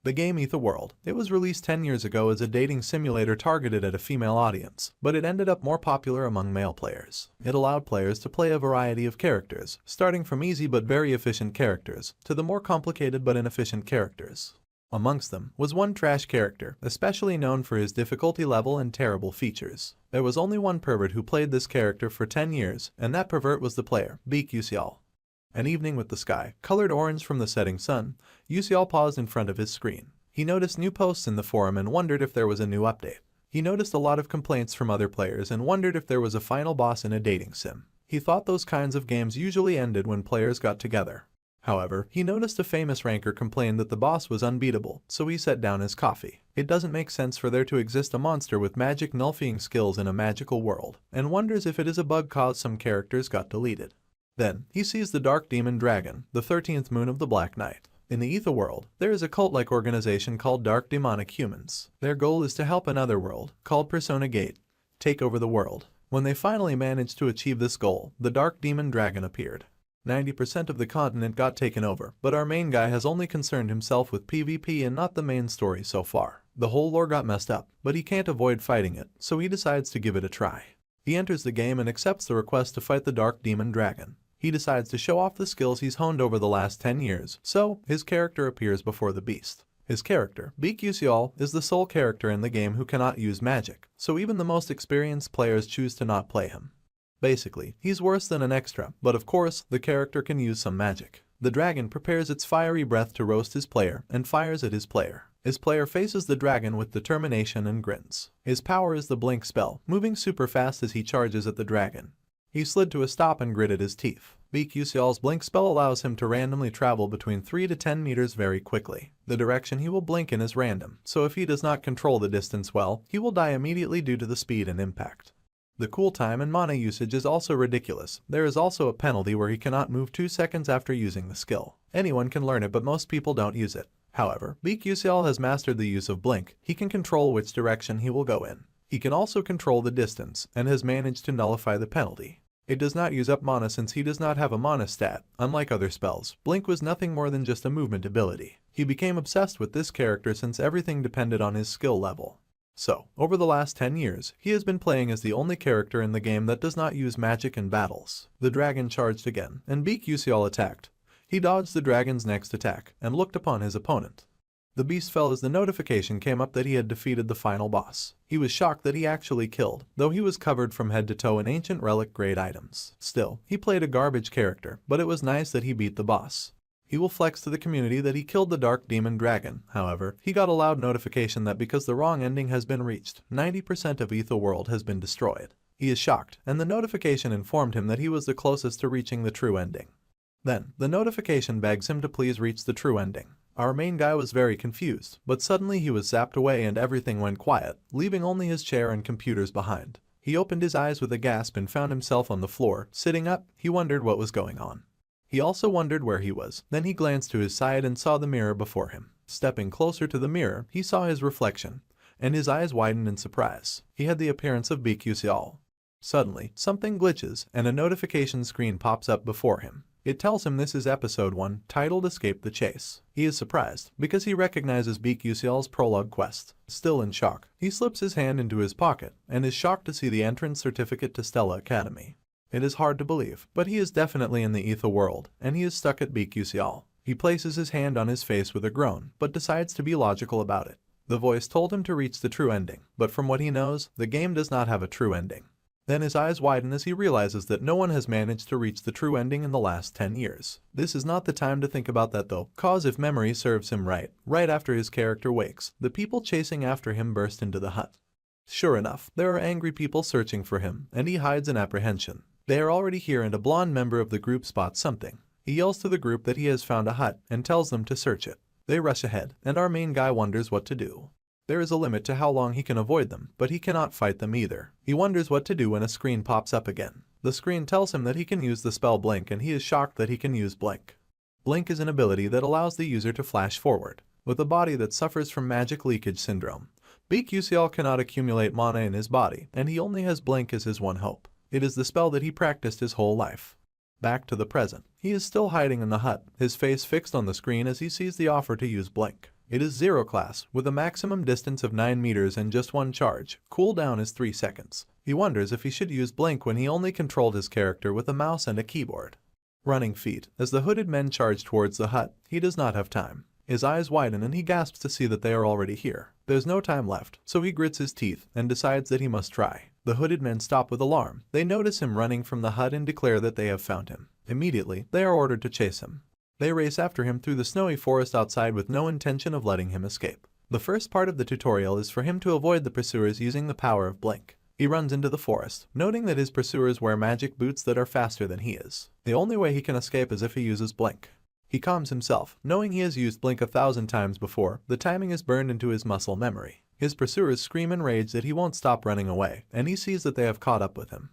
The game World. It was released 10 years ago as a dating simulator targeted at a female audience, but it ended up more popular among male players. It allowed players to play a variety of characters, starting from easy but very efficient characters, to the more complicated but inefficient characters. Amongst them was one trash character, especially known for his difficulty level and terrible features. There was only one pervert who played this character for 10 years, and that pervert was the player, Baek Yuseol. An evening with the sky, colored orange from the setting sun, Yuseol paused in front of his screen. He noticed new posts in the forum and wondered if there was a new update. He noticed a lot of complaints from other players and wondered if there was a final boss in a dating sim. He thought those kinds of games usually ended when players got together. However, he noticed a famous ranker complained that the boss was unbeatable, so he set down his coffee. It doesn't make sense for there to exist a monster with magic nullifying skills in a magical world, and wonders if it is a bug caused some characters got deleted. Then, he sees the Dark Demon Dragon, the 13th moon of the Black Knight. In the Ether world, there is a cult-like organization called Dark Demonic Humans. Their goal is to help another world, called Persona Gate, take over the world. When they finally managed to achieve this goal, the Dark Demon Dragon appeared. 90% of the continent got taken over, but our main guy has only concerned himself with PvP and not the main story so far. The whole lore got messed up, but he can't avoid fighting it, so he decides to give it a try. He enters the game and accepts the request to fight the Dark Demon Dragon. He decides to show off the skills he's honed over the last 10 years, so his character appears before the beast. His character, Baek Yuseol, is the sole character in the game who cannot use magic, so even the most experienced players choose to not play him. Basically, he's worse than an extra, but of course, the character can use some magic. The dragon prepares its fiery breath to roast his player and fires at his player. His player faces the dragon with determination and grins. His power is the blink spell, moving super fast as he charges at the dragon. He slid to a stop and gritted his teeth. Baek Yuseol's blink spell allows him to randomly travel between 3 to 10 meters very quickly. The direction he will blink in is random, so if he does not control the distance well, he will die immediately due to the speed and impact. The cool time and mana usage is also ridiculous. There is also a penalty where he cannot move 2 seconds after using the skill. Anyone can learn it, but most people don't use it. However, Baek Yuseol has mastered the use of blink. He can control which direction he will go in. He can also control the distance, and has managed to nullify the penalty. It does not use up mana since he does not have a mana stat. Unlike other spells, blink was nothing more than just a movement ability. He became obsessed with this character since everything depended on his skill level. So, over the last 10 years, he has been playing as the only character in the game that does not use magic in battles. The dragon charged again, and Baek Yuseol attacked. He dodged the dragon's next attack, and looked upon his opponent. The beast fell as the notification came up that he had defeated the final boss. He was shocked that he actually killed, though he was covered from head to toe in ancient relic-grade items. Still, he played a garbage character, but it was nice that he beat the boss. He will flex to the community that he killed the Dark Demon Dragon. However, he got a loud notification that because the wrong ending has been reached, 90% of Ether World has been destroyed. He is shocked, and the notification informed him that he was the closest to reaching the true ending. Then, the notification begs him to please reach the true ending. Our main guy was very confused, but suddenly he was zapped away and everything went quiet, leaving only his chair and computers behind. He opened his eyes with a gasp and found himself on the floor. Sitting up, he wondered what was going on. He also wondered where he was. Then he glanced to his side and saw the mirror before him. Stepping closer to the mirror, he saw his reflection, and his eyes widened in surprise. He had the appearance of Baek Yuseol. Suddenly, something glitches, and a notification screen pops up before him. It tells him this is episode 1, titled Escape the Chase. He is surprised, because he recognizes Baek Yuseol's prologue quest. Still in shock, he slips his hand into his pocket, and is shocked to see the entrance certificate to Stella Academy. It is hard to believe, but he is definitely in the Ether world, and he is stuck at Baek Yuseol. He places his hand on his face with a groan, but decides to be logical about it. The voice told him to reach the true ending, but from what he knows, the game does not have a true ending. Then his eyes widen as he realizes that no one has managed to reach the true ending in the last 10 years. This is not the time to think about that though, cause if memory serves him right after his character wakes, the people chasing after him burst into the hut. Sure enough, there are angry people searching for him, and he hides in apprehension. They are already here and a blonde member of the group spots something. He yells to the group that he has found a hut and tells them to search it. They rush ahead, and our main guy wonders what to do. There is a limit to how long he can avoid them, but he cannot fight them either. He wonders what to do when a screen pops up again. The screen tells him that he can use the spell Blink, and he is shocked that he can use Blink. Blink is an ability that allows the user to flash forward. With a body that suffers from magic leakage syndrome, Baek Yuseol cannot accumulate mana in his body, and he only has Blink as his one hope. It is the spell that he practiced his whole life. Back to the present. He is still hiding in the hut, his face fixed on the screen as he sees the offer to use Blink. It is zero class, with a maximum distance of 9 meters and just one charge. Cooldown is 3 seconds. He wonders if he should use blink when he only controlled his character with a mouse and a keyboard. Running feet. As the hooded men charge towards the hut, he does not have time. His eyes widen and he gasps to see that they are already here. There's no time left, so he grits his teeth and decides that he must try. The hooded men stop with alarm. They notice him running from the hut and declare that they have found him. Immediately, they are ordered to chase him. They race after him through the snowy forest outside with no intention of letting him escape. The first part of the tutorial is for him to avoid the pursuers using the power of blink. He runs into the forest, noting that his pursuers wear magic boots that are faster than he is. The only way he can escape is if he uses blink. He calms himself, knowing he has used blink 1,000 times before. The timing is burned into his muscle memory. His pursuers scream in rage that he won't stop running away, and he sees that they have caught up with him.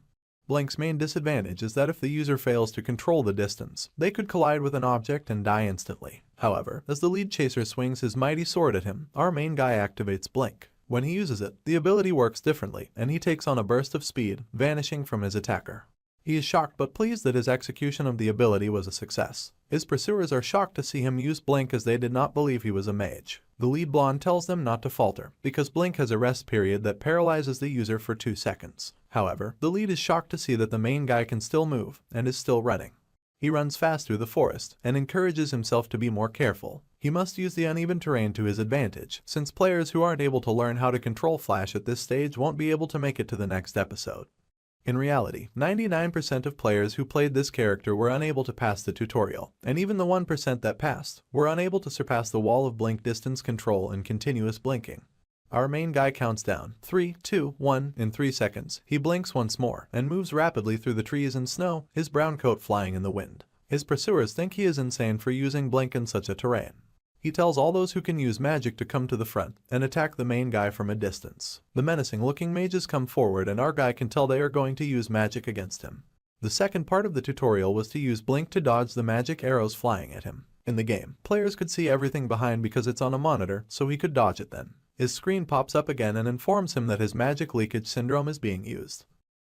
Blink's main disadvantage is that if the user fails to control the distance, they could collide with an object and die instantly. However, as the lead chaser swings his mighty sword at him, our main guy activates blink. When he uses it, the ability works differently, and he takes on a burst of speed, vanishing from his attacker. He is shocked but pleased that his execution of the ability was a success. His pursuers are shocked to see him use blink as they did not believe he was a mage. The lead blonde tells them not to falter, because blink has a rest period that paralyzes the user for 2 seconds. However, the lead is shocked to see that the main guy can still move, and is still running. He runs fast through the forest, and encourages himself to be more careful. He must use the uneven terrain to his advantage, since players who aren't able to learn how to control Flash at this stage won't be able to make it to the next episode. In reality, 99% of players who played this character were unable to pass the tutorial, and even the 1% that passed were unable to surpass the wall of blink distance control and continuous blinking. Our main guy counts down 3, 2, 1 in 3 seconds. He blinks once more and moves rapidly through the trees and snow, his brown coat flying in the wind. His pursuers think he is insane for using blink in such a terrain. He tells all those who can use magic to come to the front and attack the main guy from a distance. The menacing-looking mages come forward and our guy can tell they are going to use magic against him. The second part of the tutorial was to use blink to dodge the magic arrows flying at him. In the game, players could see everything behind because it's on a monitor, so he could dodge it then. His screen pops up again and informs him that his magic leakage syndrome is being used.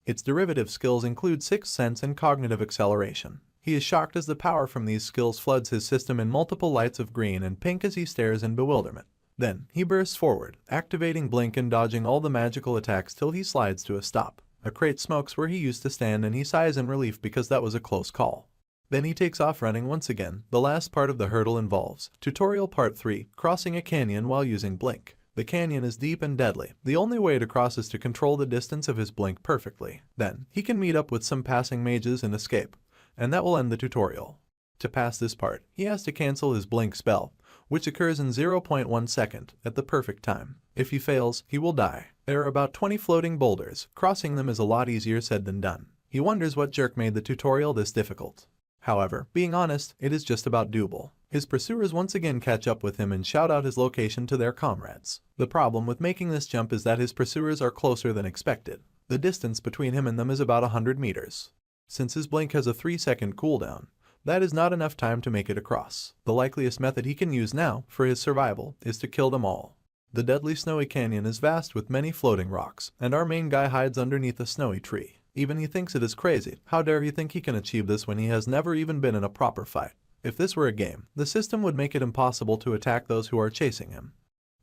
Its derivative skills include sixth sense and cognitive acceleration. He is shocked as the power from these skills floods his system in multiple lights of green and pink as he stares in bewilderment. Then, he bursts forward, activating blink and dodging all the magical attacks till he slides to a stop. A crate smokes where he used to stand and he sighs in relief because that was a close call. Then he takes off running once again. The last part of the hurdle involves Tutorial Part 3, crossing a canyon while using blink. The canyon is deep and deadly. The only way to cross is to control the distance of his blink perfectly. Then, he can meet up with some passing mages and escape. And that will end the tutorial. To pass this part, he has to cancel his blink spell, which occurs in 0.1 second at the perfect time. If he fails, he will die. There are about 20 floating boulders. Crossing them is a lot easier said than done. He wonders what jerk made the tutorial this difficult. However, being honest, it is just about doable. His pursuers once again catch up with him and shout out his location to their comrades. The problem with making this jump is that his pursuers are closer than expected. The distance between him and them is about 100 meters. Since his blink has a 3-second cooldown, that is not enough time to make it across. The likeliest method he can use now, for his survival, is to kill them all. The deadly snowy canyon is vast with many floating rocks, and our main guy hides underneath a snowy tree. Even he thinks it is crazy. How dare he think he can achieve this when he has never even been in a proper fight? If this were a game, the system would make it impossible to attack those who are chasing him.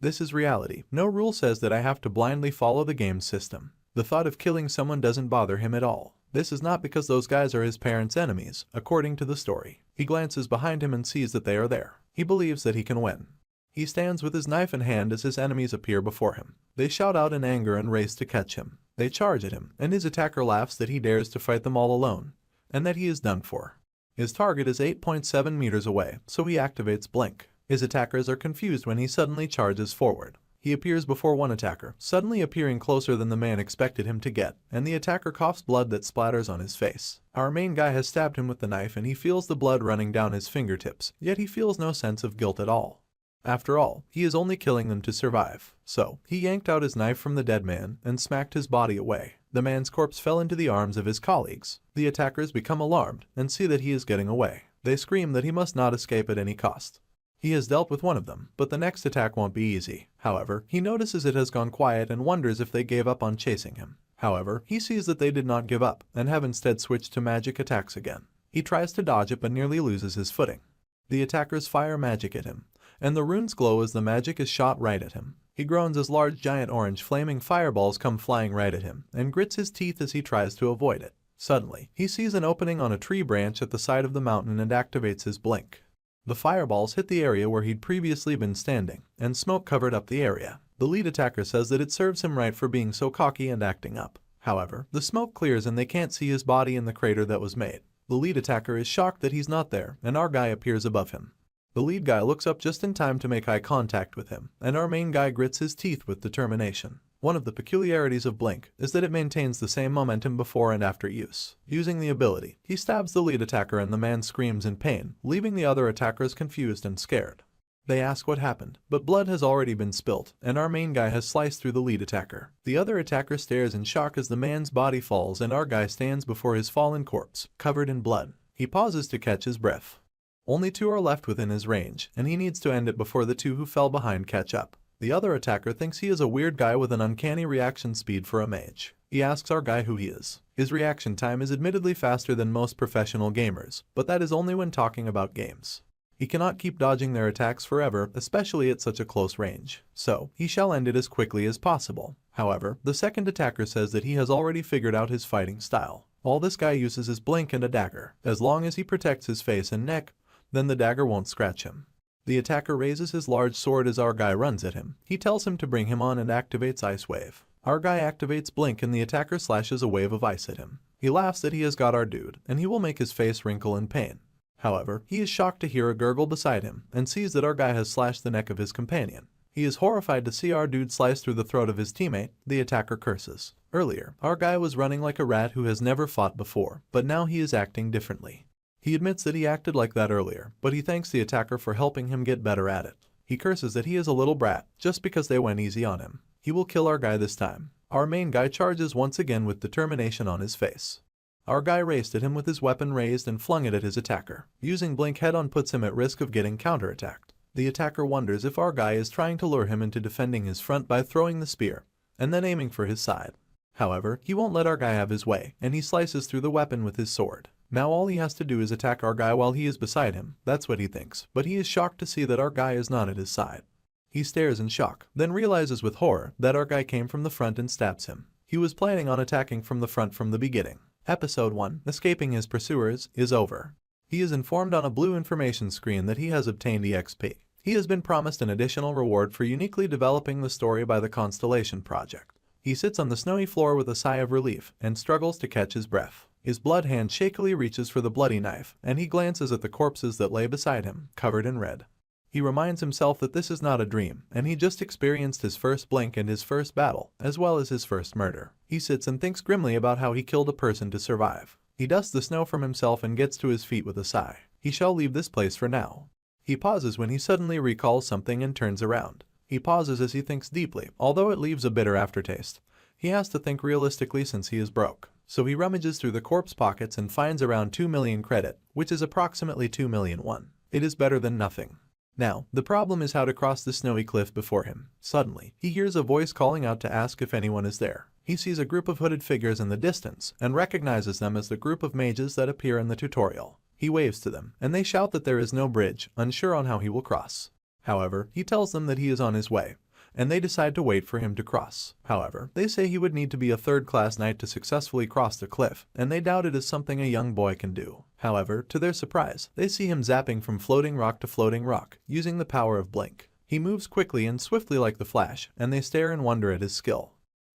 This is reality. No rule says that I have to blindly follow the game's system. The thought of killing someone doesn't bother him at all. This is not because those guys are his parents' enemies, according to the story. He glances behind him and sees that they are there. He believes that he can win. He stands with his knife in hand as his enemies appear before him. They shout out in anger and race to catch him. They charge at him, and his attacker laughs that he dares to fight them all alone, and that he is done for. His target is 8.7 meters away, so he activates blink. His attackers are confused when he suddenly charges forward. He appears before one attacker, suddenly appearing closer than the man expected him to get, and the attacker coughs blood that splatters on his face. Our main guy has stabbed him with the knife and he feels the blood running down his fingertips, yet he feels no sense of guilt at all. After all, he is only killing them to survive. So, he yanked out his knife from the dead man and smacked his body away. The man's corpse fell into the arms of his colleagues. The attackers become alarmed and see that he is getting away. They scream that he must not escape at any cost. He has dealt with one of them, but the next attack won't be easy. However, he notices it has gone quiet and wonders if they gave up on chasing him. However, he sees that they did not give up and have instead switched to magic attacks again. He tries to dodge it but nearly loses his footing. The attackers fire magic at him, and the runes glow as the magic is shot right at him. He groans as large giant orange flaming fireballs come flying right at him, and grits his teeth as he tries to avoid it. Suddenly, he sees an opening on a tree branch at the side of the mountain and activates his blink. The fireballs hit the area where he'd previously been standing, and smoke covered up the area. The lead attacker says that it serves him right for being so cocky and acting up. However, the smoke clears and they can't see his body in the crater that was made. The lead attacker is shocked that he's not there, and our guy appears above him. The lead guy looks up just in time to make eye contact with him, and our main guy grits his teeth with determination. One of the peculiarities of Blink is that it maintains the same momentum before and after use. Using the ability, he stabs the lead attacker and the man screams in pain, leaving the other attackers confused and scared. They ask what happened, but blood has already been spilt, and our main guy has sliced through the lead attacker. The other attacker stares in shock as the man's body falls and our guy stands before his fallen corpse, covered in blood. He pauses to catch his breath. Only 2 are left within his range, and he needs to end it before the 2 who fell behind catch up. The other attacker thinks he is a weird guy with an uncanny reaction speed for a mage. He asks our guy who he is. His reaction time is admittedly faster than most professional gamers, but that is only when talking about games. He cannot keep dodging their attacks forever, especially at such a close range, so he shall end it as quickly as possible. However, the second attacker says that he has already figured out his fighting style. All this guy uses is blink and a dagger. As long as he protects his face and neck, then the dagger won't scratch him. The attacker raises his large sword as our guy runs at him. He tells him to bring him on and activates Ice Wave. Our guy activates Blink and the attacker slashes a wave of ice at him. He laughs that he has got our dude, and he will make his face wrinkle in pain. However, he is shocked to hear a gurgle beside him, and sees that our guy has slashed the neck of his companion. He is horrified to see our dude slice through the throat of his teammate. The attacker curses. Earlier, our guy was running like a rat who has never fought before, but now he is acting differently. He admits that he acted like that earlier, but he thanks the attacker for helping him get better at it. He curses that he is a little brat, just because they went easy on him. He will kill our guy this time. Our main guy charges once again with determination on his face. Our guy raced at him with his weapon raised and flung it at his attacker. Using Blink head-on puts him at risk of getting counterattacked. The attacker wonders if our guy is trying to lure him into defending his front by throwing the spear, and then aiming for his side. However, he won't let our guy have his way, and he slices through the weapon with his sword. Now all he has to do is attack our guy while he is beside him. That's what he thinks, but he is shocked to see that our guy is not at his side. He stares in shock, then realizes with horror that our guy came from the front and stabs him. He was planning on attacking from the front from the beginning. Episode 1, Escaping His Pursuers, is over. He is informed on a blue information screen that he has obtained EXP. He has been promised an additional reward for uniquely developing the story by the Constellation Project. He sits on the snowy floor with a sigh of relief and struggles to catch his breath. His blood hand shakily reaches for the bloody knife, and he glances at the corpses that lay beside him, covered in red. He reminds himself that this is not a dream, and he just experienced his first blink and his first battle, as well as his first murder. He sits and thinks grimly about how he killed a person to survive. He dusts the snow from himself and gets to his feet with a sigh. He shall leave this place for now. He pauses when he suddenly recalls something and turns around. He pauses as he thinks deeply, although it leaves a bitter aftertaste. He has to think realistically since he is broke. So he rummages through the corpse pockets and finds around 2 million credit, which is approximately 2 million won. It is better than nothing. Now, the problem is how to cross the snowy cliff before him. Suddenly, he hears a voice calling out to ask if anyone is there. He sees a group of hooded figures in the distance and recognizes them as the group of mages that appear in the tutorial. He waves to them, and they shout that there is no bridge, unsure on how he will cross. However, he tells them that he is on his way, and they decide to wait for him to cross. However, they say he would need to be a third-class knight to successfully cross the cliff, and they doubt it is something a young boy can do. However, to their surprise, they see him zapping from floating rock to floating rock, using the power of Blink. He moves quickly and swiftly like the Flash, and they stare in wonder at his skill.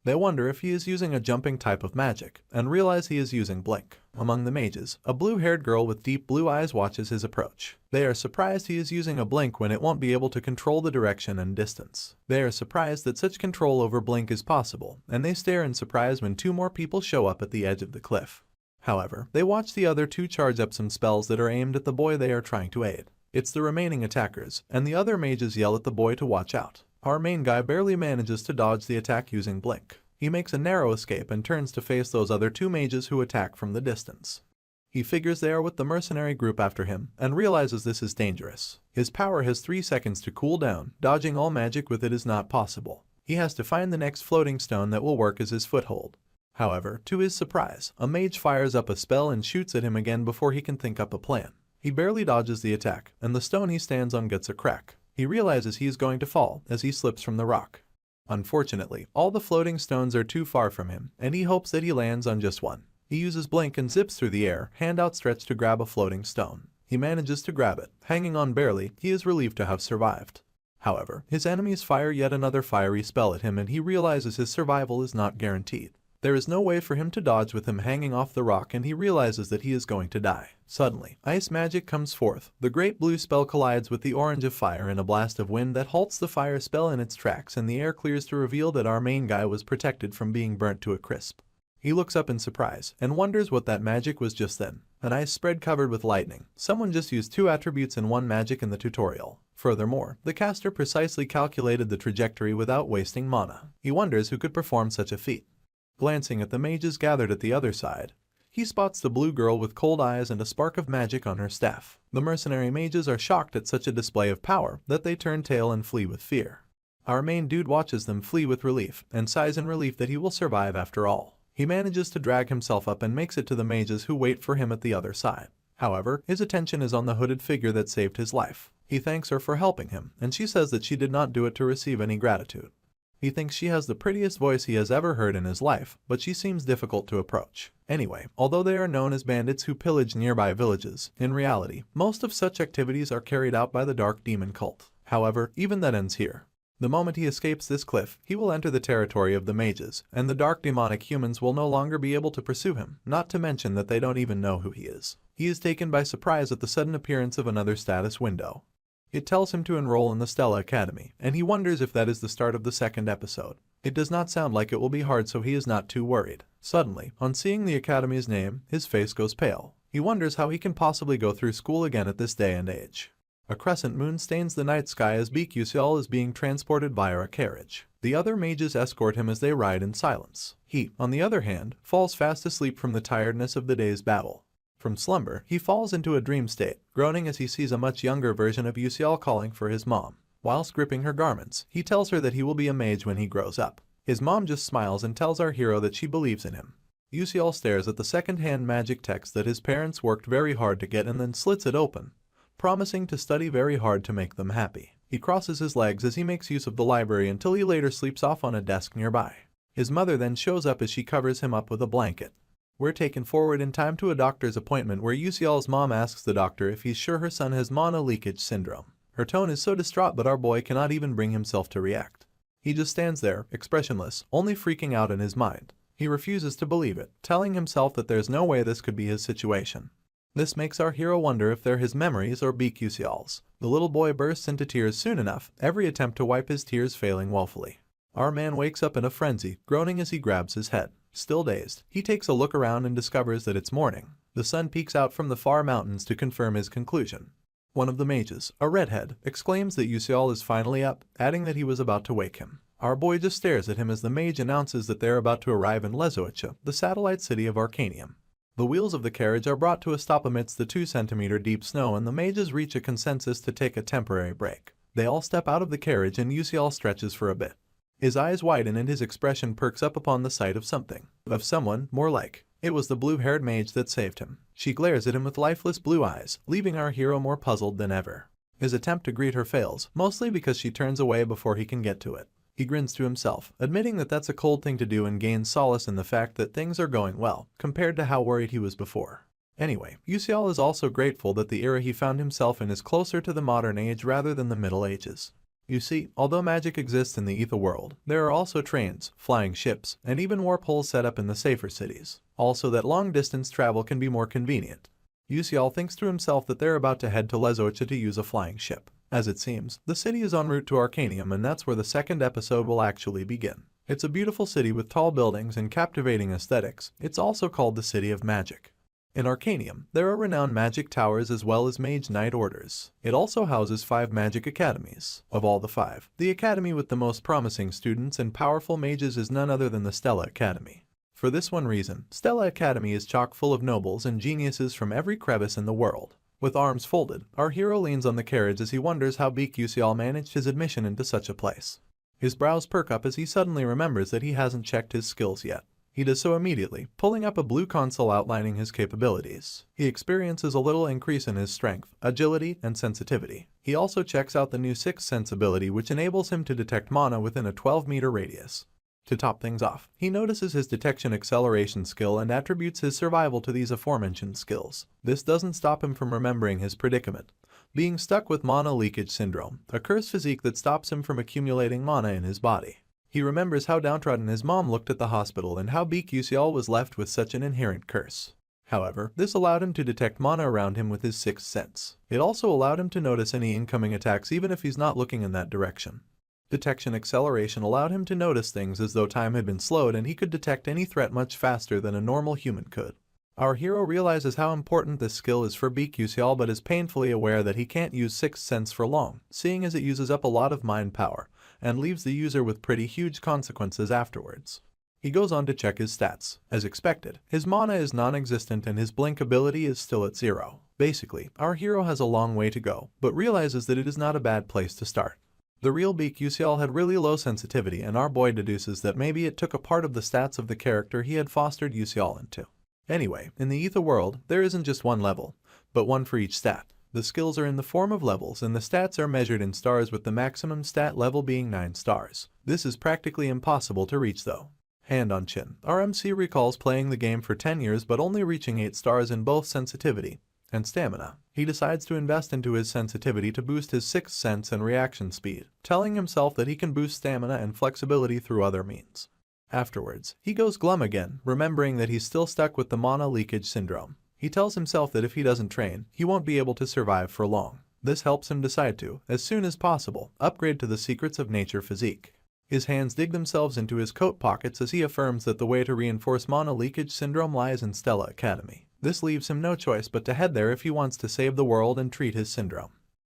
They wonder if he is using a jumping type of magic, and realize he is using Blink. Among the mages, a blue-haired girl with deep blue eyes watches his approach. They are surprised he is using a Blink when it won't be able to control the direction and distance. They are surprised that such control over Blink is possible, and they stare in surprise when 2 more people show up at the edge of the cliff. However, they watch the other 2 charge up some spells that are aimed at the boy they are trying to aid. It's the remaining attackers, and the other mages yell at the boy to watch out. Our main guy barely manages to dodge the attack using Blink. He makes a narrow escape and turns to face those other 2 mages who attack from the distance. He figures they are with the mercenary group after him and realizes this is dangerous. His power has 3 seconds to cool down. Dodging all magic with it is not possible. He has to find the next floating stone that will work as his foothold. However, to his surprise, a mage fires up a spell and shoots at him again before he can think up a plan. He barely dodges the attack, and the stone he stands on gets a crack. He realizes he is going to fall as he slips from the rock. Unfortunately, all the floating stones are too far from him, and he hopes that he lands on just one. He uses blink and zips through the air, hand outstretched to grab a floating stone. He manages to grab it. Hanging on barely, he is relieved to have survived. However, his enemies fire yet another fiery spell at him and he realizes his survival is not guaranteed. There is no way for him to dodge with him hanging off the rock and he realizes that he is going to die. Suddenly, ice magic comes forth. The great blue spell collides with the orange of fire in a blast of wind that halts the fire spell in its tracks and the air clears to reveal that our main guy was protected from being burnt to a crisp. He looks up in surprise and wonders what that magic was just then. An ice spread covered with lightning. Someone just used 2 attributes in one magic in the tutorial. Furthermore, the caster precisely calculated the trajectory without wasting mana. He wonders who could perform such a feat. Glancing at the mages gathered at the other side, he spots the blue girl with cold eyes and a spark of magic on her staff. The mercenary mages are shocked at such a display of power that they turn tail and flee with fear. Our main dude watches them flee with relief and sighs in relief that he will survive after all. He manages to drag himself up and makes it to the mages who wait for him at the other side. However, his attention is on the hooded figure that saved his life. He thanks her for helping him, and she says that she did not do it to receive any gratitude. He thinks she has the prettiest voice he has ever heard in his life, but she seems difficult to approach. Anyway, although they are known as bandits who pillage nearby villages, in reality, most of such activities are carried out by the Dark Demon cult. However, even that ends here. The moment he escapes this cliff, he will enter the territory of the mages, and the dark demonic humans will no longer be able to pursue him, not to mention that they don't even know who he is. He is taken by surprise at the sudden appearance of another status window. It tells him to enroll in the Stella Academy, and he wonders if that is the start of the second episode. It does not sound like it will be hard, so he is not too worried. Suddenly, on seeing the academy's name, his face goes pale. He wonders how he can possibly go through school again at this day and age. A crescent moon stains the night sky as Baek-Yuseol is being transported via a carriage. The other mages escort him as they ride in silence. He, on the other hand, falls fast asleep from the tiredness of the day's battle. From slumber, he falls into a dream state, groaning as he sees a much younger version of Yuseol calling for his mom. Whilst gripping her garments, he tells her that he will be a mage when he grows up. His mom just smiles and tells our hero that she believes in him. Yuseol stares at the second-hand magic text that his parents worked very hard to get and then slits it open, promising to study very hard to make them happy. He crosses his legs as he makes use of the library until he later sleeps off on a desk nearby. His mother then shows up as she covers him up with a blanket. We're taken forward in time to a doctor's appointment where Yuseol's mom asks the doctor if he's sure her son has mana leakage syndrome. Her tone is so distraught, but our boy cannot even bring himself to react. He just stands there, expressionless, only freaking out in his mind. He refuses to believe it, telling himself that there's no way this could be his situation. This makes our hero wonder if they're his memories or Baek-Yuseol's. The little boy bursts into tears soon enough, every attempt to wipe his tears failing woefully. Our man wakes up in a frenzy, groaning as he grabs his head. Still dazed, he takes a look around and discovers that it's morning. The sun peeks out from the far mountains to confirm his conclusion. One of the mages, a redhead, exclaims that Yuseol is finally up, adding that he was about to wake him. Our boy just stares at him as the mage announces that they're about to arrive in Lezoicha, the satellite city of Arcanium. The wheels of the carriage are brought to a stop amidst the 2-centimeter deep snow and the mages reach a consensus to take a temporary break. They all step out of the carriage and Yuseol stretches for a bit. His eyes widen and his expression perks up upon the sight of something. Of someone, more like. It was the blue-haired mage that saved him. She glares at him with lifeless blue eyes, leaving our hero more puzzled than ever. His attempt to greet her fails, mostly because she turns away before he can get to it. He grins to himself, admitting that that's a cold thing to do and gains solace in the fact that things are going well, compared to how worried he was before. Anyway, Yuseol is also grateful that the era he found himself in is closer to the modern age rather than the Middle Ages. You see, although magic exists in the ether world, there are also trains, flying ships, and even warp holes set up in the safer cities. Also that long-distance travel can be more convenient. Yuseol thinks to himself that they're about to head to Lezoicha to use a flying ship. As it seems, the city is en route to Arcanium and that's where the second episode will actually begin. It's a beautiful city with tall buildings and captivating aesthetics. It's also called the City of Magic. In Arcanium, there are renowned magic towers as well as mage knight orders. It also houses 5 magic academies. Of all the 5, the academy with the most promising students and powerful mages is none other than the Stella Academy. For this one reason, Stella Academy is chock full of nobles and geniuses from every crevice in the world. With arms folded, our hero leans on the carriage as he wonders how Baek-Yuseol managed his admission into such a place. His brows perk up as he suddenly remembers that he hasn't checked his skills yet. He does so immediately, pulling up a blue console outlining his capabilities. He experiences a little increase in his strength, agility, and sensitivity. He also checks out the new Sixth Sense ability, which enables him to detect mana within a 12-meter radius. To top things off, he notices his detection acceleration skill and attributes his survival to these aforementioned skills. This doesn't stop him from remembering his predicament, being stuck with mana leakage syndrome, a cursed physique that stops him from accumulating mana in his body. He remembers how downtrodden his mom looked at the hospital and how Beak Yusial was left with such an inherent curse. However, this allowed him to detect mana around him with his sixth sense. It also allowed him to notice any incoming attacks even if he's not looking in that direction. Detection acceleration allowed him to notice things as though time had been slowed, and he could detect any threat much faster than a normal human could. Our hero realizes how important this skill is for Beak Yusial, but is painfully aware that he can't use Sixth Sense for long, seeing as it uses up a lot of mind power, and leaves the user with pretty huge consequences afterwards. He goes on to check his stats. As expected, his mana is non-existent and his blink ability is still at 0. Basically, our hero has a long way to go, but realizes that it is not a bad place to start. The real Beak Yusial had really low sensitivity, and our boy deduces that maybe it took a part of the stats of the character he had fostered Yusial into. Anyway, in the Ether world, there isn't just one level, but one for each stat. The skills are in the form of levels, and the stats are measured in stars, with the maximum stat level being 9 stars. This is practically impossible to reach though. Hand on chin, our MC recalls playing the game for 10 years but only reaching 8 stars in both sensitivity and stamina. He decides to invest into his sensitivity to boost his sixth sense and reaction speed, telling himself that he can boost stamina and flexibility through other means. Afterwards, he goes glum again, remembering that he's still stuck with the mana leakage syndrome. He tells himself that if he doesn't train, he won't be able to survive for long. This helps him decide to, as soon as possible, upgrade to the Secrets of Nature physique. His hands dig themselves into his coat pockets as he affirms that the way to reinforce mana leakage syndrome lies in Stella Academy. This leaves him no choice but to head there if he wants to save the world and treat his syndrome.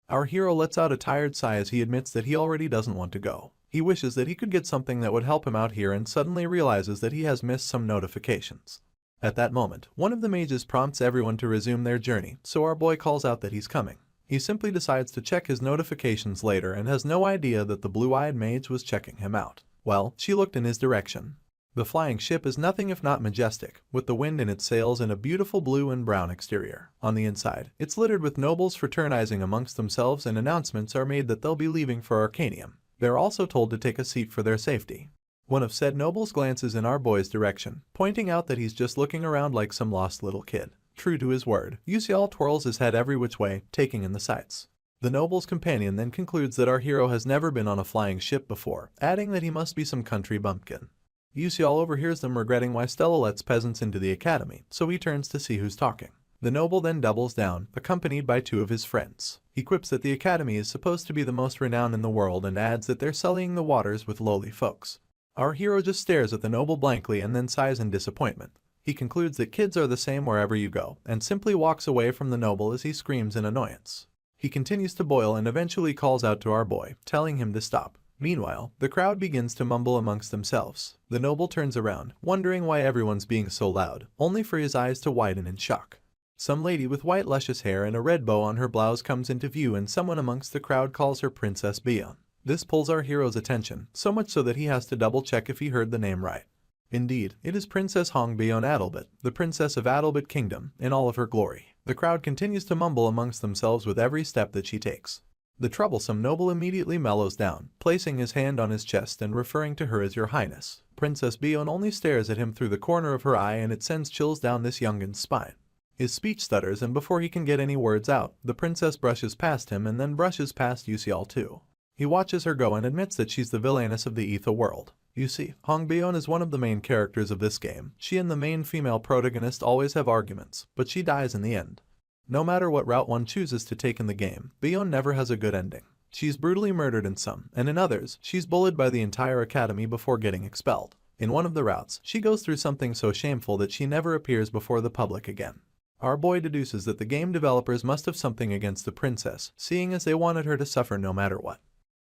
Our hero lets out a tired sigh as he admits that he already doesn't want to go. He wishes that he could get something that would help him out here and suddenly realizes that he has missed some notifications. At that moment, one of the mages prompts everyone to resume their journey, so our boy calls out that he's coming. He simply decides to check his notifications later and has no idea that the blue-eyed mage was checking him out. Well, she looked in his direction. The flying ship is nothing if not majestic, with the wind in its sails and a beautiful blue and brown exterior. On the inside, it's littered with nobles fraternizing amongst themselves, and announcements are made that they'll be leaving for Arcanium. They're also told to take a seat for their safety. One of said nobles glances in our boy's direction, pointing out that he's just looking around like some lost little kid. True to his word, Yusial twirls his head every which way, taking in the sights. The noble's companion then concludes that our hero has never been on a flying ship before, adding that he must be some country bumpkin. Yusial overhears them regretting why Stella lets peasants into the academy, so he turns to see who's talking. The noble then doubles down, accompanied by 2 of his friends. He quips that the academy is supposed to be the most renowned in the world and adds that they're sullying the waters with lowly folks. Our hero just stares at the noble blankly and then sighs in disappointment. He concludes that kids are the same wherever you go, and simply walks away from the noble as he screams in annoyance. He continues to boil and eventually calls out to our boy, telling him to stop. Meanwhile, the crowd begins to mumble amongst themselves. The noble turns around, wondering why everyone's being so loud, only for his eyes to widen in shock. Some lady with white luscious hair and a red bow on her blouse comes into view, and someone amongst the crowd calls her Princess Bion. This pulls our hero's attention, so much so that he has to double-check if he heard the name right. Indeed, it is Princess Hongbion Adalbert, the Princess of Adalbert Kingdom, in all of her glory. The crowd continues to mumble amongst themselves with every step that she takes. The troublesome noble immediately mellows down, placing his hand on his chest and referring to her as Your Highness. Princess Bion only stares at him through the corner of her eye, and it sends chills down this youngin's spine. His speech stutters, and before he can get any words out, the princess brushes past him and then brushes past Yusial too. He watches her go and admits that she's the villainess of the Ether world. You see, Hongbion is one of the main characters of this game. She and the main female protagonist always have arguments, but she dies in the end. No matter what route one chooses to take in the game, Bion never has a good ending. She's brutally murdered in some, and in others, she's bullied by the entire academy before getting expelled. In one of the routes, she goes through something so shameful that she never appears before the public again. Our boy deduces that the game developers must have something against the princess, seeing as they wanted her to suffer no matter what.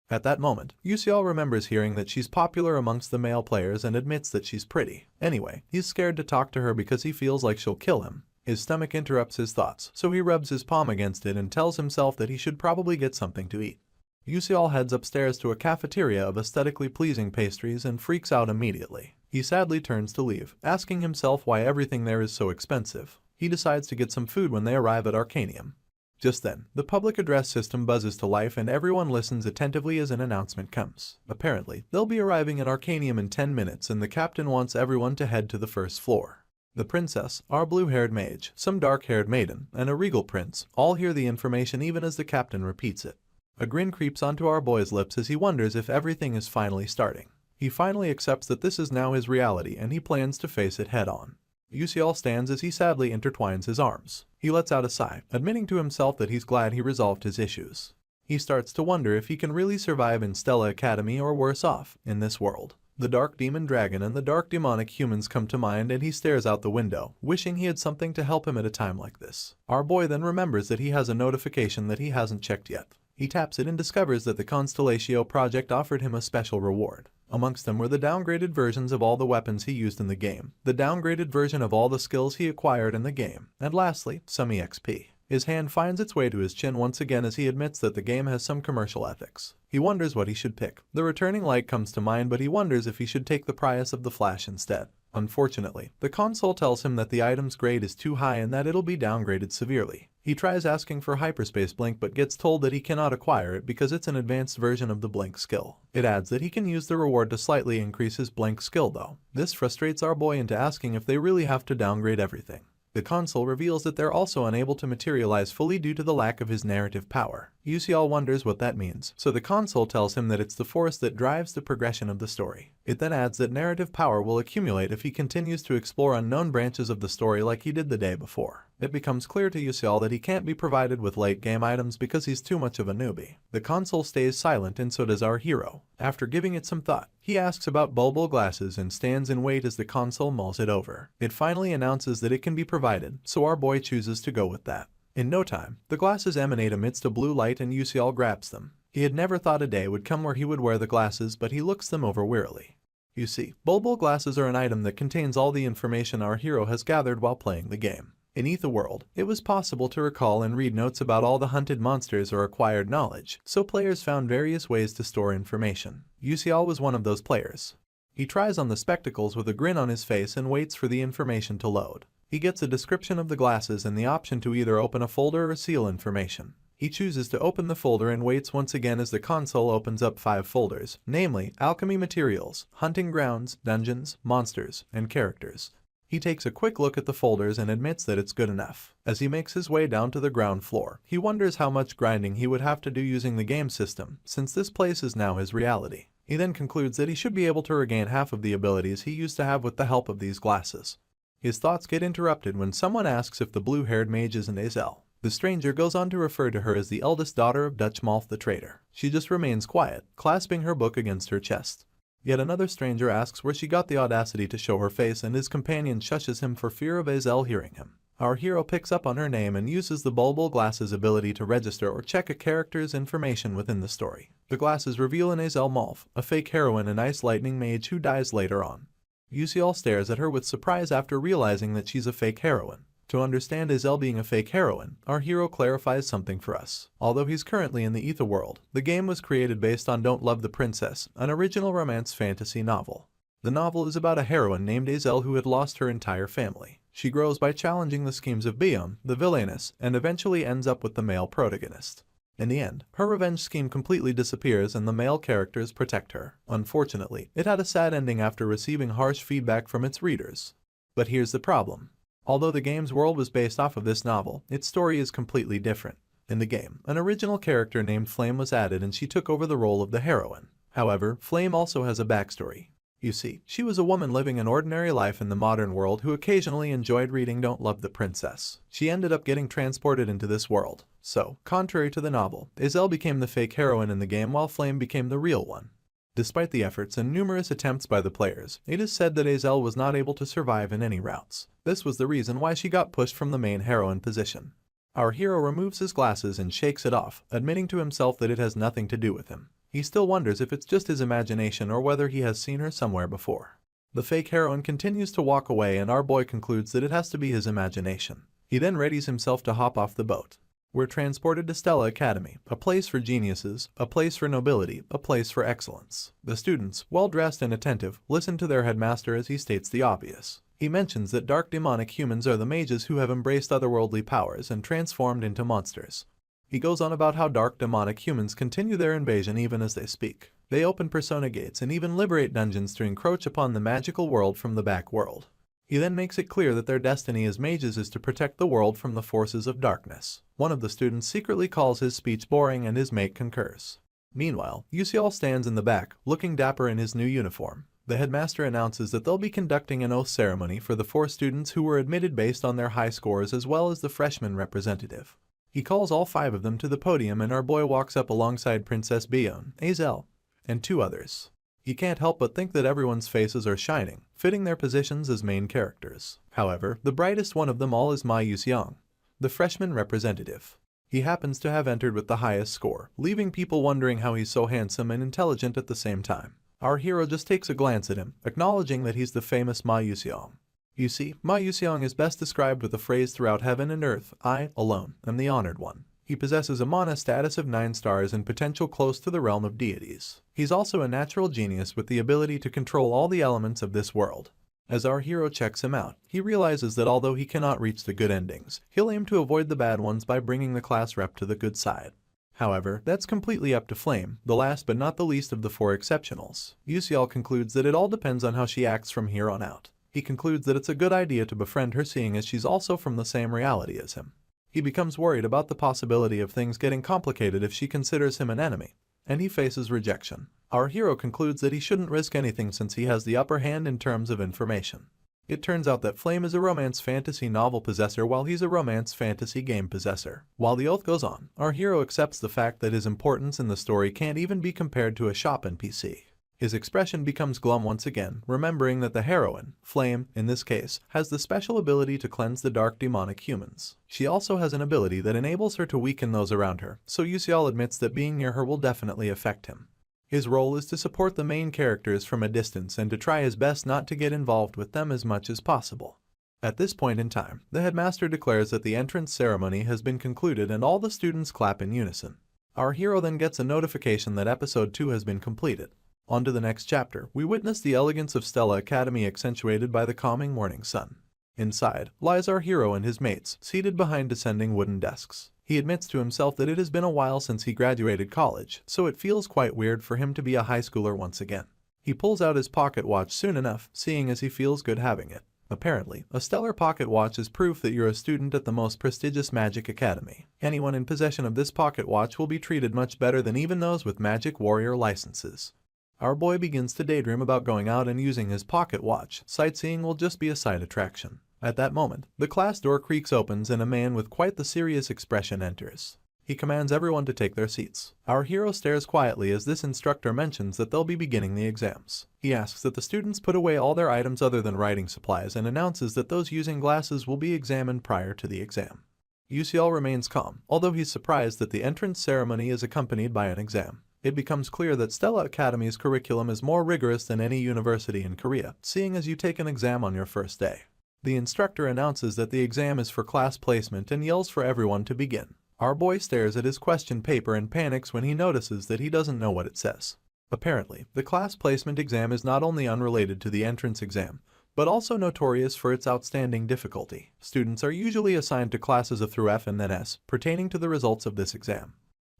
At that moment, Yusial remembers hearing that she's popular amongst the male players and admits that she's pretty. Anyway, he's scared to talk to her because he feels like she'll kill him. His stomach interrupts his thoughts, so he rubs his palm against it and tells himself that he should probably get something to eat. Yusial heads upstairs to a cafeteria of aesthetically pleasing pastries and freaks out immediately. He sadly turns to leave, asking himself why everything there is so expensive. He decides to get some food when they arrive at Arcanium. Just then, the public address system buzzes to life and everyone listens attentively as an announcement comes. Apparently, they'll be arriving at Arcanium in 10 minutes and the captain wants everyone to head to the first floor. The princess, our blue-haired mage, some dark-haired maiden, and a regal prince all hear the information even as the captain repeats it. A grin creeps onto our boy's lips as he wonders if everything is finally starting. He finally accepts that this is now his reality and he plans to face it head-on. Yusial stands as he sadly intertwines his arms. He lets out a sigh, admitting to himself that he's glad he resolved his issues. He starts to wonder if he can really survive in Stella Academy or worse off, in this world. The dark demon dragon and the dark demonic humans come to mind and he stares out the window, wishing he had something to help him at a time like this. Our boy then remembers that he has a notification that he hasn't checked yet. He taps it and discovers that the Constellatio project offered him a special reward. Amongst them were the downgraded versions of all the weapons he used in the game, the downgraded version of all the skills he acquired in the game, and lastly, some EXP. His hand finds its way to his chin once again as he admits that the game has some commercial ethics. He wonders what he should pick. The returning light comes to mind, but he wonders if he should take the price of the flash instead. Unfortunately, the console tells him that the item's grade is too high and that it'll be downgraded severely. He tries asking for hyperspace blink but gets told that he cannot acquire it because it's an advanced version of the blink skill. It adds that he can use the reward to slightly increase his blink skill though. This frustrates our boy into asking if they really have to downgrade everything. The console reveals that they're also unable to materialize fully due to the lack of his narrative power. Yusial wonders what that means, so the console tells him that it's the force that drives the progression of the story. It then adds that narrative power will accumulate if he continues to explore unknown branches of the story like he did the day before. It becomes clear to Yusial that he can't be provided with late-game items because he's too much of a newbie. The console stays silent and so does our hero. After giving it some thought, he asks about bulbul glasses and stands in wait as the console mulls it over. It finally announces that it can be provided, so our boy chooses to go with that. In no time, the glasses emanate amidst a blue light and Yusial grabs them. He had never thought a day would come where he would wear the glasses, but he looks them over wearily. You see, bulbul glasses are an item that contains all the information our hero has gathered while playing the game. In Etherworld, it was possible to recall and read notes about all the hunted monsters or acquired knowledge, so players found various ways to store information. Yusial was one of those players. He tries on the spectacles with a grin on his face and waits for the information to load. He gets a description of the glasses and the option to either open a folder or seal information. He chooses to open the folder and waits once again as the console opens up 5 folders, namely alchemy materials, hunting grounds, dungeons, monsters, and characters. He takes a quick look at the folders and admits that it's good enough. As he makes his way down to the ground floor, he wonders how much grinding he would have to do using the game system, since this place is now his reality. He then concludes that he should be able to regain half of the abilities he used to have with the help of these glasses. His thoughts get interrupted when someone asks if the blue-haired mage isn't Azel. The stranger goes on to refer to her as the eldest daughter of Dutch Malf the traitor. She just remains quiet, clasping her book against her chest. Yet another stranger asks where she got the audacity to show her face and his companion shushes him for fear of Azel hearing him. Our hero picks up on her name and uses the bulbul glasses ability to register or check a character's information within the story. The glasses reveal an Azel Malf, a fake heroine and ice lightning mage who dies later on. Yusial stares at her with surprise after realizing that she's a fake heroine. To understand Azel being a fake heroine, our hero clarifies something for us. Although he's currently in the Etherworld, the game was created based on Don't Love the Princess, an original romance fantasy novel. The novel is about a heroine named Azel who had lost her entire family. She grows by challenging the schemes of Bion, the villainess, and eventually ends up with the male protagonist. In the end, her revenge scheme completely disappears and the male characters protect her. Unfortunately, it had a sad ending after receiving harsh feedback from its readers. But here's the problem. Although the game's world was based off of this novel, its story is completely different. In the game, an original character named Flame was added and she took over the role of the heroine. However, Flame also has a backstory. You see, she was a woman living an ordinary life in the modern world who occasionally enjoyed reading Don't Love the Princess. She ended up getting transported into this world. So, contrary to the novel, Azel became the fake heroine in the game while Flame became the real one. Despite the efforts and numerous attempts by the players, it is said that Azel was not able to survive in any routes. This was the reason why she got pushed from the main heroine position. Our hero removes his glasses and shakes it off, admitting to himself that it has nothing to do with him. He still wonders if it's just his imagination or whether he has seen her somewhere before. The fake heroine continues to walk away and our boy concludes that it has to be his imagination. He then readies himself to hop off the boat. We're transported to Stella Academy, a place for geniuses, a place for nobility, a place for excellence. The students, well-dressed and attentive, listen to their headmaster as he states the obvious. He mentions that dark demonic humans are the mages who have embraced otherworldly powers and transformed into monsters. He goes on about how dark demonic humans continue their invasion even as they speak. They open persona gates and even liberate dungeons to encroach upon the magical world from the back world. He then makes it clear that their destiny as mages is to protect the world from the forces of darkness. One of the students secretly calls his speech boring and his mate concurs. Meanwhile, Yusial stands in the back, looking dapper in his new uniform. The headmaster announces that they'll be conducting an oath ceremony for the 4 students who were admitted based on their high scores as well as the freshman representative. He calls all 5 of them to the podium and our boy walks up alongside Princess Bion, Azel, and 2 others. He can't help but think that everyone's faces are shining, fitting their positions as main characters. However, the brightest one of them all is Ma Yuxiang, the freshman representative. He happens to have entered with the highest score, leaving people wondering how he's so handsome and intelligent at the same time. Our hero just takes a glance at him, acknowledging that he's the famous Ma Yuxiang. You see, Ma Yuxiang is best described with the phrase throughout heaven and earth, I, alone, am the honored one. He possesses a mana status of 9 stars and potential close to the realm of deities. He's also a natural genius with the ability to control all the elements of this world. As our hero checks him out, he realizes that although he cannot reach the good endings, he'll aim to avoid the bad ones by bringing the class rep to the good side. However, that's completely up to Flame, the last but not the least of the 4 exceptionals. Yusial concludes that it all depends on how she acts from here on out. He concludes that it's a good idea to befriend her seeing as she's also from the same reality as him. He becomes worried about the possibility of things getting complicated if she considers him an enemy, and he faces rejection. Our hero concludes that he shouldn't risk anything since he has the upper hand in terms of information. It turns out that Flame is a romance fantasy novel possessor while he's a romance fantasy game possessor. While the oath goes on, our hero accepts the fact that his importance in the story can't even be compared to a shop NPC. His expression becomes glum once again, remembering that the heroine, Flame, in this case, has the special ability to cleanse the dark demonic humans. She also has an ability that enables her to weaken those around her, so Yusial admits that being near her will definitely affect him. His role is to support the main characters from a distance and to try his best not to get involved with them as much as possible. At this point in time, the headmaster declares that the entrance ceremony has been concluded and all the students clap in unison. Our hero then gets a notification that episode 2 has been completed. On to the next chapter, we witness the elegance of Stella Academy accentuated by the calming morning sun. Inside lies our hero and his mates, seated behind descending wooden desks. He admits to himself that it has been a while since he graduated college, so it feels quite weird for him to be a high schooler once again. He pulls out his pocket watch soon enough, seeing as he feels good having it. Apparently, a stellar pocket watch is proof that you're a student at the most prestigious magic academy. Anyone in possession of this pocket watch will be treated much better than even those with magic warrior licenses. Our boy begins to daydream about going out and using his pocket watch. Sightseeing will just be a side attraction. At that moment, the class door creaks opens and a man with quite the serious expression enters. He commands everyone to take their seats. Our hero stares quietly as this instructor mentions that they'll be beginning the exams. He asks that the students put away all their items other than writing supplies and announces that those using glasses will be examined prior to the exam. Yusial remains calm, although he's surprised that the entrance ceremony is accompanied by an exam. It becomes clear that Stella Academy's curriculum is more rigorous than any university in Korea, seeing as you take an exam on your first day. The instructor announces that the exam is for class placement and yells for everyone to begin. Our boy stares at his question paper and panics when he notices that he doesn't know what it says. Apparently, the class placement exam is not only unrelated to the entrance exam, but also notorious for its outstanding difficulty. Students are usually assigned to classes of through F and then S, pertaining to the results of this exam.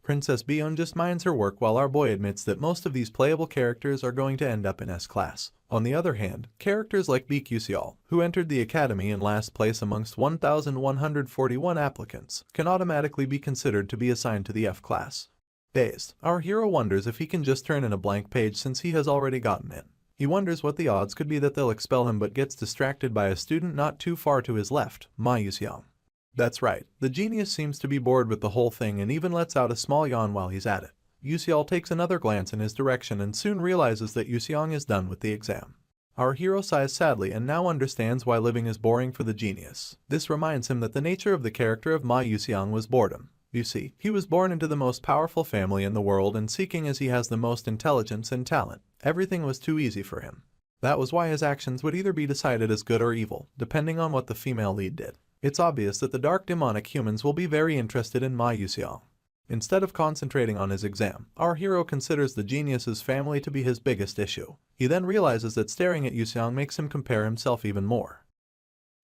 Princess Bion just minds her work while our boy admits that most of these playable characters are going to end up in S class. On the other hand, characters like Baek Yusial, who entered the academy in last place amongst 1,141 applicants, can automatically be considered to be assigned to the F class. Dazed, our hero wonders if he can just turn in a blank page since he has already gotten in. He wonders what the odds could be that they'll expel him but gets distracted by a student not too far to his left, Ma Yusiang. That's right, the genius seems to be bored with the whole thing and even lets out a small yawn while he's at it. Yusial takes another glance in his direction and soon realizes that Yusiang is done with the exam. Our hero sighs sadly and now understands why living is boring for the genius. This reminds him that the nature of the character of Ma Yusiang was boredom. You see, he was born into the most powerful family in the world and seeking as he has the most intelligence and talent, everything was too easy for him. That was why his actions would either be decided as good or evil, depending on what the female lead did. It's obvious that the dark demonic humans will be very interested in Ma Yuxiao. Instead of concentrating on his exam, our hero considers the genius's family to be his biggest issue. He then realizes that staring at Yuxiao makes him compare himself even more.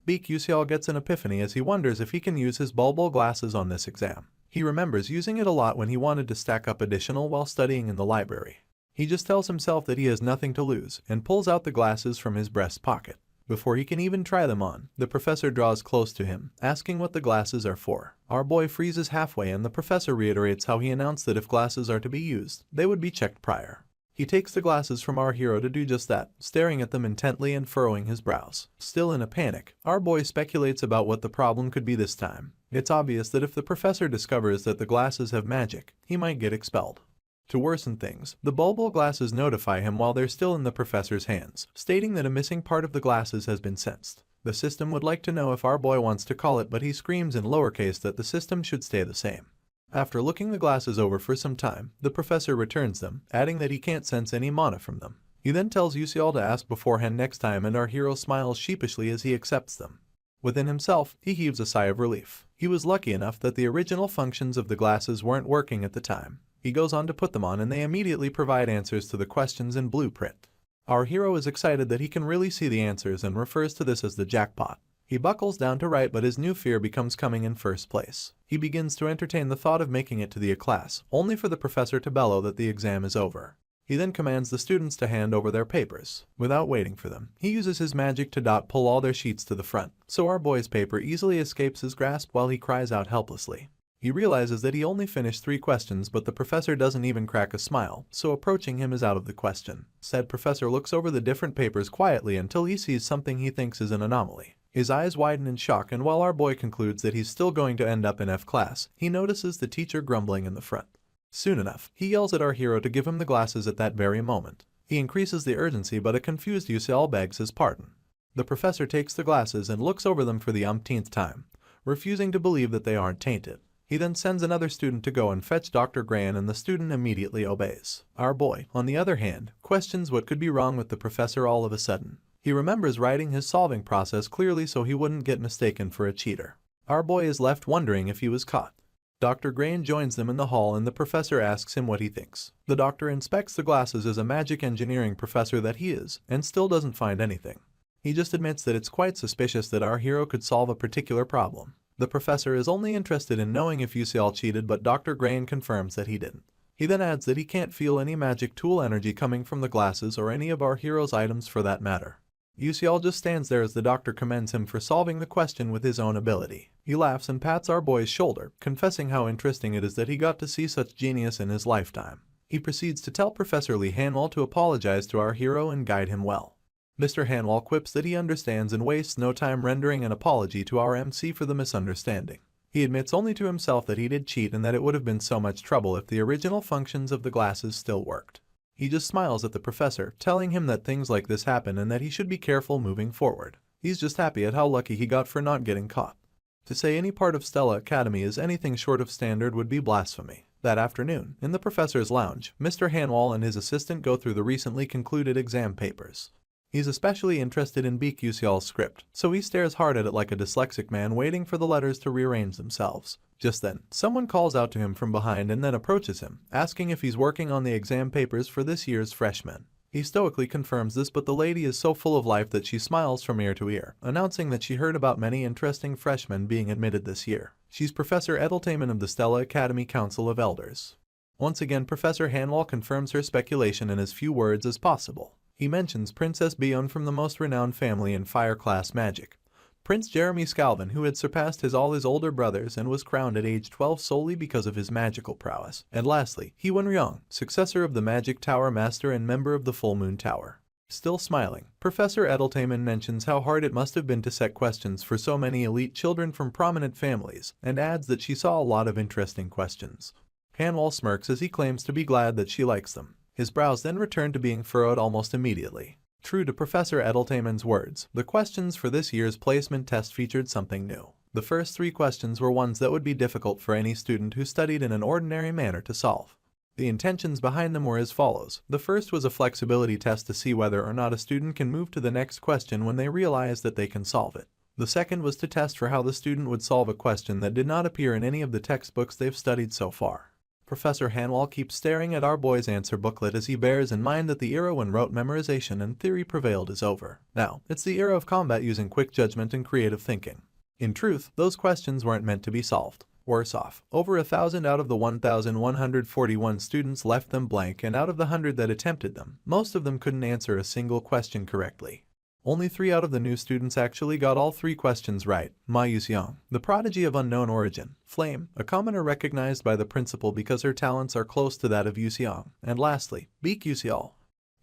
Beak Yuxiao gets an epiphany as he wonders if he can use his bulbul glasses on this exam. He remembers using it a lot when he wanted to stack up additional while studying in the library. He just tells himself that he has nothing to lose and pulls out the glasses from his breast pocket. Before he can even try them on, the professor draws close to him, asking what the glasses are for. Our boy freezes halfway and the professor reiterates how he announced that if glasses are to be used, they would be checked prior. He takes the glasses from our hero to do just that, staring at them intently and furrowing his brows. Still in a panic, our boy speculates about what the problem could be this time. It's obvious that if the professor discovers that the glasses have magic, he might get expelled. To worsen things, the bulbul glasses notify him while they're still in the professor's hands, stating that a missing part of the glasses has been sensed. The system would like to know if our boy wants to call it, but he screams in lowercase that the system should stay the same. After looking the glasses over for some time, the professor returns them, adding that he can't sense any mana from them. He then tells Yuxiao to ask beforehand next time, and our hero smiles sheepishly as he accepts them. Within himself, he heaves a sigh of relief. He was lucky enough that the original functions of the glasses weren't working at the time. He goes on to put them on and they immediately provide answers to the questions in blueprint. Our hero is excited that he can really see the answers and refers to this as the jackpot. He buckles down to write, but his new fear becomes coming in first place. He begins to entertain the thought of making it to the class, only for the professor to bellow that the exam is over. He then commands the students to hand over their papers. Without waiting for them, he uses his magic to pull all their sheets to the front, so our boy's paper easily escapes his grasp while he cries out helplessly. He realizes that he only finished 3 questions, but the professor doesn't even crack a smile, so approaching him is out of the question. Said professor looks over the different papers quietly until he sees something he thinks is an anomaly. His eyes widen in shock, and while our boy concludes that he's still going to end up in F class, he notices the teacher grumbling in the front. Soon enough, he yells at our hero to give him the glasses at that very moment. He increases the urgency, but a confused Yuxiao begs his pardon. The professor takes the glasses and looks over them for the umpteenth time, refusing to believe that they aren't tainted. He then sends another student to go and fetch Dr. Gran, and the student immediately obeys. Our boy, on the other hand, questions what could be wrong with the professor all of a sudden. He remembers writing his solving process clearly so he wouldn't get mistaken for a cheater. Our boy is left wondering if he was caught. Dr. Gran joins them in the hall and the professor asks him what he thinks. The doctor inspects the glasses as a magic engineering professor that he is, and still doesn't find anything. He just admits that it's quite suspicious that our hero could solve a particular problem. The professor is only interested in knowing if Yuxiao cheated, but Dr. Gran confirms that he didn't. He then adds that he can't feel any magic tool energy coming from the glasses or any of our hero's items for that matter. Yuxiao just stands there as the doctor commends him for solving the question with his own ability. He laughs and pats our boy's shoulder, confessing how interesting it is that he got to see such genius in his lifetime. He proceeds to tell Professor Lee Hanwell to apologize to our hero and guide him well. Mr. Hanwell quips that he understands and wastes no time rendering an apology to our MC for the misunderstanding. He admits only to himself that he did cheat and that it would have been so much trouble if the original functions of the glasses still worked. He just smiles at the professor, telling him that things like this happen and that he should be careful moving forward. He's just happy at how lucky he got for not getting caught. To say any part of Stella Academy is anything short of standard would be blasphemy. That afternoon, in the professor's lounge, Mr. Hanwell and his assistant go through the recently concluded exam papers. He's especially interested in Beak Yuxiao's script, so he stares hard at it like a dyslexic man waiting for the letters to rearrange themselves. Just then, someone calls out to him from behind and then approaches him, asking if he's working on the exam papers for this year's freshmen. He stoically confirms this, but the lady is so full of life that she smiles from ear to ear, announcing that she heard about many interesting freshmen being admitted this year. She's Professor Edeltamen of the Stella Academy Council of Elders. Once again, Professor Hanwell confirms her speculation in as few words as possible. He mentions Princess Bion from the most renowned family in fire class magic, Prince Jeremy Scalvin, who had surpassed all his older brothers and was crowned at age 12 solely because of his magical prowess. And lastly, He Wenryong, successor of the Magic Tower Master and member of the Full Moon Tower. Still smiling, Professor Edeltamen mentions how hard it must have been to set questions for so many elite children from prominent families, and adds that she saw a lot of interesting questions. Hanwell smirks as he claims to be glad that she likes them. His brows then return to being furrowed almost immediately. True to Professor Edeltamen's words, the questions for this year's placement test featured something new. The first 3 questions were ones that would be difficult for any student who studied in an ordinary manner to solve. The intentions behind them were as follows. The first was a flexibility test to see whether or not a student can move to the next question when they realize that they can solve it. The second was to test for how the student would solve a question that did not appear in any of the textbooks they've studied so far. Professor Hanwall keeps staring at our boy's answer booklet as he bears in mind that the era when rote memorization and theory prevailed is over. Now, it's the era of combat using quick judgment and creative thinking. In truth, those questions weren't meant to be solved. Worse off, over 1,000 out of the 1,141 students left them blank, and out of the 100 that attempted them, most of them couldn't answer a single question correctly. Only 3 out of the new students actually got all 3 questions right. Ma Yuxiang, the prodigy of unknown origin; Flame, a commoner recognized by the principal because her talents are close to that of Yuxiang; and lastly, Beak Yuxiao.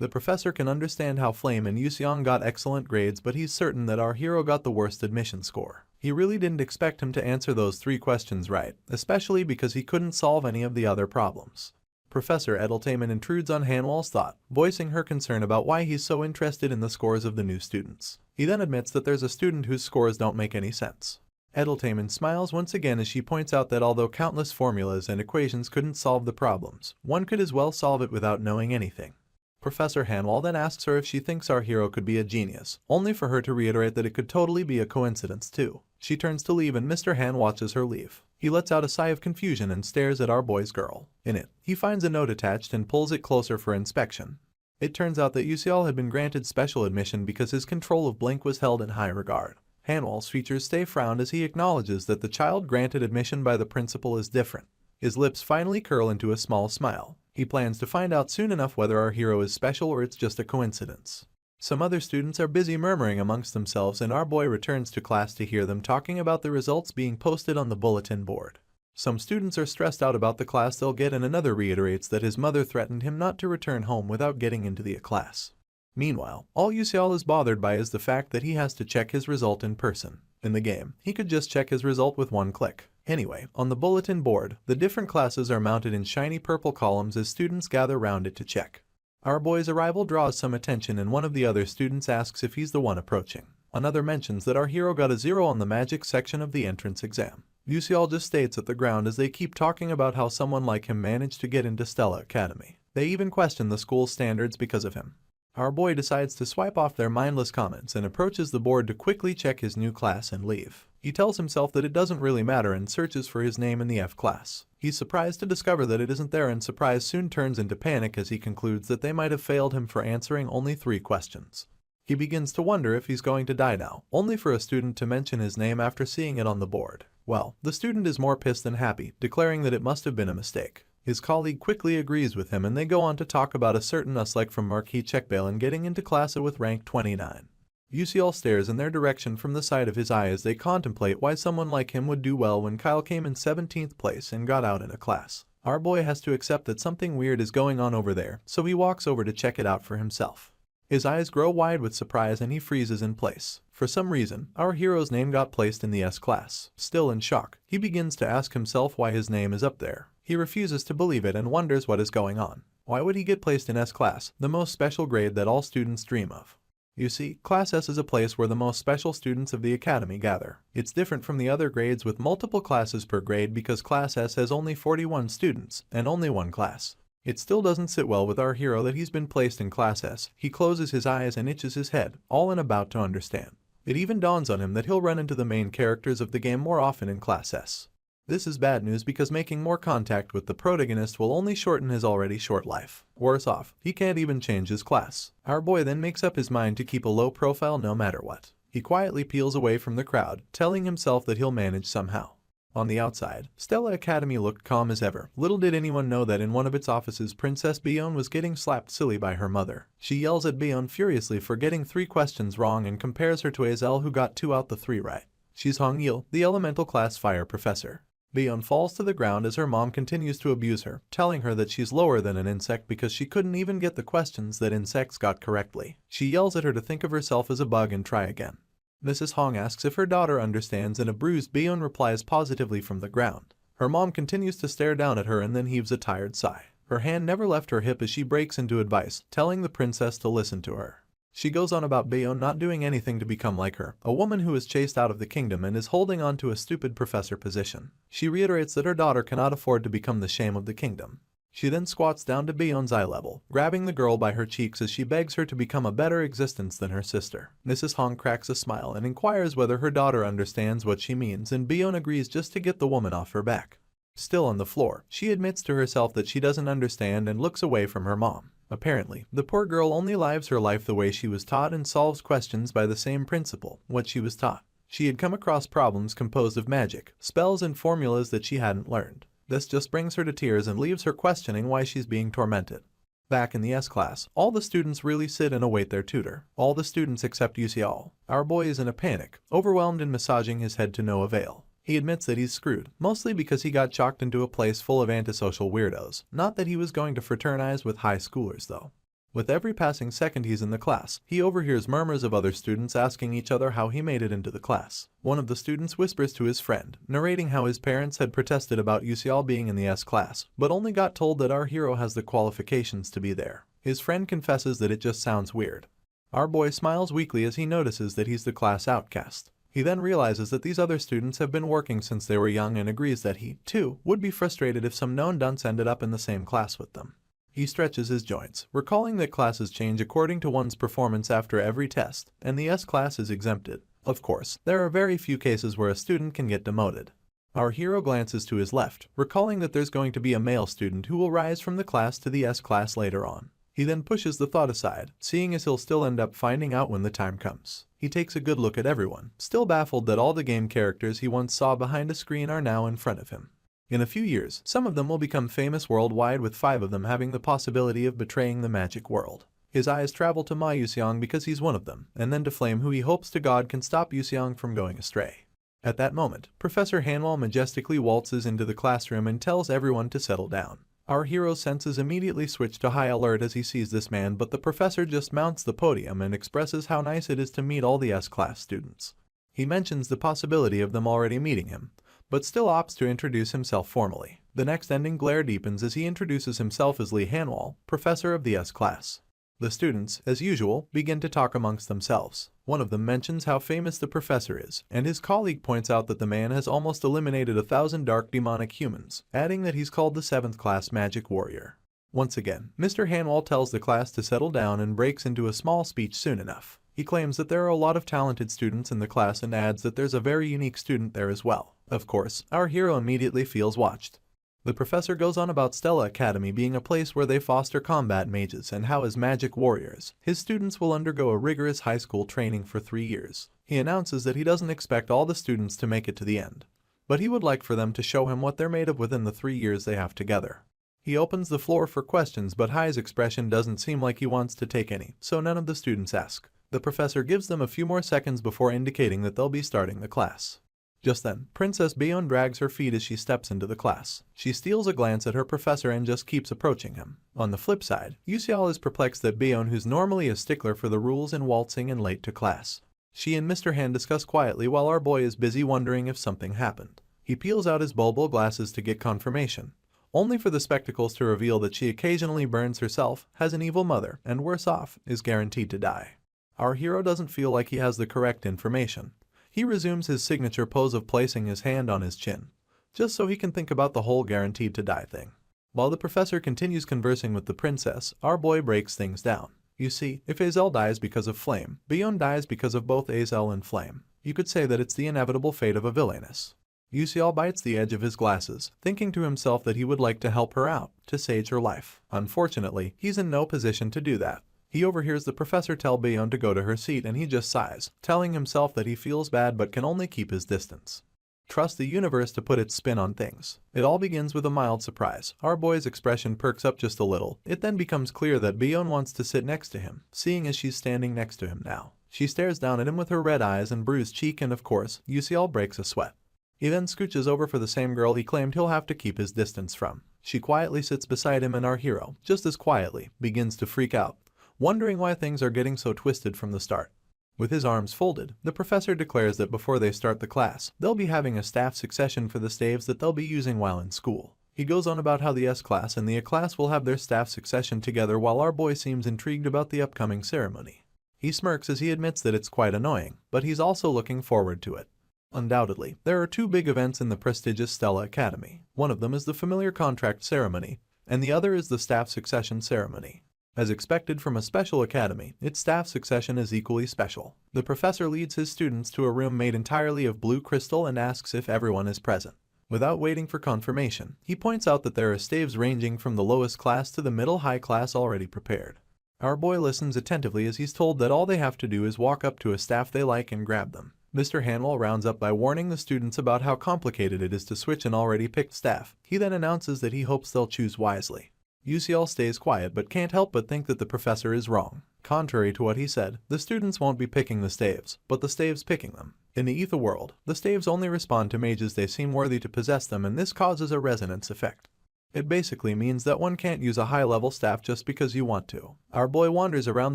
The professor can understand how Flame and Yuxiang got excellent grades, but he's certain that our hero got the worst admission score. He really didn't expect him to answer those 3 questions right, especially because he couldn't solve any of the other problems. Professor Edeltamen intrudes on Hanwall's thought, voicing her concern about why he's so interested in the scores of the new students. He then admits that there's a student whose scores don't make any sense. Edeltamen smiles once again as she points out that although countless formulas and equations couldn't solve the problems, one could as well solve it without knowing anything. Professor Hanwall then asks her if she thinks our hero could be a genius, only for her to reiterate that it could totally be a coincidence too. She turns to leave and Mr. Han watches her leave. He lets out a sigh of confusion and stares at our boy's girl. In it, he finds a note attached and pulls it closer for inspection. It turns out that Yuxiao had been granted special admission because his control of Blink was held in high regard. Hanwall's features stay frowned as he acknowledges that the child granted admission by the principal is different. His lips finally curl into a small smile. He plans to find out soon enough whether our hero is special or it's just a coincidence. Some other students are busy murmuring amongst themselves, and our boy returns to class to hear them talking about the results being posted on the bulletin board. Some students are stressed out about the class they'll get, and another reiterates that his mother threatened him not to return home without getting into the class. Meanwhile, all Yuxiao is bothered by is the fact that he has to check his result in person. In the game, he could just check his result with one click. Anyway, on the bulletin board, the different classes are mounted in shiny purple columns as students gather round it to check. Our boy's arrival draws some attention, and one of the other students asks if he's the one approaching. Another mentions that our hero got a 0 on the magic section of the entrance exam. Yuxiao just states at the ground as they keep talking about how someone like him managed to get into Stella Academy. They even question the school's standards because of him. Our boy decides to swipe off their mindless comments and approaches the board to quickly check his new class and leave. He tells himself that it doesn't really matter and searches for his name in the F class. He's surprised to discover that it isn't there, and surprise soon turns into panic as he concludes that they might have failed him for answering only 3 questions. He begins to wonder if he's going to die now, only for a student to mention his name after seeing it on the board. Well, the student is more pissed than happy, declaring that it must have been a mistake. His colleague quickly agrees with him, and they go on to talk about a certain Uslike from Marquis Checkbale getting into class with rank 29. Yuxiao stares in their direction from the side of his eye as they contemplate why someone like him would do well when Kyle came in 17th place and got out in a class. Our boy has to accept that something weird is going on over there, so he walks over to check it out for himself. His eyes grow wide with surprise and he freezes in place. For some reason, our hero's name got placed in the S class. Still in shock, he begins to ask himself why his name is up there. He refuses to believe it and wonders what is going on. Why would he get placed in S class, the most special grade that all students dream of? You see, Class S is a place where the most special students of the academy gather. It's different from the other grades with multiple classes per grade because Class S has only 41 students and only one class. It still doesn't sit well with our hero that he's been placed in Class S. He closes his eyes and itches his head, all in about to understand. It even dawns on him that he'll run into the main characters of the game more often in Class S. This is bad news because making more contact with the protagonist will only shorten his already short life. Worse off, he can't even change his class. Our boy then makes up his mind to keep a low profile no matter what. He quietly peels away from the crowd, telling himself that he'll manage somehow. On the outside, Stella Academy looked calm as ever. Little did anyone know that in one of its offices, Princess Bion was getting slapped silly by her mother. She yells at Bion furiously for getting 3 questions wrong and compares her to Azel, who got 2 out the 3 right. She's Hong Yil, the elemental class fire professor. Bion falls to the ground as her mom continues to abuse her, telling her that she's lower than an insect because she couldn't even get the questions that insects got correctly. She yells at her to think of herself as a bug and try again. Mrs. Hong asks if her daughter understands, and a bruised Bion replies positively from the ground. Her mom continues to stare down at her and then heaves a tired sigh. Her hand never left her hip as she breaks into advice, telling the princess to listen to her. She goes on about Bion not doing anything to become like her, a woman who is chased out of the kingdom and is holding on to a stupid professor position. She reiterates that her daughter cannot afford to become the shame of the kingdom. She then squats down to Bion's eye level, grabbing the girl by her cheeks as she begs her to become a better existence than her sister. Mrs. Hong cracks a smile and inquires whether her daughter understands what she means, and Bion agrees just to get the woman off her back. Still on the floor, she admits to herself that she doesn't understand and looks away from her mom. Apparently, the poor girl only lives her life the way she was taught and solves questions by the same principle, what she was taught. She had come across problems composed of magic, spells and formulas that she hadn't learned. This just brings her to tears and leaves her questioning why she's being tormented. Back in the S class, all the students really sit and await their tutor. All the students except Yusial. Our boy is in a panic, overwhelmed and massaging his head to no avail. He admits that he's screwed, mostly because he got chalked into a place full of antisocial weirdos. Not that he was going to fraternize with high schoolers though. With every passing second he's in the class, he overhears murmurs of other students asking each other how he made it into the class. One of the students whispers to his friend, narrating how his parents had protested about Yusial being in the S class, but only got told that our hero has the qualifications to be there. His friend confesses that it just sounds weird. Our boy smiles weakly as he notices that he's the class outcast. He then realizes that these other students have been working since they were young and agrees that he, too, would be frustrated if some known dunce ended up in the same class with them. He stretches his joints, recalling that classes change according to one's performance after every test, and the S class is exempted. Of course, there are very few cases where a student can get demoted. Our hero glances to his left, recalling that there's going to be a male student who will rise from the class to the S class later on. He then pushes the thought aside, seeing as he'll still end up finding out when the time comes. He takes a good look at everyone, still baffled that all the game characters he once saw behind a screen are now in front of him. In a few years, some of them will become famous worldwide, with 5 of them having the possibility of betraying the magic world. His eyes travel to Ma Yuxiang because he's one of them, and then to Flame, who he hopes to God can stop Yuxiang from going astray. At that moment, Professor Hanwell majestically waltzes into the classroom and tells everyone to settle down. Our hero's senses immediately switch to high alert as he sees this man, but the professor just mounts the podium and expresses how nice it is to meet all the S-class students. He mentions the possibility of them already meeting him, but still opts to introduce himself formally. The next ending glare deepens as he introduces himself as Lee Hanwell, professor of the S-class. The students, as usual, begin to talk amongst themselves. One of them mentions how famous the professor is, and his colleague points out that the man has almost eliminated 1,000 dark demonic humans, adding that he's called the 7th class magic warrior. Once again, Mr. Hanwell tells the class to settle down and breaks into a small speech soon enough. He claims that there are a lot of talented students in the class and adds that there's a very unique student there as well. Of course, our hero immediately feels watched. The professor goes on about Stella Academy being a place where they foster combat mages and how as magic warriors, his students will undergo a rigorous high school training for 3 years. He announces that he doesn't expect all the students to make it to the end, but he would like for them to show him what they're made of within the 3 years they have together. He opens the floor for questions, but Hai's expression doesn't seem like he wants to take any, so none of the students ask. The professor gives them a few more seconds before indicating that they'll be starting the class. Just then, Princess Bion drags her feet as she steps into the class. She steals a glance at her professor and just keeps approaching him. On the flip side, Yusial is perplexed that Bion, who's normally a stickler for the rules in waltzing and late to class. She and Mr. Han discuss quietly while our boy is busy wondering if something happened. He peels out his bulbul glasses to get confirmation, only for the spectacles to reveal that she occasionally burns herself, has an evil mother, and worse off, is guaranteed to die. Our hero doesn't feel like he has the correct information. He resumes his signature pose of placing his hand on his chin, just so he can think about the whole guaranteed to die thing. While the professor continues conversing with the princess, our boy breaks things down. You see, if Azel dies because of Flame, Bion dies because of both Azel and Flame. You could say that it's the inevitable fate of a villainess. Yusial bites the edge of his glasses, thinking to himself that he would like to help her out, to save her life. Unfortunately, he's in no position to do that. He overhears the professor tell Bion to go to her seat and he just sighs, telling himself that he feels bad but can only keep his distance. Trust the universe to put its spin on things. It all begins with a mild surprise. Our boy's expression perks up just a little. It then becomes clear that Bion wants to sit next to him, seeing as she's standing next to him now. She stares down at him with her red eyes and bruised cheek, and of course, Yusial breaks a sweat. He then scooches over for the same girl he claimed he'll have to keep his distance from. She quietly sits beside him and our hero, just as quietly, begins to freak out, wondering why things are getting so twisted from the start. With his arms folded, the professor declares that before they start the class, they'll be having a staff succession for the staves that they'll be using while in school. He goes on about how the S-class and the A-class will have their staff succession together, while our boy seems intrigued about the upcoming ceremony. He smirks as he admits that it's quite annoying, but he's also looking forward to it. Undoubtedly, there are 2 big events in the prestigious Stella Academy. One of them is the familiar contract ceremony, and the other is the staff succession ceremony. As expected from a special academy, its staff succession is equally special. The professor leads his students to a room made entirely of blue crystal and asks if everyone is present. Without waiting for confirmation, he points out that there are staves ranging from the lowest class to the middle-high class already prepared. Our boy listens attentively as he's told that all they have to do is walk up to a staff they like and grab them. Mr. Hanwell rounds up by warning the students about how complicated it is to switch an already picked staff. He then announces that he hopes they'll choose wisely. UCL stays quiet but can't help but think that the professor is wrong. Contrary to what he said, the students won't be picking the staves, but the staves picking them. In the ether world, the staves only respond to mages they seem worthy to possess them, and this causes a resonance effect. It basically means that one can't use a high-level staff just because you want to. Our boy wanders around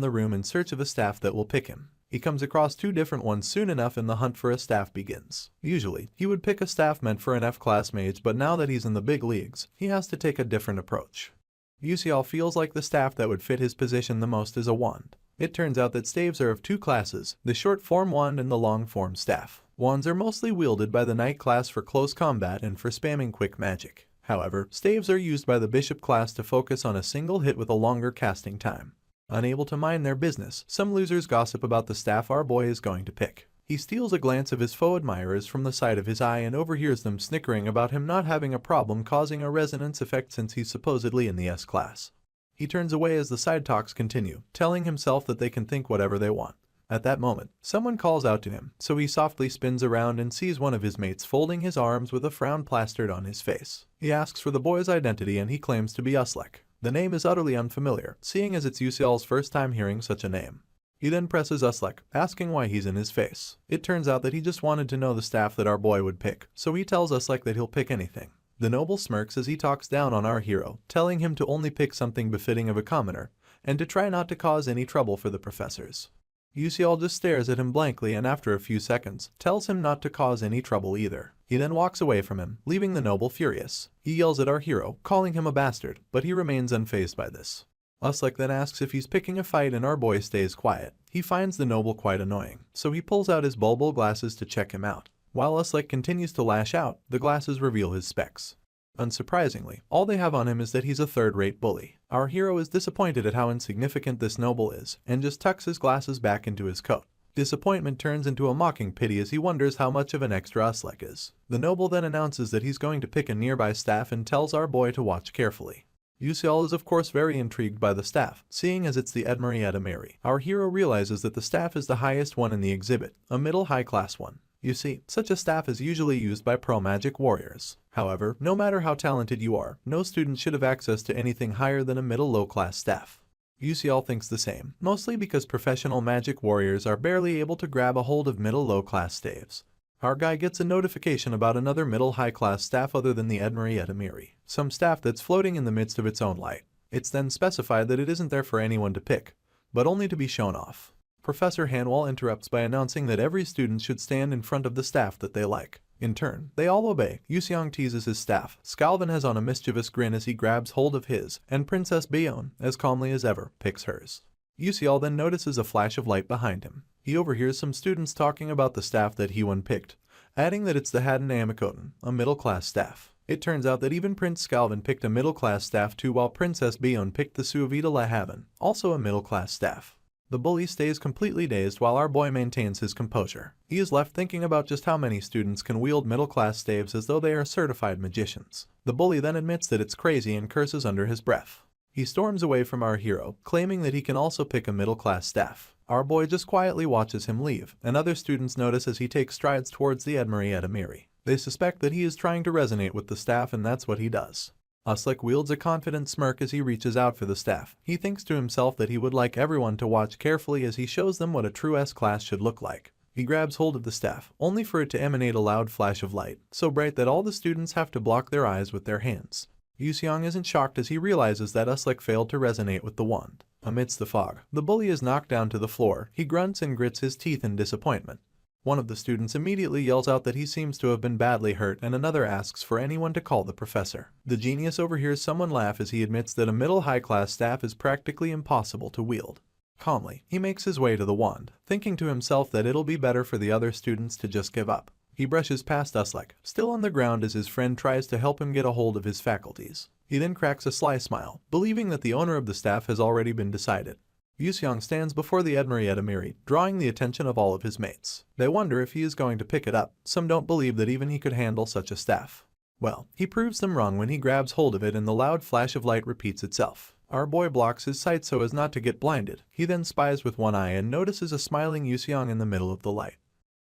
the room in search of a staff that will pick him. He comes across 2 different ones soon enough and the hunt for a staff begins. Usually, he would pick a staff meant for an F-class mage, but now that he's in the big leagues, he has to take a different approach. UCL feels like the staff that would fit his position the most is a wand. It turns out that staves are of 2 classes, the short-form wand and the long-form staff. Wands are mostly wielded by the knight class for close combat and for spamming quick magic. However, staves are used by the bishop class to focus on a single hit with a longer casting time. Unable to mind their business, some losers gossip about the staff our boy is going to pick. He steals a glance of his foe admirers from the side of his eye and overhears them snickering about him not having a problem causing a resonance effect since he's supposedly in the S-class. He turns away as the side talks continue, telling himself that they can think whatever they want. At that moment, someone calls out to him, so he softly spins around and sees one of his mates folding his arms with a frown plastered on his face. He asks for the boy's identity and he claims to be Uslek. The name is utterly unfamiliar, seeing as it's UCL's first time hearing such a name. He then presses Uslek, asking why he's in his face. It turns out that he just wanted to know the staff that our boy would pick, so he tells Uslek that he'll pick anything. The noble smirks as he talks down on our hero, telling him to only pick something befitting of a commoner, and to try not to cause any trouble for the professors. UCL just stares at him blankly and after a few seconds, tells him not to cause any trouble either. He then walks away from him, leaving the noble furious. He yells at our hero, calling him a bastard, but he remains unfazed by this. Uslek then asks if he's picking a fight and our boy stays quiet. He finds the noble quite annoying, so he pulls out his bulbul glasses to check him out. While Uslek continues to lash out, the glasses reveal his specs. Unsurprisingly, all they have on him is that he's a third-rate bully. Our hero is disappointed at how insignificant this noble is, and just tucks his glasses back into his coat. Disappointment turns into a mocking pity as he wonders how much of an extra Uslek is. The noble then announces that he's going to pick a nearby staff and tells our boy to watch carefully. UCL is of course very intrigued by the staff, seeing as it's the Edmari Edamiri. Our hero realizes that the staff is the highest one in the exhibit, a middle high class one. You see, such a staff is usually used by pro-magic warriors. However, no matter how talented you are, no student should have access to anything higher than a middle-low class staff. UCL thinks the same, mostly because professional magic warriors are barely able to grab a hold of middle-low class staves. Our guy gets a notification about another middle-high class staff other than the Edmari Edamiri, some staff that's floating in the midst of its own light. It's then specified that it isn't there for anyone to pick, but only to be shown off. Professor Hanwell interrupts by announcing that every student should stand in front of the staff that they like. In turn, they all obey. Yuseong teases his staff. Scalvin has on a mischievous grin as he grabs hold of his, and Princess Bayonne, as calmly as ever, picks hers. UCL then notices a flash of light behind him. He overhears some students talking about the staff that he picked, adding that it's the Haddon Amikoten, a middle-class staff. It turns out that even Prince Scalvin picked a middle-class staff too, while Princess Bayonne picked the Suavita Lahaven, also a middle-class staff. The bully stays completely dazed while our boy maintains his composure. He is left thinking about just how many students can wield middle-class staves as though they are certified magicians. The bully then admits that it's crazy and curses under his breath. He storms away from our hero, claiming that he can also pick a middle-class staff. Our boy just quietly watches him leave, and other students notice as he takes strides towards the Edmari Edamiri. They suspect that he is trying to resonate with the staff, and that's what he does. Uslek wields a confident smirk as he reaches out for the staff. He thinks to himself that he would like everyone to watch carefully as he shows them what a true S-class should look like. He grabs hold of the staff, only for it to emanate a loud flash of light, so bright that all the students have to block their eyes with their hands. Yuseong isn't shocked as he realizes that Uslek failed to resonate with the wand. Amidst the fog, the bully is knocked down to the floor. He grunts and grits his teeth in disappointment. One of the students immediately yells out that he seems to have been badly hurt, and another asks for anyone to call the professor. The genius overhears someone laugh as he admits that a middle-high class staff is practically impossible to wield. Calmly, he makes his way to the wand, thinking to himself that it'll be better for the other students to just give up. He brushes past us like, still on the ground as his friend tries to help him get a hold of his faculties. He then cracks a sly smile, believing that the owner of the staff has already been decided. Yuseong stands before the Edmari Edamiri, drawing the attention of all of his mates. They wonder if he is going to pick it up. Some don't believe that even he could handle such a staff. Well, he proves them wrong when he grabs hold of it and the loud flash of light repeats itself. Our boy blocks his sight so as not to get blinded. He then spies with one eye and notices a smiling Yuseong in the middle of the light.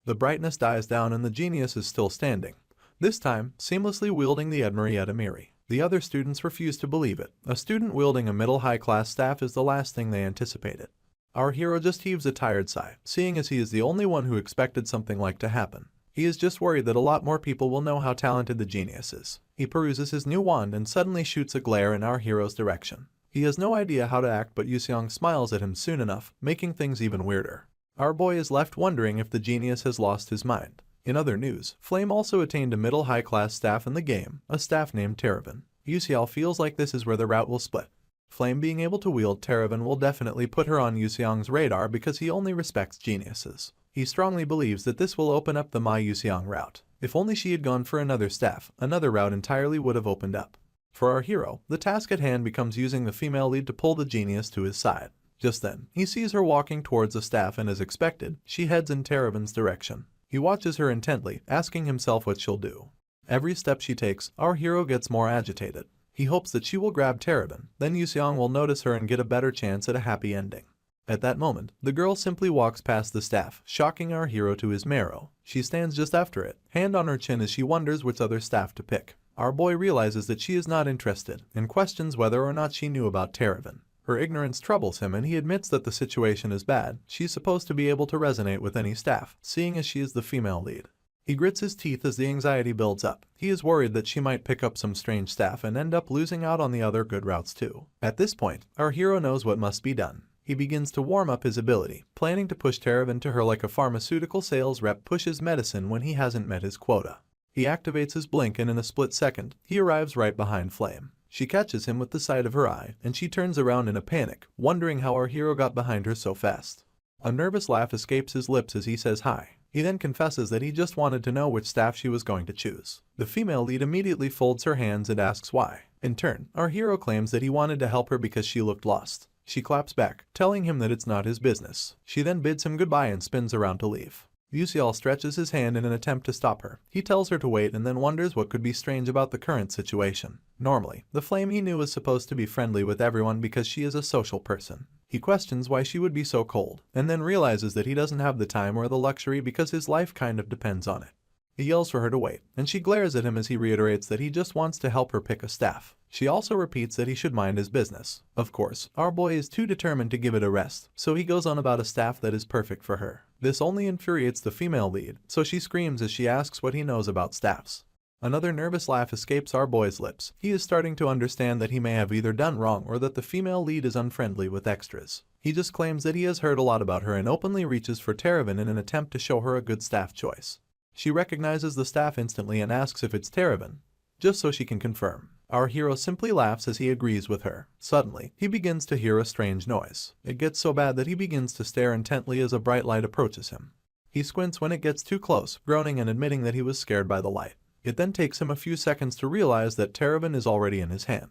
The brightness dies down and the genius is still standing, this time seamlessly wielding the Edmari Edamiri. The other students refuse to believe it. A student wielding a middle-high-class staff is the last thing they anticipated. Our hero just heaves a tired sigh, seeing as he is the only one who expected something like to happen. He is just worried that a lot more people will know how talented the genius is. He peruses his new wand and suddenly shoots a glare in our hero's direction. He has no idea how to act, but Yuseong smiles at him soon enough, making things even weirder. Our boy is left wondering if the genius has lost his mind. In other news, Flame also attained a middle-high-class staff in the game, a staff named Terravan. Yuseong feels like this is where the route will split. Flame being able to wield Terravan will definitely put her on Yuseong's radar because he only respects geniuses. He strongly believes that this will open up the My Yuseong route. If only she had gone for another staff, another route entirely would have opened up. For our hero, the task at hand becomes using the female lead to pull the genius to his side. Just then, he sees her walking towards the staff and as expected, she heads in Terravan's direction. He watches her intently, asking himself what she'll do. Every step she takes, our hero gets more agitated. He hopes that she will grab Terravan, then Yuseong will notice her and get a better chance at a happy ending. At that moment, the girl simply walks past the staff, shocking our hero to his marrow. She stands just after it, hand on her chin as she wonders which other staff to pick. Our boy realizes that she is not interested, and questions whether or not she knew about Terravan. Her ignorance troubles him and he admits that the situation is bad. She's supposed to be able to resonate with any staff, seeing as she is the female lead. He grits his teeth as the anxiety builds up. He is worried that she might pick up some strange staff and end up losing out on the other good routes too. At this point, our hero knows what must be done. He begins to warm up his ability, planning to push Terravan to her like a pharmaceutical sales rep pushes medicine when he hasn't met his quota. He activates his blink and in a split second, he arrives right behind Flame. She catches him with the side of her eye, and she turns around in a panic, wondering how our hero got behind her so fast. A nervous laugh escapes his lips as he says hi. He then confesses that he just wanted to know which staff she was going to choose. The female lead immediately folds her hands and asks why. In turn, our hero claims that he wanted to help her because she looked lost. She claps back, telling him that it's not his business. She then bids him goodbye and spins around to leave. Yuseong stretches his hand in an attempt to stop her. He tells her to wait and then wonders what could be strange about the current situation. Normally, the Flame he knew was supposed to be friendly with everyone because she is a social person. He questions why she would be so cold, and then realizes that he doesn't have the time or the luxury because his life kind of depends on it. He yells for her to wait, and she glares at him as he reiterates that he just wants to help her pick a staff. She also repeats that he should mind his business. Of course, our boy is too determined to give it a rest, so he goes on about a staff that is perfect for her. This only infuriates the female lead, so she screams as she asks what he knows about staffs. Another nervous laugh escapes our boy's lips. He is starting to understand that he may have either done wrong or that the female lead is unfriendly with extras. He just claims that he has heard a lot about her and openly reaches for Terravan in an attempt to show her a good staff choice. She recognizes the staff instantly and asks if it's Terravan, just so she can confirm. Our hero simply laughs as he agrees with her. Suddenly, he begins to hear a strange noise. It gets so bad that he begins to stare intently as a bright light approaches him. He squints when it gets too close, groaning and admitting that he was scared by the light. It then takes him a few seconds to realize that Terravan is already in his hand.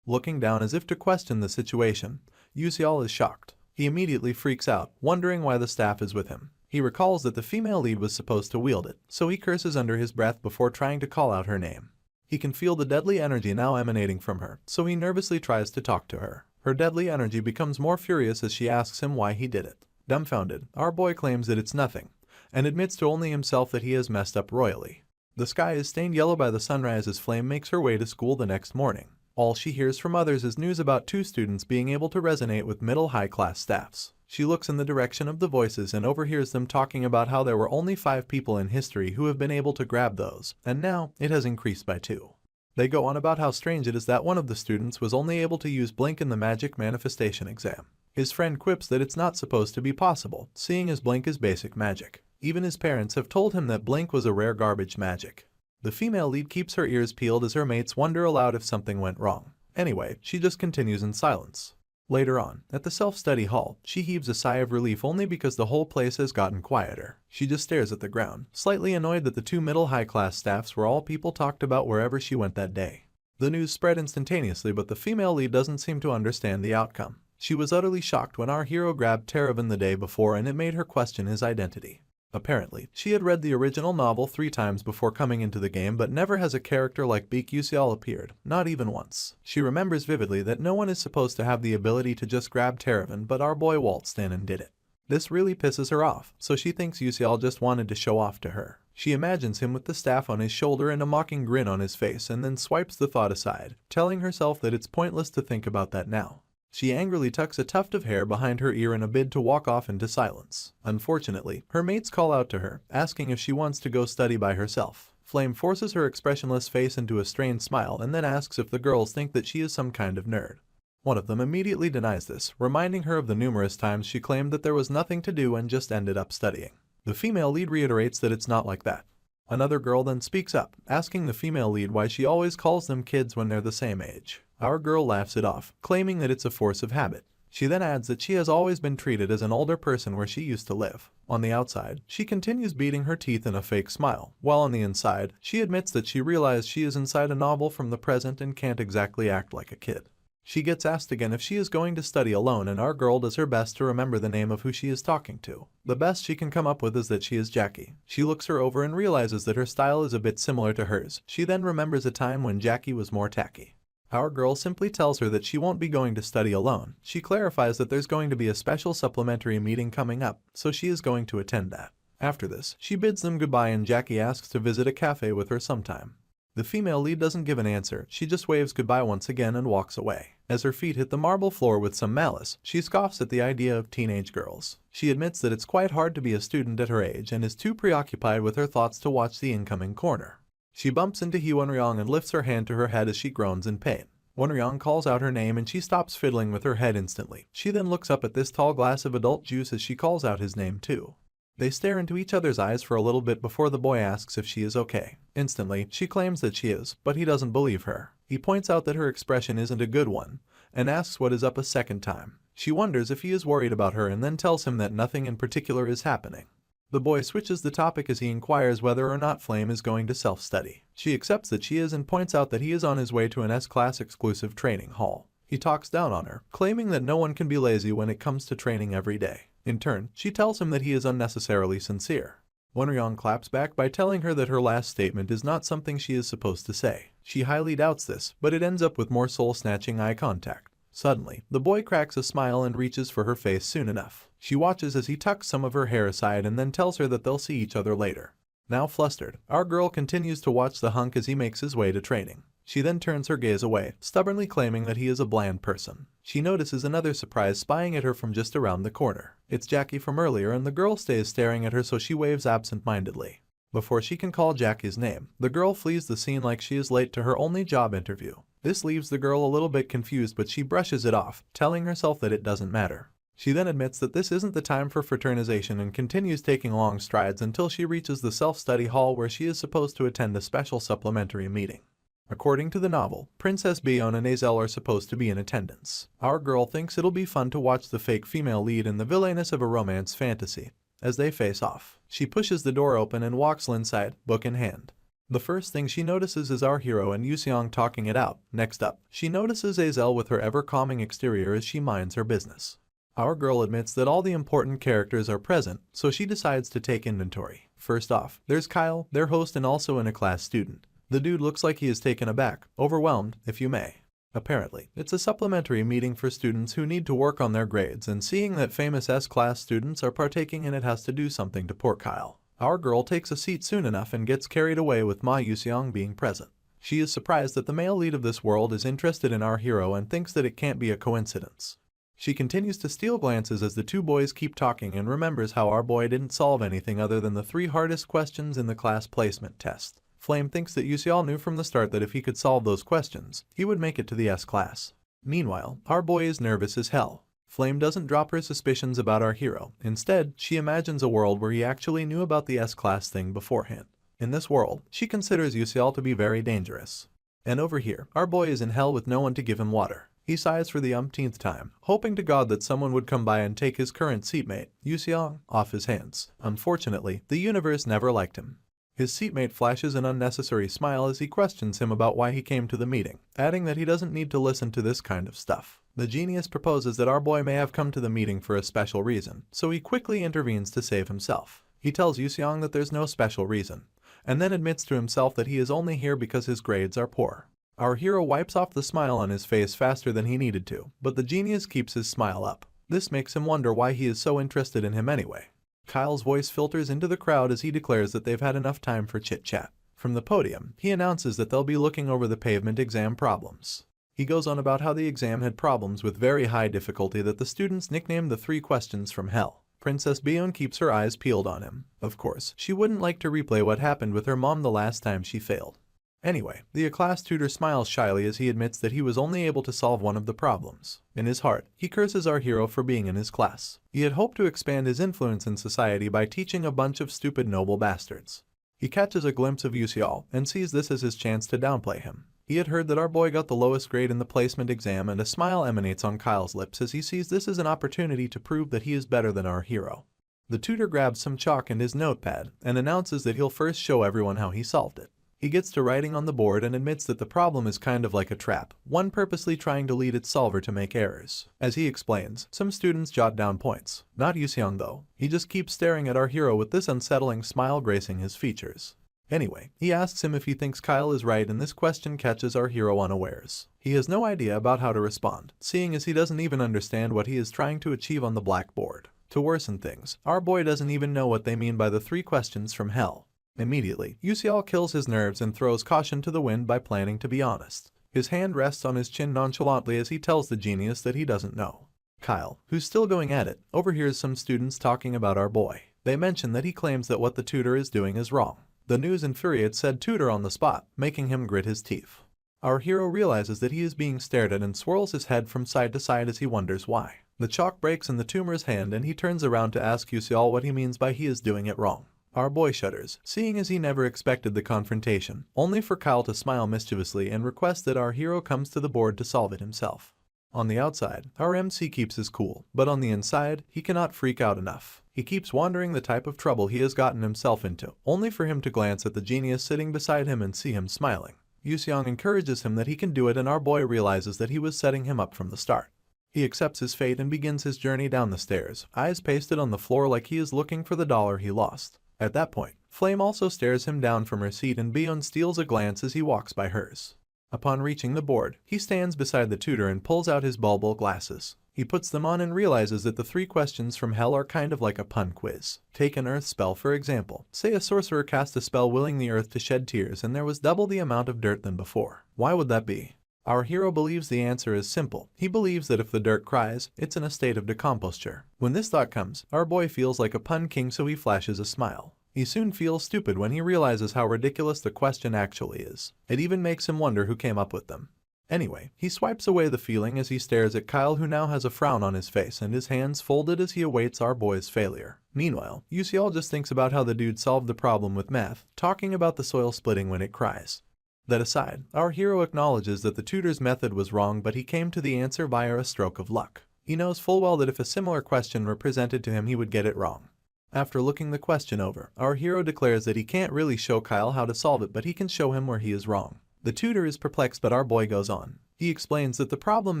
Looking down as if to question the situation, Yuseong is shocked. He immediately freaks out, wondering why the staff is with him. He recalls that the female lead was supposed to wield it, so he curses under his breath before trying to call out her name. He can feel the deadly energy now emanating from her, so he nervously tries to talk to her. Her deadly energy becomes more furious as she asks him why he did it. Dumbfounded, our boy claims that it's nothing, and admits to only himself that he has messed up royally. The sky is stained yellow by the sunrise as Flame makes her way to school the next morning. All she hears from others is news about 2 students being able to resonate with middle-high-class staffs. She looks in the direction of the voices and overhears them talking about how there were only 5 people in history who have been able to grab those, and now it has increased by 2. They go on about how strange it is that one of the students was only able to use blink in the magic manifestation exam. His friend quips that it's not supposed to be possible, seeing as blink is basic magic. Even his parents have told him that blink was a rare garbage magic. The female lead keeps her ears peeled as her mates wonder aloud if something went wrong. Anyway, she just continues in silence. Later on, at the self-study hall, she heaves a sigh of relief only because the whole place has gotten quieter. She just stares at the ground, slightly annoyed that the two middle high-class staffs were all people talked about wherever she went that day. The news spread instantaneously, but the female lead doesn't seem to understand the outcome. She was utterly shocked when our hero grabbed Terravan the day before, and it made her question his identity. Apparently, she had read the original novel 3 times before coming into the game, but never has a character like Beak Yusial appeared, not even once. She remembers vividly that no one is supposed to have the ability to just grab Terravan, but our boy waltzed in and did it. This really pisses her off, so she thinks Yusial just wanted to show off to her. She imagines him with the staff on his shoulder and a mocking grin on his face, and then swipes the thought aside, telling herself that it's pointless to think about that now. She angrily tucks a tuft of hair behind her ear in a bid to walk off into silence. Unfortunately, her mates call out to her, asking if she wants to go study by herself. Flame forces her expressionless face into a strained smile and then asks if the girls think that she is some kind of nerd. One of them immediately denies this, reminding her of the numerous times she claimed that there was nothing to do and just ended up studying. The female lead reiterates that it's not like that. Another girl then speaks up, asking the female lead why she always calls them kids when they're the same age. Our girl laughs it off, claiming that it's a force of habit. She then adds that she has always been treated as an older person where she used to live. On the outside, she continues beating her teeth in a fake smile, while on the inside, she admits that she realized she is inside a novel from the present and can't exactly act like a kid. She gets asked again if she is going to study alone, and our girl does her best to remember the name of who she is talking to. The best she can come up with is that she is Jackie. She looks her over and realizes that her style is a bit similar to hers. She then remembers a time when Jackie was more tacky. Our girl simply tells her that she won't be going to study alone. She clarifies that there's going to be a special supplementary meeting coming up, so she is going to attend that. After this, she bids them goodbye and Jackie asks to visit a cafe with her sometime. The female lead doesn't give an answer, she just waves goodbye once again and walks away. As her feet hit the marble floor with some malice, she scoffs at the idea of teenage girls. She admits that it's quite hard to be a student at her age and is too preoccupied with her thoughts to watch the incoming corner. She bumps into Hee Wonryong and lifts her hand to her head as she groans in pain. Wonryong calls out her name and she stops fiddling with her head instantly. She then looks up at this tall glass of adult juice as she calls out his name too. They stare into each other's eyes for a little bit before the boy asks if she is okay. Instantly, she claims that she is, but he doesn't believe her. He points out that her expression isn't a good one, and asks what is up a second time. She wonders if he is worried about her and then tells him that nothing in particular is happening. The boy switches the topic as he inquires whether or not Flame is going to self-study. She accepts that she is and points out that he is on his way to an S-Class exclusive training hall. He talks down on her, claiming that no one can be lazy when it comes to training every day. In turn, she tells him that he is unnecessarily sincere. Wonryong claps back by telling her that her last statement is not something she is supposed to say. She highly doubts this, but it ends up with more soul-snatching eye contact. Suddenly, the boy cracks a smile and reaches for her face soon enough. She watches as he tucks some of her hair aside and then tells her that they'll see each other later. Now flustered, our girl continues to watch the hunk as he makes his way to training. She then turns her gaze away, stubbornly claiming that he is a bland person. She notices another surprise spying at her from just around the corner. It's Jackie from earlier and the girl stays staring at her, so she waves absent-mindedly. Before she can call Jackie's name, the girl flees the scene like she is late to her only job interview. This leaves the girl a little bit confused, but she brushes it off, telling herself that it doesn't matter. She then admits that this isn't the time for fraternization and continues taking long strides until she reaches the self-study hall where she is supposed to attend a special supplementary meeting. According to the novel, Princess Bion and Azel are supposed to be in attendance. Our girl thinks it'll be fun to watch the fake female lead in the villainess of a romance fantasy. As they face off, she pushes the door open and walks inside, book in hand. The first thing she notices is our hero and Yuseong talking it out. Next up, she notices Azel with her ever-calming exterior as she minds her business. Our girl admits that all the important characters are present, so she decides to take inventory. First off, there's Kyle, their host and also an A-class student. The dude looks like he is taken aback, overwhelmed, if you may. Apparently, it's a supplementary meeting for students who need to work on their grades, and seeing that famous S-class students are partaking in it has to do something to poor Kyle. Our girl takes a seat soon enough and gets carried away with Ma Yuseong being present. She is surprised that the male lead of this world is interested in our hero and thinks that it can't be a coincidence. She continues to steal glances as the two boys keep talking and remembers how our boy didn't solve anything other than the 3 hardest questions in the class placement test. Flame thinks that Yuseol knew from the start that if he could solve those questions, he would make it to the S-class. Meanwhile, our boy is nervous as hell. Flame doesn't drop her suspicions about our hero. Instead, she imagines a world where he actually knew about the S-class thing beforehand. In this world, she considers Yuseol to be very dangerous. And over here, our boy is in hell with no one to give him water. He sighs for the umpteenth time, hoping to God that someone would come by and take his current seatmate, Yuseong, off his hands. Unfortunately, the universe never liked him. His seatmate flashes an unnecessary smile as he questions him about why he came to the meeting, adding that he doesn't need to listen to this kind of stuff. The genius proposes that our boy may have come to the meeting for a special reason, so he quickly intervenes to save himself. He tells Yuseong that there's no special reason, and then admits to himself that he is only here because his grades are poor. Our hero wipes off the smile on his face faster than he needed to, but the genius keeps his smile up. This makes him wonder why he is so interested in him anyway. Kyle's voice filters into the crowd as he declares that they've had enough time for chit-chat. From the podium, he announces that they'll be looking over the pavement exam problems. He goes on about how the exam had problems with very high difficulty that the students nicknamed the 3 questions from hell. Princess Byeon keeps her eyes peeled on him. Of course, she wouldn't like to replay what happened with her mom the last time she failed. Anyway, the class tutor smiles shyly as he admits that he was only able to solve one of the problems. In his heart, he curses our hero for being in his class. He had hoped to expand his influence in society by teaching a bunch of stupid noble bastards. He catches a glimpse of Yuseol and sees this as his chance to downplay him. He had heard that our boy got the lowest grade in the placement exam, and a smile emanates on Kyle's lips as he sees this as an opportunity to prove that he is better than our hero. The tutor grabs some chalk and his notepad and announces that he'll first show everyone how he solved it. He gets to writing on the board and admits that the problem is kind of like a trap, one purposely trying to lead its solver to make errors. As he explains, some students jot down points. Not Yuseong though. He just keeps staring at our hero with this unsettling smile gracing his features. Anyway, he asks him if he thinks Kyle is right, and this question catches our hero unawares. He has no idea about how to respond, seeing as he doesn't even understand what he is trying to achieve on the blackboard. To worsen things, our boy doesn't even know what they mean by the 3 questions from hell. Immediately, Yuseol kills his nerves and throws caution to the wind by planning to be honest. His hand rests on his chin nonchalantly as he tells the genius that he doesn't know. Kyle, who's still going at it, overhears some students talking about our boy. They mention that he claims that what the tutor is doing is wrong. The news infuriates said tutor on the spot, making him grit his teeth. Our hero realizes that he is being stared at and swirls his head from side to side as he wonders why. The chalk breaks in the tutor's hand and he turns around to ask Yuseol what he means by he is doing it wrong. Our boy shudders, seeing as he never expected the confrontation, only for Kyle to smile mischievously and request that our hero comes to the board to solve it himself. On the outside, our MC keeps his cool, but on the inside, he cannot freak out enough. He keeps wondering the type of trouble he has gotten himself into, only for him to glance at the genius sitting beside him and see him smiling. Yuseong encourages him that he can do it, and our boy realizes that he was setting him up from the start. He accepts his fate and begins his journey down the stairs, eyes pasted on the floor like he is looking for the dollar he lost. At that point, Flame also stares him down from her seat and Byeon steals a glance as he walks by hers. Upon reaching the board, he stands beside the tutor and pulls out his bulbul glasses. He puts them on and realizes that the 3 questions from hell are kind of like a pun quiz. Take an earth spell for example. Say a sorcerer cast a spell willing the earth to shed tears and there was double the amount of dirt than before. Why would that be? Our hero believes the answer is simple. He believes that if the dirt cries, it's in a state of decomposture. When this thought comes, our boy feels like a pun king, so he flashes a smile. He soon feels stupid when he realizes how ridiculous the question actually is. It even makes him wonder who came up with them. Anyway, he swipes away the feeling as he stares at Kyle, who now has a frown on his face and his hands folded as he awaits our boy's failure. Meanwhile, Yuseol just thinks about how the dude solved the problem with math, talking about the soil splitting when it cries. That aside, our hero acknowledges that the tutor's method was wrong, but he came to the answer via a stroke of luck. He knows full well that if a similar question were presented to him, he would get it wrong. After looking the question over, our hero declares that he can't really show Kyle how to solve it, but he can show him where he is wrong. The tutor is perplexed, but our boy goes on. He explains that the problem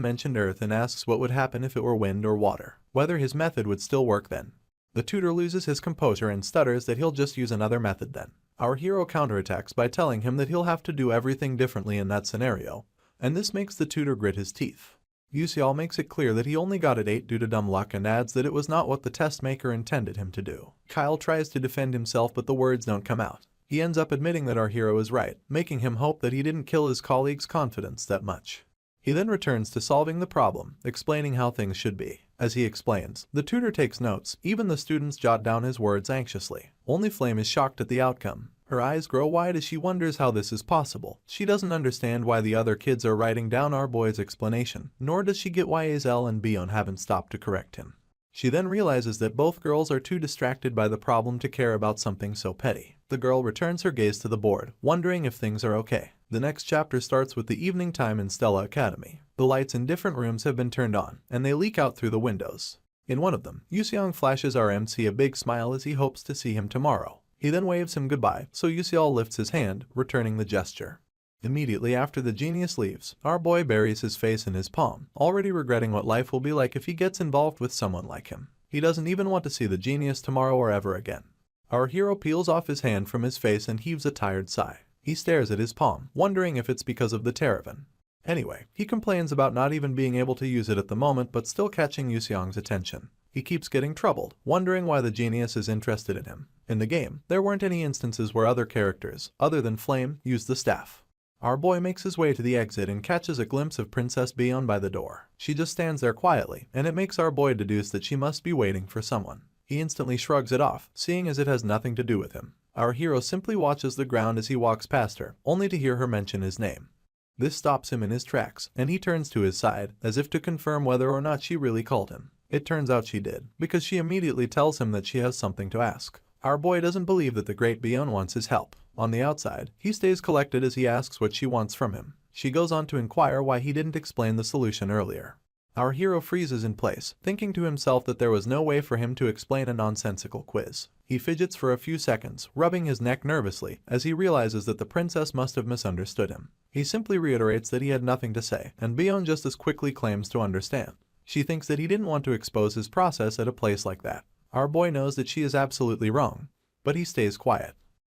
mentioned earth and asks what would happen if it were wind or water, whether his method would still work then. The tutor loses his composure and stutters that he'll just use another method then. Our hero counterattacks by telling him that he'll have to do everything differently in that scenario, and this makes the tutor grit his teeth. Yuseol makes it clear that he only got it 8 due to dumb luck and adds that it was not what the test maker intended him to do. Kyle tries to defend himself, but the words don't come out. He ends up admitting that our hero is right, making him hope that he didn't kill his colleague's confidence that much. He then returns to solving the problem, explaining how things should be. As he explains, the tutor takes notes. Even the students jot down his words anxiously. Only Flame is shocked at the outcome. Her eyes grow wide as she wonders how this is possible. She doesn't understand why the other kids are writing down our boy's explanation, nor does she get why Azel and Byeon haven't stopped to correct him. She then realizes that both girls are too distracted by the problem to care about something so petty. The girl returns her gaze to the board, wondering if things are okay. The next chapter starts with the evening time in Stella Academy. The lights in different rooms have been turned on, and they leak out through the windows. In one of them, Yuseong flashes our MC a big smile as he hopes to see him tomorrow. He then waves him goodbye, so Yuseong lifts his hand, returning the gesture. Immediately after the genius leaves, our boy buries his face in his palm, already regretting what life will be like if he gets involved with someone like him. He doesn't even want to see the genius tomorrow or ever again. Our hero peels off his hand from his face and heaves a tired sigh. He stares at his palm, wondering if it's because of the Terravan. Anyway, he complains about not even being able to use it at the moment but still catching Yuseong's attention. He keeps getting troubled, wondering why the genius is interested in him. In the game, there weren't any instances where other characters, other than Flame, used the staff. Our boy makes his way to the exit and catches a glimpse of Princess Beyond by the door. She just stands there quietly, and it makes our boy deduce that she must be waiting for someone. He instantly shrugs it off, seeing as it has nothing to do with him. Our hero simply watches the ground as he walks past her, only to hear her mention his name. This stops him in his tracks, and he turns to his side, as if to confirm whether or not she really called him. It turns out she did, because she immediately tells him that she has something to ask. Our boy doesn't believe that the great Beyond wants his help. On the outside, he stays collected as he asks what she wants from him. She goes on to inquire why he didn't explain the solution earlier. Our hero freezes in place, thinking to himself that there was no way for him to explain a nonsensical quiz. He fidgets for a few seconds, rubbing his neck nervously, as he realizes that the princess must have misunderstood him. He simply reiterates that he had nothing to say, and Beyond just as quickly claims to understand. She thinks that he didn't want to expose his process at a place like that. Our boy knows that she is absolutely wrong, but he stays quiet.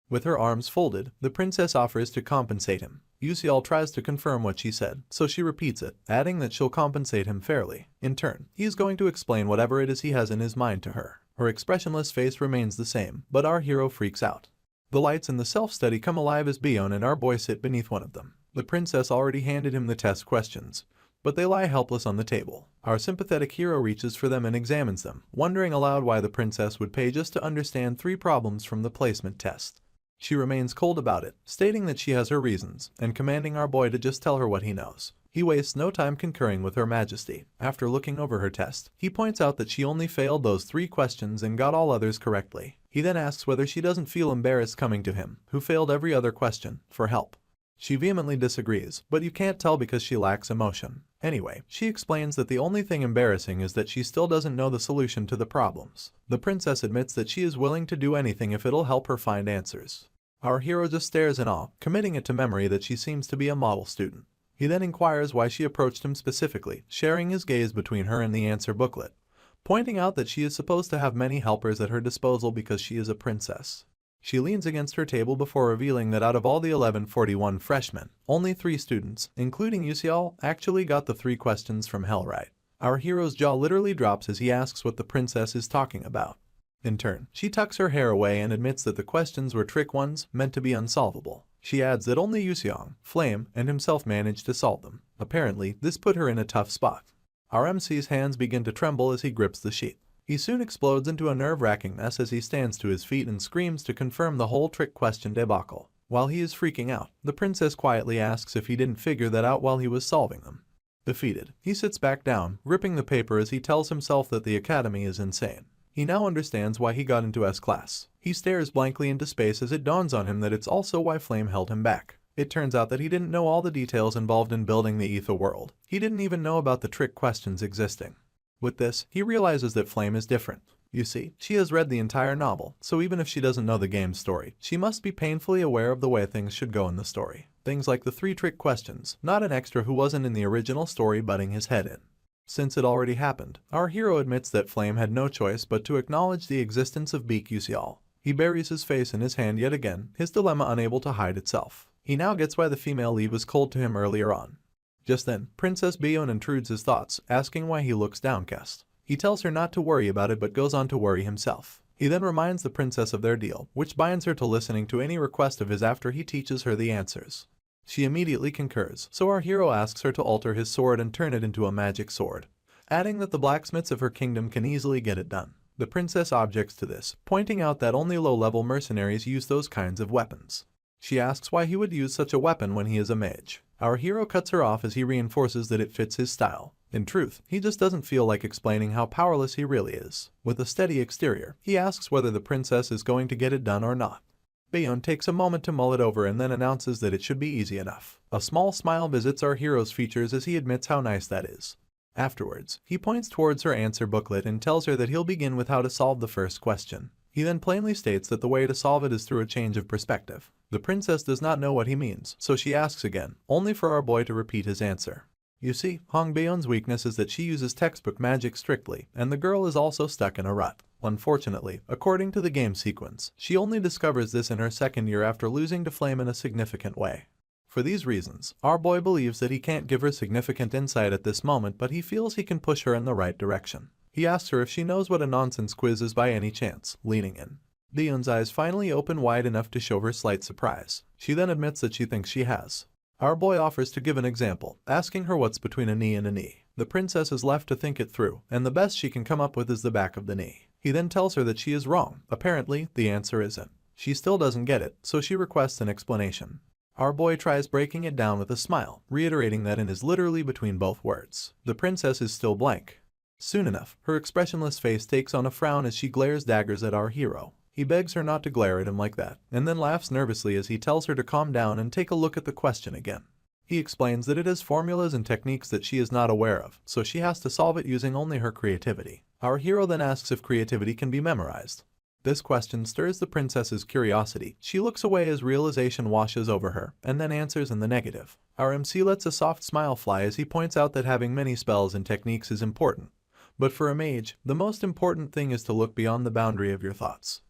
With her arms folded, the princess offers to compensate him. Yuseol tries to confirm what she said, so she repeats it, adding that she'll compensate him fairly. In turn, he is going to explain whatever it is he has in his mind to her. Her expressionless face remains the same, but our hero freaks out. The lights in the self-study come alive as Beyond and our boy sit beneath one of them. The princess already handed him the test questions, but they lie helpless on the table. Our sympathetic hero reaches for them and examines them, wondering aloud why the princess would pay just to understand 3 problems from the placement test. She remains cold about it, stating that she has her reasons, and commanding our boy to just tell her what he knows. He wastes no time concurring with her majesty. After looking over her test, he points out that she only failed those 3 questions and got all others correctly. He then asks whether she doesn't feel embarrassed coming to him, who failed every other question, for help. She vehemently disagrees, but you can't tell because she lacks emotion. Anyway, she explains that the only thing embarrassing is that she still doesn't know the solution to the problems. The princess admits that she is willing to do anything if it'll help her find answers. Our hero just stares in awe, committing it to memory that she seems to be a model student. He then inquires why she approached him specifically, sharing his gaze between her and the answer booklet, pointing out that she is supposed to have many helpers at her disposal because she is a princess. She leans against her table before revealing that out of all the 1141 freshmen, only 3 students, including Yuseol, actually got the 3 questions from hell right. Our hero's jaw literally drops as he asks what the princess is talking about. In turn, she tucks her hair away and admits that the questions were trick ones, meant to be unsolvable. She adds that only Yuseong, Flame, and himself managed to solve them. Apparently, this put her in a tough spot. Our MC's hands begin to tremble as he grips the sheet. He soon explodes into a nerve-wracking mess as he stands to his feet and screams to confirm the whole trick question debacle. While he is freaking out, the princess quietly asks if he didn't figure that out while he was solving them. Defeated, he sits back down, ripping the paper as he tells himself that the academy is insane. He now understands why he got into S class. He stares blankly into space as it dawns on him that it's also why Flame held him back. It turns out that he didn't know all the details involved in building the ether world. He didn't even know about the trick questions existing. With this, he realizes that Flame is different. You see, she has read the entire novel, so even if she doesn't know the game's story, she must be painfully aware of the way things should go in the story. Things like the 3 trick questions, not an extra who wasn't in the original story butting his head in. Since it already happened, our hero admits that Flame had no choice but to acknowledge the existence of Beak Yuseol. He buries his face in his hand yet again, his dilemma unable to hide itself. He now gets why the female lead was cold to him earlier on. Just then, Princess Beyond intrudes his thoughts, asking why he looks downcast. He tells her not to worry about it but goes on to worry himself. He then reminds the princess of their deal, which binds her to listening to any request of his after he teaches her the answers. She immediately concurs, so our hero asks her to alter his sword and turn it into a magic sword, adding that the blacksmiths of her kingdom can easily get it done. The princess objects to this, pointing out that only low-level mercenaries use those kinds of weapons. She asks why he would use such a weapon when he is a mage. Our hero cuts her off as he reinforces that it fits his style. In truth, he just doesn't feel like explaining how powerless he really is. With a steady exterior, he asks whether the princess is going to get it done or not. Bayon takes a moment to mull it over and then announces that it should be easy enough. A small smile visits our hero's features as he admits how nice that is. Afterwards, he points towards her answer booklet and tells her that he'll begin with how to solve the first question. He then plainly states that the way to solve it is through a change of perspective. The princess does not know what he means, so she asks again, only for our boy to repeat his answer. You see, Hong Bayon's weakness is that she uses textbook magic strictly, and the girl is also stuck in a rut. Unfortunately, according to the game sequence, she only discovers this in her second year after losing to Flame in a significant way. For these reasons, our boy believes that he can't give her significant insight at this moment, but he feels he can push her in the right direction. He asks her if she knows what a nonsense quiz is by any chance, leaning in. Bayon's eyes finally open wide enough to show her slight surprise. She then admits that she thinks she has. Our boy offers to give an example, asking her what's between a knee and a knee. The princess is left to think it through, and the best she can come up with is the back of the knee. He then tells her that she is wrong. Apparently, the answer isn't. She still doesn't get it, so she requests an explanation. Our boy tries breaking it down with a smile, reiterating that it is literally between both words. The princess is still blank. Soon enough, her expressionless face takes on a frown as she glares daggers at our hero. He begs her not to glare at him like that, and then laughs nervously as he tells her to calm down and take a look at the question again. He explains that it has formulas and techniques that she is not aware of, so she has to solve it using only her creativity. Our hero then asks if creativity can be memorized. This question stirs the princess's curiosity. She looks away as realization washes over her, and then answers in the negative. Our MC lets a soft smile fly as he points out that having many spells and techniques is important. But for a mage, the most important thing is to look beyond the boundary of your thoughts.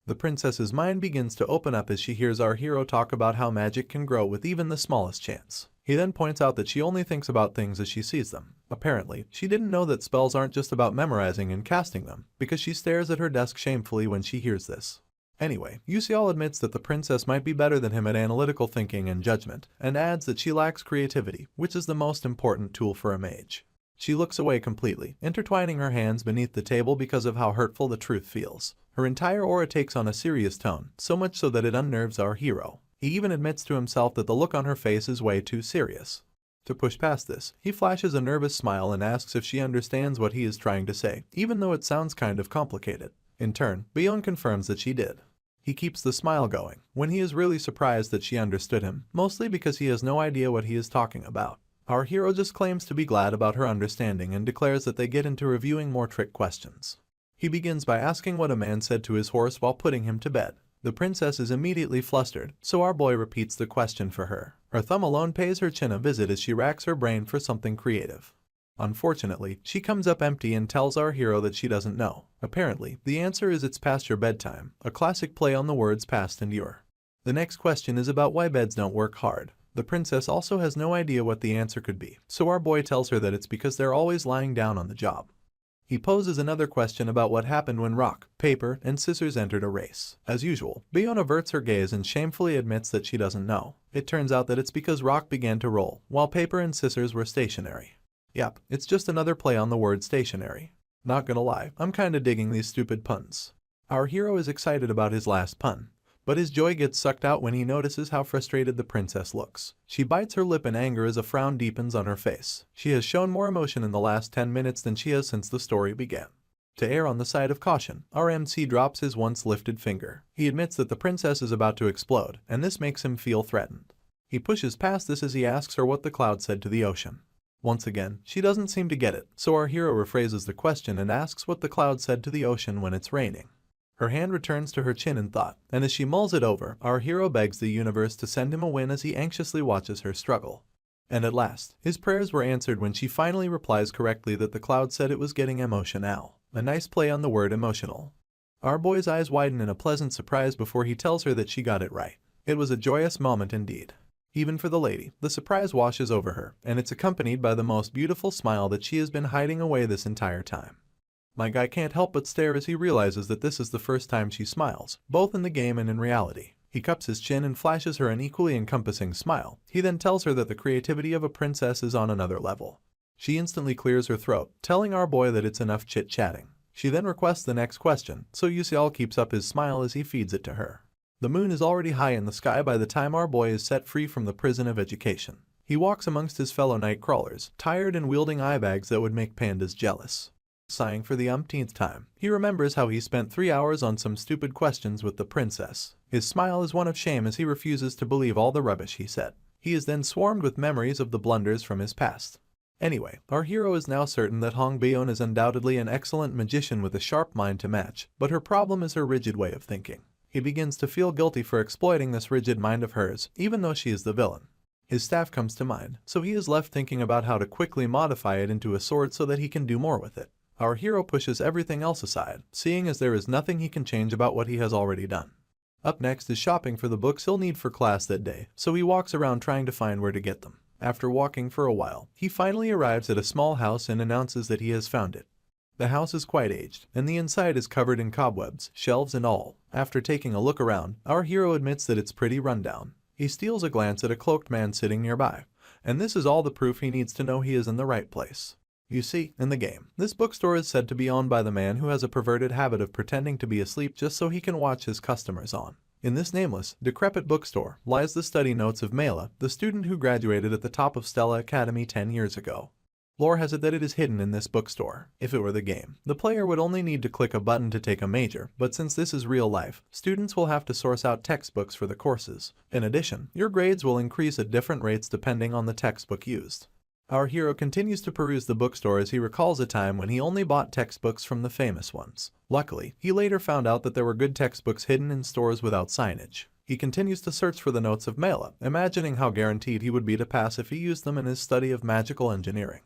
The princess's mind begins to open up as she hears our hero talk about how magic can grow with even the smallest chance. He then points out that she only thinks about things as she sees them. Apparently, she didn't know that spells aren't just about memorizing and casting them, because she stares at her desk shamefully when she hears this. Anyway, Yuseol admits that the princess might be better than him at analytical thinking and judgment, and adds that she lacks creativity, which is the most important tool for a mage. She looks away completely, intertwining her hands beneath the table because of how hurtful the truth feels. Her entire aura takes on a serious tone, so much so that it unnerves our hero. He even admits to himself that the look on her face is way too serious. To push past this, he flashes a nervous smile and asks if she understands what he is trying to say, even though it sounds kind of complicated. In turn, Bayon confirms that she did. He keeps the smile going, when he is really surprised that she understood him, mostly because he has no idea what he is talking about. Our hero just claims to be glad about her understanding and declares that they get into reviewing more trick questions. He begins by asking what a man said to his horse while putting him to bed. The princess is immediately flustered, so our boy repeats the question for her. Her thumb alone pays her chin a visit as she racks her brain for something creative. Unfortunately, she comes up empty and tells our hero that she doesn't know. Apparently, the answer is it's past your bedtime, a classic play on the words past and your. The next question is about why beds don't work hard. The princess also has no idea what the answer could be, so our boy tells her that it's because they're always lying down on the job. He poses another question about what happened when rock, paper, and scissors entered a race. As usual, Bayon averts her gaze and shamefully admits that she doesn't know. It turns out that it's because rock began to roll, while paper and scissors were stationary. Yep, it's just another play on the word stationary. Not gonna lie, I'm kinda digging these stupid puns. Our hero is excited about his last pun, but his joy gets sucked out when he notices how frustrated the princess looks. She bites her lip in anger as a frown deepens on her face. She has shown more emotion in the last 10 minutes than she has since the story began. To err on the side of caution, our MC drops his once lifted finger. He admits that the princess is about to explode, and this makes him feel threatened. He pushes past this as he asks her what the cloud said to the ocean. Once again, she doesn't seem to get it, so our hero rephrases the question and asks what the cloud said to the ocean when it's raining. Her hand returns to her chin in thought, and as she mulls it over, our hero begs the universe to send him a win as he anxiously watches her struggle. And at last, his prayers were answered when she finally replies correctly that the cloud said it was getting emotional. A nice play on the word emotional. Our boy's eyes widen in a pleasant surprise before he tells her that she got it right. It was a joyous moment indeed. Even for the lady, the surprise washes over her, and it's accompanied by the most beautiful smile that she has been hiding away this entire time. My guy can't help but stare as he realizes that this is the first time she smiles, both in the game and in reality. He cups his chin and flashes her an equally encompassing smile. He then tells her that the creativity of a princess is on another level. She instantly clears her throat, telling our boy that it's enough chit-chatting. She then requests the next question, so Yuseol keeps up his smile as he feeds it to her. The moon is already high in the sky by the time our boy is set free from the prison of education. He walks amongst his fellow night crawlers, tired and wielding eye bags that would make pandas jealous. Sighing for the umpteenth time, he remembers how he spent 3 hours on some stupid questions with the princess. His smile is one of shame as he refuses to believe all the rubbish he said. He is then swarmed with memories of the blunders from his past. Anyway, our hero is now certain that Hong Byeon is undoubtedly an excellent magician with a sharp mind to match, but her problem is her rigid way of thinking. He begins to feel guilty for exploiting this rigid mind of hers, even though she is the villain. His staff comes to mind, so he is left thinking about how to quickly modify it into a sword so that he can do more with it. Our hero pushes everything else aside, seeing as there is nothing he can change about what he has already done. Up next is shopping for the books he'll need for class that day, so he walks around trying to find where to get them. After walking for a while, he finally arrives at a small house and announces that he has found it. The house is quite aged, and the inside is covered in cobwebs, shelves and all. After taking a look around, our hero admits that it's pretty rundown. He steals a glance at a cloaked man sitting nearby, and this is all the proof he needs to know he is in the right place. You see, in the game, this bookstore is said to be owned by the man who has a perverted habit of pretending to be asleep just so he can watch his customers on. In this nameless, decrepit bookstore lies the study notes of Mela, the student who graduated at the top of Stella Academy 10 years ago. Lore has it that it is hidden in this bookstore. If it were the game, the player would only need to click a button to take a major, but since this is real life, students will have to source out textbooks for the courses. In addition, your grades will increase at different rates depending on the textbook used. Our hero continues to peruse the bookstore as he recalls a time when he only bought textbooks from the famous ones. Luckily, he later found out that there were good textbooks hidden in stores without signage. He continues to search for the notes of Mela, imagining how guaranteed he would be to pass if he used them in his study of magical engineering.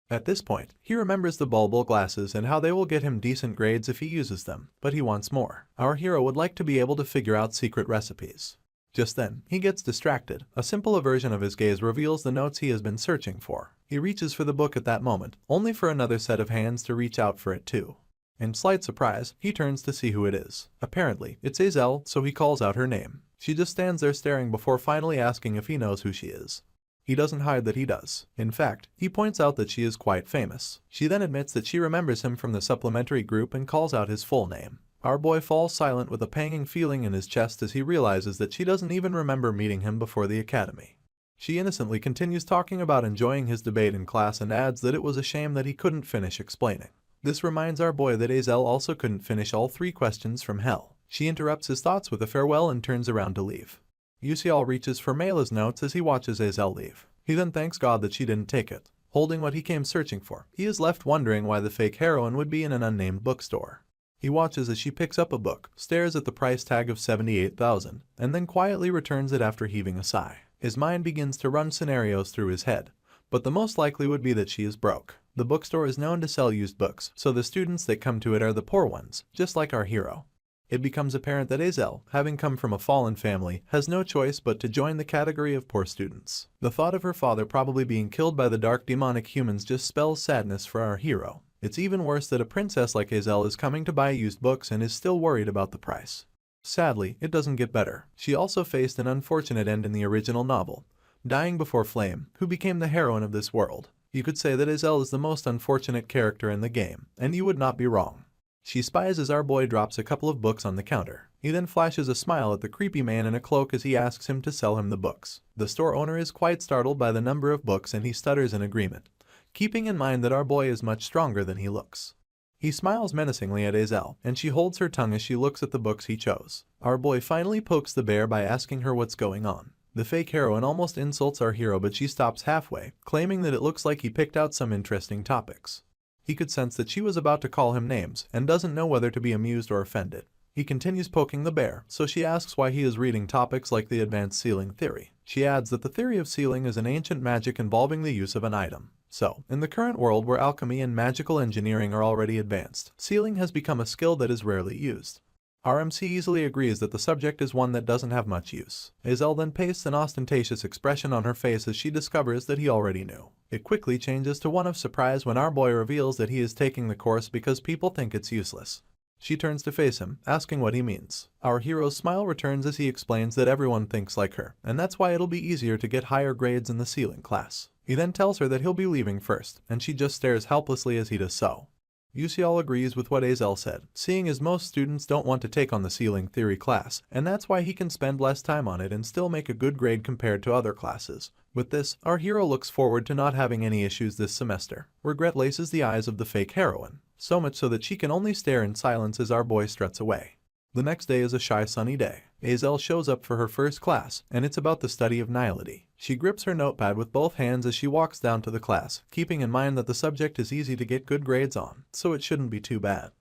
At this point, he remembers the bulbul glasses and how they will get him decent grades if he uses them, but he wants more. Our hero would like to be able to figure out secret recipes. Just then, he gets distracted. A simple aversion of his gaze reveals the notes he has been searching for. He reaches for the book at that moment, only for another set of hands to reach out for it too. In slight surprise, he turns to see who it is. Apparently, it's Hazel, so he calls out her name. She just stands there staring before finally asking if he knows who she is. He doesn't hide that he does. In fact, he points out that she is quite famous. She then admits that she remembers him from the supplementary group and calls out his full name. Our boy falls silent with a panging feeling in his chest as he realizes that she doesn't even remember meeting him before the academy. She innocently continues talking about enjoying his debate in class and adds that it was a shame that he couldn't finish explaining. This reminds our boy that Hazel also couldn't finish all 3 questions from hell. She interrupts his thoughts with a farewell and turns around to leave. Yuseol reaches for Mela's notes as he watches Hazel leave. He then thanks God that she didn't take it. Holding what he came searching for, he is left wondering why the fake heroine would be in an unnamed bookstore. He watches as she picks up a book, stares at the price tag of 78,000, and then quietly returns it after heaving a sigh. His mind begins to run scenarios through his head, but the most likely would be that she is broke. The bookstore is known to sell used books, so the students that come to it are the poor ones, just like our hero. It becomes apparent that Hazel, having come from a fallen family, has no choice but to join the category of poor students. The thought of her father probably being killed by the dark demonic humans just spells sadness for our hero. It's even worse that a princess like Hazel is coming to buy used books and is still worried about the price. Sadly, it doesn't get better. She also faced an unfortunate end in the original novel, dying before Flame, who became the heroine of this world. You could say that Hazel is the most unfortunate character in the game, and you would not be wrong. She spies as our boy drops a couple of books on the counter. He then flashes a smile at the creepy man in a cloak as he asks him to sell him the books. The store owner is quite startled by the number of books and he stutters in agreement, keeping in mind that our boy is much stronger than he looks. He smiles menacingly at Hazel, and she holds her tongue as she looks at the books he chose. Our boy finally pokes the bear by asking her what's going on. The fake heroine almost insults our hero, but she stops halfway, claiming that it looks like he picked out some interesting topics. He could sense that she was about to call him names, and doesn't know whether to be amused or offended. He continues poking the bear, so she asks why he is reading topics like the advanced sealing theory. She adds that the theory of sealing is an ancient magic involving the use of an item. So, in the current world where alchemy and magical engineering are already advanced, sealing has become a skill that is rarely used. RMC easily agrees that the subject is one that doesn't have much use. Hazel then pastes an ostentatious expression on her face as she discovers that he already knew. It quickly changes to one of surprise when our boy reveals that he is taking the course because people think it's useless. She turns to face him, asking what he means. Our hero's smile returns as he explains that everyone thinks like her, and that's why it'll be easier to get higher grades in the sealing class. He then tells her that he'll be leaving first, and she just stares helplessly as he does so. Yuseol agrees with what Hazel said, seeing as most students don't want to take on the sealing theory class, and that's why he can spend less time on it and still make a good grade compared to other classes. With this, our hero looks forward to not having any issues this semester. Regret laces the eyes of the fake heroine. so much so that she can only stare in silence as our boy struts away. The next day is a shy sunny day. Azel shows up for her first class, and it's about the study of nihility. She grips her notepad with both hands as she walks down to the class, keeping in mind that the subject is easy to get good grades on, so it shouldn't be too bad.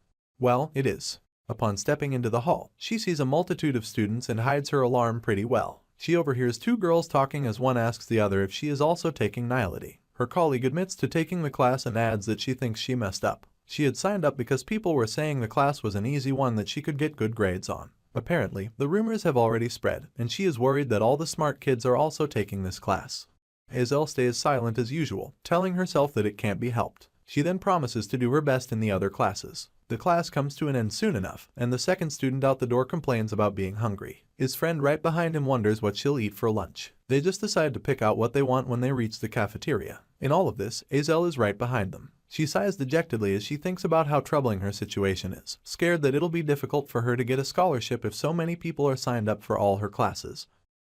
Well, it is. Upon stepping into the hall, she sees a multitude of students and hides her alarm pretty well. She overhears two girls talking as one asks the other if she is also taking nihility. Her colleague admits to taking the class and adds that she thinks she messed up. She had signed up because people were saying the class was an easy one that she could get good grades on. Apparently, the rumors have already spread, and she is worried that all the smart kids are also taking this class. Azel stays silent as usual, telling herself that it can't be helped. She then promises to do her best in the other classes. The class comes to an end soon enough, and the second student out the door complains about being hungry. His friend right behind him wonders what she'll eat for lunch. They just decide to pick out what they want when they reach the cafeteria. In all of this, Azel is right behind them. She sighs dejectedly as she thinks about how troubling her situation is, scared that it'll be difficult for her to get a scholarship if so many people are signed up for all her classes.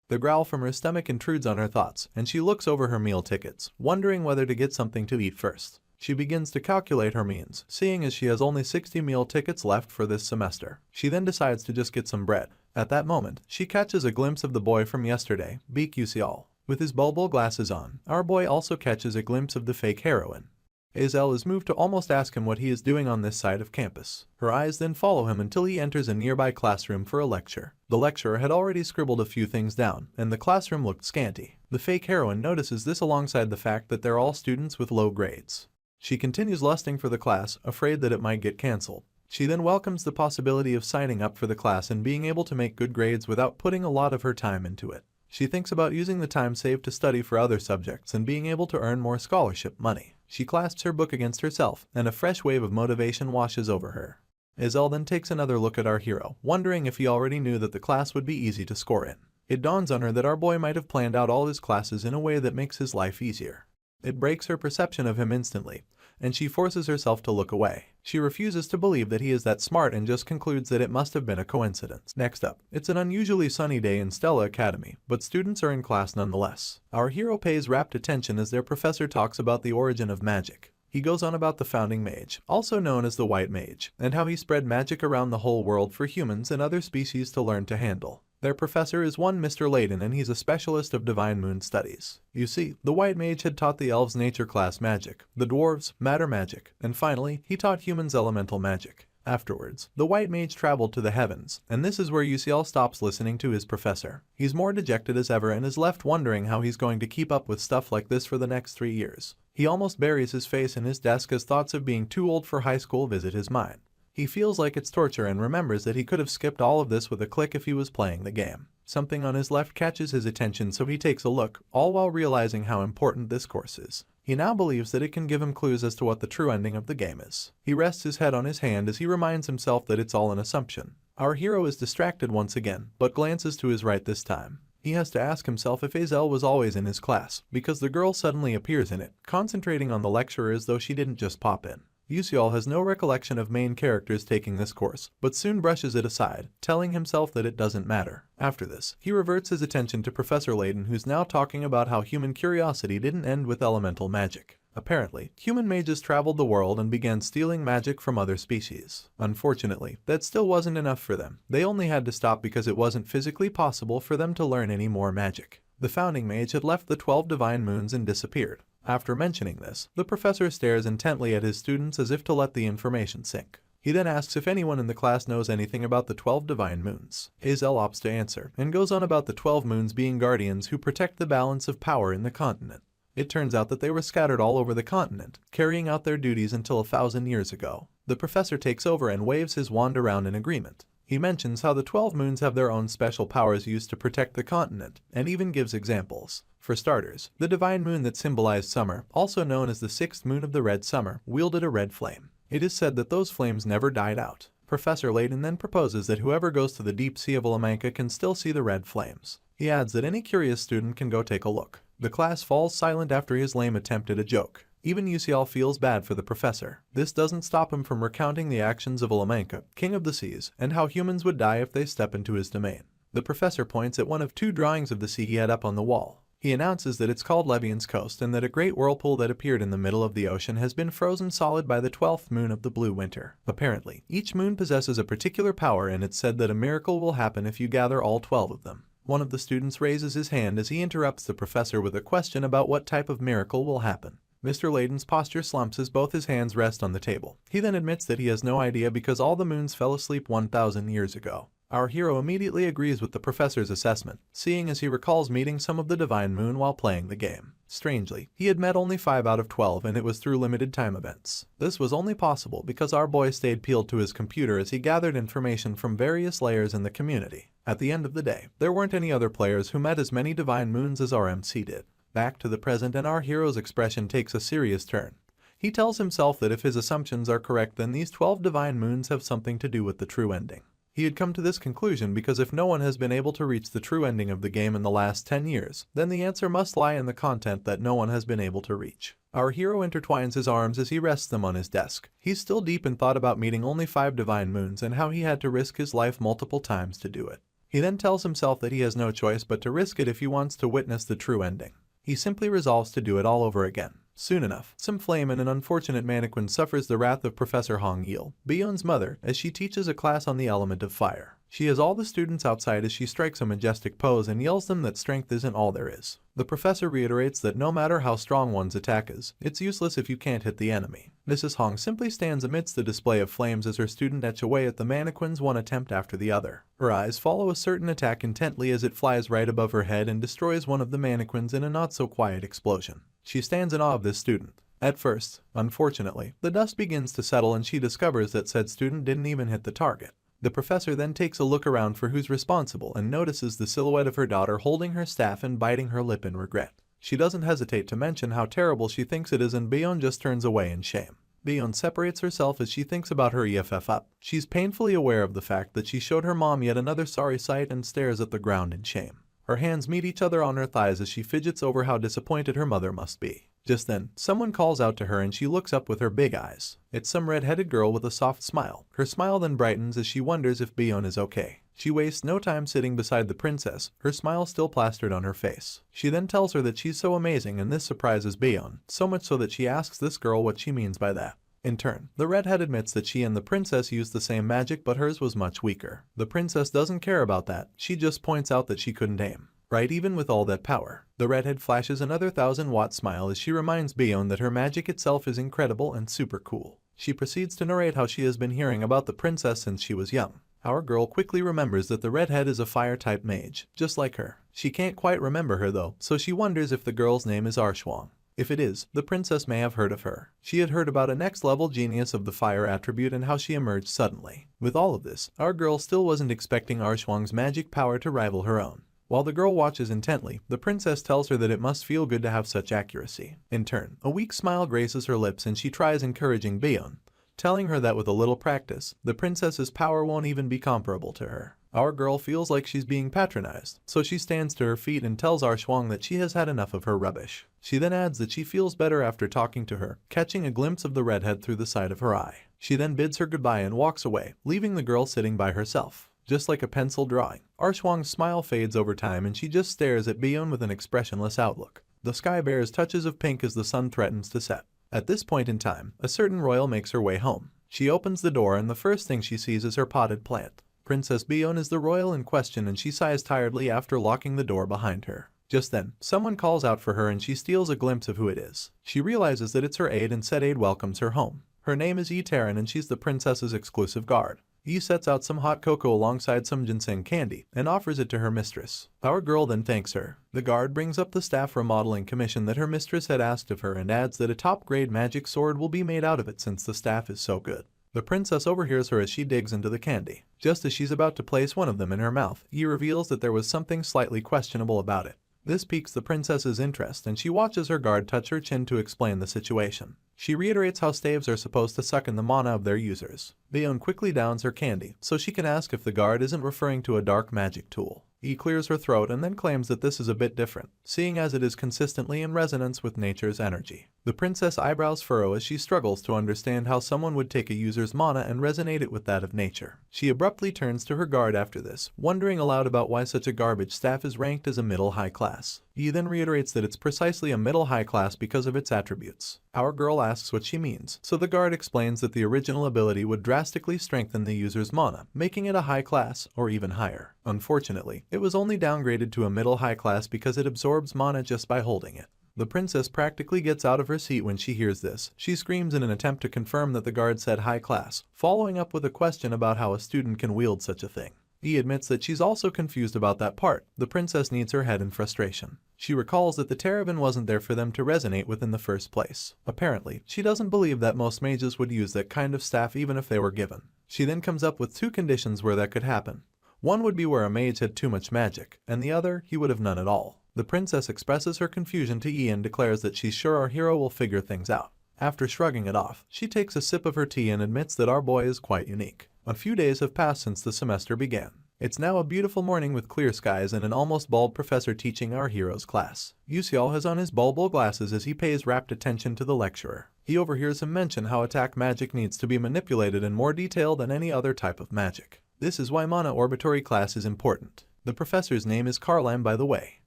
The growl from her stomach intrudes on her thoughts, and she looks over her meal tickets, wondering whether to get something to eat first. She begins to calculate her means, seeing as she has only 60 meal tickets left for this semester. She then decides to just get some bread. At that moment, she catches a glimpse of the boy from yesterday, Beak Usial. With his bulbul glasses on, our boy also catches a glimpse of the fake heroine. Azel is moved to almost ask him what he is doing on this side of campus. Her eyes then follow him until he enters a nearby classroom for a lecture. The lecturer had already scribbled a few things down, and the classroom looked scanty. The fake heroine notices this alongside the fact that they're all students with low grades. She continues lusting for the class, afraid that it might get cancelled. She then welcomes the possibility of signing up for the class and being able to make good grades without putting a lot of her time into it. She thinks about using the time saved to study for other subjects and being able to earn more scholarship money. She clasps her book against herself, and a fresh wave of motivation washes over her. Azel then takes another look at our hero, wondering if he already knew that the class would be easy to score in. It dawns on her that our boy might have planned out all his classes in a way that makes his life easier. It breaks her perception of him instantly, and she forces herself to look away. She refuses to believe that he is that smart and just concludes that it must have been a coincidence. Next up, it's an unusually sunny day in Stella Academy, but students are in class nonetheless. Our hero pays rapt attention as their professor talks about the origin of magic. He goes on about the founding mage, also known as the White Mage, and how he spread magic around the whole world for humans and other species to learn to handle. Their professor is one Mr. Layden, and he's a specialist of divine moon studies. You see, the White Mage had taught the elves nature class magic, the dwarves matter magic, and finally, he taught humans elemental magic. Afterwards, the White Mage traveled to the heavens, and this is where Uciel stops listening to his professor. He's more dejected as ever and is left wondering how he's going to keep up with stuff like this for the next 3 years. He almost buries his face in his desk as thoughts of being too old for high school visit his mind. He feels like it's torture and remembers that he could have skipped all of this with a click if he was playing the game. Something on his left catches his attention, so he takes a look, all while realizing how important this course is. He now believes that it can give him clues as to what the true ending of the game is. He rests his head on his hand as he reminds himself that it's all an assumption. Our hero is distracted once again, but glances to his right this time. He has to ask himself if Azel was always in his class, because the girl suddenly appears in it, concentrating on the lecturer as though she didn't just pop in. Uciel has no recollection of main characters taking this course, but soon brushes it aside, telling himself that it doesn't matter. After this, he reverts his attention to Professor Layden, who's now talking about how human curiosity didn't end with elemental magic. Apparently, human mages traveled the world and began stealing magic from other species. Unfortunately, that still wasn't enough for them. They only had to stop because it wasn't physically possible for them to learn any more magic. The founding mage had left the 12 divine moons and disappeared. After mentioning this, the professor stares intently at his students as if to let the information sink. He then asks if anyone in the class knows anything about the 12 divine moons. Azel opts to answer, and goes on about the 12 moons being guardians who protect the balance of power in the continent. It turns out that they were scattered all over the continent, carrying out their duties until 1,000 years ago. The professor takes over and waves his wand around in agreement. He mentions how the 12 moons have their own special powers used to protect the continent, and even gives examples. For starters, the divine moon that symbolized summer, also known as the 6th moon of the red summer, wielded a red flame. It is said that those flames never died out. Professor Layden then proposes that whoever goes to the deep sea of Alamanca can still see the red flames. He adds that any curious student can go take a look. The class falls silent after his lame attempt at a joke. Even Uciel feels bad for the professor. This doesn't stop him from recounting the actions of Alamanca, king of the seas, and how humans would die if they step into his domain. The professor points at one of 2 drawings of the sea he had up on the wall. He announces that it's called Levian's Coast and that a great whirlpool that appeared in the middle of the ocean has been frozen solid by the 12th moon of the blue winter. Apparently, each moon possesses a particular power, and it's said that a miracle will happen if you gather all 12 of them. One of the students raises his hand as he interrupts the professor with a question about what type of miracle will happen. Mr. Layden's posture slumps as both his hands rest on the table. He then admits that he has no idea because all the moons fell asleep 1,000 years ago. Our hero immediately agrees with the professor's assessment, seeing as he recalls meeting some of the Divine Moon while playing the game. Strangely, he had met only 5 out of 12, and it was through limited time events. This was only possible because our boy stayed peeled to his computer as he gathered information from various layers in the community. At the end of the day, there weren't any other players who met as many Divine Moons as our MC did. Back to the present, and our hero's expression takes a serious turn. He tells himself that if his assumptions are correct, then these 12 Divine Moons have something to do with the true ending. He had come to this conclusion because if no one has been able to reach the true ending of the game in the last 10 years, then the answer must lie in the content that no one has been able to reach. Our hero intertwines his arms as he rests them on his desk. He's still deep in thought about meeting only 5 Divine Moons and how he had to risk his life multiple times to do it. He then tells himself that he has no choice but to risk it if he wants to witness the true ending. He simply resolves to do it all over again. Soon enough, some flame and an unfortunate mannequin suffers the wrath of Professor Hong Il, Bion's mother, as she teaches a class on the element of fire. She has all the students outside as she strikes a majestic pose and yells them that strength isn't all there is. The professor reiterates that no matter how strong one's attack is, it's useless if you can't hit the enemy. Mrs. Hong simply stands amidst the display of flames as her student etch away at the mannequins one attempt after the other. Her eyes follow a certain attack intently as it flies right above her head and destroys one of the mannequins in a not-so-quiet explosion. She stands in awe of this student. At first, unfortunately, the dust begins to settle and she discovers that said student didn't even hit the target. The professor then takes a look around for who's responsible and notices the silhouette of her daughter holding her staff and biting her lip in regret. She doesn't hesitate to mention how terrible she thinks it is, and Bion just turns away in shame. Bion separates herself as she thinks about her EFF up. She's painfully aware of the fact that she showed her mom yet another sorry sight and stares at the ground in shame. Her hands meet each other on her thighs as she fidgets over how disappointed her mother must be. Just then, someone calls out to her and she looks up with her big eyes. It's some red-headed girl with a soft smile. Her smile then brightens as she wonders if Bion is okay. She wastes no time sitting beside the princess, her smile still plastered on her face. She then tells her that she's so amazing, and this surprises Bion, so much so that she asks this girl what she means by that. In turn, the redhead admits that she and the princess used the same magic, but hers was much weaker. The princess doesn't care about that, she just points out that she couldn't aim. Right, even with all that power. The redhead flashes another 1,000-watt smile as she reminds Bion that her magic itself is incredible and super cool. She proceeds to narrate how she has been hearing about the princess since she was young. Our girl quickly remembers that the redhead is a fire-type mage, just like her. She can't quite remember her though, so she wonders if the girl's name is Arshuang. If it is, the princess may have heard of her. She had heard about a next-level genius of the fire attribute and how she emerged suddenly. With all of this, our girl still wasn't expecting Arshuang's magic power to rival her own. While the girl watches intently, the princess tells her that it must feel good to have such accuracy. In turn, a weak smile graces her lips and she tries encouraging Bion, telling her that with a little practice, the princess's power won't even be comparable to her. Our girl feels like she's being patronized, so she stands to her feet and tells Arshuang that she has had enough of her rubbish. She then adds that she feels better after talking to her, catching a glimpse of the redhead through the side of her eye. She then bids her goodbye and walks away, leaving the girl sitting by herself. Just like a pencil drawing, Arshuang's smile fades over time and she just stares at Bion with an expressionless outlook. The sky bears touches of pink as the sun threatens to set. At this point in time, a certain royal makes her way home. She opens the door and the first thing she sees is her potted plant. Princess Bion is the royal in question and she sighs tiredly after locking the door behind her. Just then, someone calls out for her and she steals a glimpse of who it is. She realizes that it's her aide, and said aide welcomes her home. Her name is Yi Taran and she's the princess's exclusive guard. Yi sets out some hot cocoa alongside some ginseng candy and offers it to her mistress. Our girl then thanks her. The guard brings up the staff remodeling commission that her mistress had asked of her and adds that a top-grade magic sword will be made out of it since the staff is so good. The princess overhears her as she digs into the candy. Just as she's about to place one of them in her mouth, Yi reveals that there was something slightly questionable about it. This piques the princess's interest and she watches her guard touch her chin to explain the situation. She reiterates how staves are supposed to suck in the mana of their users. Bion quickly downs her candy, so she can ask if the guard isn't referring to a dark magic tool. He clears her throat and then claims that this is a bit different, seeing as it is consistently in resonance with nature's energy. The princess eyebrows furrow as she struggles to understand how someone would take a user's mana and resonate it with that of nature. She abruptly turns to her guard after this, wondering aloud about why such a garbage staff is ranked as a middle-high class. He then reiterates that it's precisely a middle-high class because of its attributes. Our girl asks what she means, so the guard explains that the original ability would drastically strengthen the user's mana, making it a high class, or even higher. Unfortunately, it was only downgraded to a middle-high class because it absorbs mana just by holding it. The princess practically gets out of her seat when she hears this. She screams in an attempt to confirm that the guard said high class, following up with a question about how a student can wield such a thing. He admits that she's also confused about that part. The princess needs her head in frustration. She recalls that the Terabin wasn't there for them to resonate with in the first place. Apparently, she doesn't believe that most mages would use that kind of staff even if they were given. She then comes up with two conditions where that could happen. One would be where a mage had too much magic, and the other, he would have none at all. The princess expresses her confusion to Yi and declares that she's sure our hero will figure things out. After shrugging it off, she takes a sip of her tea and admits that our boy is quite unique. A few days have passed since the semester began. It's now a beautiful morning with clear skies and an almost bald professor teaching our hero's class. Yusial has on his bulbul glasses as he pays rapt attention to the lecturer. He overhears him mention how attack magic needs to be manipulated in more detail than any other type of magic. This is why mana orbitory class is important. The professor's name is Karlam, by the way.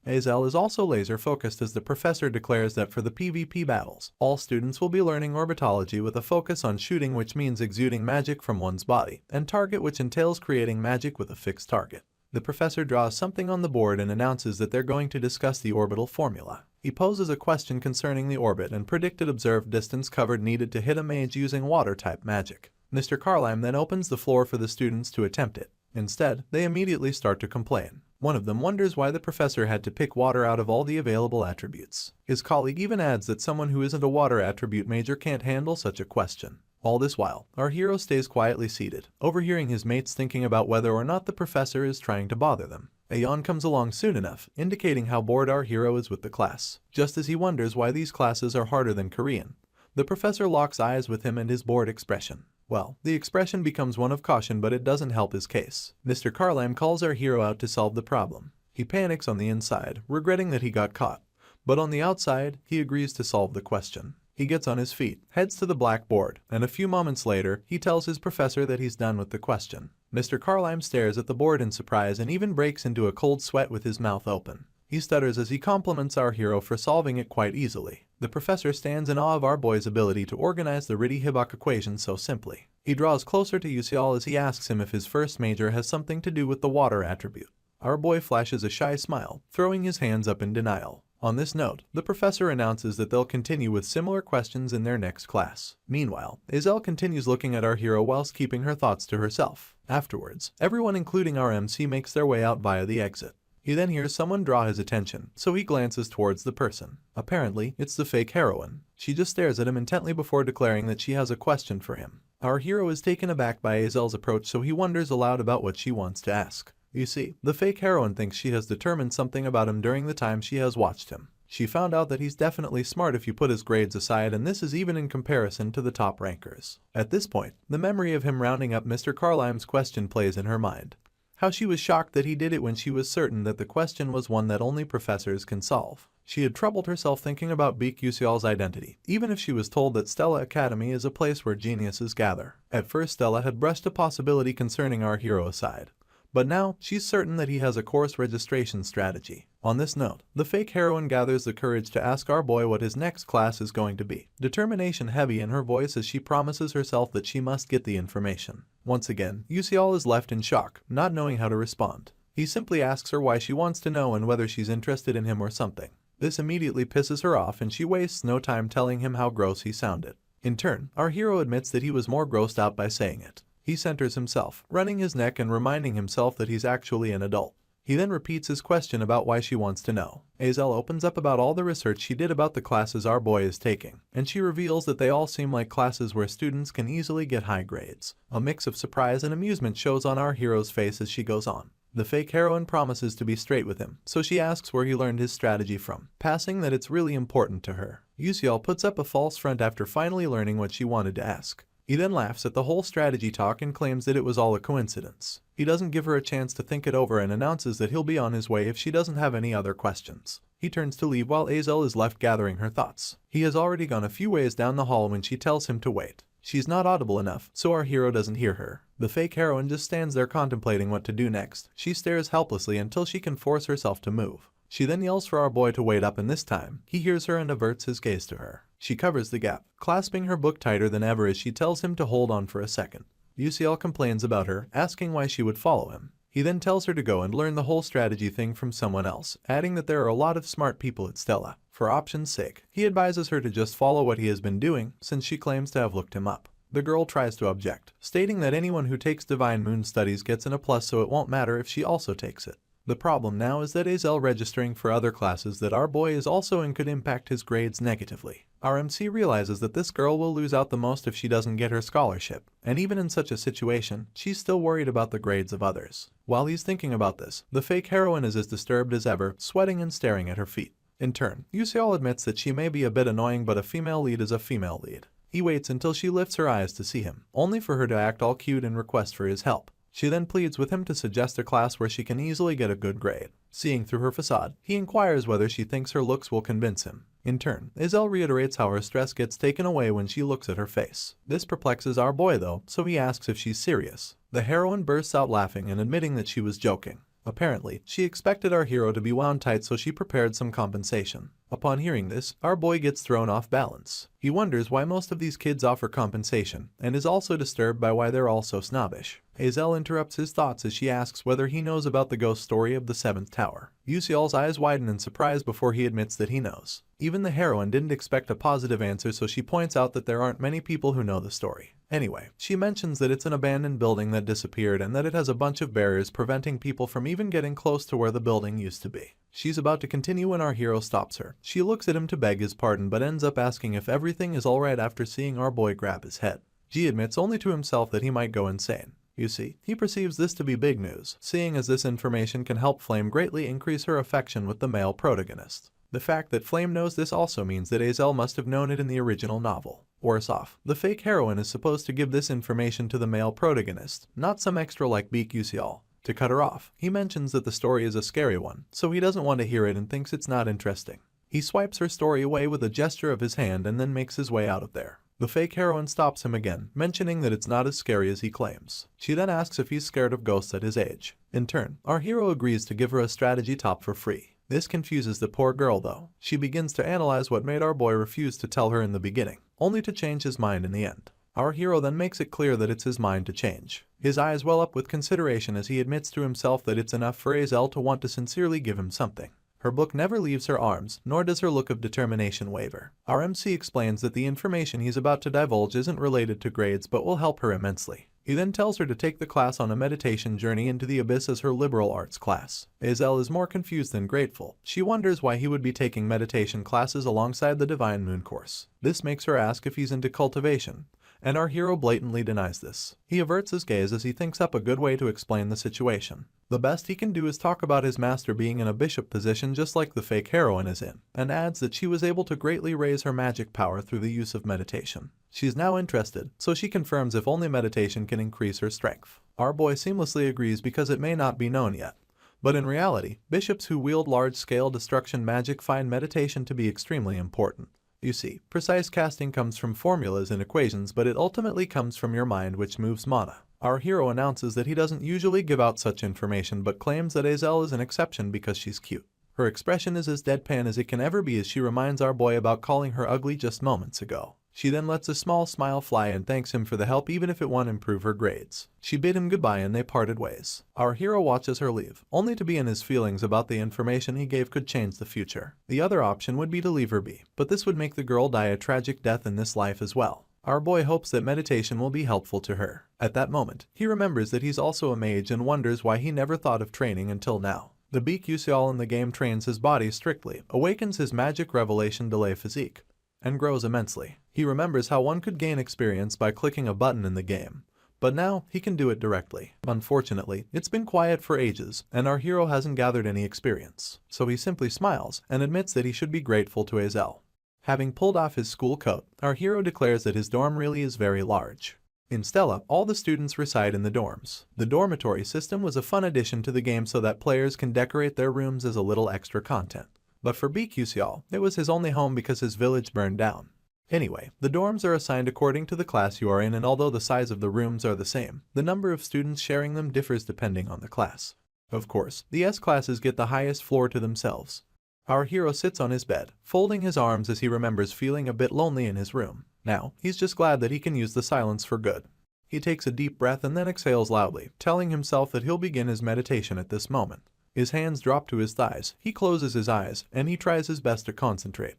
Azel is also laser focused as the professor declares that for the PvP battles, all students will be learning orbitology with a focus on shooting, which means exuding magic from one's body, and target, which entails creating magic with a fixed target. The professor draws something on the board and announces that they're going to discuss the orbital formula. He poses a question concerning the orbit and predicted observed distance covered needed to hit a mage using water-type magic. Mr. Karlam then opens the floor for the students to attempt it. Instead, they immediately start to complain. One of them wonders why the professor had to pick water out of all the available attributes. His colleague even adds that someone who isn't a water attribute major can't handle such a question. All this while, our hero stays quietly seated, overhearing his mates thinking about whether or not the professor is trying to bother them. A yawn comes along soon enough, indicating how bored our hero is with the class. Just as he wonders why these classes are harder than Korean, the professor locks eyes with him and his bored expression. Well, the expression becomes one of caution, but it doesn't help his case. Mr. Karlam calls our hero out to solve the problem. He panics on the inside, regretting that he got caught. But on the outside, he agrees to solve the question. He gets on his feet, heads to the blackboard, and a few moments later, he tells his professor that he's done with the question. Mr. Karlam stares at the board in surprise and even breaks into a cold sweat with his mouth open. He stutters as he compliments our hero for solving it quite easily. The professor stands in awe of our boy's ability to organize the Ritty-Hibok equation so simply. He draws closer to Yusial as he asks him if his first major has something to do with the water attribute. Our boy flashes a shy smile, throwing his hands up in denial. On this note, the professor announces that they'll continue with similar questions in their next class. Meanwhile, Azel continues looking at our hero whilst keeping her thoughts to herself. Afterwards, everyone including our MC makes their way out via the exit. He then hears someone draw his attention, so he glances towards the person. Apparently, it's the fake heroine. She just stares at him intently before declaring that she has a question for him. Our hero is taken aback by Azel's approach, so he wonders aloud about what she wants to ask. You see, the fake heroine thinks she has determined something about him during the time she has watched him. She found out that he's definitely smart if you put his grades aside, and this is even in comparison to the top rankers. At this point, the memory of him rounding up Mr. Karlam's question plays in her mind. How she was shocked that he did it when she was certain that the question was one that only professors can solve. She had troubled herself thinking about Beek Yusial's identity, even if she was told that Stella Academy is a place where geniuses gather. At first, Stella had brushed a possibility concerning our hero aside. But now, she's certain that he has a course registration strategy. On this note, the fake heroine gathers the courage to ask our boy what his next class is going to be. Determination heavy in her voice as she promises herself that she must get the information. Once again, Yusial is left in shock, not knowing how to respond. He simply asks her why she wants to know and whether she's interested in him or something. This immediately pisses her off and she wastes no time telling him how gross he sounded. In turn, our hero admits that he was more grossed out by saying it. He centers himself, running his neck and reminding himself that he's actually an adult. He then repeats his question about why she wants to know. Azel opens up about all the research she did about the classes our boy is taking, and she reveals that they all seem like classes where students can easily get high grades. A mix of surprise and amusement shows on our hero's face as she goes on. The fake heroine promises to be straight with him, so she asks where he learned his strategy from, passing that it's really important to her. Yusial puts up a false front after finally learning what she wanted to ask. He then laughs at the whole strategy talk and claims that it was all a coincidence. He doesn't give her a chance to think it over and announces that he'll be on his way if she doesn't have any other questions. He turns to leave while Azel is left gathering her thoughts. He has already gone a few ways down the hall when she tells him to wait. She's not audible enough, so our hero doesn't hear her. The fake heroine just stands there contemplating what to do next. She stares helplessly until she can force herself to move. She then yells for our boy to wait up, and this time, he hears her and averts his gaze to her. She covers the gap, clasping her book tighter than ever as she tells him to hold on for a second. UCL complains about her, asking why she would follow him. He then tells her to go and learn the whole strategy thing from someone else, adding that there are a lot of smart people at Stella. For option's sake, he advises her to just follow what he has been doing, since she claims to have looked him up. The girl tries to object, stating that anyone who takes Divine Moon Studies gets an A+, so it won't matter if she also takes it. The problem now is that Azel registering for other classes that our boy is also in could impact his grades negatively. Our MC realizes that this girl will lose out the most if she doesn't get her scholarship, and even in such a situation, she's still worried about the grades of others. While he's thinking about this, the fake heroine is as disturbed as ever, sweating and staring at her feet. In turn, Yuseol admits that she may be a bit annoying, but a female lead is a female lead. He waits until she lifts her eyes to see him, only for her to act all cute and request for his help. She then pleads with him to suggest a class where she can easily get a good grade. Seeing through her facade, he inquires whether she thinks her looks will convince him. In turn, Azel reiterates how her stress gets taken away when she looks at her face. This perplexes our boy though, so he asks if she's serious. The heroine bursts out laughing and admitting that she was joking. Apparently, she expected our hero to be wound tight, so she prepared some compensation. Upon hearing this, our boy gets thrown off balance. He wonders why most of these kids offer compensation, and is also disturbed by why they're all so snobbish. Azel interrupts his thoughts as she asks whether he knows about the ghost story of the 7th tower. Yuseol's eyes widen in surprise before he admits that he knows. Even the heroine didn't expect a positive answer, so she points out that there aren't many people who know the story. Anyway, she mentions that it's an abandoned building that disappeared and that it has a bunch of barriers preventing people from even getting close to where the building used to be. She's about to continue when our hero stops her. She looks at him to beg his pardon but ends up asking if everything is alright after seeing our boy grab his head. G admits only to himself that he might go insane. You see, he perceives this to be big news, seeing as this information can help Flame greatly increase her affection with the male protagonist. The fact that Flame knows this also means that Azel must have known it in the original novel. Worse off, the fake heroine is supposed to give this information to the male protagonist, not some extra like Beak Yuseol. To cut her off, he mentions that the story is a scary one, so he doesn't want to hear it and thinks it's not interesting. He swipes her story away with a gesture of his hand and then makes his way out of there. The fake heroine stops him again, mentioning that it's not as scary as he claims. She then asks if he's scared of ghosts at his age. In turn, our hero agrees to give her a strategy top for free. This confuses the poor girl though. She begins to analyze what made our boy refuse to tell her in the beginning, only to change his mind in the end. Our hero then makes it clear that it's his mind to change. His eyes well up with consideration as he admits to himself that it's enough for Azel to want to sincerely give him something. Her book never leaves her arms, nor does her look of determination waver. Our MC explains that the information he's about to divulge isn't related to grades but will help her immensely. He then tells her to take the class on a meditation journey into the abyss as her liberal arts class. Azel is more confused than grateful. She wonders why he would be taking meditation classes alongside the Divine Moon course. This makes her ask if he's into cultivation, and our hero blatantly denies this. He averts his gaze as he thinks up a good way to explain the situation. The best he can do is talk about his master being in a bishop position just like the fake heroine is in, and adds that she was able to greatly raise her magic power through the use of meditation. She's now interested, so she confirms if only meditation can increase her strength. Our boy seamlessly agrees because it may not be known yet. But in reality, bishops who wield large-scale destruction magic find meditation to be extremely important. You see, precise casting comes from formulas and equations, but it ultimately comes from your mind, which moves mana. Our hero announces that he doesn't usually give out such information but claims that Azel is an exception because she's cute. Her expression is as deadpan as it can ever be as she reminds our boy about calling her ugly just moments ago. She then lets a small smile fly and thanks him for the help even if it won't improve her grades. She bid him goodbye and they parted ways. Our hero watches her leave, only to be in his feelings about the information he gave could change the future. The other option would be to leave her be, but this would make the girl die a tragic death in this life as well. Our boy hopes that meditation will be helpful to her. At that moment, he remembers that he's also a mage and wonders why he never thought of training until now. The Beak Yuseol in the game trains his body strictly, awakens his magic revelation delay physique, and grows immensely. He remembers how one could gain experience by clicking a button in the game, but now he can do it directly. Unfortunately, it's been quiet for ages, and our hero hasn't gathered any experience, so he simply smiles and admits that he should be grateful to Azel. Having pulled off his school coat, our hero declares that his dorm really is very large. In Stella, all the students reside in the dorms. The dormitory system was a fun addition to the game so that players can decorate their rooms as a little extra content. But for Baekhyun, it was his only home because his village burned down. Anyway, the dorms are assigned according to the class you are in, and although the size of the rooms are the same, the number of students sharing them differs depending on the class. Of course, the S classes get the highest floor to themselves. Our hero sits on his bed, folding his arms as he remembers feeling a bit lonely in his room. Now, he's just glad that he can use the silence for good. He takes a deep breath and then exhales loudly, telling himself that he'll begin his meditation at this moment. His hands drop to his thighs, he closes his eyes, and he tries his best to concentrate.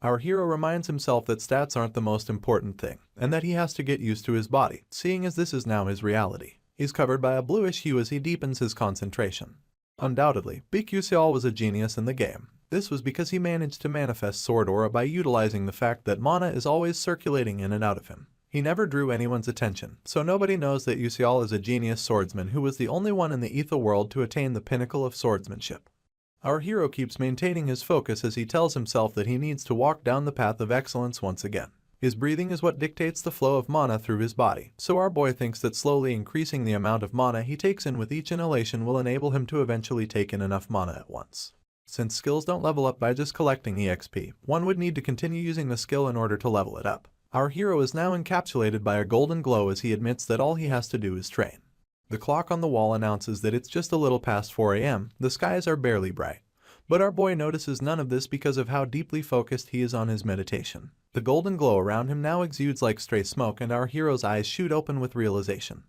Our hero reminds himself that stats aren't the most important thing, and that he has to get used to his body, seeing as this is now his reality. He's covered by a bluish hue as he deepens his concentration. Undoubtedly, Baekhyun was a genius in the game. This was because he managed to manifest sword aura by utilizing the fact that mana is always circulating in and out of him. He never drew anyone's attention, so nobody knows that Yuseol is a genius swordsman who was the only one in the ether world to attain the pinnacle of swordsmanship. Our hero keeps maintaining his focus as he tells himself that he needs to walk down the path of excellence once again. His breathing is what dictates the flow of mana through his body, so our boy thinks that slowly increasing the amount of mana he takes in with each inhalation will enable him to eventually take in enough mana at once. Since skills don't level up by just collecting EXP, one would need to continue using the skill in order to level it up. Our hero is now encapsulated by a golden glow as he admits that all he has to do is train. The clock on the wall announces that it's just a little past 4 AM, the skies are barely bright. But our boy notices none of this because of how deeply focused he is on his meditation. The golden glow around him now exudes like stray smoke, and our hero's eyes shoot open with realization.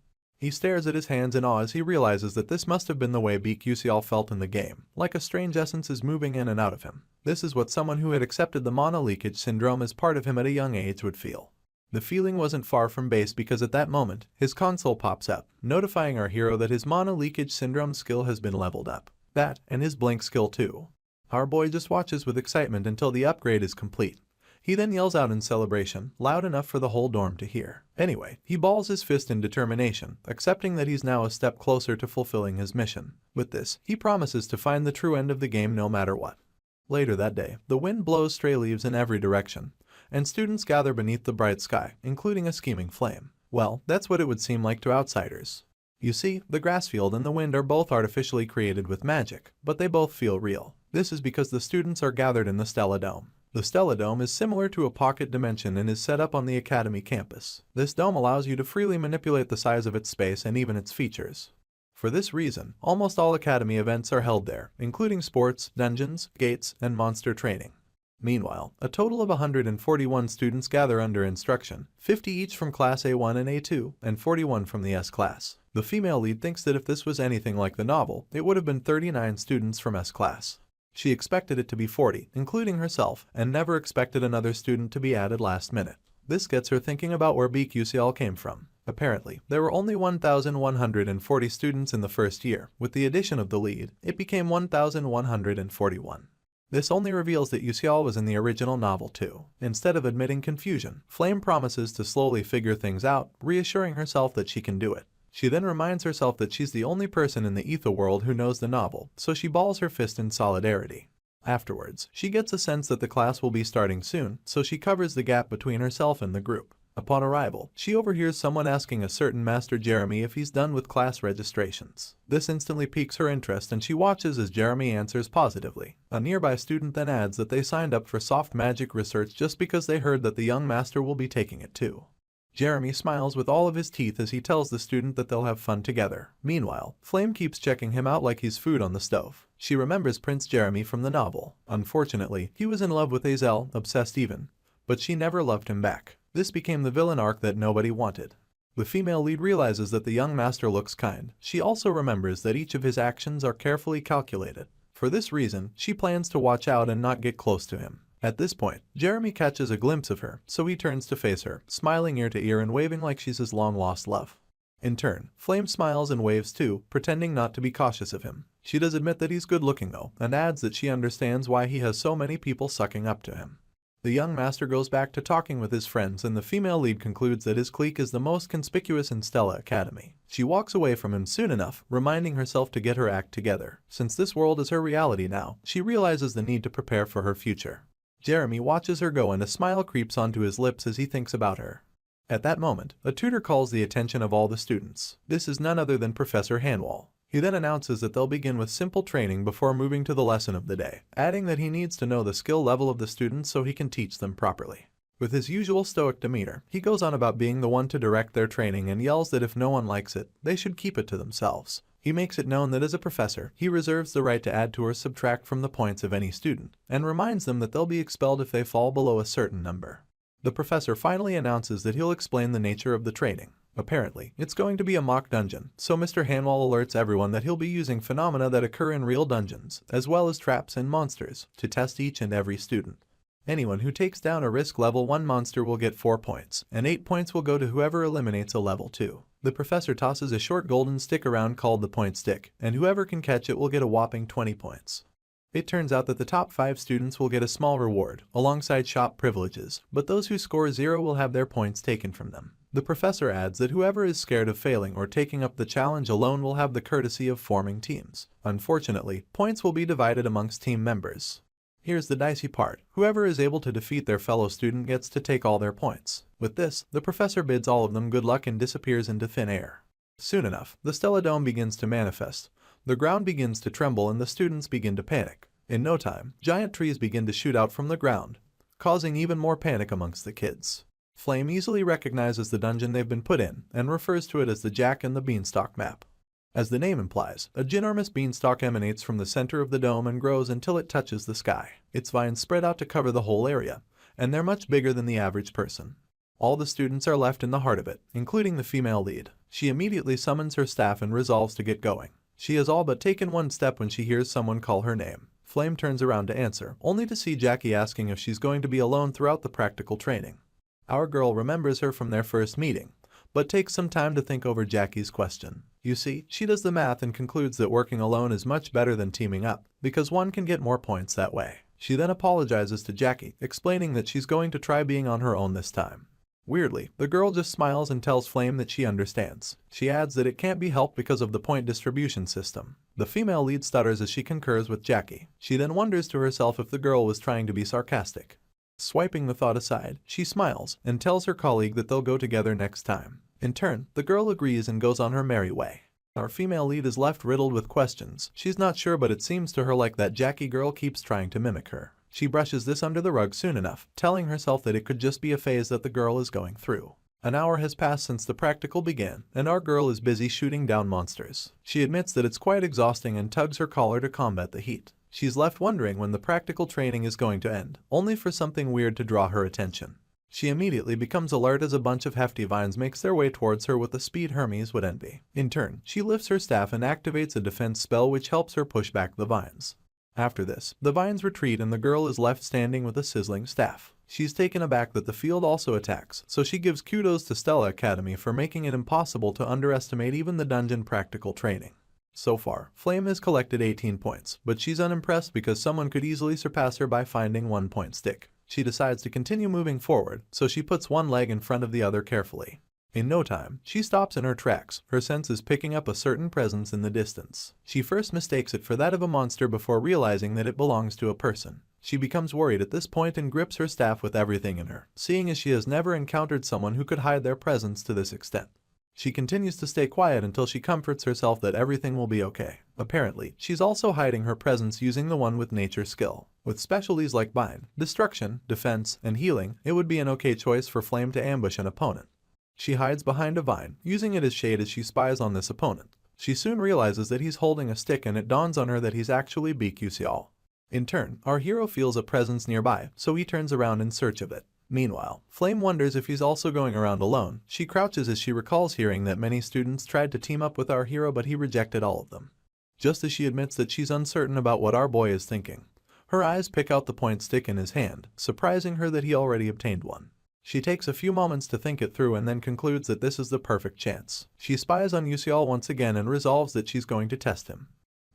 He stares at his hands in awe as he realizes that this must have been the way Baekhyun felt in the game, like a strange essence is moving in and out of him. This is what someone who had accepted the mana leakage syndrome as part of him at a young age would feel. The feeling wasn't far from base because at that moment, his console pops up, notifying our hero that his mana leakage syndrome skill has been leveled up. That, and his blink skill too. Our boy just watches with excitement until the upgrade is complete. He then yells out in celebration, loud enough for the whole dorm to hear. Anyway, he balls his fist in determination, accepting that he's now a step closer to fulfilling his mission. With this, he promises to find the true end of the game no matter what. Later that day, the wind blows stray leaves in every direction, and students gather beneath the bright sky, including a scheming flame. Well, that's what it would seem like to outsiders. You see, the grass field and the wind are both artificially created with magic, but they both feel real. This is because the students are gathered in the Stella Dome. The Stella Dome is similar to a pocket dimension and is set up on the Academy campus. This dome allows you to freely manipulate the size of its space and even its features. For this reason, almost all Academy events are held there, including sports, dungeons, gates, and monster training. Meanwhile, a total of 141 students gather under instruction, 50 each from Class A1 and A2, and 41 from the S class. The female lead thinks that if this was anything like the novel, it would have been 39 students from S class. She expected it to be 40, including herself, and never expected another student to be added last minute. This gets her thinking about where Baekhyun came from. Apparently, there were only 1,140 students in the first year. With the addition of the lead, it became 1,141. This only reveals that Yuseol was in the original novel too. Instead of admitting confusion, Flame promises to slowly figure things out, reassuring herself that she can do it. She then reminds herself that she's the only person in the ether world who knows the novel, so she balls her fist in solidarity. Afterwards, she gets a sense that the class will be starting soon, so she covers the gap between herself and the group. Upon arrival, she overhears someone asking a certain Master Jeremy if he's done with class registrations. This instantly piques her interest and she watches as Jeremy answers positively. A nearby student then adds that they signed up for soft magic research just because they heard that the young master will be taking it too. Jeremy smiles with all of his teeth as he tells the student that they'll have fun together. Meanwhile, Flame keeps checking him out like he's food on the stove. She remembers Prince Jeremy from the novel. Unfortunately, he was in love with Azel, obsessed even, but she never loved him back. This became the villain arc that nobody wanted. The female lead realizes that the young master looks kind. She also remembers that each of his actions are carefully calculated. For this reason, she plans to watch out and not get close to him. At this point, Jeremy catches a glimpse of her, so he turns to face her, smiling ear to ear and waving like she's his long-lost love. In turn, Flame smiles and waves too, pretending not to be cautious of him. She does admit that he's good-looking though, and adds that she understands why he has so many people sucking up to him. The young master goes back to talking with his friends and the female lead concludes that his clique is the most conspicuous in Stella Academy. She walks away from him soon enough, reminding herself to get her act together. Since this world is her reality now, she realizes the need to prepare for her future. Jeremy watches her go and a smile creeps onto his lips as he thinks about her. At that moment, a tutor calls the attention of all the students. This is none other than Professor Manhwa. He then announces that they'll begin with simple training before moving to the lesson of the day, adding that he needs to know the skill level of the students so he can teach them properly. With his usual stoic demeanor, he goes on about being the one to direct their training and yells that if no one likes it, they should keep it to themselves. He makes it known that as a professor, he reserves the right to add to or subtract from the points of any student, and reminds them that they'll be expelled if they fall below a certain number. The professor finally announces that he'll explain the nature of the training. Apparently, it's going to be a mock dungeon, so Mr. Manhwa alerts everyone that he'll be using phenomena that occur in real dungeons, as well as traps and monsters, to test each and every student. Anyone who takes down a risk level 1 monster will get 4 points, and 8 points will go to whoever eliminates a level 2. The professor tosses a short golden stick around called the point stick, and whoever can catch it will get a whopping 20 points. It turns out that the top 5 students will get a small reward, alongside shop privileges, but those who score 0 will have their points taken from them. The professor adds that whoever is scared of failing or taking up the challenge alone will have the courtesy of forming teams. Unfortunately, points will be divided amongst team members. Here's the dicey part. Whoever is able to defeat their fellow student gets to take all their points. With this, the professor bids all of them good luck and disappears into thin air. Soon enough, the Stella Dome begins to manifest. The ground begins to tremble and the students begin to panic. In no time, giant trees begin to shoot out from the ground, causing even more panic amongst the kids. Flame easily recognizes the dungeon they've been put in and refers to it as the Jack and the Beanstalk map. As the name implies, a ginormous beanstalk emanates from the center of the dome and grows until it touches the sky. Its vines spread out to cover the whole area, and they're much bigger than the average person. All the students are left in the heart of it, including the female lead. She immediately summons her staff and resolves to get going. She has all but taken one step when she hears someone call her name. Flame turns around to answer, only to see Jackie asking if she's going to be alone throughout the practical training. Our girl remembers her from their first meeting, but takes some time to think over Jackie's question. You see, she does the math and concludes that working alone is much better than teaming up, because one can get more points that way. She then apologizes to Jackie, explaining that she's going to try being on her own this time. Weirdly, the girl just smiles and tells Flame that she understands. She adds that it can't be helped because of the point distribution system. The female lead stutters as she concurs with Jackie. She then wonders to herself if the girl was trying to be sarcastic. Swiping the thought aside, she smiles and tells her colleague that they'll go together next time. In turn, the girl agrees and goes on her merry way. Our female lead is left riddled with questions. She's not sure, but it seems to her like that Jackie girl keeps trying to mimic her. She brushes this under the rug soon enough, telling herself that it could just be a phase that the girl is going through. An hour has passed since the practical began, and our girl is busy shooting down monsters. She admits that it's quite exhausting and tugs her collar to combat the heat. She's left wondering when the practical training is going to end, only for something weird to draw her attention. She immediately becomes alert as a bunch of hefty vines makes their way towards her with the speed Hermes would envy. In turn, she lifts her staff and activates a defense spell which helps her push back the vines. After this, the vines retreat and the girl is left standing with a sizzling staff. She's taken aback that the field also attacks, so she gives kudos to Stella Academy for making it impossible to underestimate even the dungeon practical training. So far, Flame has collected 18 points, but she's unimpressed because someone could easily surpass her by finding 1 point stick. She decides to continue moving forward, so she puts one leg in front of the other carefully. In no time, she stops in her tracks, her senses picking up a certain presence in the distance. She first mistakes it for that of a monster before realizing that it belongs to a person. She becomes worried at this point and grips her staff with everything in her, seeing as she has never encountered someone who could hide their presence to this extent. She continues to stay quiet until she comforts herself that everything will be okay. Apparently, she's also hiding her presence using the one with nature skill. With specialties like bind, destruction, defense, and healing, it would be an okay choice for Flame to ambush an opponent. She hides behind a vine, using it as shade as she spies on this opponent. She soon realizes that he's holding a stick and it dawns on her that he's actually Bikusial. In turn, our hero feels a presence nearby, so he turns around in search of it. Meanwhile, Flame wonders if he's also going around alone. She crouches as she recalls hearing that many students tried to team up with our hero but he rejected all of them. Just as she admits that she's uncertain about what our boy is thinking, her eyes pick out the point stick in his hand, surprising her that he already obtained one. She takes a few moments to think it through and then concludes that this is the perfect chance. She spies on Usial once again and resolves that she's going to test him.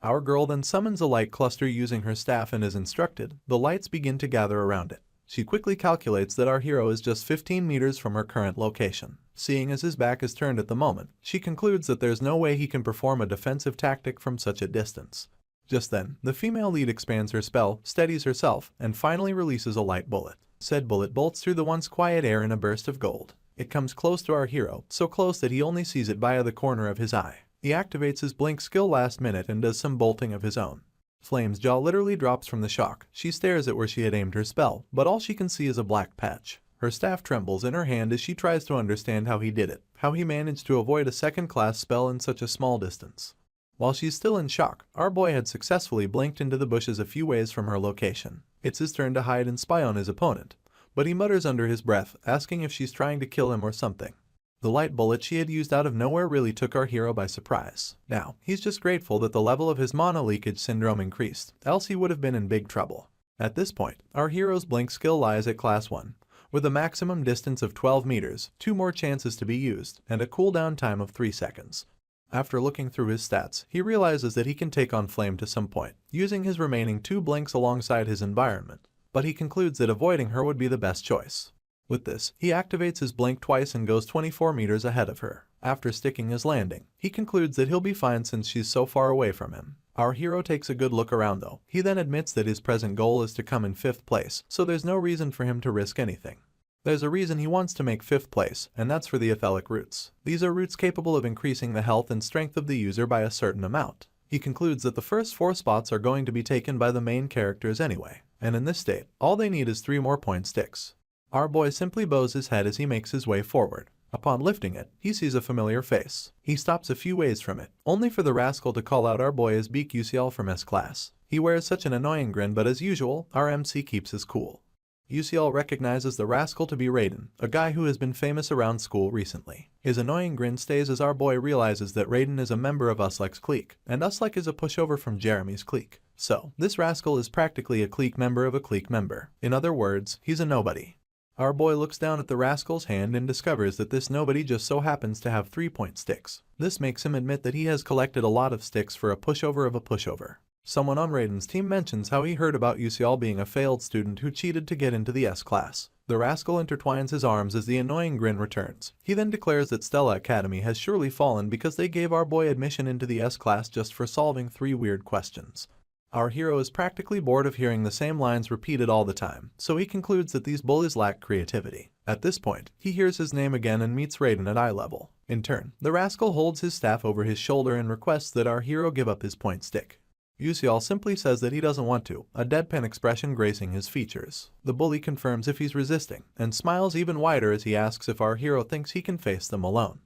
Our girl then summons a light cluster using her staff and as instructed, the lights begin to gather around it. She quickly calculates that our hero is just 15 meters from her current location. Seeing as his back is turned at the moment, she concludes that there's no way he can perform a defensive tactic from such a distance. Just then, the female lead expands her spell, steadies herself, and finally releases a light bullet. Said bullet bolts through the once quiet air in a burst of gold. It comes close to our hero, so close that he only sees it via the corner of his eye. He activates his blink skill last minute and does some bolting of his own. Flame's jaw literally drops from the shock. She stares at where she had aimed her spell, but all she can see is a black patch. Her staff trembles in her hand as she tries to understand how he did it, how he managed to avoid a second-class spell in such a small distance. While she's still in shock, our boy had successfully blinked into the bushes a few ways from her location. It's his turn to hide and spy on his opponent, but he mutters under his breath, asking if she's trying to kill him or something. The light bullet she had used out of nowhere really took our hero by surprise. Now, he's just grateful that the level of his mana leakage syndrome increased, else he would have been in big trouble. At this point, our hero's blink skill lies at class 1. With a maximum distance of 12 meters, 2 more chances to be used, and a cooldown time of 3 seconds. After looking through his stats, he realizes that he can take on Flame to some point, using his remaining 2 blinks alongside his environment, but he concludes that avoiding her would be the best choice. With this, he activates his blink twice and goes 24 meters ahead of her. After sticking his landing, he concludes that he'll be fine since she's so far away from him. Our hero takes a good look around though. He then admits that his present goal is to come in 5th place, so there's no reason for him to risk anything. There's a reason he wants to make 5th place, and that's for the etheric roots. These are roots capable of increasing the health and strength of the user by a certain amount. He concludes that the first 4 spots are going to be taken by the main characters anyway, and in this state, all they need is 3 more point sticks. Our boy simply bows his head as he makes his way forward. Upon lifting it, he sees a familiar face. He stops a few ways from it, only for the rascal to call out our boy as Beak UCL from S-Class. He wears such an annoying grin, but as usual, our MC keeps his cool. UCL recognizes the rascal to be Raiden, a guy who has been famous around school recently. His annoying grin stays as our boy realizes that Raiden is a member of Uslek's clique, and Uslek is a pushover from Jeremy's clique. So, this rascal is practically a clique member of a clique member. In other words, he's a nobody. Our boy looks down at the rascal's hand and discovers that this nobody just so happens to have 3-point sticks. This makes him admit that he has collected a lot of sticks for a pushover of a pushover. Someone on Raiden's team mentions how he heard about UCL being a failed student who cheated to get into the S-Class. The rascal intertwines his arms as the annoying grin returns. He then declares that Stella Academy has surely fallen because they gave our boy admission into the S-Class just for solving 3 weird questions. Our hero is practically bored of hearing the same lines repeated all the time, so he concludes that these bullies lack creativity. At this point, he hears his name again and meets Raiden at eye level. In turn, the rascal holds his staff over his shoulder and requests that our hero give up his point stick. UCL simply says that he doesn't want to, a deadpan expression gracing his features. The bully confirms if he's resisting, and smiles even wider as he asks if our hero thinks he can face them alone.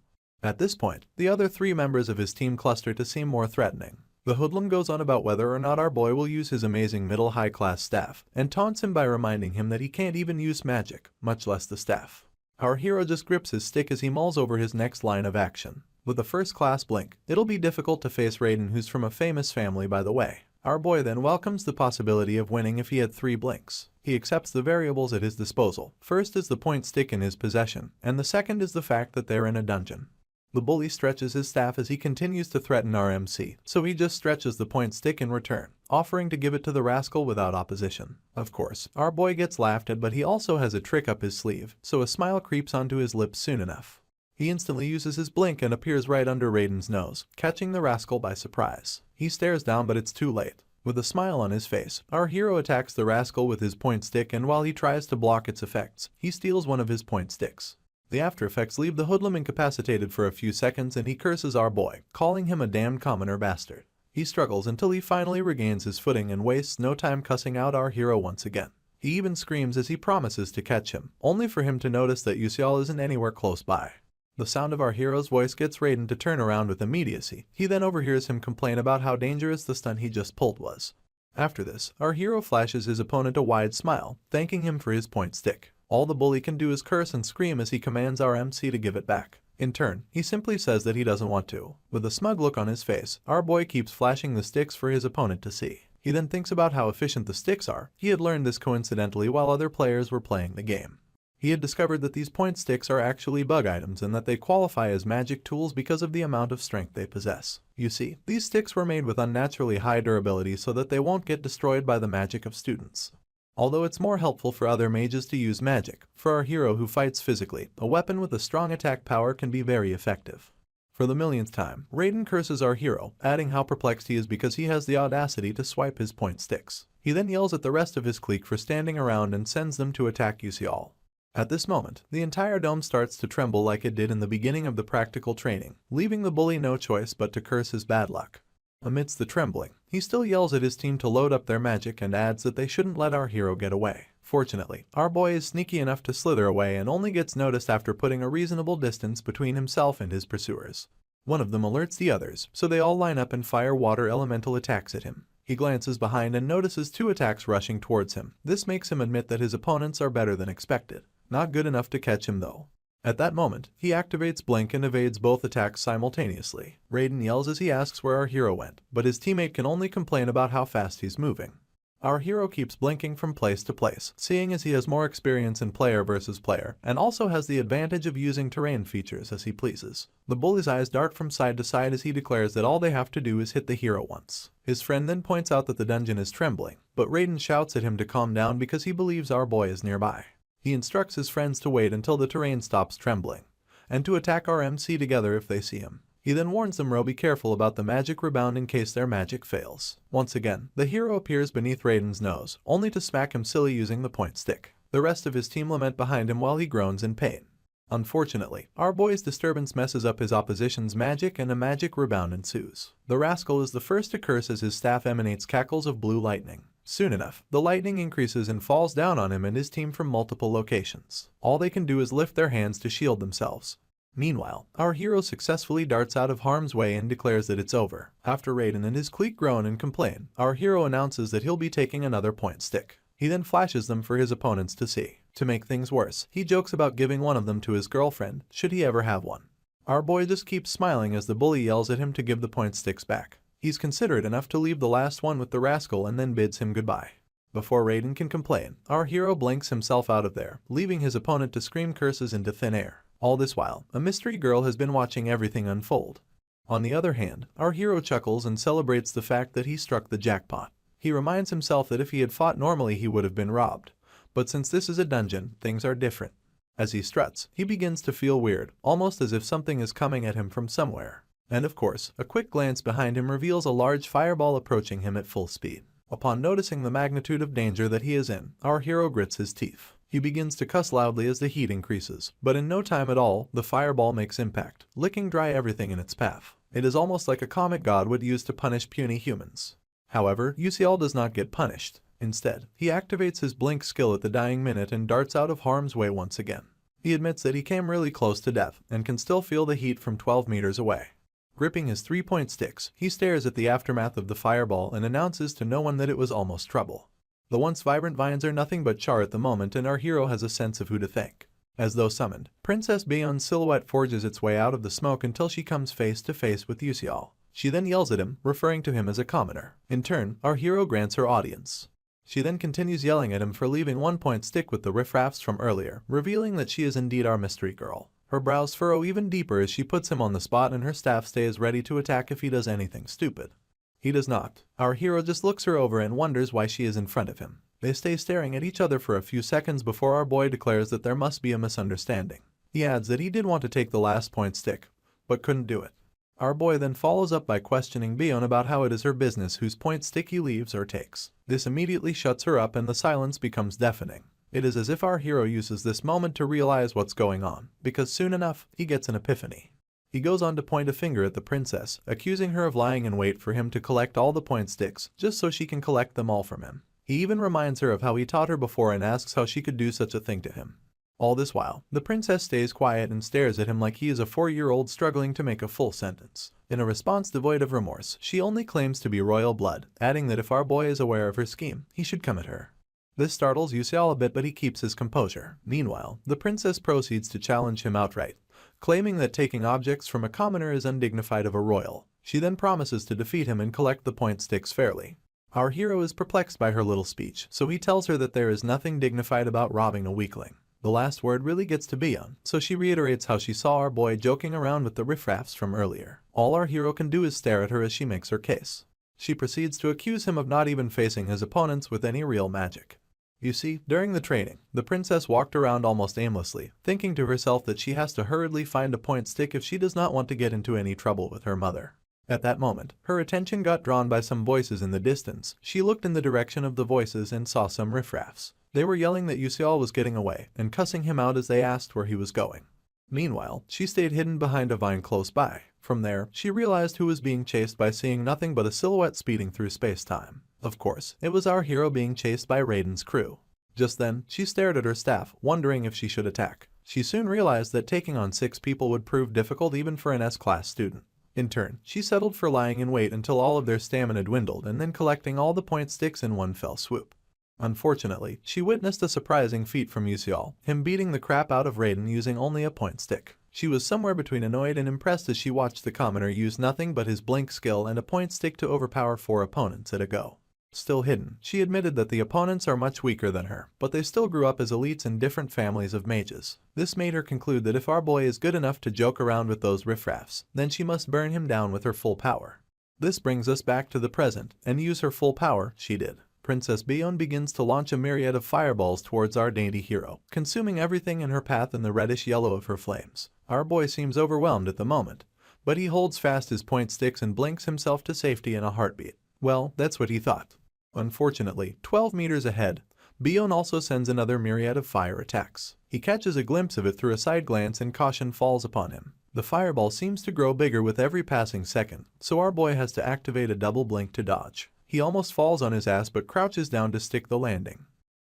At this point, the other 3 members of his team cluster to seem more threatening. The hoodlum goes on about whether or not our boy will use his amazing middle-high class staff, and taunts him by reminding him that he can't even use magic, much less the staff. Our hero just grips his stick as he mulls over his next line of action. With a first-class blink, it'll be difficult to face Raiden, who's from a famous family by the way. Our boy then welcomes the possibility of winning if he had 3 blinks. He accepts the variables at his disposal. First is the point stick in his possession, and the second is the fact that they're in a dungeon. The bully stretches his staff as he continues to threaten our MC, so he just stretches the point stick in return, offering to give it to the rascal without opposition. Of course, our boy gets laughed at, but he also has a trick up his sleeve, so a smile creeps onto his lips soon enough. He instantly uses his blink and appears right under Raiden's nose, catching the rascal by surprise. He stares down, but it's too late. With a smile on his face, our hero attacks the rascal with his point stick, and while he tries to block its effects, he steals one of his point sticks. The after effects leave the hoodlum incapacitated for a few seconds, and he curses our boy, calling him a damned commoner bastard. He struggles until he finally regains his footing and wastes no time cussing out our hero once again. He even screams as he promises to catch him, only for him to notice that UCL isn't anywhere close by. The sound of our hero's voice gets Raiden to turn around with immediacy. He then overhears him complain about how dangerous the stunt he just pulled was. After this, our hero flashes his opponent a wide smile, thanking him for his point stick. All the bully can do is curse and scream as he commands our MC to give it back. In turn, he simply says that he doesn't want to. With a smug look on his face, our boy keeps flashing the sticks for his opponent to see. He then thinks about how efficient the sticks are. He had learned this coincidentally while other players were playing the game. He had discovered that these point sticks are actually bug items and that they qualify as magic tools because of the amount of strength they possess. You see, these sticks were made with unnaturally high durability so that they won't get destroyed by the magic of students. Although it's more helpful for other mages to use magic, for our hero who fights physically, a weapon with a strong attack power can be very effective. For For the millionth time, Raiden curses our hero, adding how perplexed he is because he has the audacity to swipe his point sticks. He then yells at the rest of his clique for standing around and sends them to attack Yusial. At this moment, the entire dome starts to tremble like it did in the beginning of the practical training, leaving the bully no choice but to curse his bad luck. Amidst the trembling, he still yells at his team to load up their magic and adds that they shouldn't let our hero get away. Fortunately, our boy is sneaky enough to slither away and only gets noticed after putting a reasonable distance between himself and his pursuers. One of them alerts the others, so they all line up and fire water elemental attacks at him. He glances behind and notices 2 attacks rushing towards him. This makes him admit that his opponents are better than expected. Not good enough to catch him though. At that moment, he activates Blink and evades both attacks simultaneously. Raiden yells as he asks where our hero went, but his teammate can only complain about how fast he's moving. Our hero keeps blinking from place to place, seeing as he has more experience in player versus player, and also has the advantage of using terrain features as he pleases. The bully's eyes dart from side to side as he declares that all they have to do is hit the hero once. His friend then points out that the dungeon is trembling, but Raiden shouts at him to calm down because he believes our boy is nearby. He instructs his friends to wait until the terrain stops trembling, and to attack our MC together if they see him. He then warns them to be careful about the magic rebound in case their magic fails. Once again, the hero appears beneath Raiden's nose, only to smack him silly using the point stick. The rest of his team lament behind him while he groans in pain. Unfortunately, our boy's disturbance messes up his opposition's magic and a magic rebound ensues. The rascal is the first to curse as his staff emanates cackles of blue lightning. Soon enough, the lightning increases and falls down on him and his team from multiple locations. All they can do is lift their hands to shield themselves. Meanwhile, our hero successfully darts out of harm's way and declares that it's over. After Raiden and his clique groan and complain, our hero announces that he'll be taking another point stick. He then flashes them for his opponents to see. To make things worse, he jokes about giving one of them to his girlfriend, should he ever have one. Our boy just keeps smiling as the bully yells at him to give the point sticks back. He's considerate enough to leave the last one with the rascal and then bids him goodbye. Before Raiden can complain, our hero blinks himself out of there, leaving his opponent to scream curses into thin air. All this while, a mystery girl has been watching everything unfold. On the other hand, our hero chuckles and celebrates the fact that he struck the jackpot. He reminds himself that if he had fought normally he would have been robbed. But since this is a dungeon, things are different. As he struts, he begins to feel weird, almost as if something is coming at him from somewhere. And of course, a quick glance behind him reveals a large fireball approaching him at full speed. Upon noticing the magnitude of danger that he is in, our hero grits his teeth. He begins to cuss loudly as the heat increases, but in no time at all, the fireball makes impact, licking dry everything in its path. It is almost like a comic god would use to punish puny humans. However, Yusial does not get punished. Instead, he activates his blink skill at the dying minute and darts out of harm's way once again. He admits that he came really close to death and can still feel the heat from 12 meters away. Gripping his 3-point sticks, he stares at the aftermath of the fireball and announces to no one that it was almost trouble. The once vibrant vines are nothing but char at the moment and our hero has a sense of who to thank. As though summoned, Princess Bion's silhouette forges its way out of the smoke until she comes face to face with Yusial. She then yells at him, referring to him as a commoner. In turn, our hero grants her audience. She then continues yelling at him for leaving 1-point stick with the riffraffs from earlier, revealing that she is indeed our mystery girl. Her brows furrow even deeper as she puts him on the spot and her staff stays ready to attack if he does anything stupid. He does not. Our hero just looks her over and wonders why she is in front of him. They stay staring at each other for a few seconds before our boy declares that there must be a misunderstanding. He adds that he did want to take the last point stick, but couldn't do it. Our boy then follows up by questioning Bion about how it is her business whose point stick he leaves or takes. This immediately shuts her up and the silence becomes deafening. It is as if our hero uses this moment to realize what's going on, because soon enough, he gets an epiphany. He goes on to point a finger at the princess, accusing her of lying in wait for him to collect all the point sticks, just so she can collect them all from him. He even reminds her of how he taught her before and asks how she could do such a thing to him. All this while, the princess stays quiet and stares at him like he is a 4-year-old struggling to make a full sentence. In a response devoid of remorse, she only claims to be royal blood, adding that if our boy is aware of her scheme, he should come at her. This startles Yusial a bit, but he keeps his composure. Meanwhile, the princess proceeds to challenge him outright, claiming that taking objects from a commoner is undignified of a royal. She then promises to defeat him and collect the point sticks fairly. Our hero is perplexed by her little speech, so he tells her that there is nothing dignified about robbing a weakling. The last word really gets to Bion, so she reiterates how she saw our boy joking around with the riffraffs from earlier. All our hero can do is stare at her as she makes her case. She proceeds to accuse him of not even facing his opponents with any real magic. You see, during the training, the princess walked around almost aimlessly, thinking to herself that she has to hurriedly find a point stick if she does not want to get into any trouble with her mother. At that moment, her attention got drawn by some voices in the distance. She looked in the direction of the voices and saw some riffraffs. They were yelling that Yuseol was getting away and cussing him out as they asked where he was going. Meanwhile, she stayed hidden behind a vine close by. From there, she realized who was being chased by seeing nothing but a silhouette speeding through space-time. Of course, it was our hero being chased by Raiden's crew. Just then, she stared at her staff, wondering if she should attack. She soon realized that taking on 6 people would prove difficult even for an S-class student. In turn, she settled for lying in wait until all of their stamina dwindled and then collecting all the point sticks in one fell swoop. Unfortunately, she witnessed a surprising feat from Yuseol, him beating the crap out of Raiden using only a point stick. She was somewhere between annoyed and impressed as she watched the commoner use nothing but his blink skill and a point stick to overpower 4 opponents at a go. Still hidden, she admitted that the opponents are much weaker than her, but they still grew up as elites in different families of mages. This made her conclude that if our boy is good enough to joke around with those riffraffs, then she must burn him down with her full power. This brings us back to the present, and use her full power, she did. Princess Bion begins to launch a myriad of fireballs towards our dainty hero, consuming everything in her path in the reddish yellow of her flames. Our boy seems overwhelmed at the moment, but he holds fast his point sticks and blinks himself to safety in a heartbeat. Well, that's what he thought. Unfortunately, 12 meters ahead, Bion also sends another myriad of fire attacks. He catches a glimpse of it through a side glance and caution falls upon him. The fireball seems to grow bigger with every passing second, so our boy has to activate a double blink to dodge. He almost falls on his ass but crouches down to stick the landing.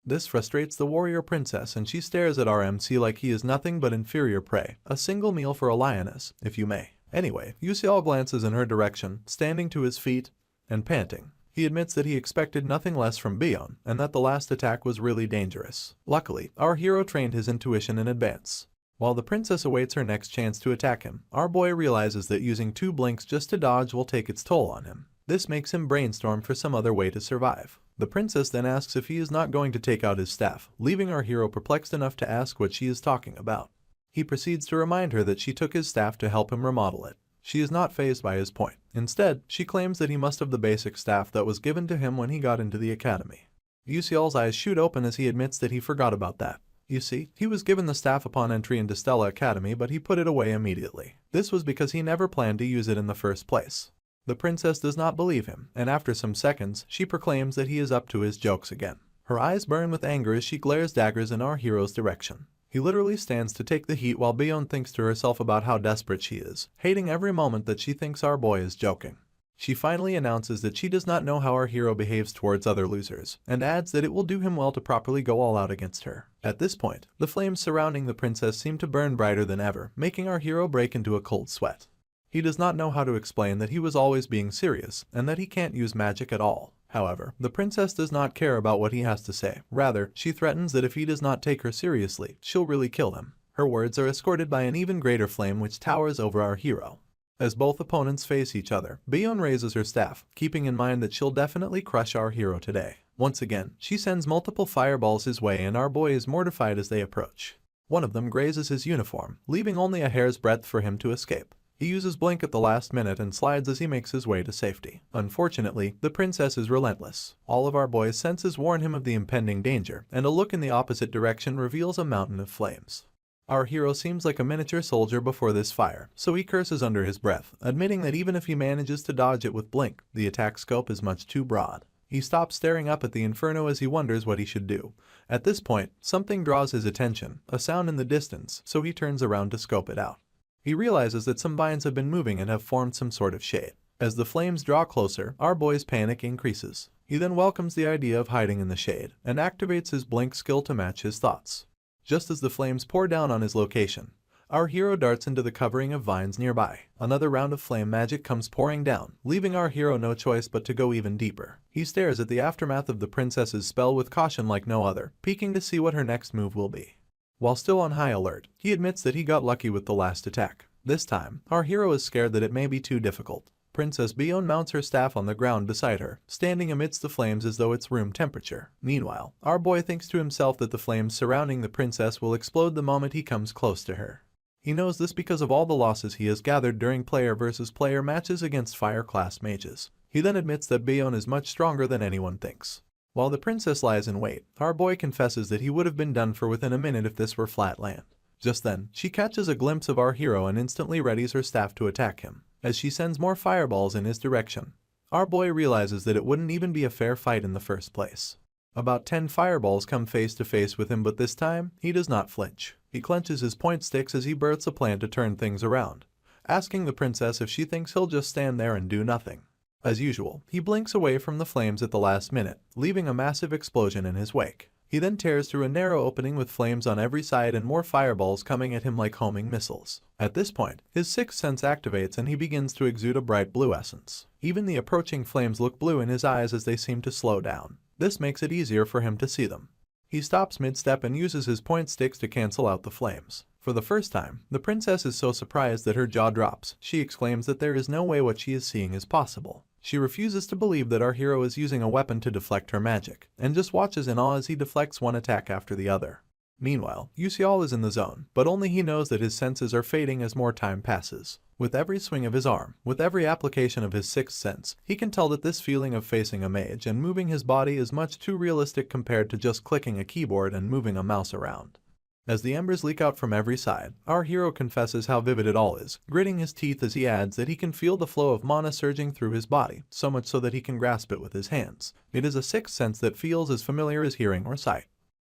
This frustrates the warrior princess and she stares at our MC like he is nothing but inferior prey, a single meal for a lioness, if you may. Anyway, Yuseol glances in her direction, standing to his feet and panting. He admits that he expected nothing less from Bion, and that the last attack was really dangerous. Luckily, our hero trained his intuition in advance. While the princess awaits her next chance to attack him, our boy realizes that using 2 blinks just to dodge will take its toll on him. This makes him brainstorm for some other way to survive. The princess then asks if he is not going to take out his staff, leaving our hero perplexed enough to ask what she is talking about. He proceeds to remind her that she took his staff to help him remodel it. She is not fazed by his point. Instead, she claims that he must have the basic staff that was given to him when he got into the academy. Yuseol's eyes shoot open as he admits that he forgot about that. You see, he was given the staff upon entry into Stella Academy, but he put it away immediately. This was because he never planned to use it in the first place. The princess does not believe him, and after some seconds, she proclaims that he is up to his jokes again. Her eyes burn with anger as she glares daggers in our hero's direction. He literally stands to take the heat while Bion thinks to herself about how desperate she is, hating every moment that she thinks our boy is joking. She finally announces that she does not know how our hero behaves towards other losers, and adds that it will do him well to properly go all out against her. At this point, the flames surrounding the princess seem to burn brighter than ever, making our hero break into a cold sweat. He does not know how to explain that he was always being serious, and that he can't use magic at all. However, the princess does not care about what he has to say. Rather, she threatens that if he does not take her seriously, she'll really kill him. Her words are escorted by an even greater flame which towers over our hero. As both opponents face each other, Bion raises her staff, keeping in mind that she'll definitely crush our hero today. Once again, she sends multiple fireballs his way and our boy is mortified as they approach. One of them grazes his uniform, leaving only a hair's breadth for him to escape. He uses blink at the last minute and slides as he makes his way to safety. Unfortunately, the princess is relentless. All of our boy's senses warn him of the impending danger, and a look in the opposite direction reveals a mountain of flames. Our hero seems like a miniature soldier before this fire, so he curses under his breath, admitting that even if he manages to dodge it with blink, the attack scope is much too broad. He stops staring up at the inferno as he wonders what he should do. At this point, something draws his attention, a sound in the distance, so he turns around to scope it out. He realizes that some vines have been moving and have formed some sort of shade. As the flames draw closer, our boy's panic increases. He then welcomes the idea of hiding in the shade, and activates his blink skill to match his thoughts. Just as the flames pour down on his location, our hero darts into the covering of vines nearby. Another round of flame magic comes pouring down, leaving our hero no choice but to go even deeper. He stares at the aftermath of the princess's spell with caution like no other, peeking to see what her next move will be. While still on high alert, he admits that he got lucky with the last attack. This time, our hero is scared that it may be too difficult. Princess Bion mounts her staff on the ground beside her, standing amidst the flames as though it's room temperature. Meanwhile, our boy thinks to himself that the flames surrounding the princess will explode the moment he comes close to her. He knows this because of all the losses he has gathered during player versus player matches against fire class mages. He then admits that Bion is much stronger than anyone thinks. While the princess lies in wait, our boy confesses that he would have been done for within a minute if this were flat land. Just then, she catches a glimpse of our hero and instantly readies her staff to attack him, as she sends more fireballs in his direction. Our boy realizes that it wouldn't even be a fair fight in the first place. About 10 fireballs come face to face with him, but this time, he does not flinch. He clenches his point sticks as he births a plan to turn things around, asking the princess if she thinks he'll just stand there and do nothing. As usual, he blinks away from the flames at the last minute, leaving a massive explosion in his wake. He then tears through a narrow opening with flames on every side and more fireballs coming at him like homing missiles. At this point, his sixth sense activates and he begins to exude a bright blue essence. Even the approaching flames look blue in his eyes as they seem to slow down. This makes it easier for him to see them. He stops mid-step and uses his point sticks to cancel out the flames. For the first time, the princess is so surprised that her jaw drops. She exclaims that there is no way what she is seeing is possible. She refuses to believe that our hero is using a weapon to deflect her magic, and just watches in awe as he deflects one attack after the other. Meanwhile, Yusial is in the zone, but only he knows that his senses are fading as more time passes. With every swing of his arm, with every application of his sixth sense, he can tell that this feeling of facing a mage and moving his body is much too realistic compared to just clicking a keyboard and moving a mouse around. As the embers leak out from every side, our hero confesses how vivid it all is, gritting his teeth as he adds that he can feel the flow of mana surging through his body, so much so that he can grasp it with his hands. It is a sixth sense that feels as familiar as hearing or sight.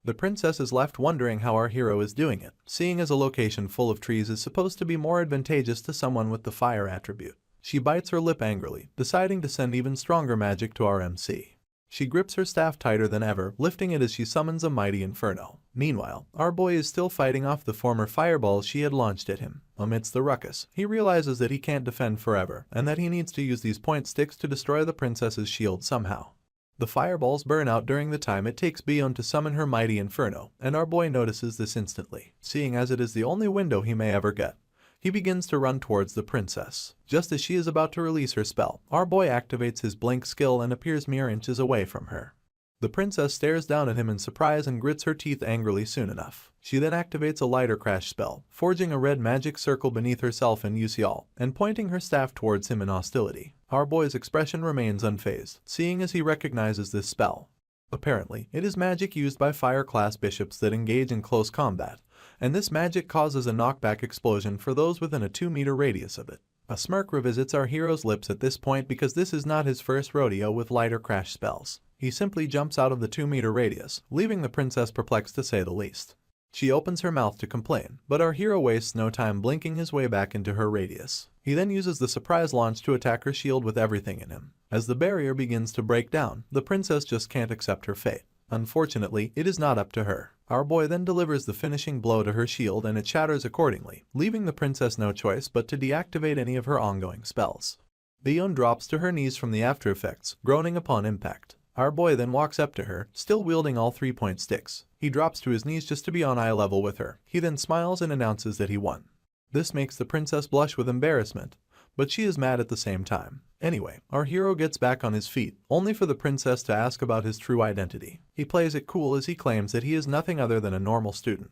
The princess is left wondering how our hero is doing it, seeing as a location full of trees is supposed to be more advantageous to someone with the fire attribute. She bites her lip angrily, deciding to send even stronger magic to our MC. She grips her staff tighter than ever, lifting it as she summons a mighty inferno. Meanwhile, our boy is still fighting off the former fireballs she had launched at him. Amidst the ruckus, he realizes that he can't defend forever, and that he needs to use these point sticks to destroy the princess's shield somehow. The fireballs burn out during the time it takes Bion to summon her mighty inferno, and our boy notices this instantly, seeing as it is the only window he may ever get. He begins to run towards the princess. Just as she is about to release her spell, our boy activates his blink skill and appears mere inches away from her. The princess stares down at him in surprise and grits her teeth angrily soon enough. She then activates a lighter crash spell, forging a red magic circle beneath herself and Yusial, and pointing her staff towards him in hostility. Our boy's expression remains unfazed, seeing as he recognizes this spell. Apparently, it is magic used by fire-class bishops that engage in close combat, and this magic causes a knockback explosion for those within a 2-meter radius of it. A smirk revisits our hero's lips at this point because this is not his first rodeo with lighter crash spells. He simply jumps out of the 2-meter radius, leaving the princess perplexed to say the least. She opens her mouth to complain, but our hero wastes no time blinking his way back into her radius. He then uses the surprise launch to attack her shield with everything in him. As the barrier begins to break down, the princess just can't accept her fate. Unfortunately, it is not up to her. Our boy then delivers the finishing blow to her shield and it shatters accordingly, leaving the princess no choice but to deactivate any of her ongoing spells. Bion drops to her knees from the after effects, groaning upon impact. Our boy then walks up to her, still wielding all 3-point sticks. He drops to his knees just to be on eye level with her. He then smiles and announces that he won. This makes the princess blush with embarrassment, but she is mad at the same time. Anyway, our hero gets back on his feet, only for the princess to ask about his true identity. He plays it cool as he claims that he is nothing other than a normal student.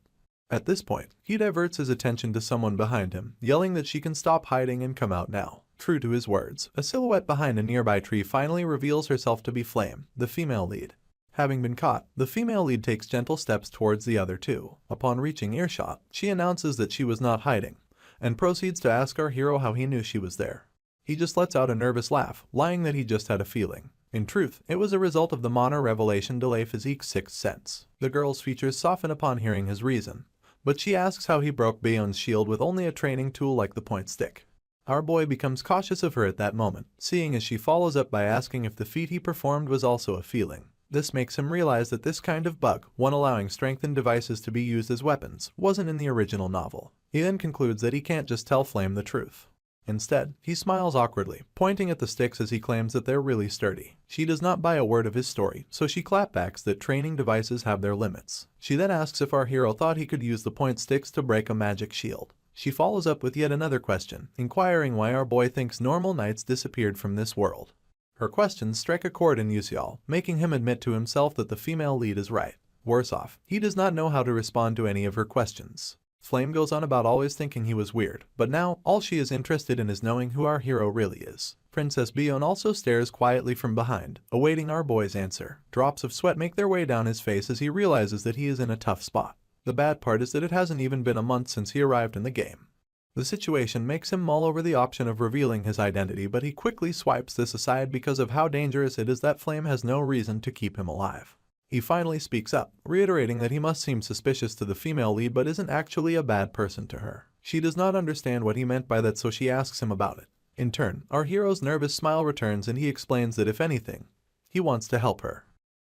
At this point, he diverts his attention to someone behind him, yelling that she can stop hiding and come out now. True to his words, a silhouette behind a nearby tree finally reveals herself to be Flame, the female lead. Having been caught, the female lead takes gentle steps towards the other two. Upon reaching earshot, she announces that she was not hiding, and proceeds to ask our hero how he knew she was there. He just lets out a nervous laugh, lying that he just had a feeling. In truth, it was a result of the mana revelation delay physique's sixth sense. The girl's features soften upon hearing his reason, but she asks how he broke Bion's shield with only a training tool like the point stick. Our boy becomes cautious of her at that moment, seeing as she follows up by asking if the feat he performed was also a feeling. This makes him realize that this kind of bug, one allowing strengthened devices to be used as weapons, wasn't in the original novel. He then concludes that he can't just tell Flame the truth. Instead, he smiles awkwardly, pointing at the sticks as he claims that they're really sturdy. She does not buy a word of his story, so she clapbacks that training devices have their limits. She then asks if our hero thought he could use the point sticks to break a magic shield. She follows up with yet another question, inquiring why our boy thinks normal knights disappeared from this world. Her questions strike a chord in Yusial, making him admit to himself that the female lead is right. Worse off, he does not know how to respond to any of her questions. Flame goes on about always thinking he was weird, but now, all she is interested in is knowing who our hero really is. Princess Bion also stares quietly from behind, awaiting our boy's answer. Drops of sweat make their way down his face as he realizes that he is in a tough spot. The bad part is that it hasn't even been a month since he arrived in the game. The situation makes him mull over the option of revealing his identity, but he quickly swipes this aside because of how dangerous it is that Flame has no reason to keep him alive. He finally speaks up, reiterating that he must seem suspicious to the female lead but isn't actually a bad person to her. She does not understand what he meant by that, so she asks him about it. In turn, our hero's nervous smile returns and he explains that if anything, he wants to help her.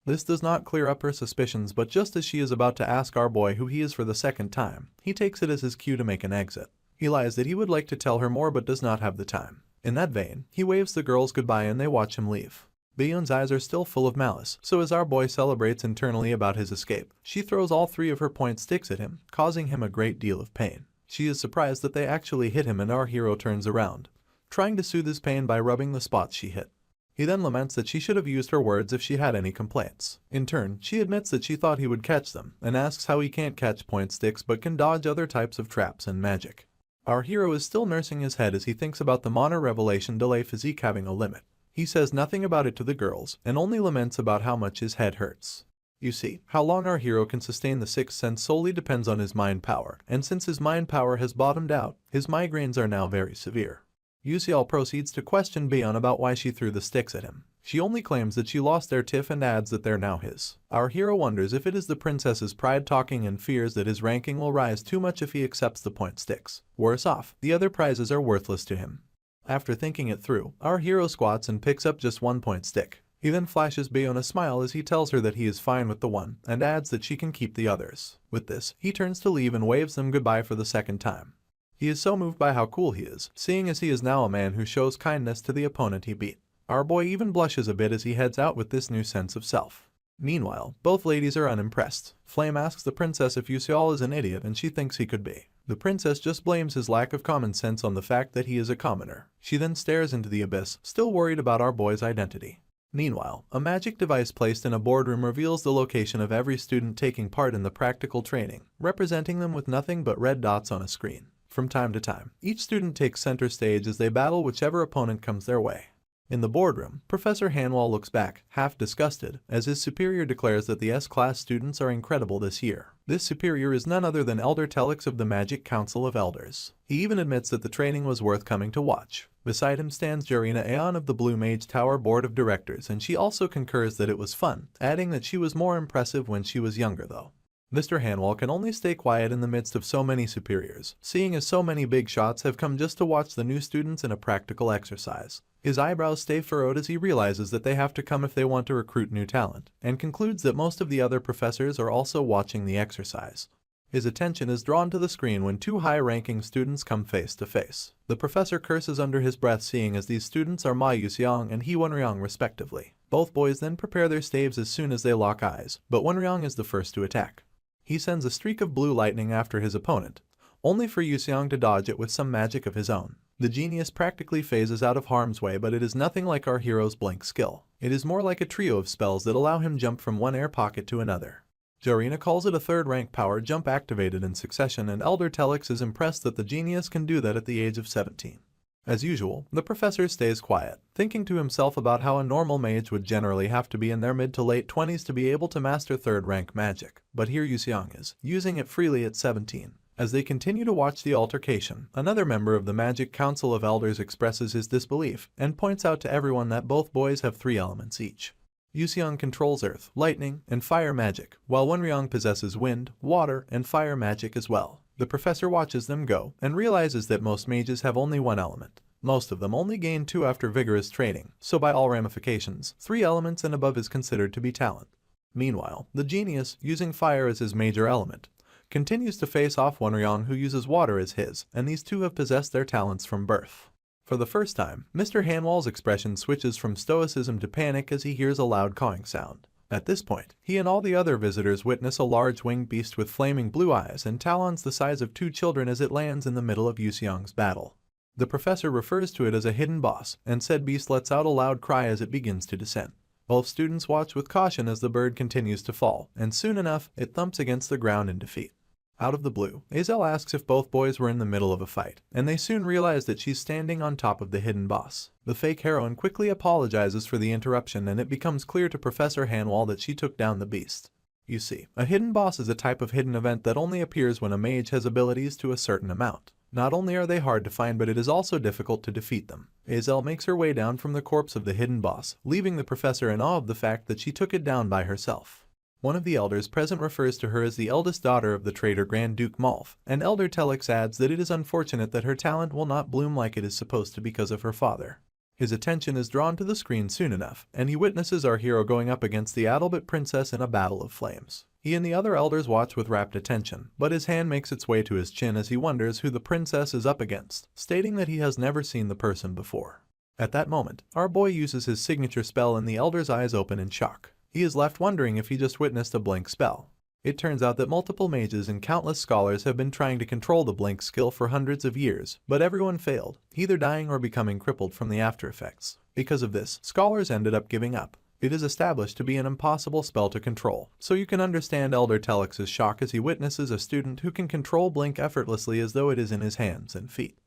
This does not clear up her suspicions, but just as she is about to ask our boy who he is for the second time, he takes it as his cue to make an exit. He lies that he would like to tell her more but does not have the time. In that vein, he waves the girls goodbye and they watch him leave. Bion's eyes are still full of malice, so as our boy celebrates internally about his escape, she throws all 3 of her point sticks at him, causing him a great deal of pain. She is surprised that they actually hit him and our hero turns around, trying to soothe his pain by rubbing the spots she hit. He then laments that she should have used her words if she had any complaints. In turn, she admits that she thought he would catch them, and asks how he can't catch point sticks but can dodge other types of traps and magic. Our hero is still nursing his head as he thinks about the Mana Revelation delay physique having a limit. He says nothing about it to the girls, and only laments about how much his head hurts. You see, how long our hero can sustain the sixth sense solely depends on his mind power, and since his mind power has bottomed out, his migraines are now very severe. Yusial proceeds to question Bion about why she threw the sticks at him. She only claims that she lost their tiff and adds that they're now his. Our hero wonders if it is the princess's pride talking and fears that his ranking will rise too much if he accepts the point sticks. Worse off, the other prizes are worthless to him. After thinking it through, our hero squats and picks up just 1 point stick. He then flashes Bion a smile as he tells her that he is fine with the one, and adds that she can keep the others. With this, he turns to leave and waves them goodbye for the second time. He is so moved by how cool he is, seeing as he is now a man who shows kindness to the opponent he beat. Our boy even blushes a bit as he heads out with this new sense of self. Meanwhile, both ladies are unimpressed. Flame asks the princess if Yusial is an idiot and she thinks he could be. The princess just blames his lack of common sense on the fact that he is a commoner. She then stares into the abyss, still worried about our boy's identity. Meanwhile, a magic device placed in a boardroom reveals the location of every student taking part in the practical training, representing them with nothing but red dots on a screen. From time to time, each student takes center stage as they battle whichever opponent comes their way. In the boardroom, Professor Hanwall looks back, half disgusted, as his superior declares that the S-class students are incredible this year. This superior is none other than Elder Telix of the Magic Council of Elders. He even admits that the training was worth coming to watch. Beside him stands Jarina Aeon of the Blue Mage Tower Board of Directors, and she also concurs that it was fun, adding that she was more impressive when she was younger though. Mr. Hanwall can only stay quiet in the midst of so many superiors, seeing as so many big shots have come just to watch the new students in a practical exercise. His eyebrows stay furrowed as he realizes that they have to come if they want to recruit new talent, and concludes that most of the other professors are also watching the exercise. His attention is drawn to the screen when 2 high-ranking students come face to face. The professor curses under his breath, seeing as these students are Ma Yuxiang and He Wenryang respectively. Both boys then prepare their staves as soon as they lock eyes, but Wenryang is the first to attack. He sends a streak of blue lightning after his opponent, only for Yuxiang to dodge it with some magic of his own. The genius practically phases out of harm's way, but it is nothing like our hero's blink skill. It is more like a trio of spells that allow him jump from one air pocket to another. Jarina calls it a 3rd rank power jump activated in succession, and Elder Telix is impressed that the genius can do that at the age of 17. As usual, the professor stays quiet, thinking to himself about how a normal mage would generally have to be in their mid to late 20s to be able to master 3rd rank magic, but here Yuxiang is, using it freely at 17. As they continue to watch the altercation, another member of the Magic Council of Elders expresses his disbelief and points out to everyone that both boys have 3 elements each. Yuxiang controls earth, lightning, and fire magic, while Wenryang possesses wind, water, and fire magic as well. The professor watches them go and realizes that most mages have only 1 element. Most of them only gain 2 after vigorous training, so by all ramifications, 3 elements and above is considered to be talent. Meanwhile, the genius, using fire as his major element, continues to face off Wenryang, who uses water as his, and these two have possessed their talents from birth. For the first time, Mr. Hanwall's expression switches from stoicism to panic as he hears a loud cawing sound. At this point, he and all the other visitors witness a large winged beast with flaming blue eyes and talons the size of 2 children as it lands in the middle of Yuxiang's battle. The professor refers to it as a hidden boss, and said beast lets out a loud cry as it begins to descend. Both students watch with caution as the bird continues to fall, and soon enough, it thumps against the ground in defeat. Out of the blue, Azel asks if both boys were in the middle of a fight, and they soon realize that she's standing on top of the hidden boss. The fake heroine quickly apologizes for the interruption, and it becomes clear to Professor Hanwall that she took down the beast. You see, a hidden boss is a type of hidden event that only appears when a mage has abilities to a certain amount. Not only are they hard to find, but it is also difficult to defeat them. Azel makes her way down from the corpse of the hidden boss, leaving the professor in awe of the fact that she took it down by herself. One of the elders present refers to her as the eldest daughter of the traitor Grand Duke Malf, and Elder Telix adds that it is unfortunate that her talent will not bloom like it is supposed to because of her father. His attention is drawn to the screen soon enough, and he witnesses our hero going up against the Adalbert princess in a battle of flames. He and the other elders watch with rapt attention, but his hand makes its way to his chin as he wonders who the princess is up against, stating that he has never seen the person before. At that moment, our boy uses his signature spell and the elder's eyes open in shock. He is left wondering if he just witnessed a blink spell. It turns out that multiple mages and countless scholars have been trying to control the blink skill for hundreds of years, but everyone failed, either dying or becoming crippled from the after effects. Because of this, scholars ended up giving up. It is established to be an impossible spell to control, so you can understand Elder Telix's shock as he witnesses a student who can control blink effortlessly as though it is in his hands and feet.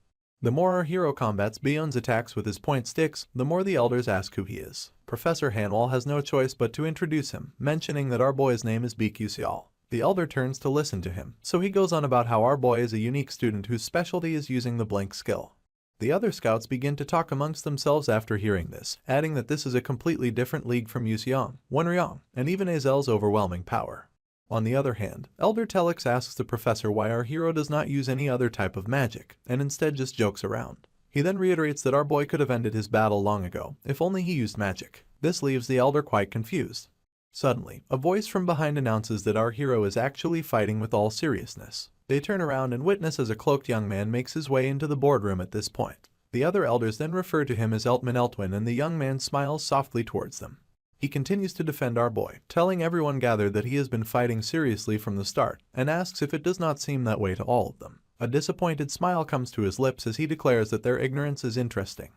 The more our hero combats Bion's attacks with his point sticks, the more the elders ask who he is. Professor Hanwall has no choice but to introduce him, mentioning that our boy's name is Bikusial. The elder turns to listen to him, so he goes on about how our boy is a unique student whose specialty is using the blink skill. The other scouts begin to talk amongst themselves after hearing this, adding that this is a completely different league from Yuxiang, Wenryang, and even Azel's overwhelming power. On the other hand, Elder Telix asks the professor why our hero does not use any other type of magic, and instead just jokes around. He then reiterates that our boy could have ended his battle long ago, if only he used magic. This leaves the elder quite confused. Suddenly, a voice from behind announces that our hero is actually fighting with all seriousness. They turn around and witness as a cloaked young man makes his way into the boardroom at this point. The other elders then refer to him as Eltman Eltwin, and the young man smiles softly towards them. He continues to defend our boy, telling everyone gathered that he has been fighting seriously from the start, and asks if it does not seem that way to all of them. A disappointed smile comes to his lips as he declares that their ignorance is interesting.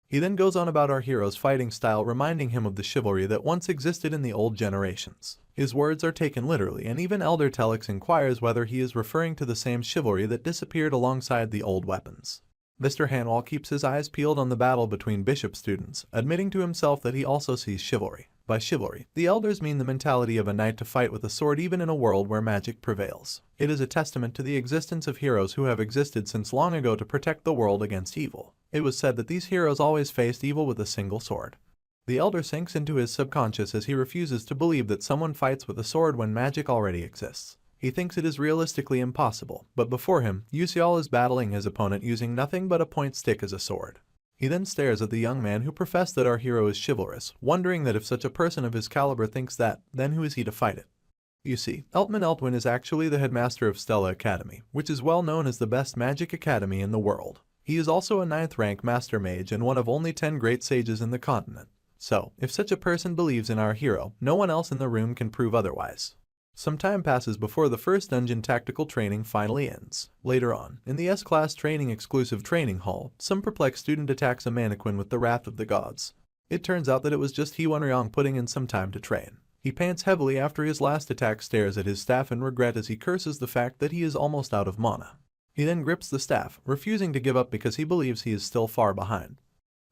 He then goes on about our hero's fighting style, reminding him of the chivalry that once existed in the old generations. His words are taken literally, and even Elder Telix inquires whether he is referring to the same chivalry that disappeared alongside the old weapons. Mr. Hanwall keeps his eyes peeled on the battle between bishop students, admitting to himself that he also sees chivalry. By chivalry, the elders mean the mentality of a knight to fight with a sword even in a world where magic prevails. It is a testament to the existence of heroes who have existed since long ago to protect the world against evil. It was said that these heroes always faced evil with a single sword. The elder sinks into his subconscious as he refuses to believe that someone fights with a sword when magic already exists. He thinks it is realistically impossible, but before him, Yusial is battling his opponent using nothing but a point stick as a sword. He then stares at the young man who professed that our hero is chivalrous, wondering that if such a person of his caliber thinks that, then who is he to fight it? You see, Eltman Eltwin is actually the headmaster of Stella Academy, which is well known as the best magic academy in the world. He is also a 9th rank master mage and one of only 10 great sages in the continent. So, if such a person believes in our hero, no one else in the room can prove otherwise. Some time passes before the first dungeon tactical training finally ends. Later on, in the S-Class training exclusive training hall, some perplexed student attacks a mannequin with the wrath of the gods. It turns out that it was just Wenryang putting in some time to train. He pants heavily after his last attack, stares at his staff in regret as he curses the fact that he is almost out of mana. He then grips the staff, refusing to give up because he believes he is still far behind.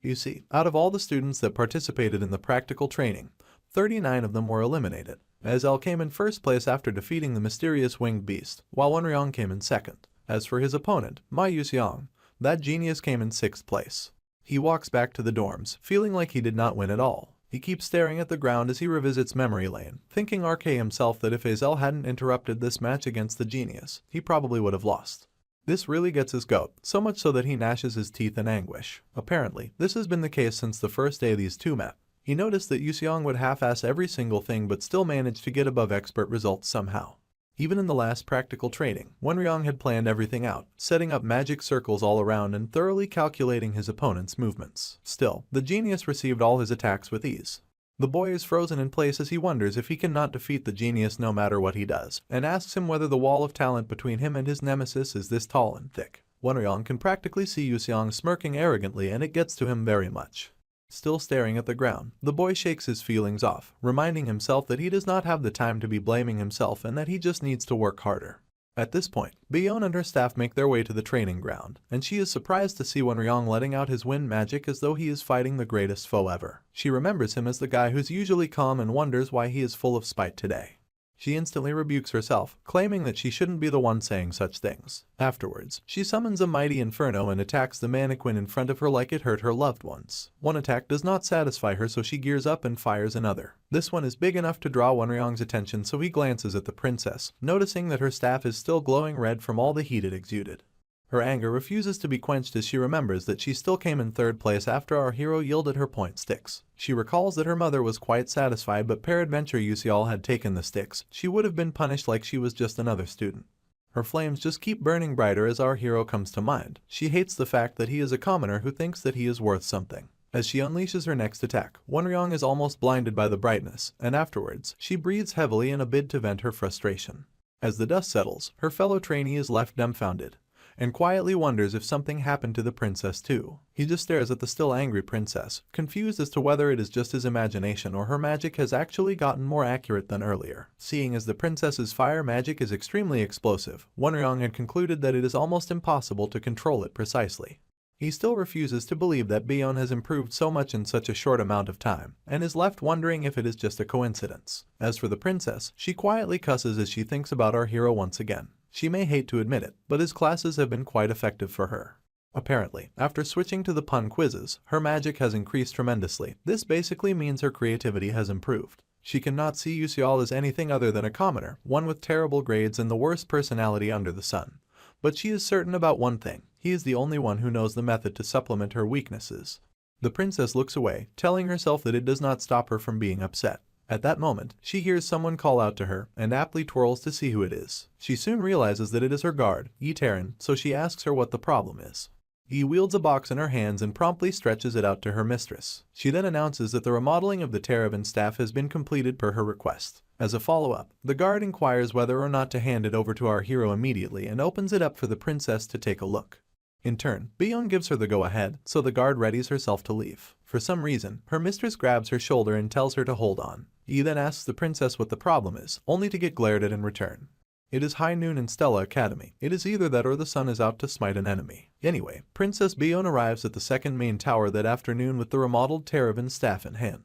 You see, out of all the students that participated in the practical training, 39 of them were eliminated. Azel came in first place after defeating the mysterious winged beast, while Wenryang came in second. As for his opponent, Ma Yuxiang, that genius came in 6th place. He walks back to the dorms, feeling like he did not win at all. He keeps staring at the ground as he revisits memory lane, thinking RK himself that if Azel hadn't interrupted this match against the genius, he probably would have lost. This really gets his goat, so much so that he gnashes his teeth in anguish. Apparently, this has been the case since the first day these two met. He noticed that Yuxiang would half-ass every single thing but still managed to get above expert results somehow. Even in the last practical training, Wenryang had planned everything out, setting up magic circles all around and thoroughly calculating his opponent's movements. Still, the genius received all his attacks with ease. The boy is frozen in place as he wonders if he cannot defeat the genius no matter what he does, and asks him whether the wall of talent between him and his nemesis is this tall and thick. Wenryang can practically see Yuxiang smirking arrogantly, and it gets to him very much. Still staring at the ground, the boy shakes his feelings off, reminding himself that he does not have the time to be blaming himself and that he just needs to work harder. At this point, Byeon and her staff make their way to the training ground, and she is surprised to see Wonryong letting out his wind magic as though he is fighting the greatest foe ever. She remembers him as the guy who's usually calm and wonders why he is full of spite today. She instantly rebukes herself, claiming that she shouldn't be the one saying such things. Afterwards, she summons a mighty inferno and attacks the mannequin in front of her like it hurt her loved ones. One attack does not satisfy her, so she gears up and fires another. This one is big enough to draw Wonryong's attention, so he glances at the princess, noticing that her staff is still glowing red from all the heat it exuded. Her anger refuses to be quenched as she remembers that she still came in third place after our hero yielded her point sticks. She recalls that her mother was quite satisfied, but peradventure Yuseol had taken the sticks, she would have been punished like she was just another student. Her flames just keep burning brighter as our hero comes to mind. She hates the fact that he is a commoner who thinks that he is worth something. As she unleashes her next attack, Wonryong is almost blinded by the brightness, and afterwards, she breathes heavily in a bid to vent her frustration. As the dust settles, her fellow trainee is left dumbfounded and quietly wonders if something happened to the princess too. He just stares at the still angry princess, confused as to whether it is just his imagination or her magic has actually gotten more accurate than earlier. Seeing as the princess's fire magic is extremely explosive, Wonryong had concluded that it is almost impossible to control it precisely. He still refuses to believe that Byeon has improved so much in such a short amount of time, and is left wondering if it is just a coincidence. As for the princess, she quietly cusses as she thinks about our hero once again. She may hate to admit it, but his classes have been quite effective for her. Apparently, after switching to the pun quizzes, her magic has increased tremendously. This basically means her creativity has improved. She cannot see Yuseol as anything other than a commoner, one with terrible grades and the worst personality under the sun. But she is certain about one thing: he is the only one who knows the method to supplement her weaknesses. The princess looks away, telling herself that it does not stop her from being upset. At that moment, she hears someone call out to her, and aptly twirls to see who it is. She soon realizes that it is her guard, Yi Taran, so she asks her what the problem is. Yi wields a box in her hands and promptly stretches it out to her mistress. She then announces that the remodeling of the Terabin staff has been completed per her request. As a follow-up, the guard inquires whether or not to hand it over to our hero immediately and opens it up for the princess to take a look. In turn, Byeon gives her the go-ahead, so the guard readies herself to leave. For some reason, her mistress grabs her shoulder and tells her to hold on. Yi then asks the princess what the problem is, only to get glared at in return. It is high noon in Stella Academy. It is either that or the sun is out to smite an enemy. Anyway, Princess Byeon arrives at the second main tower that afternoon with the remodeled Terabin staff in hand.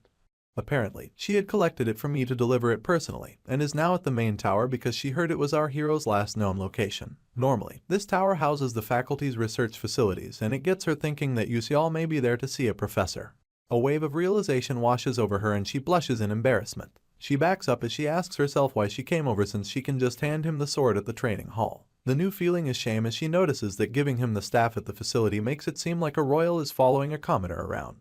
Apparently, she had collected it from me to deliver it personally, and is now at the main tower because she heard it was our hero's last known location. Normally, this tower houses the faculty's research facilities, and it gets her thinking that Yuseol may be there to see a professor. A wave of realization washes over her and she blushes in embarrassment. She backs up as she asks herself why she came over, since she can just hand him the sword at the training hall. The new feeling is shame as she notices that giving him the staff at the facility makes it seem like a royal is following a commoner around.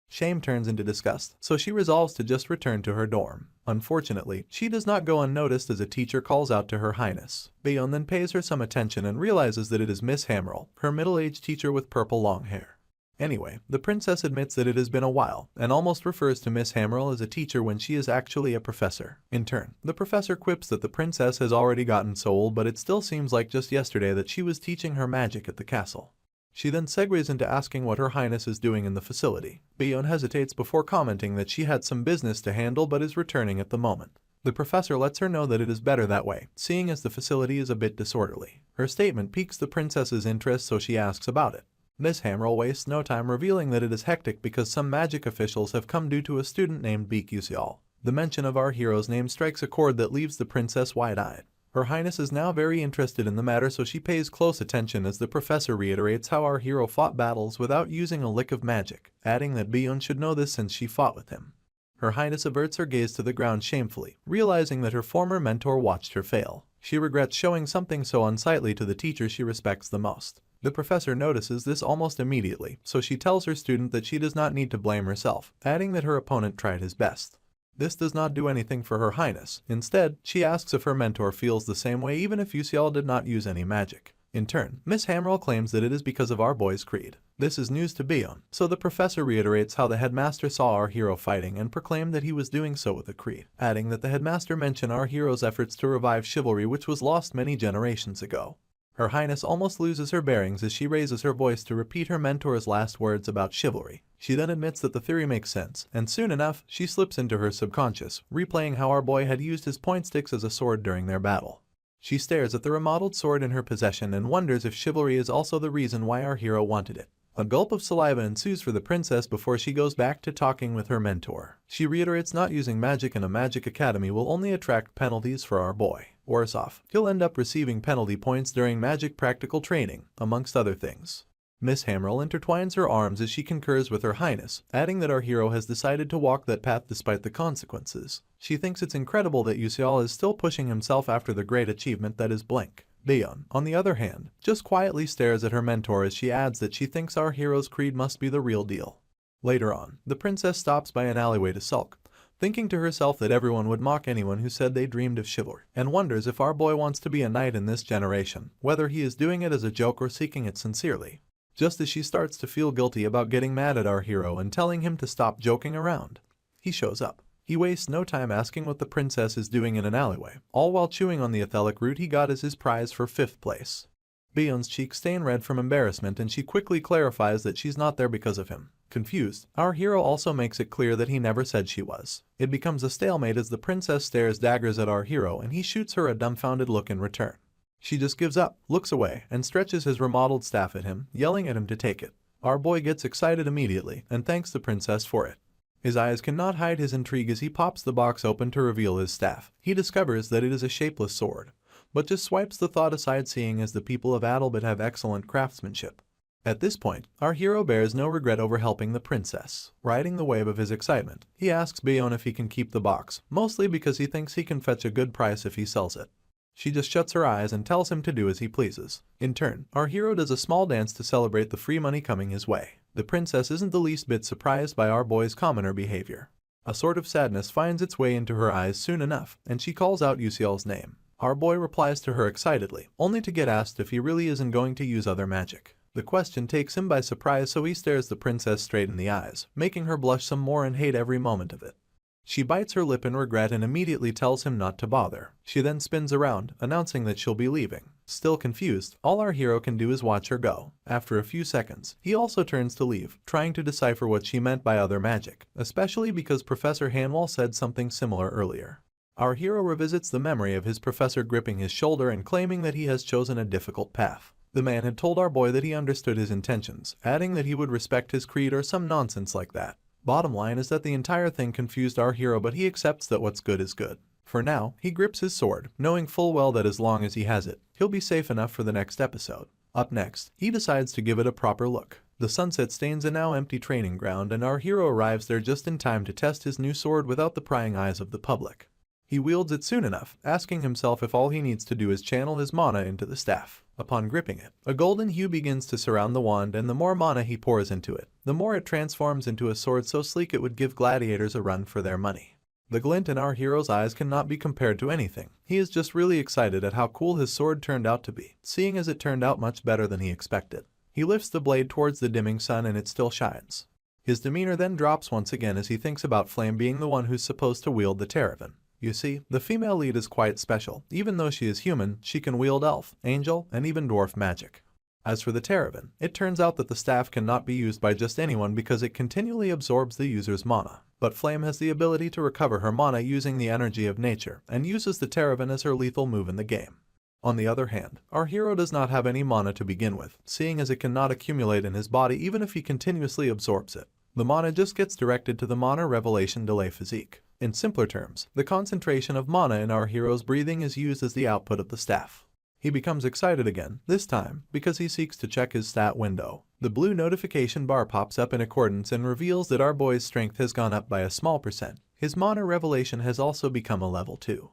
Shame turns into disgust, so she resolves to just return to her dorm. Unfortunately, she does not go unnoticed as a teacher calls out to Her Highness. Byeon then pays her some attention and realizes that it is Miss Hammerl, her middle-aged teacher with purple long hair. Anyway, the princess admits that it has been a while, and almost refers to Miss Hammerl as a teacher when she is actually a professor. In turn, the professor quips that the princess has already gotten so old, but it still seems like just yesterday that she was teaching her magic at the castle. She then segues into asking what Her Highness is doing in the facility. Byeon hesitates before commenting that she had some business to handle but is returning at the moment. The professor lets her know that it is better that way, seeing as the facility is a bit disorderly. Her statement piques the princess's interest, so she asks about it. Miss Hammerl wastes no time revealing that it is hectic because some magic officials have come due to a student named Baek Yuseol. The mention of our hero's name strikes a chord that leaves the princess wide-eyed. Her Highness is now very interested in the matter, so she pays close attention as the professor reiterates how our hero fought battles without using a lick of magic, adding that Byeon should know this since she fought with him. Her Highness averts her gaze to the ground shamefully, realizing that her former mentor watched her fail. She regrets showing something so unsightly to the teacher she respects the most. The professor notices this almost immediately, so she tells her student that she does not need to blame herself, adding that her opponent tried his best. This does not do anything for Her Highness. Instead, she asks if her mentor feels the same way even if Yuseol did not use any magic. In turn, Miss Hammerl claims that it is because of our boy's creed. This is news to Byeon, so the professor reiterates how the headmaster saw our hero fighting and proclaimed that he was doing so with a creed, adding that the headmaster mentioned our hero's efforts to revive chivalry, which was lost many generations ago. Her Highness almost loses her bearings as she raises her voice to repeat her mentor's last words about chivalry. She then admits that the theory makes sense, and soon enough, she slips into her subconscious, replaying how our boy had used his point sticks as a sword during their battle. She stares at the remodeled sword in her possession and wonders if chivalry is also the reason why our hero wanted it. A gulp of saliva ensues for the princess before she goes back to talking with her mentor. She reiterates not using magic in a magic academy will only attract penalties for our boy. Worse off, he'll end up receiving penalty points during magic practical training, amongst other things. Miss Hamrill intertwines her arms as she concurs with her highness, adding that our hero has decided to walk that path despite the consequences. She thinks it's incredible that Yuseol is still pushing himself after the great achievement that is blank. Bayon, on the other hand, just quietly stares at her mentor as she adds that she thinks our hero's creed must be the real deal. Later on, the princess stops by an alleyway to sulk, thinking to herself that everyone would mock anyone who said they dreamed of chivalry, and wonders if our boy wants to be a knight in this generation, whether he is doing it as a joke or seeking it sincerely. Just as she starts to feel guilty about getting mad at our hero and telling him to stop joking around, he shows up. He wastes no time asking what the princess is doing in an alleyway, all while chewing on the ethelic root he got as his prize for 5th place. Bayon's cheeks stain red from embarrassment and she quickly clarifies that she's not there because of him. Confused, our hero also makes it clear that he never said she was. It becomes a stalemate as the princess stares daggers at our hero and he shoots her a dumbfounded look in return. She just gives up, looks away, and stretches his remodeled staff at him, yelling at him to take it. Our boy gets excited immediately and thanks the princess for it. His eyes cannot hide his intrigue as he pops the box open to reveal his staff. He discovers that it is a shapeless sword, but just swipes the thought aside seeing as the people of Adalbert have excellent craftsmanship. At this point, our hero bears no regret over helping the princess. Riding the wave of his excitement, he asks Bayon if he can keep the box, mostly because he thinks he can fetch a good price if he sells it. She just shuts her eyes and tells him to do as he pleases. In turn, our hero does a small dance to celebrate the free money coming his way. The princess isn't the least bit surprised by our boy's commoner behavior. A sort of sadness finds its way into her eyes soon enough, and she calls out Yuseol's name. Our boy replies to her excitedly, only to get asked if he really isn't going to use other magic. The question takes him by surprise, so he stares the princess straight in the eyes, making her blush some more and hate every moment of it. She bites her lip in regret and immediately tells him not to bother. She then spins around, announcing that she'll be leaving. Still confused, all our hero can do is watch her go. After a few seconds, he also turns to leave, trying to decipher what she meant by other magic, especially because Professor Hanwall said something similar earlier. Our hero revisits the memory of his professor gripping his shoulder and claiming that he has chosen a difficult path. The man had told our boy that he understood his intentions, adding that he would respect his creed or some nonsense like that. Bottom line is that the entire thing confused our hero, but he accepts that what's good is good. For now, he grips his sword, knowing full well that as long as he has it, he'll be safe enough for the next episode. Up next, he decides to give it a proper look. The sunset stains a now empty training ground and our hero arrives there just in time to test his new sword without the prying eyes of the public. He wields it soon enough, asking himself if all he needs to do is channel his mana into the staff. Upon gripping it, a golden hue begins to surround the wand, and the more mana he pours into it, the more it transforms into a sword so sleek it would give gladiators a run for their money. The glint in our hero's eyes cannot be compared to anything. He is just really excited at how cool his sword turned out to be, seeing as it turned out much better than he expected. He lifts the blade towards the dimming sun and it still shines. His demeanor then drops once again as he thinks about Flame being the one who's supposed to wield the Terravan. You see, the female lead is quite special. Even though she is human, she can wield elf, angel, and even dwarf magic. As for the Terravan, it turns out that the staff cannot be used by just anyone because it continually absorbs the user's mana. But Flame has the ability to recover her mana using the energy of nature, and uses the Terravan as her lethal move in the game. On the other hand, our hero does not have any mana to begin with, seeing as it cannot accumulate in his body even if he continuously absorbs it. The mana just gets directed to the mana revelation delay physique. In simpler terms, the concentration of mana in our hero's breathing is used as the output of the staff. He becomes excited again, this time because he seeks to check his stat window. The blue notification bar pops up in accordance and reveals that our boy's strength has gone up by a small percent. His mana revelation has also become a level 2.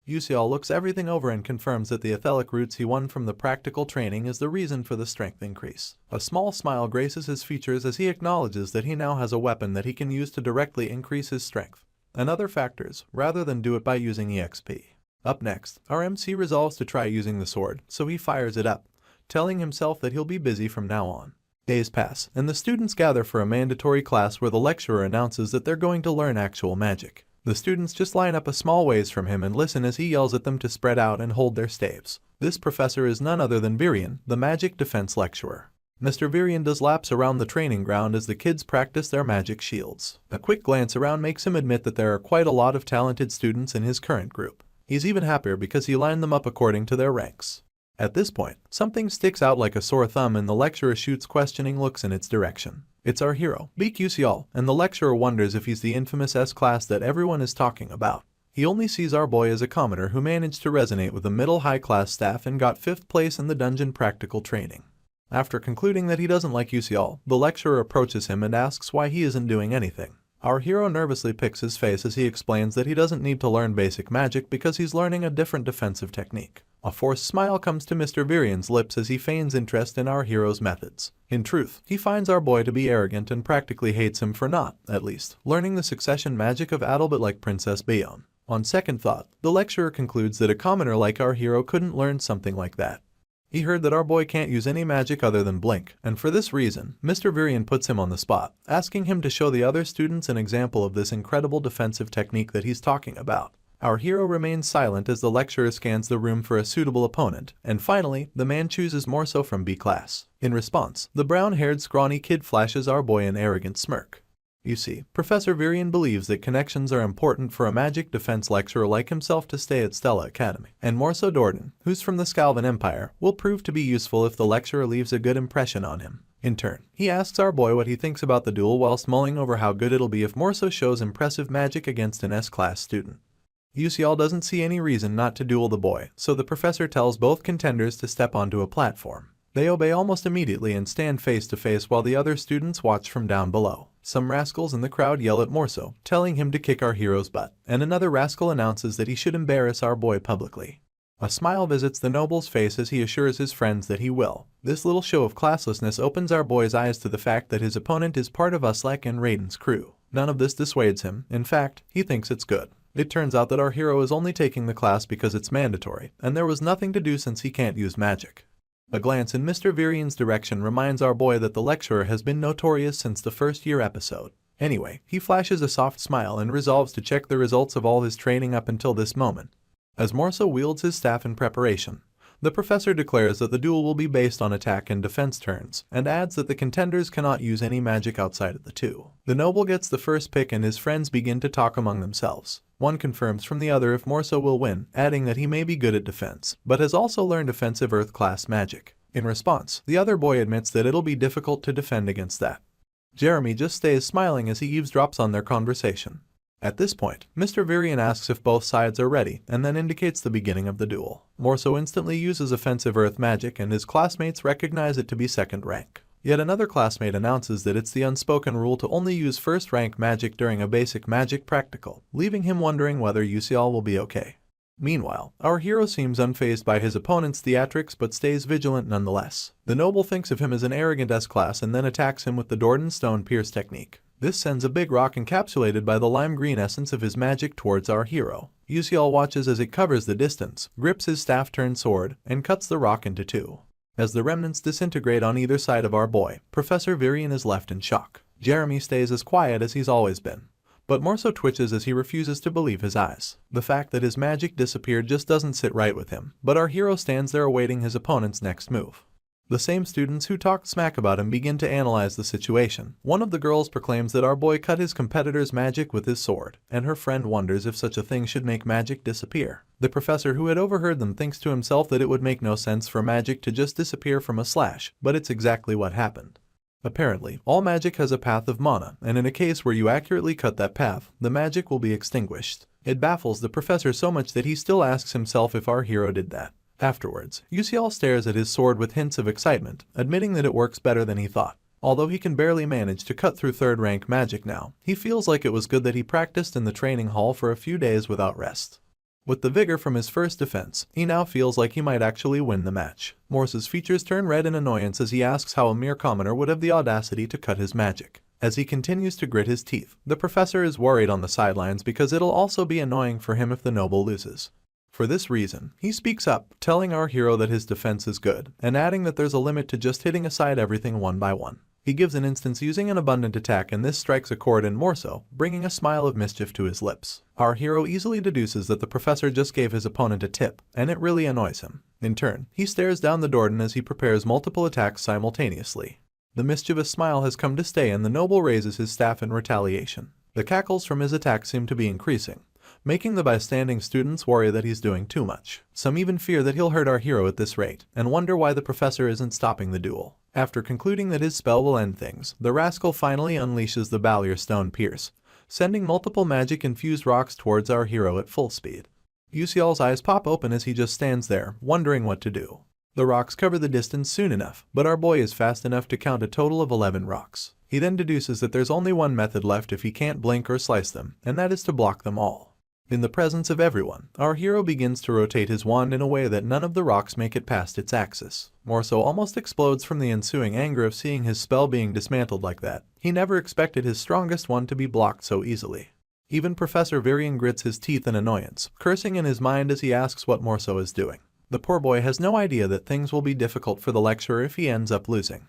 Yuseol looks everything over and confirms that the ethelic roots he won from the practical training is the reason for the strength increase. A small smile graces his features as he acknowledges that he now has a weapon that he can use to directly increase his strength and other factors, rather than do it by using EXP. Up next, our MC resolves to try using the sword, so he fires it up, telling himself that he'll be busy from now on. Days pass, and the students gather for a mandatory class where the lecturer announces that they're going to learn actual magic. The students just line up a small ways from him and listen as he yells at them to spread out and hold their staves. This professor is none other than Virion, the magic defense lecturer. Mr. Virion does laps around the training ground as the kids practice their magic shields. A quick glance around makes him admit that there are quite a lot of talented students in his current group. He's even happier because he lined them up according to their ranks. At this point, something sticks out like a sore thumb and the lecturer shoots questioning looks in its direction. It's our hero, Beak Yusial, and the lecturer wonders if he's the infamous S-class that everyone is talking about. He only sees our boy as a commoner who managed to resonate with the middle-high class staff and got 5th place in the dungeon practical training. After concluding that he doesn't like Yusial, the lecturer approaches him and asks why he isn't doing anything. Our hero nervously picks his face as he explains that he doesn't need to learn basic magic because he's learning a different defensive technique. A forced smile comes to Mr. Virian's lips as he feigns interest in our hero's methods. In truth, he finds our boy to be arrogant and practically hates him for not, at least, learning the succession magic of Adalbert like Princess Bayonne. On second thought, the lecturer concludes that a commoner like our hero couldn't learn something like that. He heard that our boy can't use any magic other than blink, and for this reason, Mr. Virian puts him on the spot, asking him to show the other students an example of this incredible defensive technique that he's talking about. Our hero remains silent as the lecturer scans the room for a suitable opponent, and finally, the man chooses Morso from B class. In response, the brown-haired scrawny kid flashes our boy an arrogant smirk. You see, Professor Virian believes that connections are important for a magic defense lecturer like himself to stay at Stella Academy, and Morso Dordan, who's from the Scalvan Empire, will prove to be useful if the lecturer leaves a good impression on him. In turn, he asks our boy what he thinks about the duel whilst mulling over how good it'll be if Morso shows impressive magic against an S-class student. Yusial doesn't see any reason not to duel the boy, so the professor tells both contenders to step onto a platform. They obey almost immediately and stand face to face while the other students watch from down below. Some rascals in the crowd yell at Morso, telling him to kick our hero's butt, and another rascal announces that he should embarrass our boy publicly. A smile visits the noble's face as he assures his friends that he will. This little show of classlessness opens our boy's eyes to the fact that his opponent is part of Uslak and Raiden's crew. None of this dissuades him. In fact, he thinks it's good. It turns out that our hero is only taking the class because it's mandatory, and there was nothing to do since he can't use magic. A glance in Mr. Virian's direction reminds our boy that the lecturer has been notorious since the first year episode. Anyway, he flashes a soft smile and resolves to check the results of all his training up until this moment. As Morso wields his staff in preparation, the professor declares that the duel will be based on attack and defense turns, and adds that the contenders cannot use any magic outside of the two. The noble gets the first pick and his friends begin to talk among themselves. One confirms from the other if Morso will win, adding that he may be good at defense, but has also learned offensive Earth-class magic. In response, the other boy admits that it'll be difficult to defend against that. Jeremy just stays smiling as he eavesdrops on their conversation. At this point, Mr. Virian asks if both sides are ready, and then indicates the beginning of the duel. Morso instantly uses offensive Earth magic and his classmates recognize it to be second rank. Yet another classmate announces that it's the unspoken rule to only use first-rank magic during a basic magic practical, leaving him wondering whether Yusial will be okay. Meanwhile, our hero seems unfazed by his opponent's theatrics but stays vigilant nonetheless. The noble thinks of him as an arrogant S-class and then attacks him with the Dordan Stone Pierce technique. This sends a big rock encapsulated by the lime green essence of his magic towards our hero. Yusial watches as it covers the distance, grips his staff-turned sword, and cuts the rock into two. As the remnants disintegrate on either side of our boy, Professor Virian is left in shock. Jeremy stays as quiet as he's always been, but Morso twitches as he refuses to believe his eyes. The fact that his magic disappeared just doesn't sit right with him, but our hero stands there awaiting his opponent's next move. The same students who talked smack about him begin to analyze the situation. One of the girls proclaims that our boy cut his competitor's magic with his sword, and her friend wonders if such a thing should make magic disappear. The professor who had overheard them thinks to himself that it would make no sense for magic to just disappear from a slash, but it's exactly what happened. Apparently, all magic has a path of mana, and in a case where you accurately cut that path, the magic will be extinguished. It baffles the professor so much that he still asks himself if our hero did that. Afterwards, Yusial stares at his sword with hints of excitement, admitting that it works better than he thought. Although he can barely manage to cut through third-rank magic now, he feels like it was good that he practiced in the training hall for a few days without rest. With the vigor from his first defense, he now feels like he might actually win the match. Morse's features turn red in annoyance as he asks how a mere commoner would have the audacity to cut his magic. As he continues to grit his teeth, the professor is worried on the sidelines because it'll also be annoying for him if the noble loses. For this reason, he speaks up, telling our hero that his defense is good, and adding that there's a limit to just hitting aside everything one by one. He gives an instance using an abundant attack and this strikes a chord in Morso, bringing a smile of mischief to his lips. Our hero easily deduces that the professor just gave his opponent a tip, and it really annoys him. In turn, he stares down the Dordan as he prepares multiple attacks simultaneously. The mischievous smile has come to stay and the noble raises his staff in retaliation. The cackles from his attack seem to be increasing. making the bystanding students worry that he's doing too much. Some even fear that he'll hurt our hero at this rate, and wonder why the professor isn't stopping the duel. After concluding that his spell will end things, the rascal finally unleashes the Ballier Stone Pierce, sending multiple magic-infused rocks towards our hero at full speed. Yusial's eyes pop open as he just stands there, wondering what to do. The rocks cover the distance soon enough, but our boy is fast enough to count a total of 11 rocks. He then deduces that there's only one method left if he can't blink or slice them, and that is to block them all. In the presence of everyone, our hero begins to rotate his wand in a way that none of the rocks make it past its axis. Morso almost explodes from the ensuing anger of seeing his spell being dismantled like that. He never expected his strongest one to be blocked so easily. Even Professor Varian grits his teeth in annoyance, cursing in his mind as he asks what Morso is doing. The poor boy has no idea that things will be difficult for the lecturer if he ends up losing.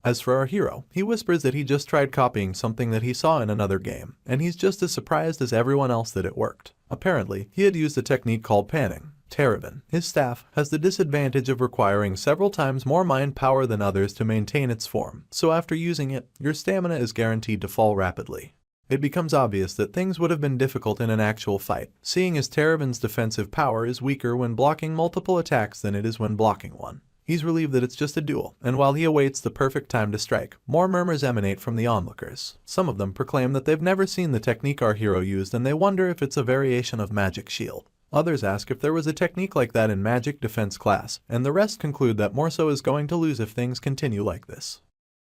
As for our hero, he whispers that he just tried copying something that he saw in another game, and he's just as surprised as everyone else that it worked. Apparently, he had used a technique called panning. Terabin, his staff, has the disadvantage of requiring several times more mind power than others to maintain its form, so after using it, your stamina is guaranteed to fall rapidly. It becomes obvious that things would have been difficult in an actual fight, seeing as Terabin's defensive power is weaker when blocking multiple attacks than it is when blocking one. He's relieved that it's just a duel, and while he awaits the perfect time to strike, more murmurs emanate from the onlookers. Some of them proclaim that they've never seen the technique our hero used and they wonder if it's a variation of Magic Shield. Others ask if there was a technique like that in Magic Defense class, and the rest conclude that Morso is going to lose if things continue like this.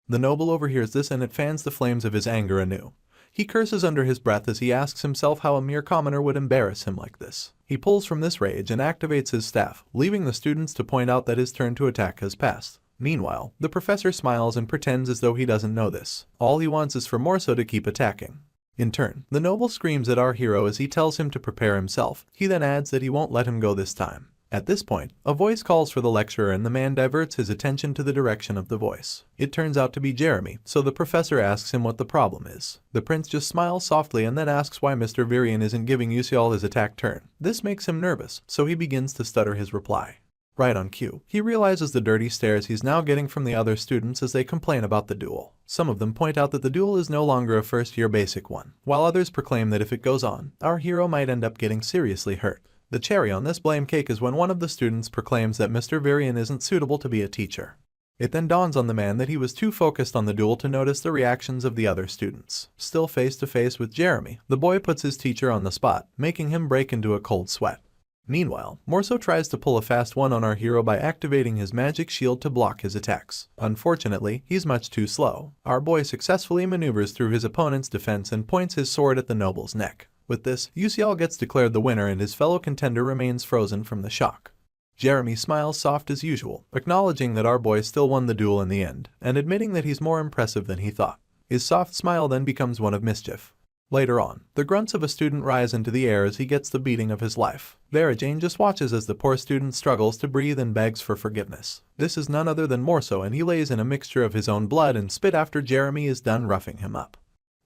The noble overhears this and it fans the flames of his anger anew. He curses under his breath as he asks himself how a mere commoner would embarrass him like this. He pulls from this rage and activates his staff, leaving the students to point out that his turn to attack has passed. Meanwhile, the professor smiles and pretends as though he doesn't know this. All he wants is for Morso to keep attacking. In turn, the noble screams at our hero as he tells him to prepare himself. He then adds that he won't let him go this time. At this point, a voice calls for the lecturer and the man diverts his attention to the direction of the voice. It turns out to be Jeremy, so the professor asks him what the problem is. The prince just smiles softly and then asks why Mr. Varian isn't giving Yusial his attack turn. This makes him nervous, so he begins to stutter his reply. Right on cue, he realizes the dirty stares he's now getting from the other students as they complain about the duel. Some of them point out that the duel is no longer a first-year basic one, while others proclaim that if it goes on, our hero might end up getting seriously hurt. The cherry on this blame cake is when one of the students proclaims that Mr. Varian isn't suitable to be a teacher. It then dawns on the man that he was too focused on the duel to notice the reactions of the other students. Still face to face with Jeremy, the boy puts his teacher on the spot, making him break into a cold sweat. Meanwhile, Morso tries to pull a fast one on our hero by activating his magic shield to block his attacks. Unfortunately, he's much too slow. Our boy successfully maneuvers through his opponent's defense and points his sword at the noble's neck. With this, Yusial gets declared the winner and his fellow contender remains frozen from the shock. Jeremy smiles soft as usual, acknowledging that our boy still won the duel in the end, and admitting that he's more impressive than he thought. His soft smile then becomes one of mischief. Later on, the grunts of a student rise into the air as he gets the beating of his life. Vera Jane just watches as the poor student struggles to breathe and begs for forgiveness. This is none other than Morso, and he lays in a mixture of his own blood and spit after Jeremy is done roughing him up.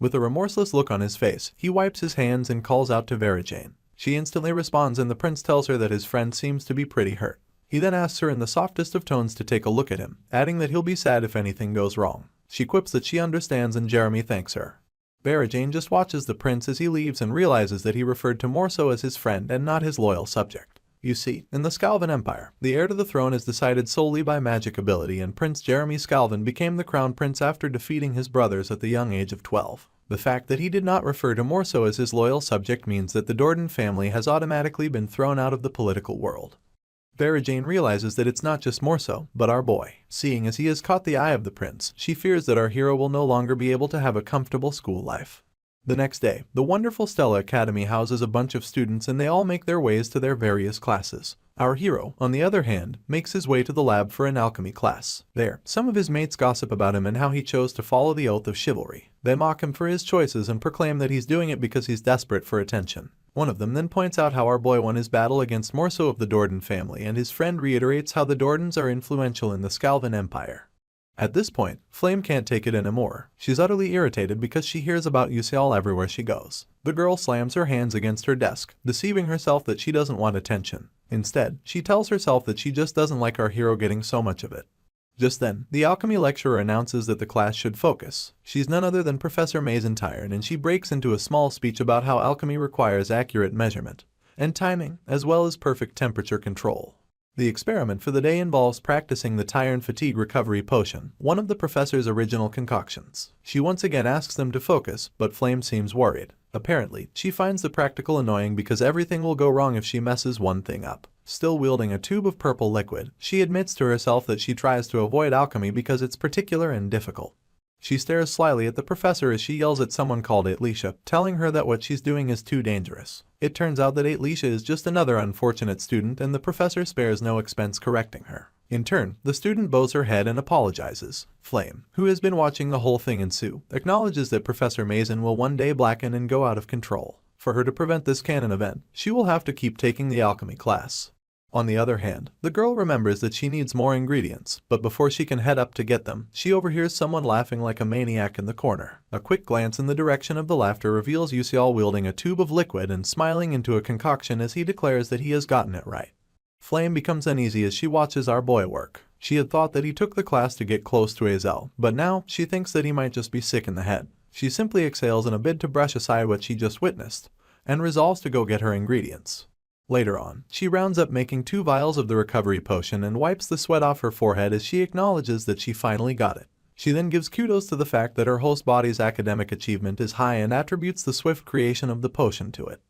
With a remorseless look on his face, he wipes his hands and calls out to Vera Jane. She instantly responds and the prince tells her that his friend seems to be pretty hurt. He then asks her in the softest of tones to take a look at him, adding that he'll be sad if anything goes wrong. She quips that she understands and Jeremy thanks her. Vera Jane just watches the prince as he leaves and realizes that he referred to Morso as his friend and not his loyal subject. You see, in the Scalvan Empire, the heir to the throne is decided solely by magic ability, and Prince Jeremy Scalvan became the crown prince after defeating his brothers at the young age of 12. The fact that he did not refer to Morso as his loyal subject means that the Dordan family has automatically been thrown out of the political world. Vera Jane realizes that it's not just Morso, but our boy. Seeing as he has caught the eye of the prince, she fears that our hero will no longer be able to have a comfortable school life. The next day, the wonderful Stella Academy houses a bunch of students and they all make their ways to their various classes. Our hero, on the other hand, makes his way to the lab for an alchemy class. There, some of his mates gossip about him and how he chose to follow the oath of chivalry. They mock him for his choices and proclaim that he's doing it because he's desperate for attention. One of them then points out how our boy won his battle against Morso of the Dordan family, and his friend reiterates how the Dordans are influential in the Scalvan Empire. At this point, Flame can't take it anymore. She's utterly irritated because she hears about Yusial everywhere she goes. The girl slams her hands against her desk, deceiving herself that she doesn't want attention. Instead, she tells herself that she just doesn't like our hero getting so much of it. Just then, the alchemy lecturer announces that the class should focus. She's none other than Professor Maysentyre, and she breaks into a small speech about how alchemy requires accurate measurement and timing, as well as perfect temperature control. The experiment for the day involves practicing the Tyrant Fatigue Recovery Potion, one of the professor's original concoctions. She once again asks them to focus, but Flame seems worried. Apparently, she finds the practical annoying because everything will go wrong if she messes one thing up. Still wielding a tube of purple liquid, she admits to herself that she tries to avoid alchemy because it's particular and difficult. She stares slyly at the professor as she yells at someone called Atlesia, telling her that what she's doing is too dangerous. It turns out that Atlesia is just another unfortunate student, and the professor spares no expense correcting her. In turn, the student bows her head and apologizes. Flame, who has been watching the whole thing ensue, acknowledges that Professor Mason will one day blacken and go out of control. For her to prevent this canon event, she will have to keep taking the alchemy class. On the other hand, the girl remembers that she needs more ingredients, but before she can head up to get them, she overhears someone laughing like a maniac in the corner. A quick glance in the direction of the laughter reveals Yusial wielding a tube of liquid and smiling into a concoction as he declares that he has gotten it right. Flame becomes uneasy as she watches our boy work. She had thought that he took the class to get close to Azel, but now she thinks that he might just be sick in the head. She simply exhales in a bid to brush aside what she just witnessed, and resolves to go get her ingredients. Later on, she rounds up making 2 vials of the recovery potion and wipes the sweat off her forehead as she acknowledges that she finally got it. She then gives kudos to the fact that her host body's academic achievement is high and attributes the swift creation of the potion to it.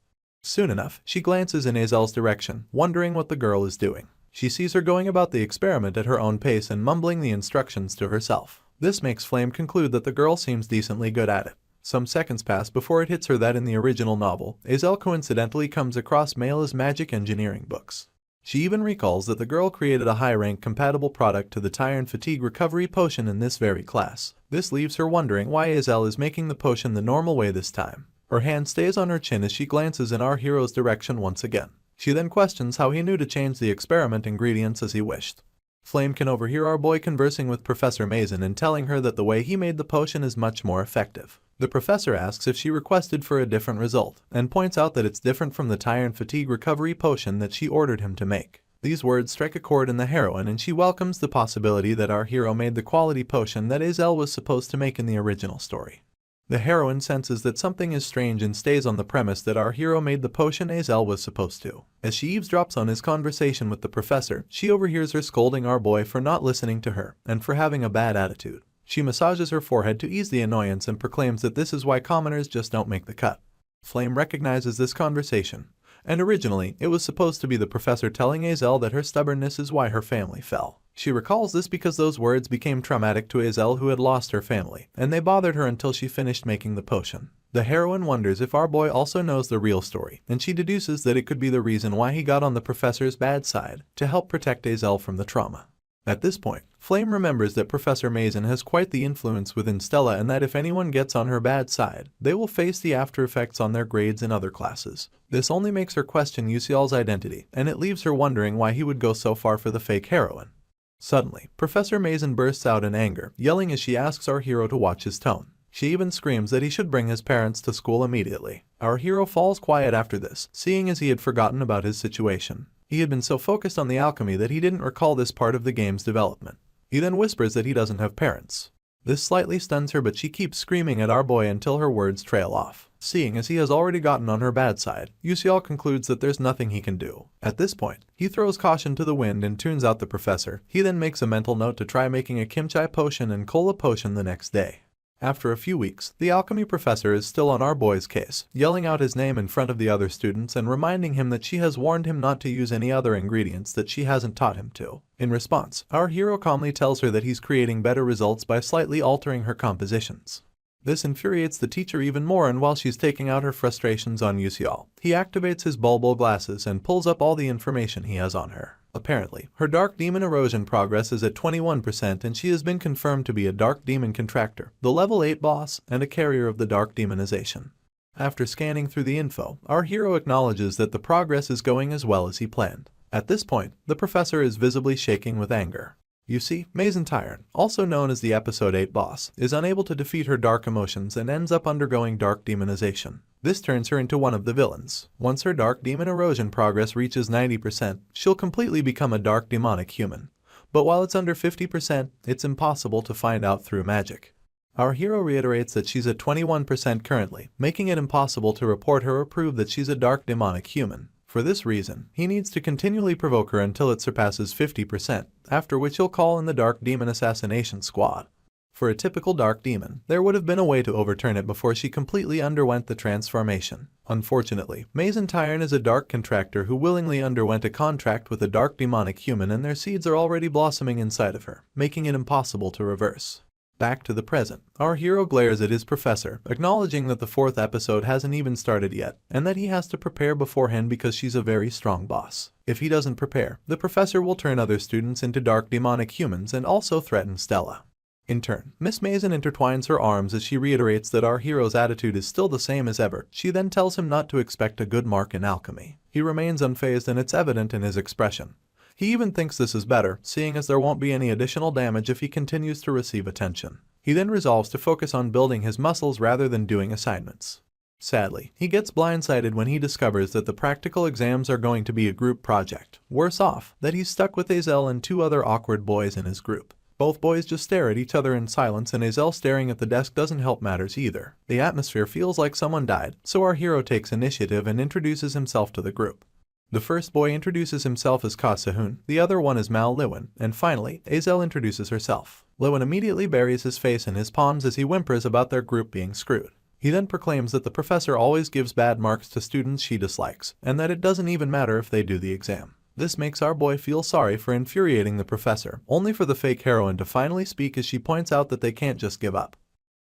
Soon enough, she glances in Azel's direction, wondering what the girl is doing. She sees her going about the experiment at her own pace and mumbling the instructions to herself. This makes Flame conclude that the girl seems decently good at it. Some seconds pass before it hits her that in the original novel, Azel coincidentally comes across Mayla's magic engineering books. She even recalls that the girl created a high-rank compatible product to the Tyrant Fatigue Recovery Potion in this very class. This leaves her wondering why Azel is making the potion the normal way this time. Her hand stays on her chin as she glances in our hero's direction once again. She then questions how he knew to change the experiment ingredients as he wished. Flame can overhear our boy conversing with Professor Mason and telling her that the way he made the potion is much more effective. The professor asks if she requested for a different result, and points out that it's different from the Tyrant Fatigue Recovery Potion that she ordered him to make. These words strike a chord in the heroine, and she welcomes the possibility that our hero made the quality potion that Azel was supposed to make in the original story. The heroine senses that something is strange and stays on the premise that our hero made the potion Azel was supposed to. As she eavesdrops on his conversation with the professor, she overhears her scolding our boy for not listening to her, and for having a bad attitude. She massages her forehead to ease the annoyance and proclaims that this is why commoners just don't make the cut. Flame recognizes this conversation, and originally it was supposed to be the professor telling Azel that her stubbornness is why her family fell. She recalls this because those words became traumatic to Azel, who had lost her family, and they bothered her until she finished making the potion. The heroine wonders if our boy also knows the real story, and she deduces that it could be the reason why he got on the professor's bad side, to help protect Azel from the trauma. At this point, Flame remembers that Professor Mason has quite the influence within Stella, and that if anyone gets on her bad side, they will face the after effects on their grades in other classes. This only makes her question Yusial's identity, and it leaves her wondering why he would go so far for the fake heroine. Suddenly, Professor Mason bursts out in anger, yelling as she asks our hero to watch his tone. She even screams that he should bring his parents to school immediately. Our hero falls quiet after this, seeing as he had forgotten about his situation. He had been so focused on the alchemy that he didn't recall this part of the game's development. He then whispers that he doesn't have parents. This slightly stuns her, but she keeps screaming at our boy until her words trail off. Seeing as he has already gotten on her bad side, Yusial concludes that there's nothing he can do. At this point, he throws caution to the wind and tunes out the professor. He then makes a mental note to try making a kimchi potion and cola potion the next day. After a few weeks, the alchemy professor is still on our boy's case, yelling out his name in front of the other students and reminding him that she has warned him not to use any other ingredients that she hasn't taught him to. In response, our hero calmly tells her that he's creating better results by slightly altering her compositions. This infuriates the teacher even more, and while she's taking out her frustrations on Yusial, he activates his bulbul glasses and pulls up all the information he has on her. Apparently, her Dark Demon erosion progress is at 21%, and she has been confirmed to be a Dark Demon Contractor, the level 8 boss, and a carrier of the Dark Demonization. After scanning through the info, our hero acknowledges that the progress is going as well as he planned. At this point, the professor is visibly shaking with anger. You see, Maysentyre, also known as the Episode 8 boss, is unable to defeat her dark emotions and ends up undergoing dark demonization. This turns her into one of the villains. Once her dark demon erosion progress reaches 90%, she'll completely become a dark demonic human. But while it's under 50%, it's impossible to find out through magic. Our hero reiterates that she's at 21% currently, making it impossible to report her or prove that she's a dark demonic human. For this reason, he needs to continually provoke her until it surpasses 50%, after which he'll call in the Dark Demon Assassination Squad. For a typical dark demon, there would have been a way to overturn it before she completely underwent the transformation. Unfortunately, Mazen Tyron is a dark contractor who willingly underwent a contract with a dark demonic human, and their seeds are already blossoming inside of her, making it impossible to reverse. Back to the present, our hero glares at his professor, acknowledging that the 4th episode hasn't even started yet, and that he has to prepare beforehand because she's a very strong boss. If he doesn't prepare, the professor will turn other students into dark demonic humans and also threaten Stella. In turn, Miss Mazen intertwines her arms as she reiterates that our hero's attitude is still the same as ever. She then tells him not to expect a good mark in alchemy. He remains unfazed, and it's evident in his expression. He even thinks this is better, seeing as there won't be any additional damage if he continues to receive attention. He then resolves to focus on building his muscles rather than doing assignments. Sadly, he gets blindsided when he discovers that the practical exams are going to be a group project. Worse off, that he's stuck with Azel and 2 other awkward boys in his group. Both boys just stare at each other in silence, and Azel staring at the desk doesn't help matters either. The atmosphere feels like someone died, so our hero takes initiative and introduces himself to the group. The first boy introduces himself as Ka Sehun, the other one is Mal Lewin, and finally, Azel introduces herself. Lewin immediately buries his face in his palms as he whimpers about their group being screwed. He then proclaims that the professor always gives bad marks to students she dislikes, and that it doesn't even matter if they do the exam. This makes our boy feel sorry for infuriating the professor, only for the fake heroine to finally speak as she points out that they can't just give up.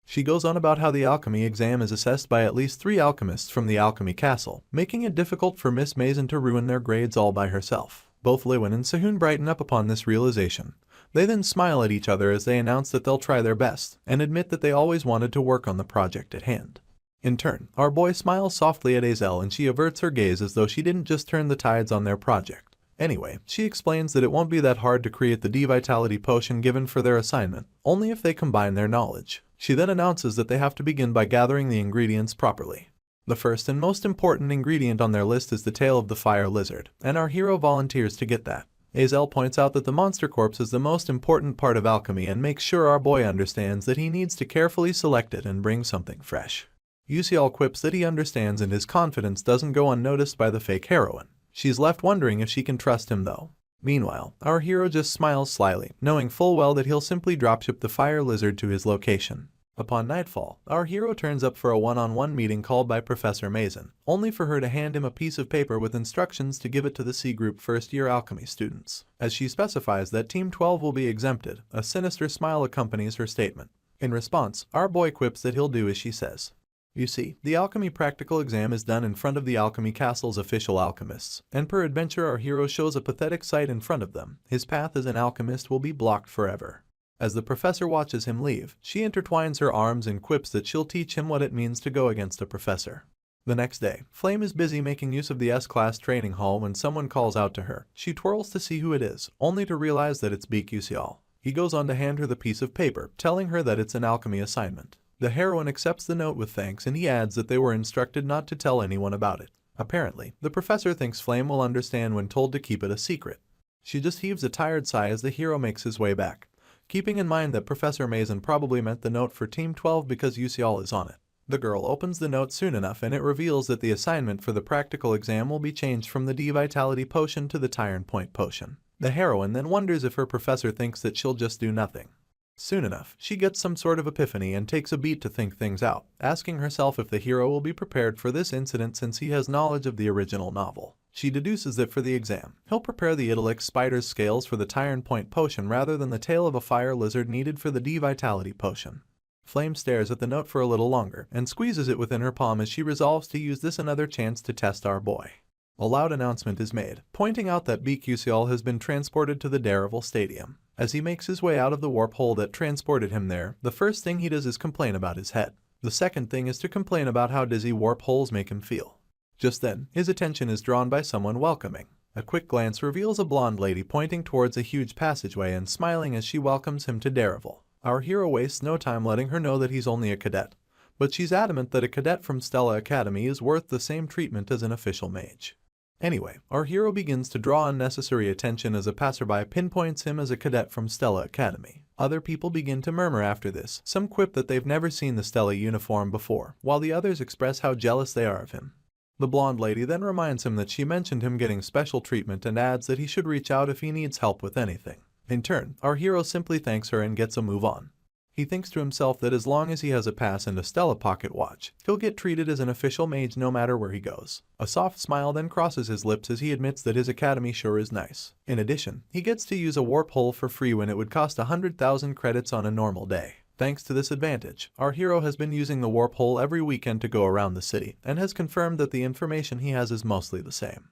She goes on about how the alchemy exam is assessed by at least 3 alchemists from the alchemy castle, making it difficult for Miss Mazen to ruin their grades all by herself. Both Lewin and Sehun brighten up upon this realization. They then smile at each other as they announce that they'll try their best, and admit that they always wanted to work on the project at hand. In turn, our boy smiles softly at Azel, and she averts her gaze as though she didn't just turn the tides on their project. Anyway, she explains that it won't be that hard to create the devitality potion given for their assignment, only if they combine their knowledge. She then announces that they have to begin by gathering the ingredients properly. The first and most important ingredient on their list is the tail of the fire lizard, and our hero volunteers to get that. Azel points out that the monster corpse is the most important part of alchemy and makes sure our boy understands that he needs to carefully select it and bring something fresh. Yusial quips that he understands, and his confidence doesn't go unnoticed by the fake heroine. She's left wondering if she can trust him though. Meanwhile, our hero just smiles slyly, knowing full well that he'll simply dropship the fire lizard to his location. Upon nightfall, our hero turns up for a one-on-one meeting called by Professor Mazen, only for her to hand him a piece of paper with instructions to give it to the C Group first-year alchemy students. As she specifies that Team 12 will be exempted, a sinister smile accompanies her statement. In response, our boy quips that he'll do as she says. You see, the alchemy practical exam is done in front of the alchemy castle's official alchemists, and per adventure our hero shows a pathetic sight in front of them. His path as an alchemist will be blocked forever. As the professor watches him leave, she intertwines her arms and quips that she'll teach him what it means to go against a professor. The next day, Flame is busy making use of the S-Class training hall when someone calls out to her. She twirls to see who it is, only to realize that it's Beak Yusial. He goes on to hand her the piece of paper, telling her that it's an alchemy assignment. The heroine accepts the note with thanks, and he adds that they were instructed not to tell anyone about it. Apparently, the professor thinks Flame will understand when told to keep it a secret. She just heaves a tired sigh as the hero makes his way back, keeping in mind that Professor Mazen probably meant the note for Team 12 because Yusial is on it. The girl opens the note soon enough, and it reveals that the assignment for the practical exam will be changed from the devitality potion to the Tyrant Point potion. The heroine then wonders if her professor thinks that she'll just do nothing. Soon enough, she gets some sort of epiphany and takes a beat to think things out, asking herself if the hero will be prepared for this incident since he has knowledge of the original novel. She deduces that for the exam, he'll prepare the Idyllic Spider's scales for the Tyrant Point potion rather than the tail of a fire lizard needed for the devitality potion. Flame stares at the note for a little longer and squeezes it within her palm as she resolves to use this another chance to test our boy. A loud announcement is made, pointing out that Beak Yusial has been transported to the Daredevil Stadium. As he makes his way out of the warp hole that transported him there, the first thing he does is complain about his head. The second thing is to complain about how dizzy warp holes make him feel. Just then, his attention is drawn by someone welcoming. A quick glance reveals a blonde lady pointing towards a huge passageway and smiling as she welcomes him to Daredevil. Our hero wastes no time letting her know that he's only a cadet, but she's adamant that a cadet from Stella Academy is worth the same treatment as an official mage. Anyway, our hero begins to draw unnecessary attention as a passerby pinpoints him as a cadet from Stella Academy. Other people begin to murmur after this, some quip that they've never seen the Stella uniform before, while the others express how jealous they are of him. The blonde lady then reminds him that she mentioned him getting special treatment and adds that he should reach out if he needs help with anything. In turn, our hero simply thanks her and gets a move on. He thinks to himself that as long as he has a pass and a Stella pocket watch, he'll get treated as an official mage no matter where he goes. A soft smile then crosses his lips as he admits that his academy sure is nice. In addition, he gets to use a warp hole for free when it would cost 100,000 credits on a normal day. Thanks to this advantage, our hero has been using the warp hole every weekend to go around the city, and has confirmed that the information he has is mostly the same.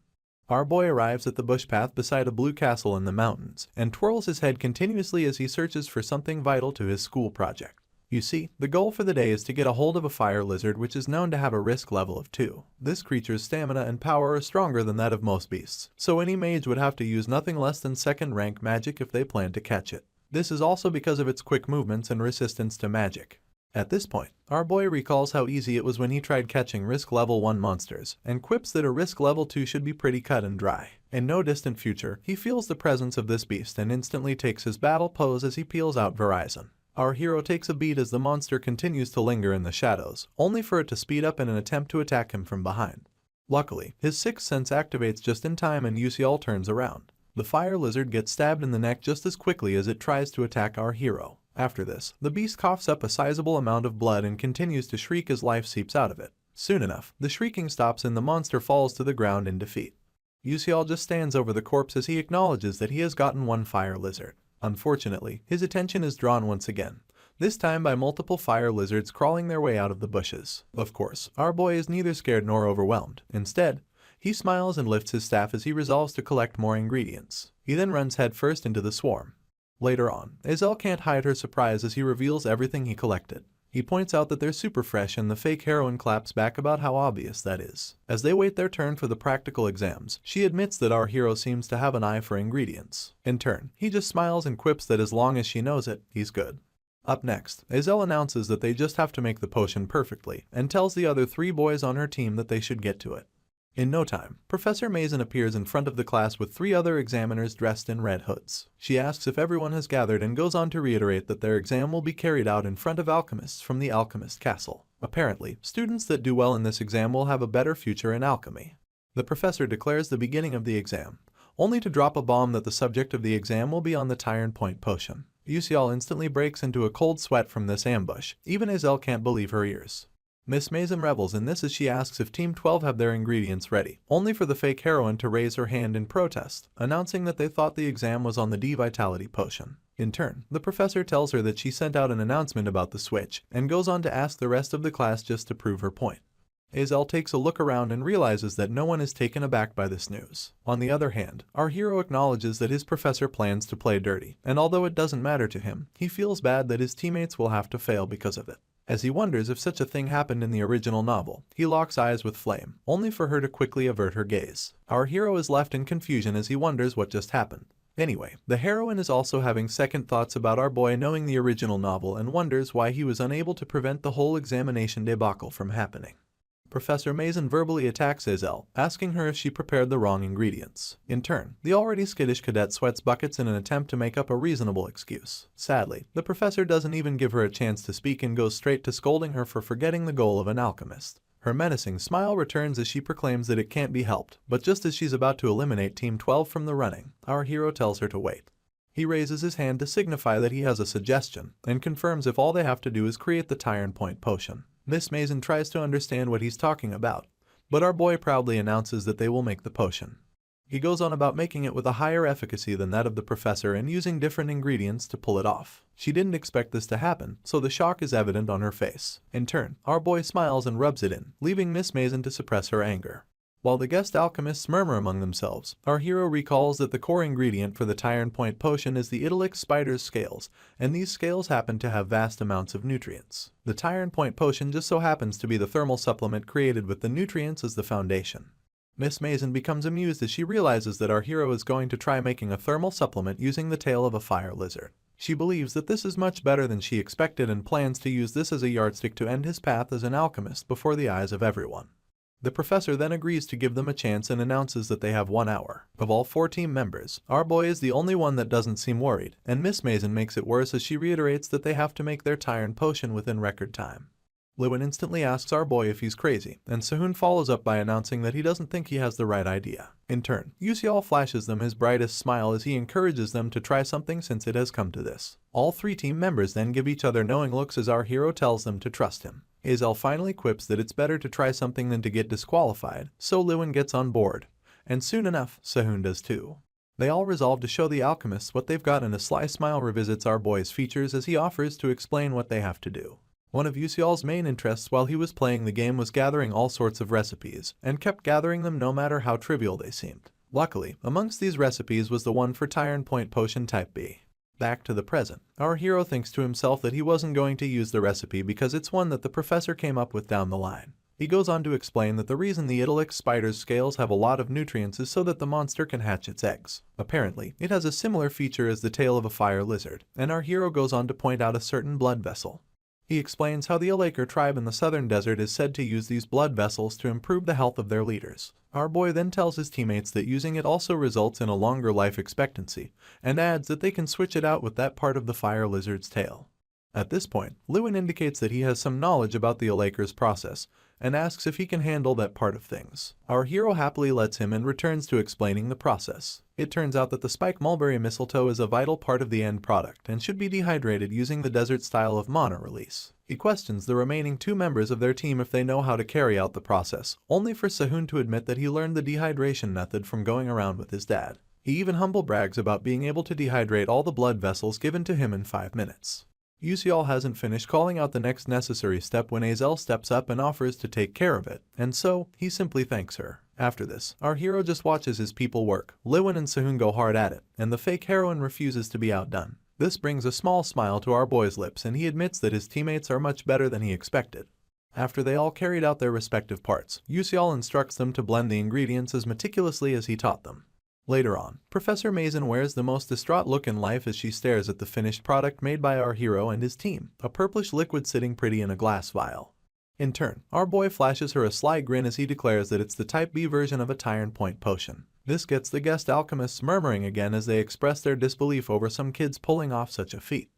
Our boy arrives at the bush path beside a blue castle in the mountains, and twirls his head continuously as he searches for something vital to his school project. You see, the goal for the day is to get a hold of a fire lizard which is known to have a risk level of 2. This creature's stamina and power are stronger than that of most beasts, so any mage would have to use nothing less than second rank magic if they plan to catch it. This is also because of its quick movements and resistance to magic. At this point, our boy recalls how easy it was when he tried catching risk level 1 monsters, and quips that a risk level 2 should be pretty cut and dry. In no distant future, he feels the presence of this beast and instantly takes his battle pose as he peels out Verizon. Our hero takes a beat as the monster continues to linger in the shadows, only for it to speed up in an attempt to attack him from behind. Luckily, his sixth sense activates just in time and Uciel turns around. The fire lizard gets stabbed in the neck just as quickly as it tries to attack our hero. After this, the beast coughs up a sizable amount of blood and continues to shriek as life seeps out of it. Soon enough, the shrieking stops and the monster falls to the ground in defeat. Uciel just stands over the corpse as he acknowledges that he has gotten one fire lizard. Unfortunately, his attention is drawn once again, this time by multiple fire lizards crawling their way out of the bushes. Of course, our boy is neither scared nor overwhelmed. Instead, he smiles and lifts his staff as he resolves to collect more ingredients. He then runs headfirst into the swarm. Later on, Azel can't hide her surprise as he reveals everything he collected. He points out that they're super fresh and the fake heroine claps back about how obvious that is. As they wait their turn for the practical exams, she admits that our hero seems to have an eye for ingredients. In turn, he just smiles and quips that as long as she knows it, he's good. Up next, Azel announces that they just have to make the potion perfectly, and tells the other 3 boys on her team that they should get to it. In no time, Professor Mason appears in front of the class with 3 other examiners dressed in red hoods. She asks if everyone has gathered and goes on to reiterate that their exam will be carried out in front of alchemists from the Alchemist Castle. Apparently, students that do well in this exam will have a better future in alchemy. The professor declares the beginning of the exam, only to drop a bomb that the subject of the exam will be on the Tyrant Point potion. Uciel instantly breaks into a cold sweat from this ambush. Even Azel can't believe her ears. Miss Mason revels in this as she asks if Team 12 have their ingredients ready, only for the fake heroine to raise her hand in protest, announcing that they thought the exam was on the D-Vitality potion. In turn, the professor tells her that she sent out an announcement about the switch, and goes on to ask the rest of the class just to prove her point. Azel takes a look around and realizes that no one is taken aback by this news. On the other hand, our hero acknowledges that his professor plans to play dirty, and although it doesn't matter to him, he feels bad that his teammates will have to fail because of it. As he wonders if such a thing happened in the original novel, he locks eyes with Flame, only for her to quickly avert her gaze. Our hero is left in confusion as he wonders what just happened. Anyway, the heroine is also having second thoughts about our boy knowing the original novel and wonders why he was unable to prevent the whole examination debacle from happening. Professor Mason verbally attacks Azel, asking her if she prepared the wrong ingredients. In turn, the already skittish cadet sweats buckets in an attempt to make up a reasonable excuse. Sadly, the professor doesn't even give her a chance to speak and goes straight to scolding her for forgetting the goal of an alchemist. Her menacing smile returns as she proclaims that it can't be helped, but just as she's about to eliminate Team 12 from the running, our hero tells her to wait. He raises his hand to signify that he has a suggestion, and confirms if all they have to do is create the Tyrant Point potion. Miss Mason tries to understand what he's talking about, but our boy proudly announces that they will make the potion. He goes on about making it with a higher efficacy than that of the professor and using different ingredients to pull it off. She didn't expect this to happen, so the shock is evident on her face. In turn, our boy smiles and rubs it in, leaving Miss Mason to suppress her anger. While the guest alchemists murmur among themselves, our hero recalls that the core ingredient for the Tyrant Point potion is the Idyllic spider's scales, and these scales happen to have vast amounts of nutrients. The Tyrant Point potion just so happens to be the thermal supplement created with the nutrients as the foundation. Miss Mason becomes amused as she realizes that our hero is going to try making a thermal supplement using the tail of a fire lizard. She believes that this is much better than she expected and plans to use this as a yardstick to end his path as an alchemist before the eyes of everyone. The professor then agrees to give them a chance and announces that they have 1 hour. Of all 4 team members, our boy is the only one that doesn't seem worried, and Miss Mason makes it worse as she reiterates that they have to make their Tyrant potion within record time. Lewin instantly asks our boy if he's crazy, and Sehun follows up by announcing that he doesn't think he has the right idea. In turn, Yuseol flashes them his brightest smile as he encourages them to try something since it has come to this. All 3 team members then give each other knowing looks as our hero tells them to trust him. Azel finally quips that it's better to try something than to get disqualified, so Lewin gets on board. And soon enough, Sehun does too. They all resolve to show the alchemists what they've got, and a sly smile revisits our boy's features as he offers to explain what they have to do. One of Yuseol's main interests while he was playing the game was gathering all sorts of recipes, and kept gathering them no matter how trivial they seemed. Luckily, amongst these recipes was the one for Tyrant Point Potion Type B. Back to the present, our hero thinks to himself that he wasn't going to use the recipe because it's one that the professor came up with down the line. He goes on to explain that the reason the Idyllic spider's scales have a lot of nutrients is so that the monster can hatch its eggs. Apparently, it has a similar feature as the tail of a fire lizard, and our hero goes on to point out a certain blood vessel. He explains how the Ilaker tribe in the southern desert is said to use these blood vessels to improve the health of their leaders. Our boy then tells his teammates that using it also results in a longer life expectancy, and adds that they can switch it out with that part of the fire lizard's tail. At this point, Lewin indicates that he has some knowledge about the Ilaker's process, and asks if he can handle that part of things. Our hero happily lets him and returns to explaining the process. It turns out that the spike mulberry mistletoe is a vital part of the end product and should be dehydrated using the desert style of mana release. He questions the remaining 2 members of their team if they know how to carry out the process, only for Sehun to admit that he learned the dehydration method from going around with his dad. He even humble brags about being able to dehydrate all the blood vessels given to him in 5 minutes. Yuseol hasn't finished calling out the next necessary step when Azel steps up and offers to take care of it, and so he simply thanks her. After this, our hero just watches his people work. Lewin and Sehun go hard at it, and the fake heroine refuses to be outdone. This brings a small smile to our boy's lips, and he admits that his teammates are much better than he expected. After they all carried out their respective parts, Yuseol instructs them to blend the ingredients as meticulously as he taught them. Later on, Professor Mason wears the most distraught look in life as she stares at the finished product made by our hero and his team, a purplish liquid sitting pretty in a glass vial. In turn, our boy flashes her a sly grin as he declares that it's the Type B version of a Tyrant Point potion. This gets the guest alchemists murmuring again as they express their disbelief over some kids pulling off such a feat.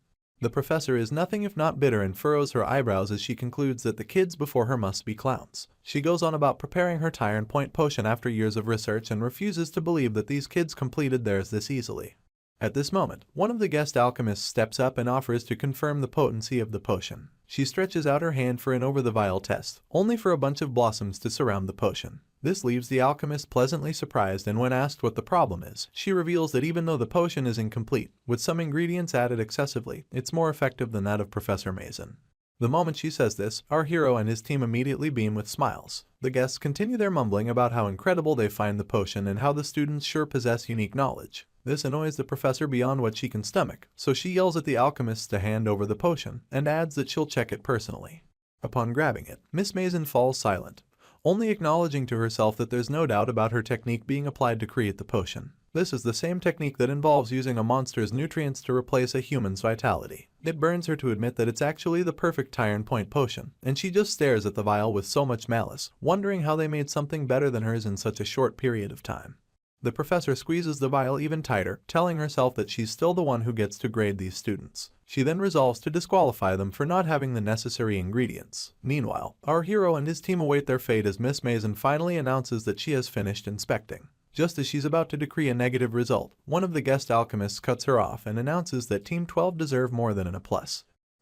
The professor is nothing if not bitter and furrows her eyebrows as she concludes that the kids before her must be clowns. She goes on about preparing her Tyrant Point potion after years of research and refuses to believe that these kids completed theirs this easily. At this moment, one of the guest alchemists steps up and offers to confirm the potency of the potion. She stretches out her hand for an over-the-vial test, only for a bunch of blossoms to surround the potion. This leaves the alchemist pleasantly surprised, and when asked what the problem is, she reveals that even though the potion is incomplete, with some ingredients added excessively, it's more effective than that of Professor Mason. The moment she says this, our hero and his team immediately beam with smiles. The guests continue their mumbling about how incredible they find the potion and how the students sure possess unique knowledge. This annoys the professor beyond what she can stomach, so she yells at the alchemists to hand over the potion, and adds that she'll check it personally. Upon grabbing it, Miss Mason falls silent, only acknowledging to herself that there's no doubt about her technique being applied to create the potion. This is the same technique that involves using a monster's nutrients to replace a human's vitality. It burns her to admit that it's actually the perfect Tyrant Point potion, and she just stares at the vial with so much malice, wondering how they made something better than hers in such a short period of time. The professor squeezes the vial even tighter, telling herself that she's still the one who gets to grade these students. She then resolves to disqualify them for not having the necessary ingredients. Meanwhile, our hero and his team await their fate as Miss Mason finally announces that she has finished inspecting. Just as she's about to decree a negative result, one of the guest alchemists cuts her off and announces that Team 12 deserve more than an A+.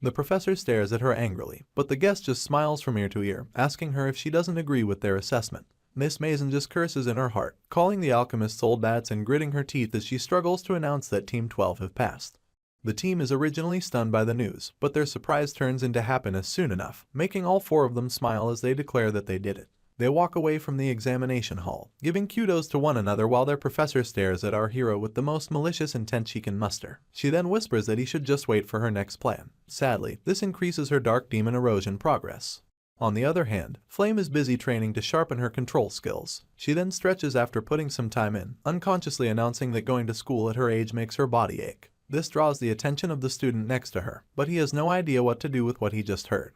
The professor stares at her angrily, but the guest just smiles from ear to ear, asking her if she doesn't agree with their assessment. Miss Mason just curses in her heart, calling the alchemists old bats and gritting her teeth as she struggles to announce that Team 12 have passed. The team is originally stunned by the news, but their surprise turns into happiness soon enough, making all 4 of them smile as they declare that they did it. They walk away from the examination hall, giving kudos to one another while their professor stares at our hero with the most malicious intent she can muster. She then whispers that he should just wait for her next plan. Sadly, this increases her dark demon erosion progress. On the other hand, Flame is busy training to sharpen her control skills. She then stretches after putting some time in, unconsciously announcing that going to school at her age makes her body ache. This draws the attention of the student next to her, but he has no idea what to do with what he just heard.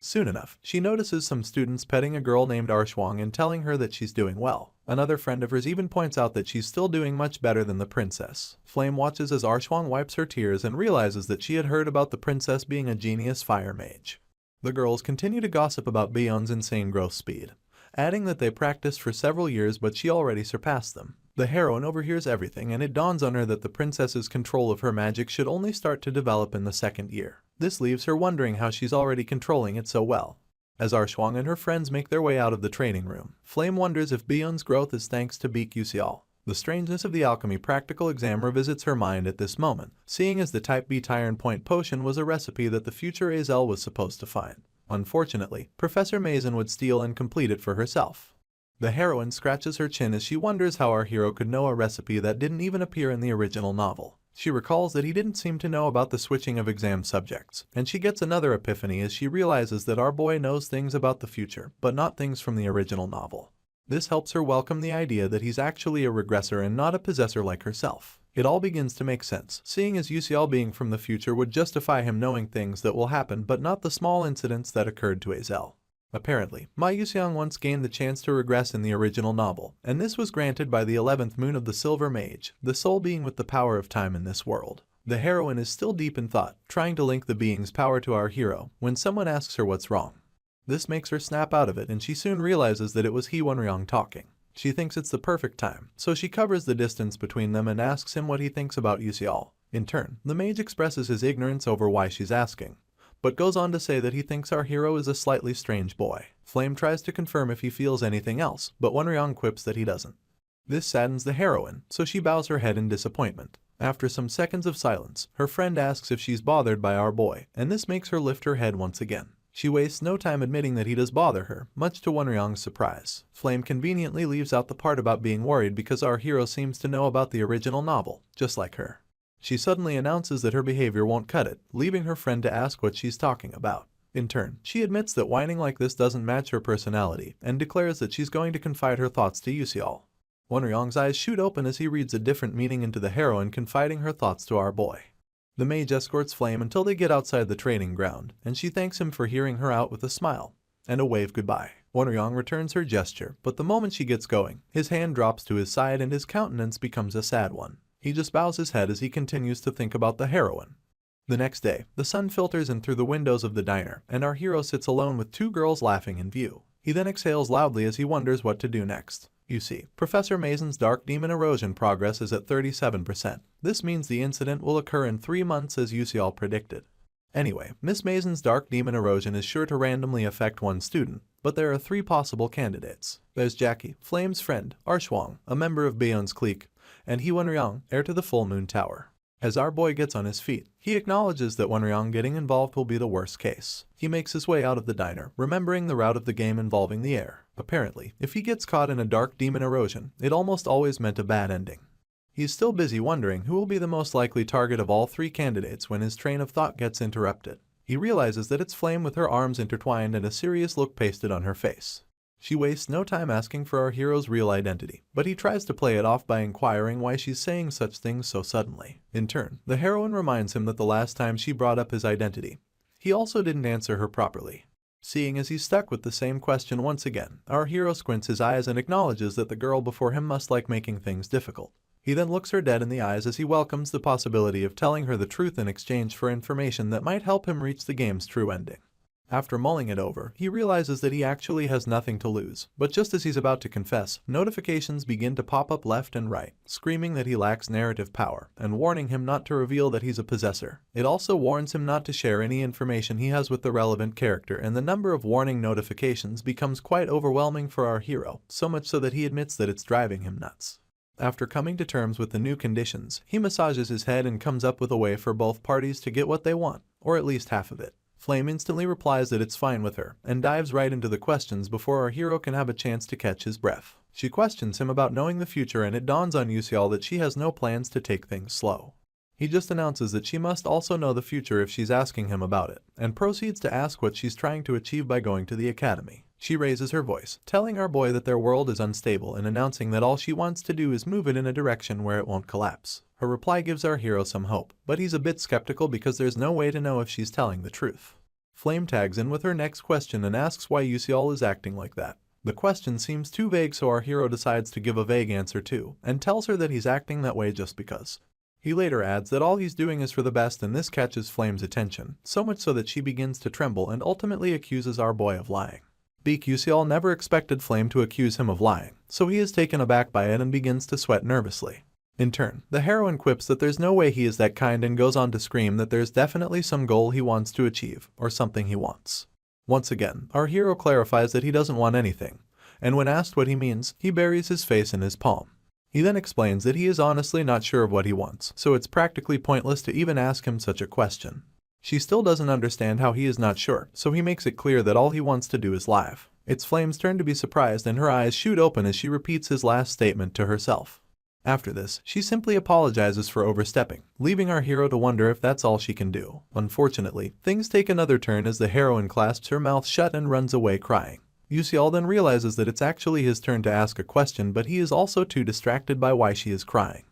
Soon enough, she notices some students petting a girl named Arshwang and telling her that she's doing well. Another friend of hers even points out that she's still doing much better than the princess. Flame watches as Arshwang wipes her tears and realizes that she had heard about the princess being a genius fire mage. The girls continue to gossip about Bion's insane growth speed, adding that they practiced for several years but she already surpassed them. The heroine overhears everything and it dawns on her that the princess's control of her magic should only start to develop in the second year. This leaves her wondering how she's already controlling it so well. As Arshwang and her friends make their way out of the training room, Flame wonders if Bion's growth is thanks to Beak Yusial. The strangeness of the alchemy practical exam revisits her mind at this moment, seeing as the Type B Tyrant Point potion was a recipe that the future Azel was supposed to find. Unfortunately, Professor Mason would steal and complete it for herself. The heroine scratches her chin as she wonders how our hero could know a recipe that didn't even appear in the original novel. She recalls that he didn't seem to know about the switching of exam subjects, and she gets another epiphany as she realizes that our boy knows things about the future, but not things from the original novel. This helps her welcome the idea that he's actually a regressor and not a possessor like herself. It all begins to make sense, seeing as UCL being from the future would justify him knowing things that will happen but not the small incidents that occurred to Azel. Apparently, Ma Yuxiang once gained the chance to regress in the original novel, and this was granted by the 11th moon of the Silver Mage, the sole being with the power of time in this world. The heroine is still deep in thought, trying to link the being's power to our hero, when someone asks her what's wrong. This makes her snap out of it and she soon realizes that it was He Wenryong talking. She thinks it's the perfect time, so she covers the distance between them and asks him what he thinks about Yuxial. In turn, the mage expresses his ignorance over why she's asking, but goes on to say that he thinks our hero is a slightly strange boy. Flame tries to confirm if he feels anything else, but Wenryong quips that he doesn't. This saddens the heroine, so she bows her head in disappointment. After some seconds of silence, her friend asks if she's bothered by our boy, and this makes her lift her head once again. She wastes no time admitting that he does bother her, much to Wenryong's surprise. Flame conveniently leaves out the part about being worried because our hero seems to know about the original novel, just like her. She suddenly announces that her behavior won't cut it, leaving her friend to ask what she's talking about. In turn, she admits that whining like this doesn't match her personality, and declares that she's going to confide her thoughts to Yusial. Wenryong's eyes shoot open as he reads a different meaning into the heroine confiding her thoughts to our boy. The mage escorts Flame until they get outside the training ground, and she thanks him for hearing her out with a smile and a wave goodbye. Wenryong returns her gesture, but the moment she gets going, his hand drops to his side and his countenance becomes a sad one. He just bows his head as he continues to think about the heroine. The next day, the sun filters in through the windows of the diner, and our hero sits alone with two girls laughing in view. He then exhales loudly as he wonders what to do next. You see, Professor Mason's dark demon erosion progress is at 37%. This means the incident will occur in 3 months as UCL predicted. Anyway, Miss Mason's dark demon erosion is sure to randomly affect one student, but there are 3 possible candidates. There's Jackie, Flame's friend, Arshwang, a member of Bayon's clique, and He Wenryong, heir to the Full Moon Tower. As our boy gets on his feet, he acknowledges that Wenryong getting involved will be the worst case. He makes his way out of the diner, remembering the route of the game involving the heir. Apparently, if he gets caught in a dark demon erosion, it almost always meant a bad ending. He's still busy wondering who will be the most likely target of all 3 candidates when his train of thought gets interrupted. He realizes that it's Flame with her arms intertwined and a serious look pasted on her face. She wastes no time asking for our hero's real identity, but he tries to play it off by inquiring why she's saying such things so suddenly. In turn, the heroine reminds him that the last time she brought up his identity, he also didn't answer her properly. Seeing as he's stuck with the same question once again, our hero squints his eyes and acknowledges that the girl before him must like making things difficult. He then looks her dead in the eyes as he welcomes the possibility of telling her the truth in exchange for information that might help him reach the game's true ending. After mulling it over, he realizes that he actually has nothing to lose, but just as he's about to confess, notifications begin to pop up left and right, screaming that he lacks narrative power, and warning him not to reveal that he's a possessor. It also warns him not to share any information he has with the relevant character, and the number of warning notifications becomes quite overwhelming for our hero, so much so that he admits that it's driving him nuts. After coming to terms with the new conditions, he massages his head and comes up with a way for both parties to get what they want, or at least half of it. Flame instantly replies that it's fine with her, and dives right into the questions before our hero can have a chance to catch his breath. She questions him about knowing the future, and it dawns on Yusial that she has no plans to take things slow. He just announces that she must also know the future if she's asking him about it, and proceeds to ask what she's trying to achieve by going to the academy. She raises her voice, telling our boy that their world is unstable and announcing that all she wants to do is move it in a direction where it won't collapse. Her reply gives our hero some hope, but he's a bit skeptical because there's no way to know if she's telling the truth. Flame tags in with her next question and asks why Yuseol is acting like that. The question seems too vague, so our hero decides to give a vague answer too, and tells her that he's acting that way just because. He later adds that all he's doing is for the best, and this catches Flame's attention, so much so that she begins to tremble and ultimately accuses our boy of lying. Beak Yuseol never expected Flame to accuse him of lying, so he is taken aback by it and begins to sweat nervously. In turn, the heroine quips that there's no way he is that kind and goes on to scream that there's definitely some goal he wants to achieve, or something he wants. Once again, our hero clarifies that he doesn't want anything, and when asked what he means, he buries his face in his palm. He then explains that he is honestly not sure of what he wants, so it's practically pointless to even ask him such a question. She still doesn't understand how he is not sure, so he makes it clear that all he wants to do is laugh. It's Flame's turn to be surprised and her eyes shoot open as she repeats his last statement to herself. After this, she simply apologizes for overstepping, leaving our hero to wonder if that's all she can do. Unfortunately, things take another turn as the heroine clasps her mouth shut and runs away crying. Yuseol then realizes that it's actually his turn to ask a question, but he is also too distracted by why she is crying.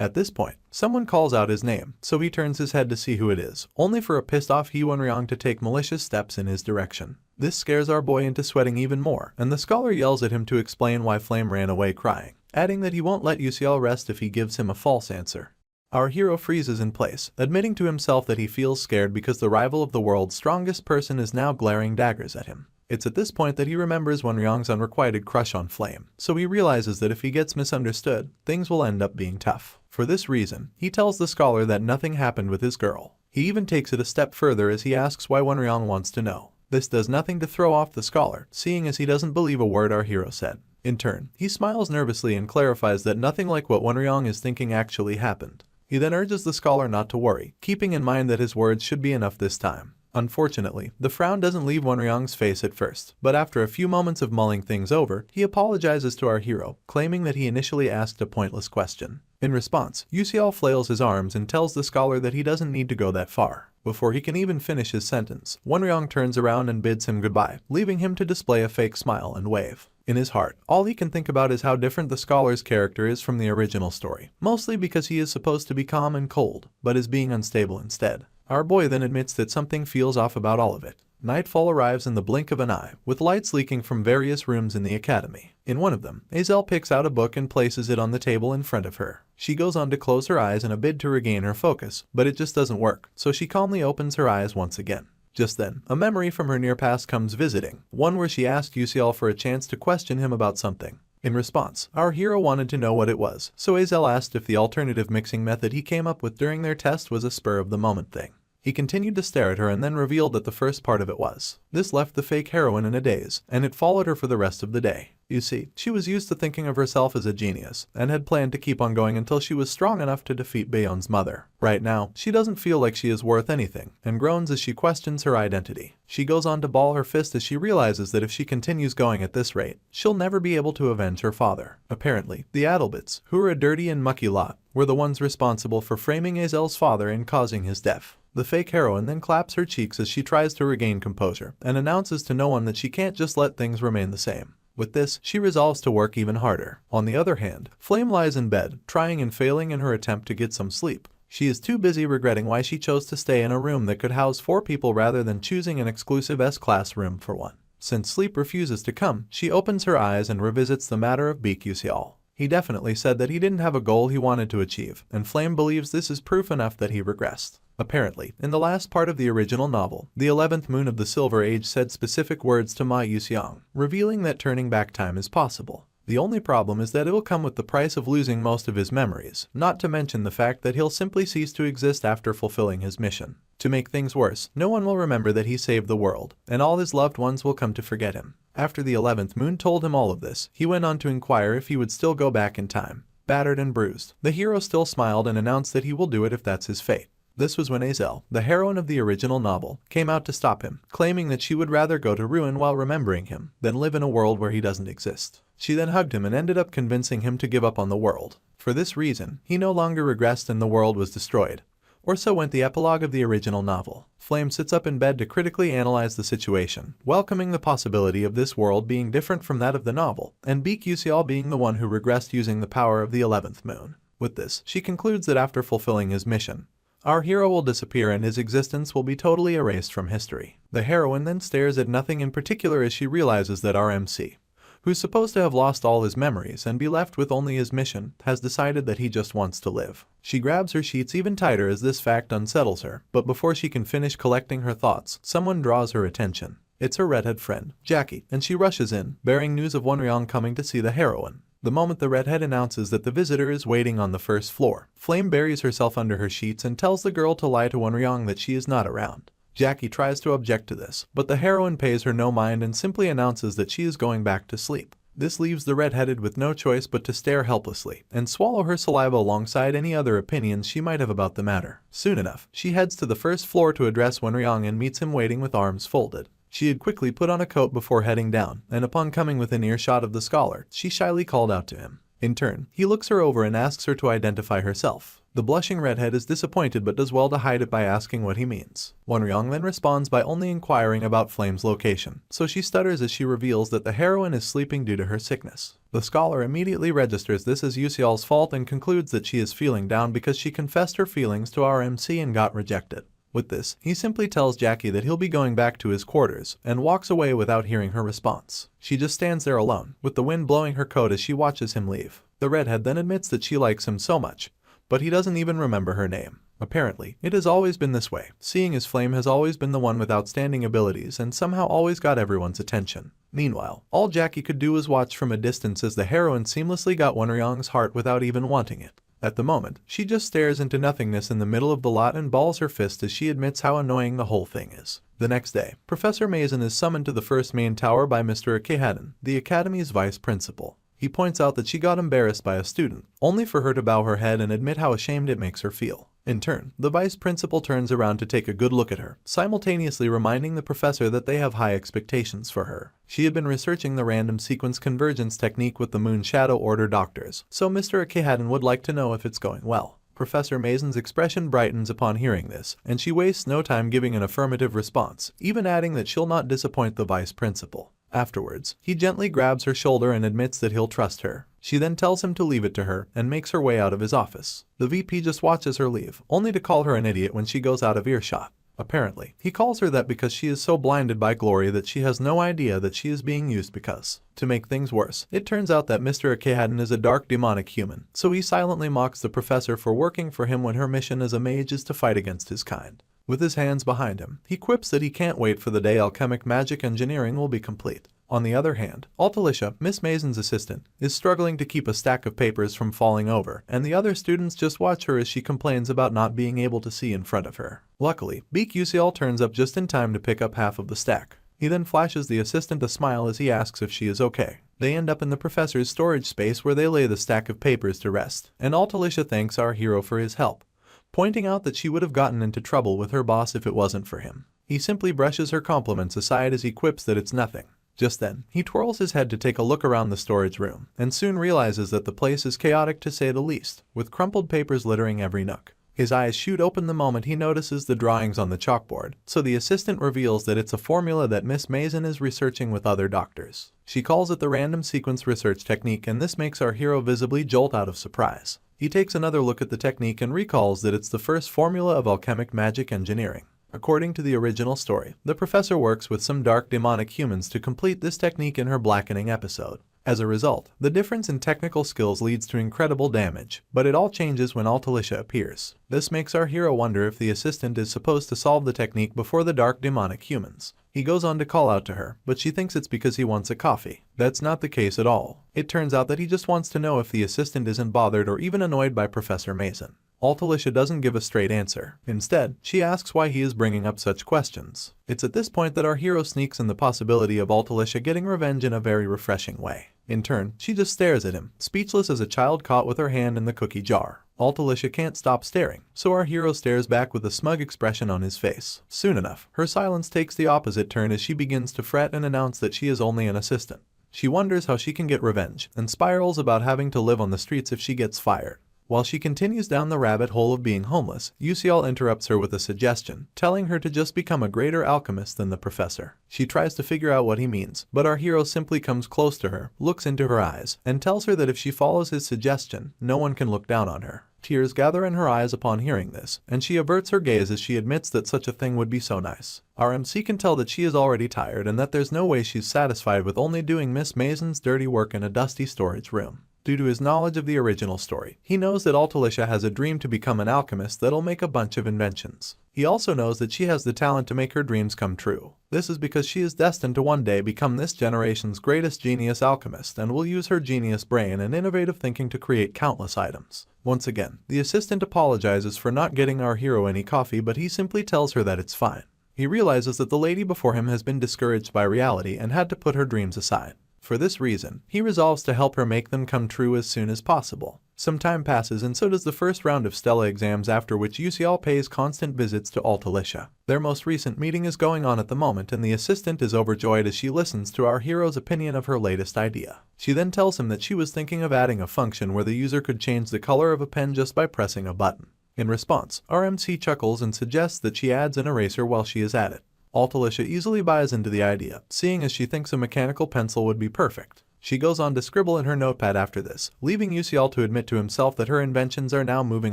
At this point, someone calls out his name, so he turns his head to see who it is, only for a pissed-off Hyunryong to take malicious steps in his direction. This scares our boy into sweating even more, and the scholar yells at him to explain why Flame ran away crying, adding that he won't let Yuseol rest if he gives him a false answer. Our hero freezes in place, admitting to himself that he feels scared because the rival of the world's strongest person is now glaring daggers at him. It's at this point that he remembers Wonryong's unrequited crush on Flame, so he realizes that if he gets misunderstood, things will end up being tough. For this reason, he tells the scholar that nothing happened with his girl. He even takes it a step further as he asks why Wonryong wants to know. This does nothing to throw off the scholar, seeing as he doesn't believe a word our hero said. In turn, he smiles nervously and clarifies that nothing like what Wonryong is thinking actually happened. He then urges the scholar not to worry, keeping in mind that his words should be enough this time. Unfortunately, the frown doesn't leave Wonryong's face at first, but after a few moments of mulling things over, he apologizes to our hero, claiming that he initially asked a pointless question. In response, Yuseol flails his arms and tells the scholar that he doesn't need to go that far. Before he can even finish his sentence, Wonryong turns around and bids him goodbye, leaving him to display a fake smile and wave. In his heart, all he can think about is how different the scholar's character is from the original story, mostly because he is supposed to be calm and cold, but is being unstable instead. Our boy then admits that something feels off about all of it. Nightfall arrives in the blink of an eye, with lights leaking from various rooms in the academy. In one of them, Azel picks out a book and places it on the table in front of her. She goes on to close her eyes in a bid to regain her focus, but it just doesn't work, so she calmly opens her eyes once again. Just then, a memory from her near past comes visiting, one where she asked Yuseol for a chance to question him about something. In response, our hero wanted to know what it was, so Azel asked if the alternative mixing method he came up with during their test was a spur-of-the-moment thing. He continued to stare at her and then revealed that the first part of it was. This left the fake heroine in a daze, and it followed her for the rest of the day. You see, she was used to thinking of herself as a genius, and had planned to keep on going until she was strong enough to defeat Bayon's mother. Right now, she doesn't feel like she is worth anything, and groans as she questions her identity. She goes on to ball her fist as she realizes that if she continues going at this rate, she'll never be able to avenge her father. Apparently, the Adelbits, who are a dirty and mucky lot, were the ones responsible for framing Azel's father and causing his death. The fake heroine then claps her cheeks as she tries to regain composure, and announces to no one that she can't just let things remain the same. With this, she resolves to work even harder. On the other hand, Flame lies in bed, trying and failing in her attempt to get some sleep. She is too busy regretting why she chose to stay in a room that could house 4 people rather than choosing an exclusive S-class room for one. Since sleep refuses to come, she opens her eyes and revisits the matter of Beak Yuseol. He definitely said that he didn't have a goal he wanted to achieve, and Flame believes this is proof enough that he regressed. Apparently, in the last part of the original novel, the 11th moon of the Silver Age said specific words to Ma Yuseong, revealing that turning back time is possible. The only problem is that it will come with the price of losing most of his memories, not to mention the fact that he'll simply cease to exist after fulfilling his mission. To make things worse, no one will remember that he saved the world, and all his loved ones will come to forget him. After the 11th moon told him all of this, he went on to inquire if he would still go back in time. Battered and bruised, the hero still smiled and announced that he will do it if that's his fate. This was when Azel, the heroine of the original novel, came out to stop him, claiming that she would rather go to ruin while remembering him than live in a world where he doesn't exist. She then hugged him and ended up convincing him to give up on the world. For this reason, he no longer regressed and the world was destroyed. Or so went the epilogue of the original novel. Flame sits up in bed to critically analyze the situation, welcoming the possibility of this world being different from that of the novel, and Beak Yuseol being the one who regressed using the power of the 11th moon. With this, she concludes that after fulfilling his mission, our hero will disappear and his existence will be totally erased from history. The heroine then stares at nothing in particular as she realizes that our MC, who's supposed to have lost all his memories and be left with only his mission, has decided that he just wants to live. She grabs her sheets even tighter as this fact unsettles her, but before she can finish collecting her thoughts, someone draws her attention. It's her redhead friend, Jackie, and she rushes in, bearing news of Wonryong coming to see the heroine. The moment the redhead announces that the visitor is waiting on the first floor, Flame buries herself under her sheets and tells the girl to lie to Wonryong that she is not around. Jackie tries to object to this, but the heroine pays her no mind and simply announces that she is going back to sleep. This leaves the redheaded with no choice but to stare helplessly and swallow her saliva alongside any other opinions she might have about the matter. Soon enough, she heads to the first floor to address Wonryong and meets him waiting with arms folded. She had quickly put on a coat before heading down, and upon coming within earshot of the scholar, she shyly called out to him. In turn, he looks her over and asks her to identify herself. The blushing redhead is disappointed but does well to hide it by asking what he means. Wonryong then responds by only inquiring about Flame's location, so she stutters as she reveals that the heroine is sleeping due to her sickness. The scholar immediately registers this as Yuseol's fault and concludes that she is feeling down because she confessed her feelings to our MC and got rejected. With this, he simply tells Jackie that he'll be going back to his quarters, and walks away without hearing her response. She just stands there alone, with the wind blowing her coat as she watches him leave. The redhead then admits that she likes him so much, but he doesn't even remember her name. Apparently, it has always been this way, seeing as Flame has always been the one with outstanding abilities and somehow always got everyone's attention. Meanwhile, all Jackie could do was watch from a distance as the heroine seamlessly got Wonryong's heart without even wanting it. At the moment, she just stares into nothingness in the middle of the lot and balls her fist as she admits how annoying the whole thing is. The next day, Professor Mason is summoned to the first main tower by Mr. Ikehaden, the academy's vice principal. He points out that she got embarrassed by a student, only for her to bow her head and admit how ashamed it makes her feel. In turn, the vice principal turns around to take a good look at her, simultaneously reminding the professor that they have high expectations for her. She had been researching the random sequence convergence technique with the Moon Shadow Order doctors, so Mr. Ikehaden would like to know if it's going well. Professor Mason's expression brightens upon hearing this, and she wastes no time giving an affirmative response, even adding that she'll not disappoint the vice principal. Afterwards, he gently grabs her shoulder and admits that he'll trust her. She then tells him to leave it to her and makes her way out of his office. The VP just watches her leave, only to call her an idiot when she goes out of earshot. Apparently, he calls her that because she is so blinded by glory that she has no idea that she is being used because. To make things worse, it turns out that Mr. Ikehaden is a dark demonic human, so he silently mocks the professor for working for him when her mission as a mage is to fight against his kind. With his hands behind him, he quips that he can't wait for the day alchemic magic engineering will be complete. On the other hand, Altalicia, Miss Mason's assistant, is struggling to keep a stack of papers from falling over, and the other students just watch her as she complains about not being able to see in front of her. Luckily, Beak Yuseol turns up just in time to pick up half of the stack. He then flashes the assistant a smile as he asks if she is okay. They end up in the professor's storage space where they lay the stack of papers to rest, and Altalicia thanks our hero for his help, pointing out that she would have gotten into trouble with her boss if it wasn't for him. He simply brushes her compliments aside as he quips that it's nothing. Just then, he twirls his head to take a look around the storage room, and soon realizes that the place is chaotic to say the least, with crumpled papers littering every nook. His eyes shoot open the moment he notices the drawings on the chalkboard, so the assistant reveals that it's a formula that Miss Mason is researching with other doctors. She calls it the random sequence research technique, and this makes our hero visibly jolt out of surprise. He takes another look at the technique and recalls that it's the first formula of alchemic magic engineering. According to the original story, the professor works with some dark demonic humans to complete this technique in her blackening episode. As a result, the difference in technical skills leads to incredible damage, but it all changes when Altalicia appears. This makes our hero wonder if the assistant is supposed to solve the technique before the dark demonic humans. He goes on to call out to her, but she thinks it's because he wants a coffee. That's not the case at all. It turns out that he just wants to know if the assistant isn't bothered or even annoyed by Professor Mason. Altalicia doesn't give a straight answer. Instead, she asks why he is bringing up such questions. It's at this point that our hero sneaks in the possibility of Altalicia getting revenge in a very refreshing way. In turn, she just stares at him, speechless as a child caught with her hand in the cookie jar. Altalicia can't stop staring, so our hero stares back with a smug expression on his face. Soon enough, her silence takes the opposite turn as she begins to fret and announce that she is only an assistant. She wonders how she can get revenge, and spirals about having to live on the streets if she gets fired. While she continues down the rabbit hole of being homeless, Yuseol interrupts her with a suggestion, telling her to just become a greater alchemist than the professor. She tries to figure out what he means, but our hero simply comes close to her, looks into her eyes, and tells her that if she follows his suggestion, no one can look down on her. Tears gather in her eyes upon hearing this, and she averts her gaze as she admits that such a thing would be so nice. Our MC can tell that she is already tired and that there's no way she's satisfied with only doing Miss Mason's dirty work in a dusty storage room. Due to his knowledge of the original story, he knows that Altalicia has a dream to become an alchemist that'll make a bunch of inventions. He also knows that she has the talent to make her dreams come true. This is because she is destined to one day become this generation's greatest genius alchemist and will use her genius brain and innovative thinking to create countless items. Once again, the assistant apologizes for not getting our hero any coffee, but he simply tells her that it's fine. He realizes that the lady before him has been discouraged by reality and had to put her dreams aside. For this reason, he resolves to help her make them come true as soon as possible. Some time passes and so does the first round of Stella exams, after which Yusial pays constant visits to Altalicia. Their most recent meeting is going on at the moment and the assistant is overjoyed as she listens to our hero's opinion of her latest idea. She then tells him that she was thinking of adding a function where the user could change the color of a pen just by pressing a button. In response, our MC chuckles and suggests that she adds an eraser while she is at it. Altalicia easily buys into the idea, seeing as she thinks a mechanical pencil would be perfect. She goes on to scribble in her notepad after this, leaving Yusial to admit to himself that her inventions are now moving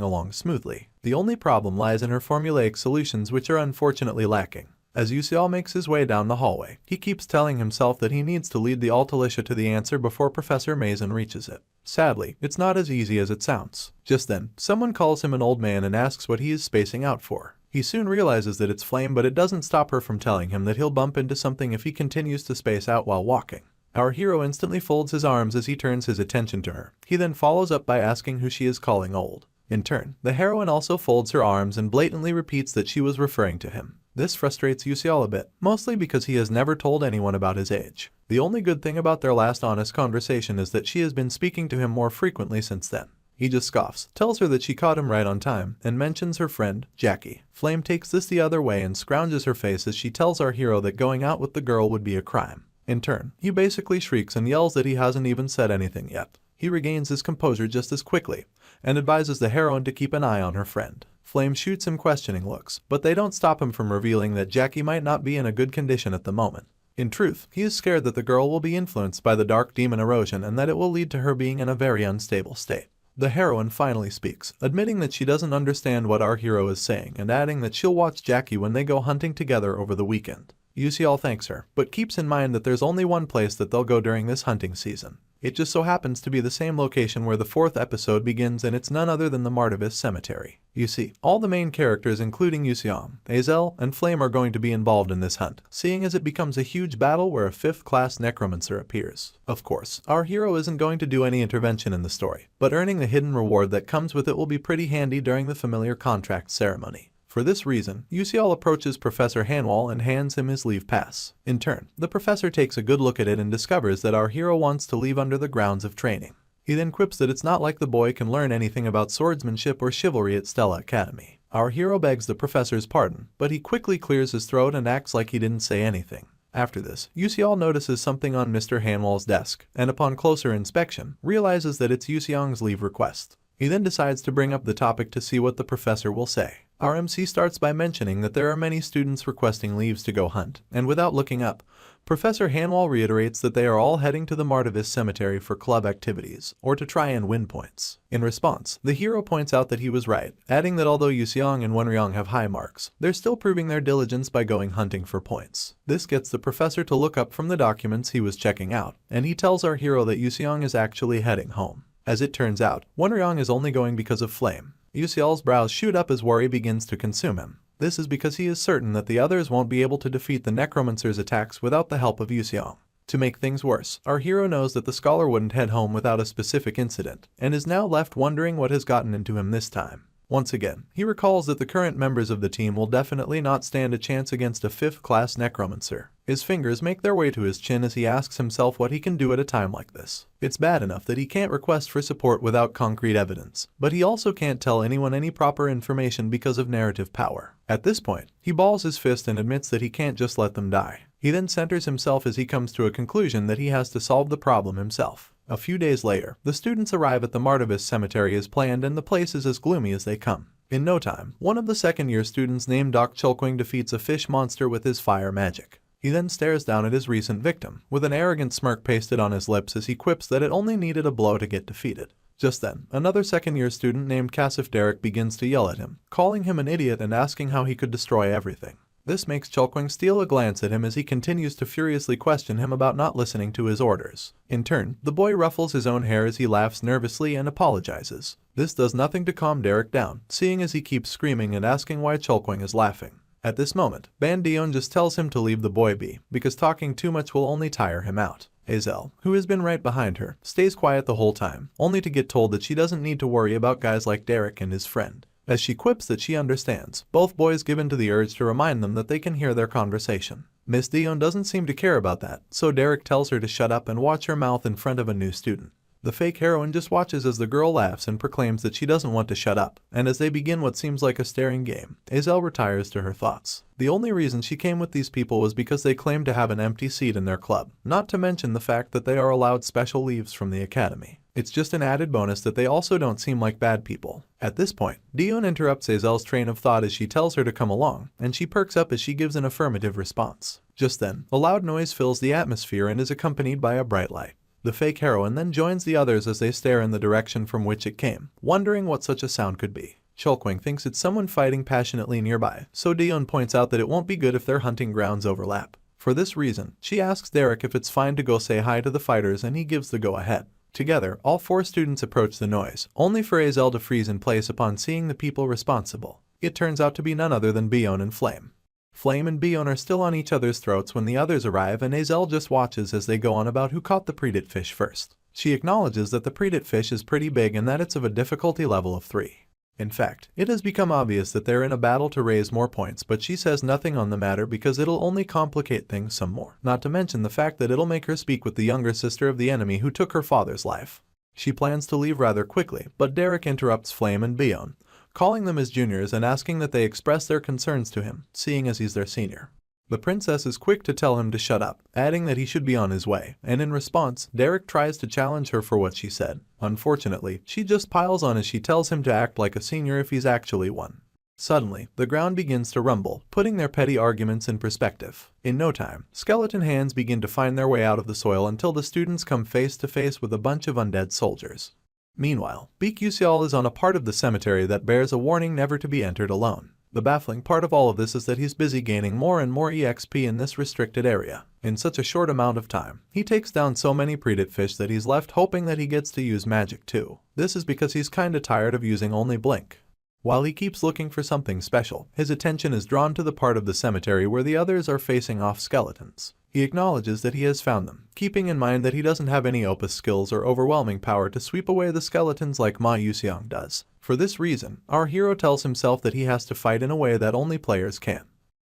along smoothly. The only problem lies in her formulaic solutions, which are unfortunately lacking. As Yusial makes his way down the hallway, he keeps telling himself that he needs to lead the Altalicia to the answer before Professor Mason reaches it. Sadly, it's not as easy as it sounds. Just then, someone calls him an old man and asks what he is spacing out for. He soon realizes that it's Flame, but it doesn't stop her from telling him that he'll bump into something if he continues to space out while walking. Our hero instantly folds his arms as he turns his attention to her. He then follows up by asking who she is calling old. In turn, the heroine also folds her arms and blatantly repeats that she was referring to him. This frustrates Yusial a bit, mostly because he has never told anyone about his age. The only good thing about their last honest conversation is that she has been speaking to him more frequently since then. He just scoffs, tells her that she caught him right on time, and mentions her friend, Jackie. Flame takes this the other way and scrounges her face as she tells our hero that going out with the girl would be a crime. In turn, he basically shrieks and yells that he hasn't even said anything yet. He regains his composure just as quickly, and advises the heroine to keep an eye on her friend. Flame shoots him questioning looks, but they don't stop him from revealing that Jackie might not be in a good condition at the moment. In truth, he is scared that the girl will be influenced by the dark demon erosion and that it will lead to her being in a very unstable state. The heroine finally speaks, admitting that she doesn't understand what our hero is saying and adding that she'll watch Jackie when they go hunting together over the weekend. Yusial thanks her, but keeps in mind that there's only one place that they'll go during this hunting season. It just so happens to be the same location where the 4th episode begins, and it's none other than the Martivus Cemetery. You see, all the main characters including Yusiam, Azel, and Flame are going to be involved in this hunt, seeing as it becomes a huge battle where a 5th-class necromancer appears. Of course, our hero isn't going to do any intervention in the story, but earning the hidden reward that comes with it will be pretty handy during the familiar contract ceremony. For this reason, Yusial approaches Professor Hanwal and hands him his leave pass. In turn, the professor takes a good look at it and discovers that our hero wants to leave under the grounds of training. He then quips that it's not like the boy can learn anything about swordsmanship or chivalry at Stella Academy. Our hero begs the professor's pardon, but he quickly clears his throat and acts like he didn't say anything. After this, Yusial notices something on Mr. Hanwal's desk, and upon closer inspection, realizes that it's Yusiang's leave request. He then decides to bring up the topic to see what the professor will say. Our MC starts by mentioning that there are many students requesting leaves to go hunt, and without looking up, Professor Hanwal reiterates that they are all heading to the Martivus Cemetery for club activities, or to try and win points. In response, the hero points out that he was right, adding that although Yusiang and Wenryong have high marks, they're still proving their diligence by going hunting for points. This gets the professor to look up from the documents he was checking out, and he tells our hero that Yusiang is actually heading home. As it turns out, Wenryong is only going because of Flame. Yusial's brows shoot up as worry begins to consume him. This is because he is certain that the others won't be able to defeat the necromancer's attacks without the help of Yusiang. To make things worse, our hero knows that the scholar wouldn't head home without a specific incident, and is now left wondering what has gotten into him this time. Once again, he recalls that the current members of the team will definitely not stand a chance against a 5th-class necromancer. His fingers make their way to his chin as he asks himself what he can do at a time like this. It's bad enough that he can't request for support without concrete evidence, but he also can't tell anyone any proper information because of narrative power. At this point, he balls his fist and admits that he can't just let them die. He then centers himself as he comes to a conclusion that he has to solve the problem himself. A few days later, the students arrive at the Martivus Cemetery as planned, and the place is as gloomy as they come. In no time, one of the second-year students named Doc Chulkwing defeats a fish monster with his fire magic. He then stares down at his recent victim, with an arrogant smirk pasted on his lips as he quips that it only needed a blow to get defeated. Just then, another second-year student named Kasif Derek begins to yell at him, calling him an idiot and asking how he could destroy everything. This makes Chulkwing steal a glance at him as he continues to furiously question him about not listening to his orders. In turn, the boy ruffles his own hair as he laughs nervously and apologizes. This does nothing to calm Derek down, seeing as he keeps screaming and asking why Chulkwing is laughing. At this moment, Bandion just tells him to leave the boy be, because talking too much will only tire him out. Azel, who has been right behind her, stays quiet the whole time, only to get told that she doesn't need to worry about guys like Derek and his friend. As she quips that she understands, both boys give in to the urge to remind them that they can hear their conversation. Miss Dion doesn't seem to care about that, so Derek tells her to shut up and watch her mouth in front of a new student. The fake heroine just watches as the girl laughs and proclaims that she doesn't want to shut up, and as they begin what seems like a staring game, Azel retires to her thoughts. The only reason she came with these people was because they claimed to have an empty seat in their club, not to mention the fact that they are allowed special leaves from the academy. It's just an added bonus that they also don't seem like bad people. At this point, Dion interrupts Azel's train of thought as she tells her to come along, and she perks up as she gives an affirmative response. Just then, a loud noise fills the atmosphere and is accompanied by a bright light. The fake heroine then joins the others as they stare in the direction from which it came, wondering what such a sound could be. Chulkwing thinks it's someone fighting passionately nearby, so Dion points out that it won't be good if their hunting grounds overlap. For this reason, she asks Derek if it's fine to go say hi to the fighters and he gives the go-ahead. Together, all four students approach the noise, only for Azel to freeze in place upon seeing the people responsible. It turns out to be none other than Bion and Flame. Flame and Bion are still on each other's throats when the others arrive, and Azel just watches as they go on about who caught the predate fish first. She acknowledges that the predate fish is pretty big and that it's of a difficulty level of 3. In fact, it has become obvious that they're in a battle to raise more points, but she says nothing on the matter because it'll only complicate things some more, not to mention the fact that it'll make her speak with the younger sister of the enemy who took her father's life. She plans to leave rather quickly, but Derek interrupts Flame and Bion, calling them his juniors and asking that they express their concerns to him, seeing as he's their senior. The princess is quick to tell him to shut up, adding that he should be on his way, and in response, Derek tries to challenge her for what she said. Unfortunately, she just piles on as she tells him to act like a senior if he's actually one. Suddenly, the ground begins to rumble, putting their petty arguments in perspective. In no time, skeleton hands begin to find their way out of the soil until the students come face to face with a bunch of undead soldiers. Meanwhile, Beak Yusial is on a part of the cemetery that bears a warning never to be entered alone. The baffling part of all of this is that he's busy gaining more and more EXP in this restricted area. In such a short amount of time, he takes down so many predate fish that he's left hoping that he gets to use magic too. This is because he's kinda tired of using only blink. While he keeps looking for something special, his attention is drawn to the part of the cemetery where the others are facing off skeletons. He acknowledges that he has found them, keeping in mind that he doesn't have any opus skills or overwhelming power to sweep away the skeletons like Ma Yuxiang does. For this reason, our hero tells himself that he has to fight in a way that only players can.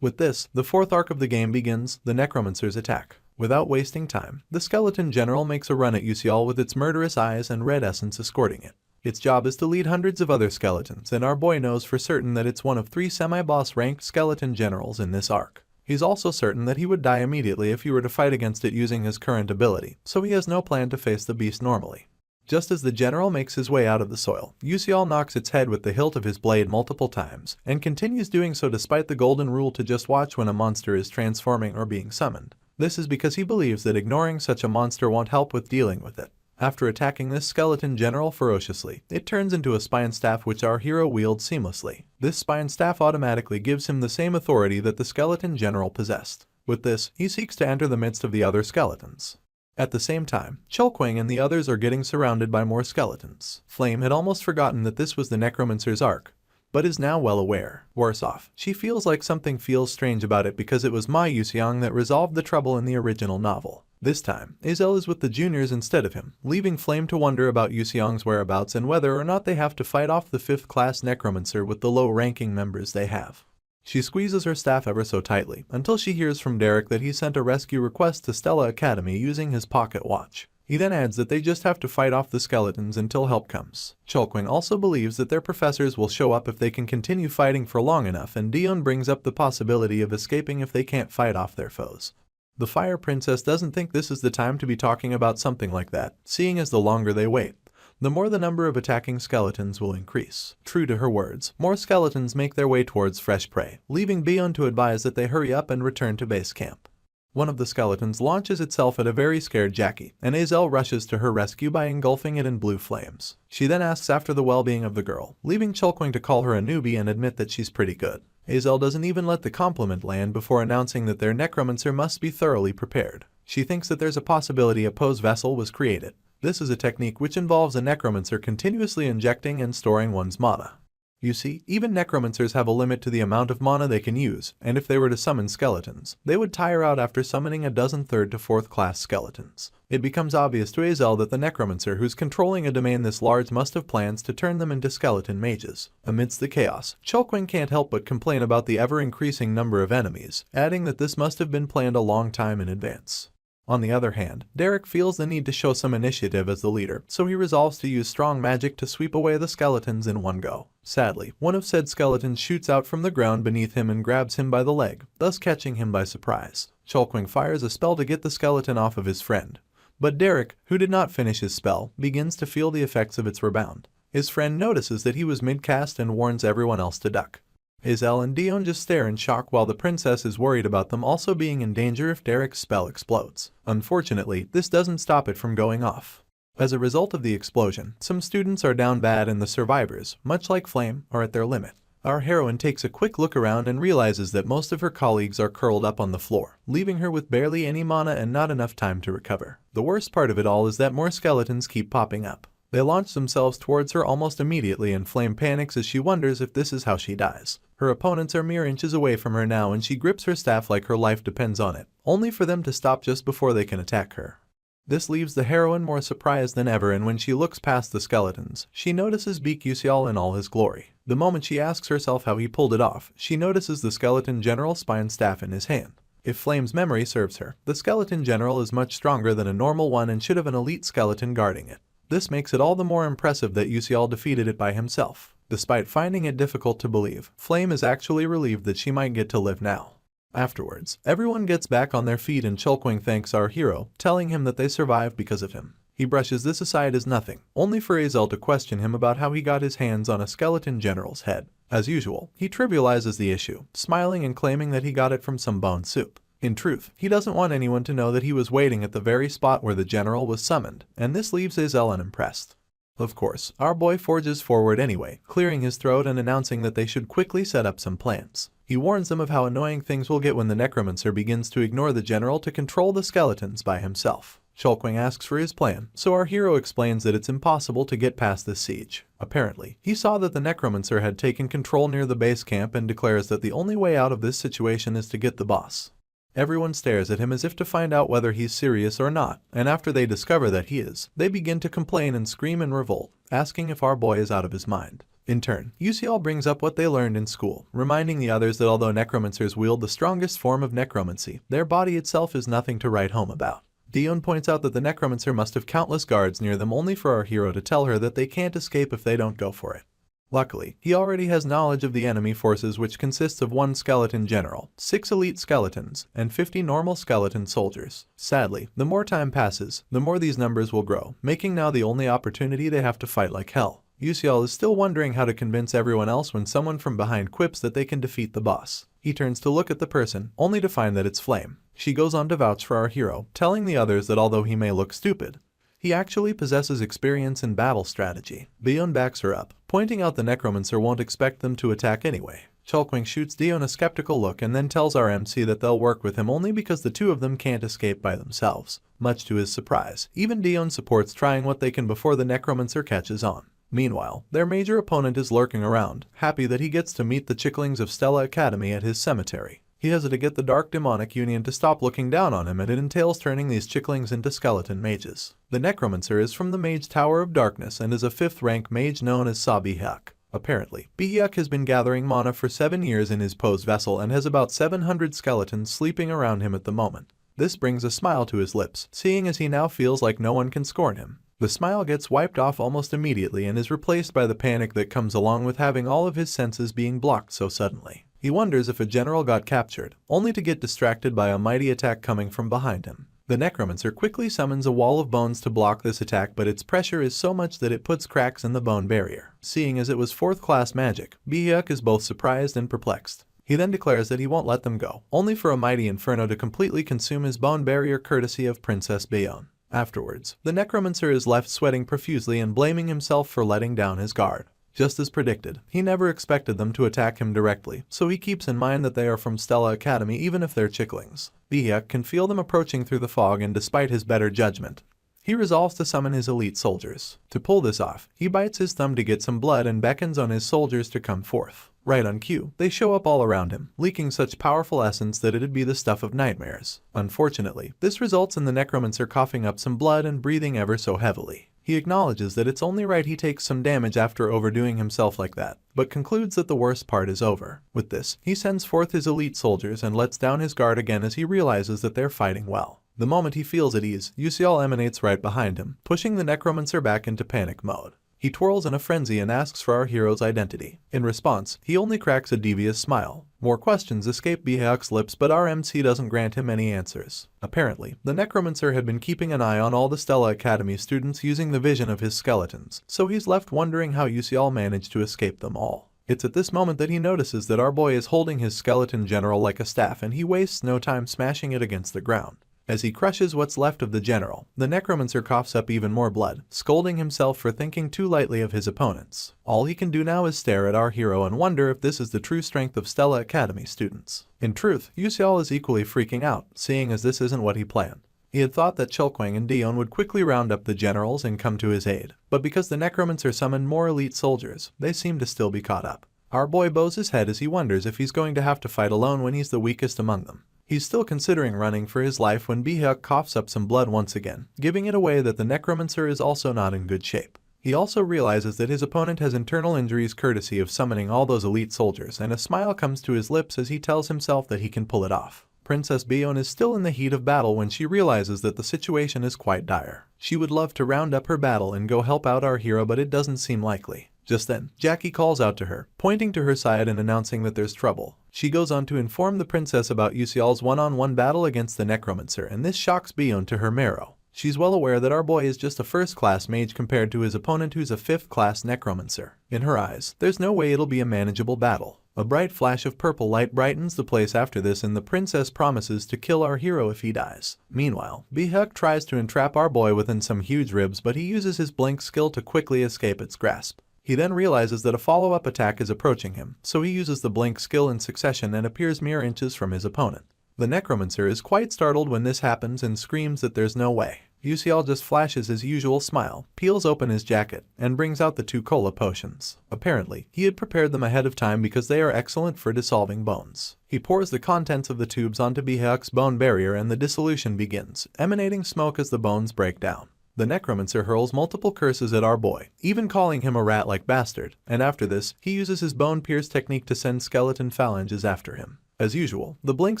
With this, the fourth arc of the game begins, the Necromancer's attack. Without wasting time, the skeleton general makes a run at Yusial with its murderous eyes and red essence escorting it. Its job is to lead hundreds of other skeletons, and our boy knows for certain that it's one of 3 semi-boss ranked skeleton generals in this arc. He's also certain that he would die immediately if he were to fight against it using his current ability, so he has no plan to face the beast normally. Just as the general makes his way out of the soil, Yusial knocks its head with the hilt of his blade multiple times, and continues doing so despite the golden rule to just watch when a monster is transforming or being summoned. This is because he believes that ignoring such a monster won't help with dealing with it. After attacking this skeleton general ferociously, it turns into a spine staff which our hero wields seamlessly. This spine staff automatically gives him the same authority that the skeleton general possessed. With this, he seeks to enter the midst of the other skeletons. At the same time, Chulkwing and the others are getting surrounded by more skeletons. Flame had almost forgotten that this was the Necromancer's arc, but is now well aware. Worse off, she feels like something feels strange about it because it was Ma Yuxiang that resolved the trouble in the original novel. This time, Azel is with the juniors instead of him, leaving Flame to wonder about Yuxiang's whereabouts and whether or not they have to fight off the 5th class Necromancer with the low-ranking members they have. She squeezes her staff ever so tightly, until she hears from Derek that he sent a rescue request to Stella Academy using his pocket watch. He then adds that they just have to fight off the skeletons until help comes. Chulkwing also believes that their professors will show up if they can continue fighting for long enough, and Dion brings up the possibility of escaping if they can't fight off their foes. The Fire Princess doesn't think this is the time to be talking about something like that, seeing as the longer they wait, the more the number of attacking skeletons will increase. True to her words, more skeletons make their way towards fresh prey, leaving Bion to advise that they hurry up and return to base camp. One of the skeletons launches itself at a very scared Jackie, and Azel rushes to her rescue by engulfing it in blue flames. She then asks after the well-being of the girl, leaving Chulkwing to call her a newbie and admit that she's pretty good. Azel doesn't even let the compliment land before announcing that their necromancer must be thoroughly prepared. She thinks that there's a possibility a pose vessel was created. This is a technique which involves a necromancer continuously injecting and storing one's mana. You see, even necromancers have a limit to the amount of mana they can use, and if they were to summon skeletons, they would tire out after summoning a dozen 3rd to 4th class skeletons. It becomes obvious to Azel that the necromancer who's controlling a domain this large must have plans to turn them into skeleton mages. Amidst the chaos, Chulkwing can't help but complain about the ever-increasing number of enemies, adding that this must have been planned a long time in advance. On the other hand, Derek feels the need to show some initiative as the leader, so he resolves to use strong magic to sweep away the skeletons in one go. Sadly, one of said skeletons shoots out from the ground beneath him and grabs him by the leg, thus catching him by surprise. Chulkwing fires a spell to get the skeleton off of his friend. But Derek, who did not finish his spell, begins to feel the effects of its rebound. His friend notices that he was mid-cast and warns everyone else to duck. Azel and Dion just stare in shock while the princess is worried about them also being in danger if Derek's spell explodes. Unfortunately, this doesn't stop it from going off. As a result of the explosion, some students are down bad and the survivors, much like Flame, are at their limit. Our heroine takes a quick look around and realizes that most of her colleagues are curled up on the floor, leaving her with barely any mana and not enough time to recover. The worst part of it all is that more skeletons keep popping up. They launch themselves towards her almost immediately and Flame panics as she wonders if this is how she dies. Her opponents are mere inches away from her now and she grips her staff like her life depends on it, only for them to stop just before they can attack her. This leaves the heroine more surprised than ever, and when she looks past the skeletons, she notices Beak Yusial in all his glory. The moment she asks herself how he pulled it off, she notices the skeleton general's spine staff in his hand. If Flame's memory serves her, the skeleton general is much stronger than a normal one and should have an elite skeleton guarding it. This makes it all the more impressive that Yusial defeated it by himself. Despite finding it difficult to believe, Flame is actually relieved that she might get to live now. Afterwards, everyone gets back on their feet and Chulkwing thanks our hero, telling him that they survived because of him. He brushes this aside as nothing, only for Azel to question him about how he got his hands on a skeleton general's head. As usual, he trivializes the issue, smiling and claiming that he got it from some bone soup. In truth, he doesn't want anyone to know that he was waiting at the very spot where the general was summoned, and this leaves Azel unimpressed. Of course, our boy forges forward anyway, clearing his throat and announcing that they should quickly set up some plans. He warns them of how annoying things will get when the necromancer begins to ignore the general to control the skeletons by himself. Chulkwing asks for his plan, so our hero explains that it's impossible to get past this siege. Apparently, he saw that the necromancer had taken control near the base camp and declares that the only way out of this situation is to get the boss. Everyone stares at him as if to find out whether he's serious or not, and after they discover that he is, they begin to complain and scream in revolt, asking if our boy is out of his mind. In turn, Yusial brings up what they learned in school, reminding the others that although necromancers wield the strongest form of necromancy, their body itself is nothing to write home about. Dion points out that the necromancer must have countless guards near them only for our hero to tell her that they can't escape if they don't go for it. Luckily, he already has knowledge of the enemy forces, which consists of 1 skeleton general, 6 elite skeletons, and 50 normal skeleton soldiers. Sadly, the more time passes, the more these numbers will grow, making now the only opportunity they have to fight like hell. Yusial is still wondering how to convince everyone else when someone from behind quips that they can defeat the boss. He turns to look at the person, only to find that it's Flame. She goes on to vouch for our hero, telling the others that although he may look stupid, he actually possesses experience in battle strategy. Dion backs her up, pointing out the necromancer won't expect them to attack anyway. Chulkwing shoots Dion a skeptical look and then tells our MC that they'll work with him only because the two of them can't escape by themselves. Much to his surprise, even Dion supports trying what they can before the necromancer catches on. Meanwhile, their major opponent is lurking around, happy that he gets to meet the chicklings of Stella Academy at his cemetery. He has to get the Dark Demonic Union to stop looking down on him, and it entails turning these chicklings into skeleton mages. The necromancer is from the Mage Tower of Darkness and is a 5th rank mage known as Sabihyuk. Apparently, Bihyuk has been gathering mana for 7 years in his pose vessel and has about 700 skeletons sleeping around him at the moment. This brings a smile to his lips, seeing as he now feels like no one can scorn him. The smile gets wiped off almost immediately and is replaced by the panic that comes along with having all of his senses being blocked so suddenly. He wonders if a general got captured, only to get distracted by a mighty attack coming from behind him. The necromancer quickly summons a wall of bones to block this attack, but its pressure is so much that it puts cracks in the bone barrier. Seeing as it was 4th class magic, Bihyuk is both surprised and perplexed. He then declares that he won't let them go, only for a mighty inferno to completely consume his bone barrier courtesy of Princess Bayonne. Afterwards, the necromancer is left sweating profusely and blaming himself for letting down his guard. Just as predicted, he never expected them to attack him directly, so he keeps in mind that they are from Stella Academy even if they're chicklings. Baek can feel them approaching through the fog, and despite his better judgment, he resolves to summon his elite soldiers. To pull this off, he bites his thumb to get some blood and beckons on his soldiers to come forth. Right on cue, they show up all around him, leaking such powerful essence that it'd be the stuff of nightmares. Unfortunately, this results in the necromancer coughing up some blood and breathing ever so heavily. He acknowledges that it's only right he takes some damage after overdoing himself like that, but concludes that the worst part is over. With this, he sends forth his elite soldiers and lets down his guard again as he realizes that they're fighting well. The moment he feels at ease, Yusial emanates right behind him, pushing the necromancer back into panic mode. He twirls in a frenzy and asks for our hero's identity. In response, he only cracks a devious smile. More questions escape Baek's lips, but our MC doesn't grant him any answers. Apparently, the necromancer had been keeping an eye on all the Stella Academy students using the vision of his skeletons, so he's left wondering how Yusial managed to escape them all. It's at this moment that he notices that our boy is holding his skeleton general like a staff, and he wastes no time smashing it against the ground. As he crushes what's left of the general, the necromancer coughs up even more blood, scolding himself for thinking too lightly of his opponents. All he can do now is stare at our hero and wonder if this is the true strength of Stella Academy students. In truth, Yusial is equally freaking out, seeing as this isn't what he planned. He had thought that Chelkwang and Dion would quickly round up the generals and come to his aid, but because the necromancer summoned more elite soldiers, they seem to still be caught up. Our boy bows his head as he wonders if he's going to have to fight alone when he's the weakest among them. He's still considering running for his life when Baek coughs up some blood once again, giving it away that the necromancer is also not in good shape. He also realizes that his opponent has internal injuries courtesy of summoning all those elite soldiers, and a smile comes to his lips as he tells himself that he can pull it off. Princess Bayonne is still in the heat of battle when she realizes that the situation is quite dire. She would love to round up her battle and go help out our hero, but it doesn't seem likely. Just then, Jackie calls out to her, pointing to her side and announcing that there's trouble. She goes on to inform the princess about Yusial's one-on-one battle against the necromancer, and this shocks Bayonne to her marrow. She's well aware that our boy is just a first-class mage compared to his opponent who's a fifth-class necromancer. In her eyes, there's no way it'll be a manageable battle. A bright flash of purple light brightens the place after this, and the princess promises to kill our hero if he dies. Meanwhile, Baek tries to entrap our boy within some huge ribs, but he uses his blink skill to quickly escape its grasp. He then realizes that a follow-up attack is approaching him, so he uses the blink skill in succession and appears mere inches from his opponent. The necromancer is quite startled when this happens and screams that there's no way. Yusial just flashes his usual smile, peels open his jacket, and brings out the 2 cola potions. Apparently, he had prepared them ahead of time because they are excellent for dissolving bones. He pours the contents of the tubes onto Baek's bone barrier and the dissolution begins, emanating smoke as the bones break down. The necromancer hurls multiple curses at our boy, even calling him a rat-like bastard, and after this, he uses his bone pierce technique to send skeleton phalanges after him. As usual, the blink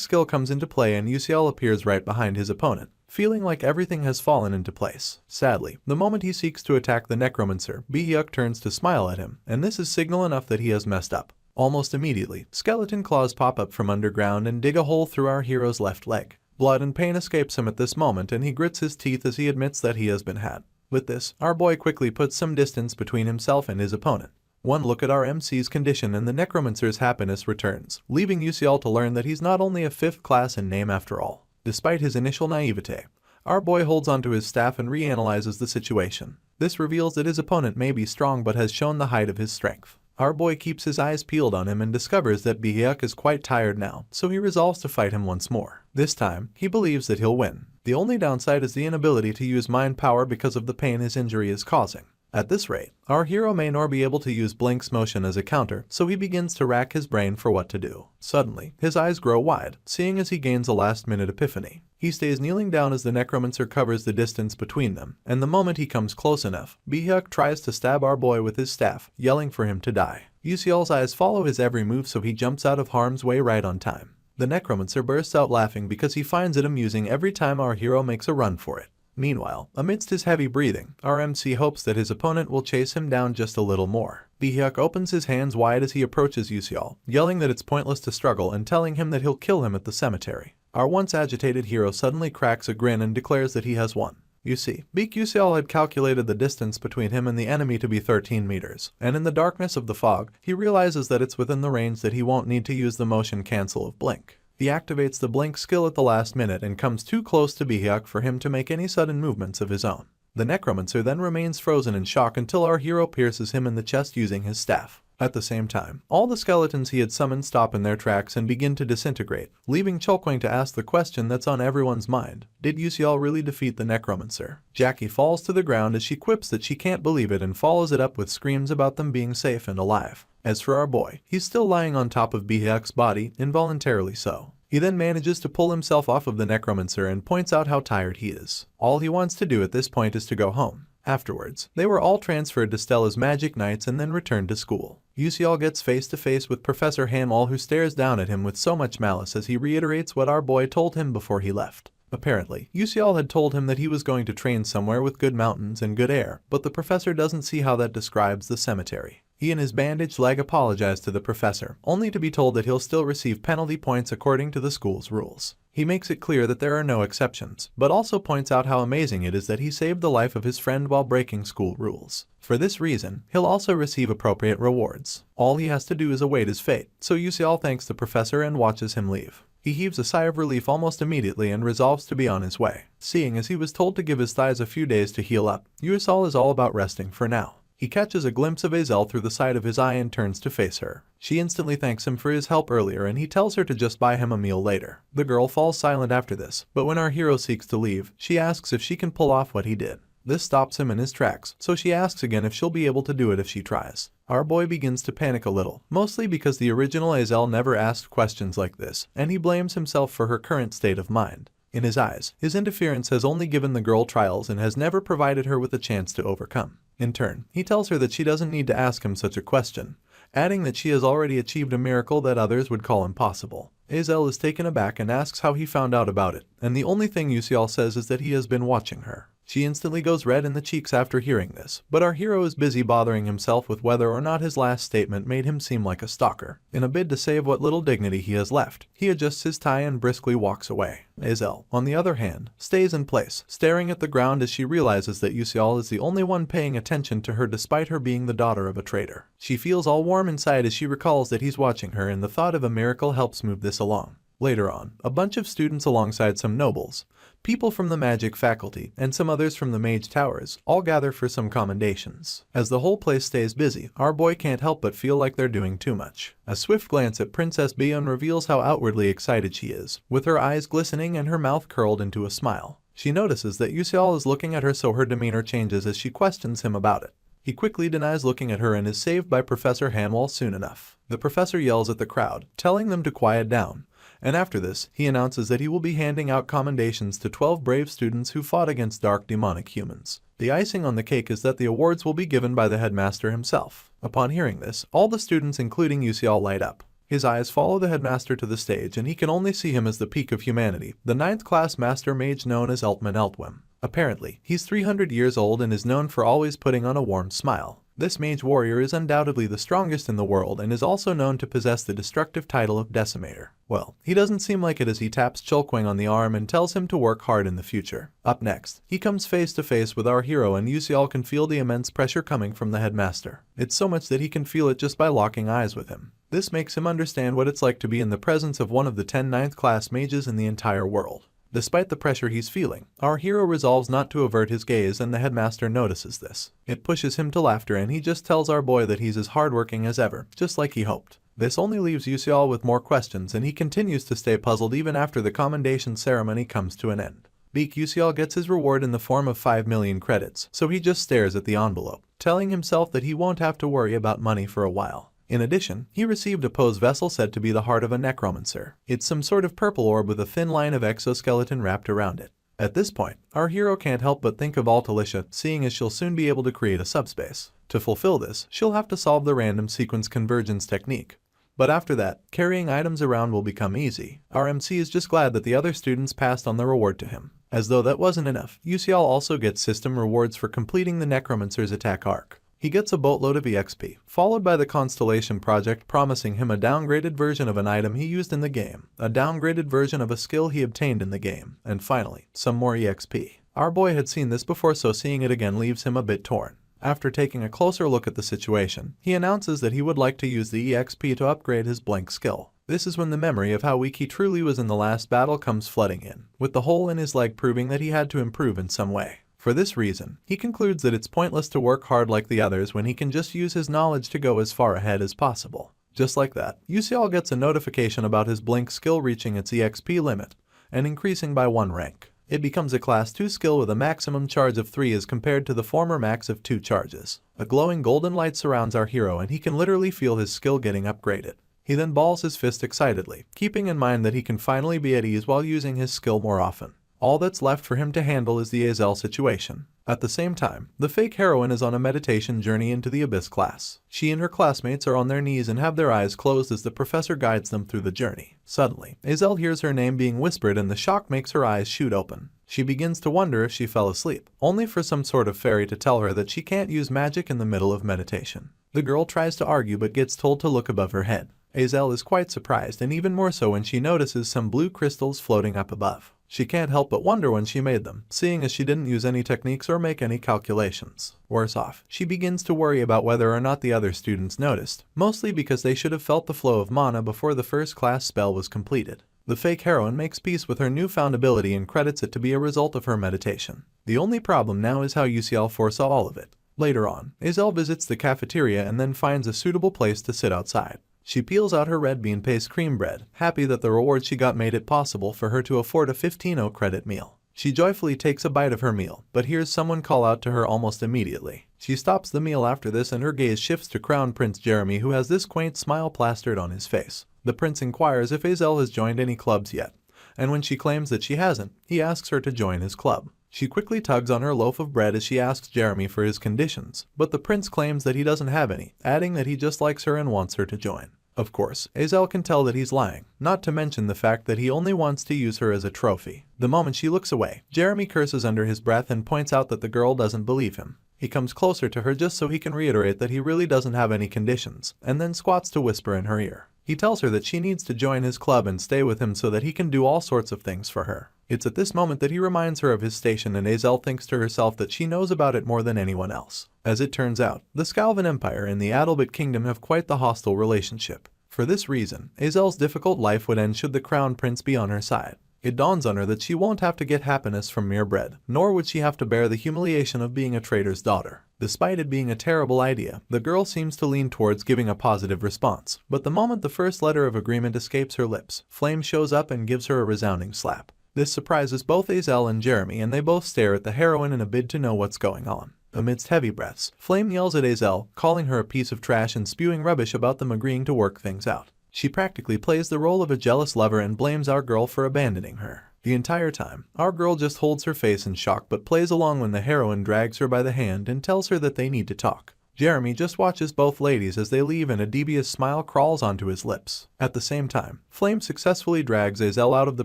skill comes into play and Yusial appears right behind his opponent, feeling like everything has fallen into place. Sadly, the moment he seeks to attack the necromancer, Baek turns to smile at him, and this is signal enough that he has messed up. Almost immediately, skeleton claws pop up from underground and dig a hole through our hero's left leg. Blood and pain escapes him at this moment, and he grits his teeth as he admits that he has been had. With this, our boy quickly puts some distance between himself and his opponent. One look at our MC's condition and the necromancer's happiness returns, leaving Yusial to learn that he's not only a 5th class in name after all. Despite his initial naivete, our boy holds onto his staff and reanalyzes the situation. This reveals that his opponent may be strong but has shown the height of his strength. Our boy keeps his eyes peeled on him and discovers that Baek is quite tired now, so he resolves to fight him once more. This time, he believes that he'll win. The only downside is the inability to use mind power because of the pain his injury is causing. At this rate, our hero may nor be able to use Blink's motion as a counter, so he begins to rack his brain for what to do. Suddenly, his eyes grow wide, seeing as he gains a last-minute epiphany. He stays kneeling down as the necromancer covers the distance between them, and the moment he comes close enough, Baek tries to stab our boy with his staff, yelling for him to die. Yusial's eyes follow his every move, so he jumps out of harm's way right on time. The necromancer bursts out laughing because he finds it amusing every time our hero makes a run for it. Meanwhile, amidst his heavy breathing, our MC hopes that his opponent will chase him down just a little more. Baek opens his hands wide as he approaches Yusial, yelling that it's pointless to struggle and telling him that he'll kill him at the cemetery. Our once agitated hero suddenly cracks a grin and declares that he has won. You see, Beak Yusial had calculated the distance between him and the enemy to be 13 meters, and in the darkness of the fog, he realizes that it's within the range that he won't need to use the motion cancel of blink. He activates the blink skill at the last minute and comes too close to Bihyuk for him to make any sudden movements of his own. The necromancer then remains frozen in shock until our hero pierces him in the chest using his staff. At the same time, all the skeletons he had summoned stop in their tracks and begin to disintegrate, leaving Cholquang to ask the question that's on everyone's mind. Did Yusial really defeat the necromancer? Jackie falls to the ground as she quips that she can't believe it and follows it up with screams about them being safe and alive. As for our boy, he's still lying on top of Bihyuk's body, involuntarily so. He then manages to pull himself off of the necromancer and points out how tired he is. All he wants to do at this point is to go home. Afterwards, they were all transferred to Stella's Magic Knights and then returned to school. Yusial gets face to face with Professor Hanwall, who stares down at him with so much malice as he reiterates what our boy told him before he left. Apparently, Yusial had told him that he was going to train somewhere with good mountains and good air, but the professor doesn't see how that describes the cemetery. He and his bandaged leg apologize to the professor, only to be told that he'll still receive penalty points according to the school's rules. He makes it clear that there are no exceptions, but also points out how amazing it is that he saved the life of his friend while breaking school rules. For this reason, he'll also receive appropriate rewards. All he has to do is await his fate, so Yusial thanks the professor and watches him leave. He heaves a sigh of relief almost immediately and resolves to be on his way. Seeing as he was told to give his thighs a few days to heal up, Yusial is all about resting for now. He catches a glimpse of Azel through the side of his eye and turns to face her. She instantly thanks him for his help earlier and he tells her to just buy him a meal later. The girl falls silent after this, but when our hero seeks to leave, she asks if she can pull off what he did. This stops him in his tracks, so she asks again if she'll be able to do it if she tries. Our boy begins to panic a little, mostly because the original Azel never asked questions like this, and he blames himself for her current state of mind. In his eyes, his interference has only given the girl trials and has never provided her with a chance to overcome. In turn, he tells her that she doesn't need to ask him such a question, adding that she has already achieved a miracle that others would call impossible. Azel is taken aback and asks how he found out about it, and the only thing Yusial says is that he has been watching her. She instantly goes red in the cheeks after hearing this, but our hero is busy bothering himself with whether or not his last statement made him seem like a stalker. In a bid to save what little dignity he has left, he adjusts his tie and briskly walks away. Azel, on the other hand, stays in place, staring at the ground as she realizes that Yusial is the only one paying attention to her despite her being the daughter of a traitor. She feels all warm inside as she recalls that he's watching her, and the thought of a miracle helps move this along. Later on, a bunch of students alongside some nobles, people from the magic faculty, and some others from the mage towers all gather for some commendations. As the whole place stays busy, our boy can't help but feel like they're doing too much. A swift glance at Princess Biyun reveals how outwardly excited she is, with her eyes glistening and her mouth curled into a smile. She notices that Yusial is looking at her, so her demeanor changes as she questions him about it. He quickly denies looking at her and is saved by Professor Hanwall soon enough. The professor yells at the crowd, telling them to quiet down. And after this, he announces that he will be handing out commendations to 12 brave students who fought against dark demonic humans. The icing on the cake is that the awards will be given by the headmaster himself. Upon hearing this, all the students including Yusial light up. His eyes follow the headmaster to the stage and he can only see him as the peak of humanity, the 9th class master mage known as Eltman Eltwim. Apparently, he's 300 years old and is known for always putting on a warm smile. This mage warrior is undoubtedly the strongest in the world and is also known to possess the destructive title of Decimator. Well, he doesn't seem like it as he taps Cholquang on the arm and tells him to work hard in the future. Up next, he comes face to face with our hero and Yusial can feel the immense pressure coming from the headmaster. It's so much that he can feel it just by locking eyes with him. This makes him understand what it's like to be in the presence of one of the 10 9th class mages in the entire world. Despite the pressure he's feeling, our hero resolves not to avert his gaze and the headmaster notices this. It pushes him to laughter and he just tells our boy that he's as hardworking as ever, just like he hoped. This only leaves Yusial with more questions and he continues to stay puzzled even after the commendation ceremony comes to an end. Beak Yusial gets his reward in the form of 5 million credits, so he just stares at the envelope, telling himself that he won't have to worry about money for a while. In addition, he received a pose vessel said to be the heart of a necromancer. It's some sort of purple orb with a thin line of exoskeleton wrapped around it. At this point, our hero can't help but think of Altalicia, seeing as she'll soon be able to create a subspace. To fulfill this, she'll have to solve the random sequence convergence technique. But after that, carrying items around will become easy. Our MC is just glad that the other students passed on the reward to him. As though that wasn't enough, Yusial also gets system rewards for completing the necromancer's attack arc. He gets a boatload of EXP, followed by the Constellation project promising him a downgraded version of an item he used in the game, a downgraded version of a skill he obtained in the game, and finally, some more EXP. Our boy had seen this before, so seeing it again leaves him a bit torn. After taking a closer look at the situation, he announces that he would like to use the EXP to upgrade his blink skill. This is when the memory of how weak he truly was in the last battle comes flooding in, with the hole in his leg proving that he had to improve in some way. For this reason, he concludes that it's pointless to work hard like the others when he can just use his knowledge to go as far ahead as possible. Just like that, Yusial gets a notification about his blink skill reaching its EXP limit and increasing by 1 rank. It becomes a class 2 skill with a maximum charge of 3 as compared to the former max of 2 charges. A glowing golden light surrounds our hero and he can literally feel his skill getting upgraded. He then balls his fist excitedly, keeping in mind that he can finally be at ease while using his skill more often. All that's left for him to handle is the Azel situation. At the same time, the fake heroine is on a meditation journey into the Abyss class. She and her classmates are on their knees and have their eyes closed as the professor guides them through the journey. Suddenly, Azel hears her name being whispered and the shock makes her eyes shoot open. She begins to wonder if she fell asleep, only for some sort of fairy to tell her that she can't use magic in the middle of meditation. The girl tries to argue but gets told to look above her head. Azel is quite surprised, and even more so when she notices some blue crystals floating up above. She can't help but wonder when she made them, seeing as she didn't use any techniques or make any calculations. Worse off, she begins to worry about whether or not the other students noticed, mostly because they should have felt the flow of mana before the first class spell was completed. The fake heroine makes peace with her newfound ability and credits it to be a result of her meditation. The only problem now is how Yusial foresaw all of it. Later on, Azel visits the cafeteria and then finds a suitable place to sit outside. She peels out her red bean paste cream bread, happy that the reward she got made it possible for her to afford a 15 credit meal. She joyfully takes a bite of her meal, but hears someone call out to her almost immediately. She stops the meal after this and her gaze shifts to Crown Prince Jeremy, who has this quaint smile plastered on his face. The prince inquires if Azel has joined any clubs yet, and when she claims that she hasn't, he asks her to join his club. She quickly tugs on her loaf of bread as she asks Jeremy for his conditions, but the prince claims that he doesn't have any, adding that he just likes her and wants her to join. Of course, Azel can tell that he's lying, not to mention the fact that he only wants to use her as a trophy. The moment she looks away, Jeremy curses under his breath and points out that the girl doesn't believe him. He comes closer to her just so he can reiterate that he really doesn't have any conditions, and then squats to whisper in her ear. He tells her that she needs to join his club and stay with him so that he can do all sorts of things for her. It's at this moment that he reminds her of his station, and Azel thinks to herself that she knows about it more than anyone else. As it turns out, the Scalvan Empire and the Adalbert Kingdom have quite the hostile relationship. For this reason, Azel's difficult life would end should the Crown Prince be on her side. It dawns on her that she won't have to get happiness from mere bread, nor would she have to bear the humiliation of being a trader's daughter. Despite it being a terrible idea, the girl seems to lean towards giving a positive response, but the moment the first letter of agreement escapes her lips, Flame shows up and gives her a resounding slap. This surprises both Azel and Jeremy, and they both stare at the heroine in a bid to know what's going on. Amidst heavy breaths, Flame yells at Azel, calling her a piece of trash and spewing rubbish about them agreeing to work things out. She practically plays the role of a jealous lover and blames our girl for abandoning her. The entire time, our girl just holds her face in shock but plays along when the heroine drags her by the hand and tells her that they need to talk. Jeremy just watches both ladies as they leave and a devious smile crawls onto his lips. At the same time, Flame successfully drags Azel out of the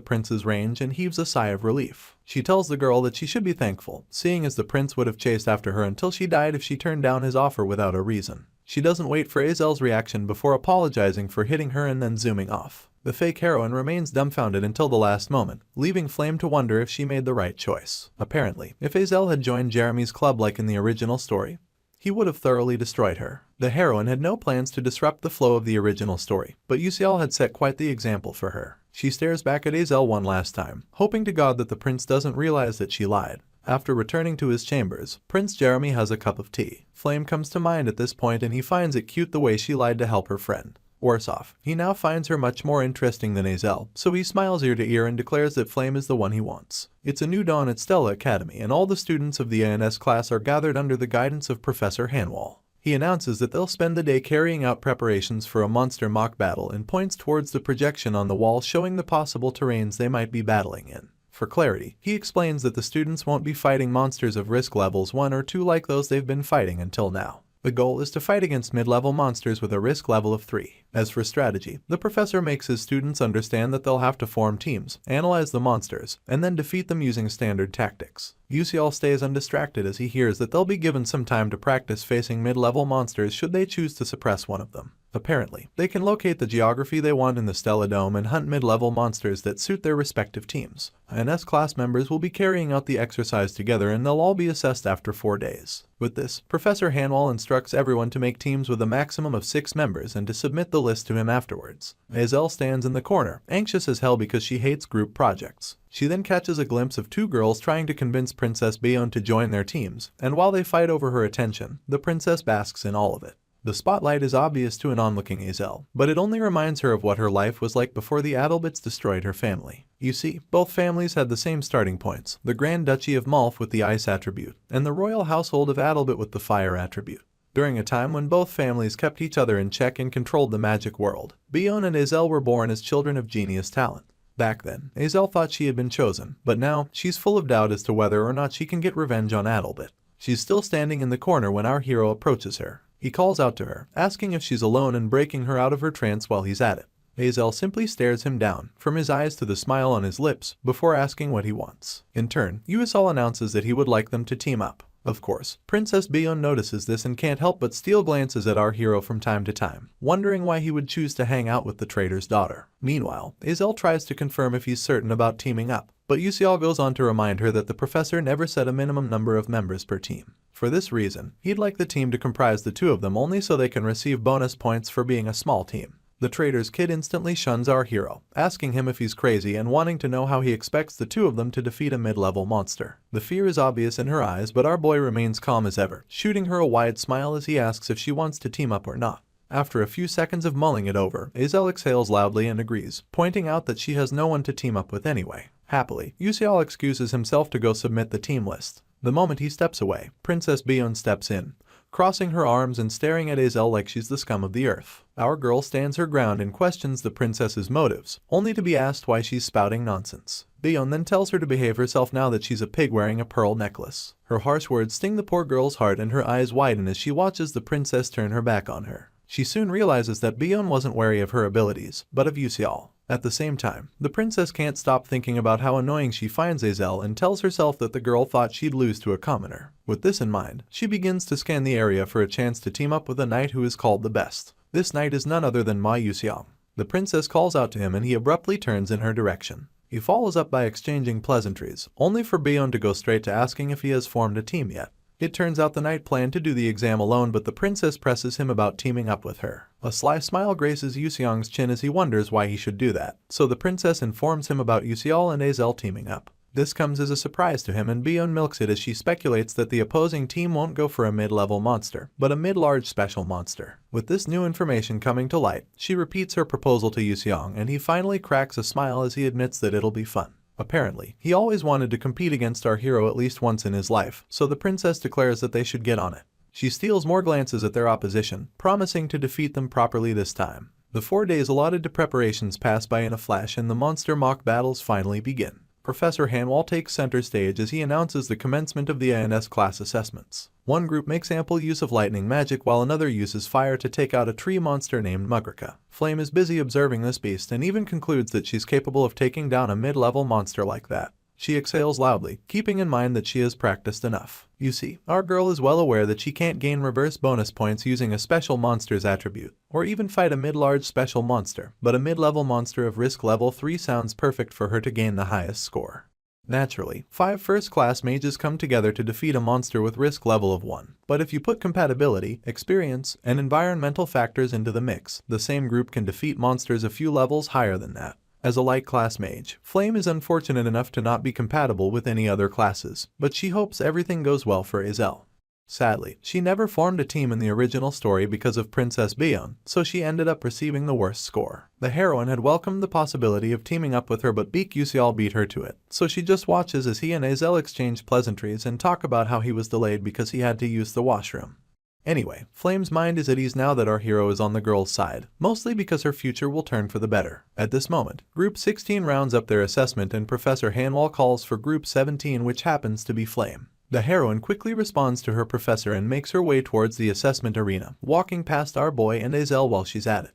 prince's range and heaves a sigh of relief. She tells the girl that she should be thankful, seeing as the prince would have chased after her until she died if she turned down his offer without a reason. She doesn't wait for Azel's reaction before apologizing for hitting her and then zooming off. The fake heroine remains dumbfounded until the last moment, leaving Flame to wonder if she made the right choice. Apparently, if Azel had joined Jeremy's club like in the original story, he would have thoroughly destroyed her. The heroine had no plans to disrupt the flow of the original story, but Yusial had set quite the example for her. She stares back at Azel one last time, hoping to God that the prince doesn't realize that she lied. After returning to his chambers, Prince Jeremy has a cup of tea. Flame comes to mind at this point and he finds it cute the way she lied to help her friend. Worse off, he now finds her much more interesting than Azel, so he smiles ear to ear and declares that Flame is the one he wants. It's a new dawn at Stella Academy and all the students of the ANS class are gathered under the guidance of Professor Hanwall. He announces that they'll spend the day carrying out preparations for a monster mock battle and points towards the projection on the wall showing the possible terrains they might be battling in. For clarity, he explains that the students won't be fighting monsters of risk levels 1 or 2 like those they've been fighting until now. The goal is to fight against mid-level monsters with a risk level of 3. As for strategy, the professor makes his students understand that they'll have to form teams, analyze the monsters, and then defeat them using standard tactics. Yusial stays undistracted as he hears that they'll be given some time to practice facing mid-level monsters should they choose to suppress one of them. Apparently, they can locate the geography they want in the Stella Dome and hunt mid-level monsters that suit their respective teams. INS class members will be carrying out the exercise together and they'll all be assessed after 4 days. With this, Professor Hanwell instructs everyone to make teams with a maximum of 6 members and to submit the list to him afterwards. Hazel stands in the corner, anxious as hell because she hates group projects. She then catches a glimpse of 2 girls trying to convince Princess Bionne to join their teams, and while they fight over her attention, the princess basks in all of it. The spotlight is obvious to an onlooking Hazel, but it only reminds her of what her life was like before the Adalbits destroyed her family. You see, both families had the same starting points, the Grand Duchy of Malf with the ice attribute, and the royal household of Adalbit with the fire attribute. During a time when both families kept each other in check and controlled the magic world, Bionne and Hazel were born as children of genius talent. Back then, Hazel thought she had been chosen, but now, she's full of doubt as to whether or not she can get revenge on Adalbit. She's still standing in the corner when our hero approaches her. He calls out to her, asking if she's alone and breaking her out of her trance while he's at it. Hazel simply stares him down, from his eyes to the smile on his lips, before asking what he wants. In turn, Uasal announces that he would like them to team up. Of course, Princess Bionne notices this and can't help but steal glances at our hero from time to time, wondering why he would choose to hang out with the traitor's daughter. Meanwhile, Hazel tries to confirm if he's certain about teaming up, but Uasal goes on to remind her that the professor never set a minimum number of members per team. For this reason, he'd like the team to comprise the 2 of them only so they can receive bonus points for being a small team. The traitor's kid instantly shuns our hero, asking him if he's crazy and wanting to know how he expects the 2 of them to defeat a mid-level monster. The fear is obvious in her eyes, but our boy remains calm as ever, shooting her a wide smile as he asks if she wants to team up or not. After a few seconds of mulling it over, Hazel exhales loudly and agrees, pointing out that she has no one to team up with anyway. Happily, Uasal excuses himself to go submit the team list. The moment he steps away, Princess Bionne steps in, crossing her arms and staring at Hazel like she's the scum of the earth. Our girl stands her ground and questions the princess's motives, only to be asked why she's spouting nonsense. Bionne then tells her to behave herself now that she's a pig wearing a pearl necklace. Her harsh words sting the poor girl's heart and her eyes widen as she watches the princess turn her back on her. She soon realizes that Bionne wasn't wary of her abilities, but of Uasal. At the same time, the princess can't stop thinking about how annoying she finds Hazel and tells herself that the girl thought she'd lose to a commoner. With this in mind, she begins to scan the area for a chance to team up with a knight who is called the best. This knight is none other than Ma Yuxiang. The princess calls out to him and he abruptly turns in her direction. He follows up by exchanging pleasantries, only for Bionne to go straight to asking if he has formed a team yet. It turns out the knight planned to do the exam alone, but the princess presses him about teaming up with her. A sly smile graces Yuxiang's chin as he wonders why he should do that, so the princess informs him about Uasal and Hazel teaming up. This comes as a surprise to him and Bionne milks it as she speculates that the opposing team won't go for a mid-level monster, but a mid-large special monster. With this new information coming to light, she repeats her proposal to Yuxiang and he finally cracks a smile as he admits that it'll be fun. Apparently, he always wanted to compete against our hero at least once in his life, so the princess declares that they should get on it. She steals more glances at their opposition, promising to defeat them properly this time. The 4 days allotted to preparations pass by in a flash and the monster mock battles finally begin. Professor Hanwell takes center stage as he announces the commencement of the INS class assessments. One group makes ample use of lightning magic while another uses fire to take out a tree monster named Mugrika. Flame is busy observing this beast and even concludes that she's capable of taking down a mid-level monster like that. She exhales loudly, keeping in mind that she has practiced enough. You see, our girl is well aware that she can't gain reverse bonus points using a special monster's attribute, or even fight a mid-large special monster, but a mid-level monster of risk level 3 sounds perfect for her to gain the highest score. Naturally, 5 first-class mages come together to defeat a monster with risk level of 1, but if you put compatibility, experience, and environmental factors into the mix, the same group can defeat monsters a few levels higher than that. As a light class mage, Flame is unfortunate enough to not be compatible with any other classes, but she hopes everything goes well for Hazel. Sadly, she never formed a team in the original story because of Princess Bionne, so she ended up receiving the worst score. The heroine had welcomed the possibility of teaming up with her, but Beak Yuxial beat her to it, so she just watches as he and Hazel exchange pleasantries and talk about how he was delayed because he had to use the washroom. Anyway, Flame's mind is at ease now that our hero is on the girl's side, mostly because her future will turn for the better. At this moment, Group 16 rounds up their assessment and Professor Hanwell calls for Group 17, which happens to be Flame. The heroine quickly responds to her professor and makes her way towards the assessment arena, walking past our boy and Hazel while she's at it.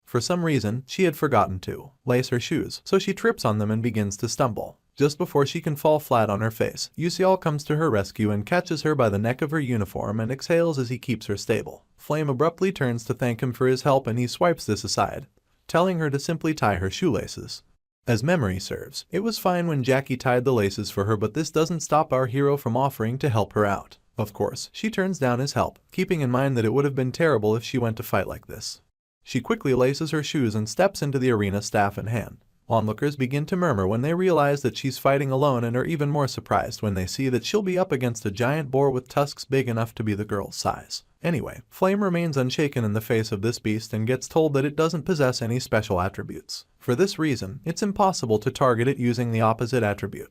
For some reason, she had forgotten to lace her shoes, so she trips on them and begins to stumble. Just before she can fall flat on her face, Yuseol comes to her rescue and catches her by the neck of her uniform and exhales as he keeps her stable. Flame abruptly turns to thank him for his help and he swipes this aside, telling her to simply tie her shoelaces. As memory serves, it was fine when Jackie tied the laces for her, but this doesn't stop our hero from offering to help her out. Of course, she turns down his help, keeping in mind that it would have been terrible if she went to fight like this. She quickly laces her shoes and steps into the arena, staff in hand. Onlookers begin to murmur when they realize that she's fighting alone and are even more surprised when they see that she'll be up against a giant boar with tusks big enough to be the girl's size. Anyway, Flame remains unshaken in the face of this beast and gets told that it doesn't possess any special attributes. For this reason, it's impossible to target it using the opposite attribute.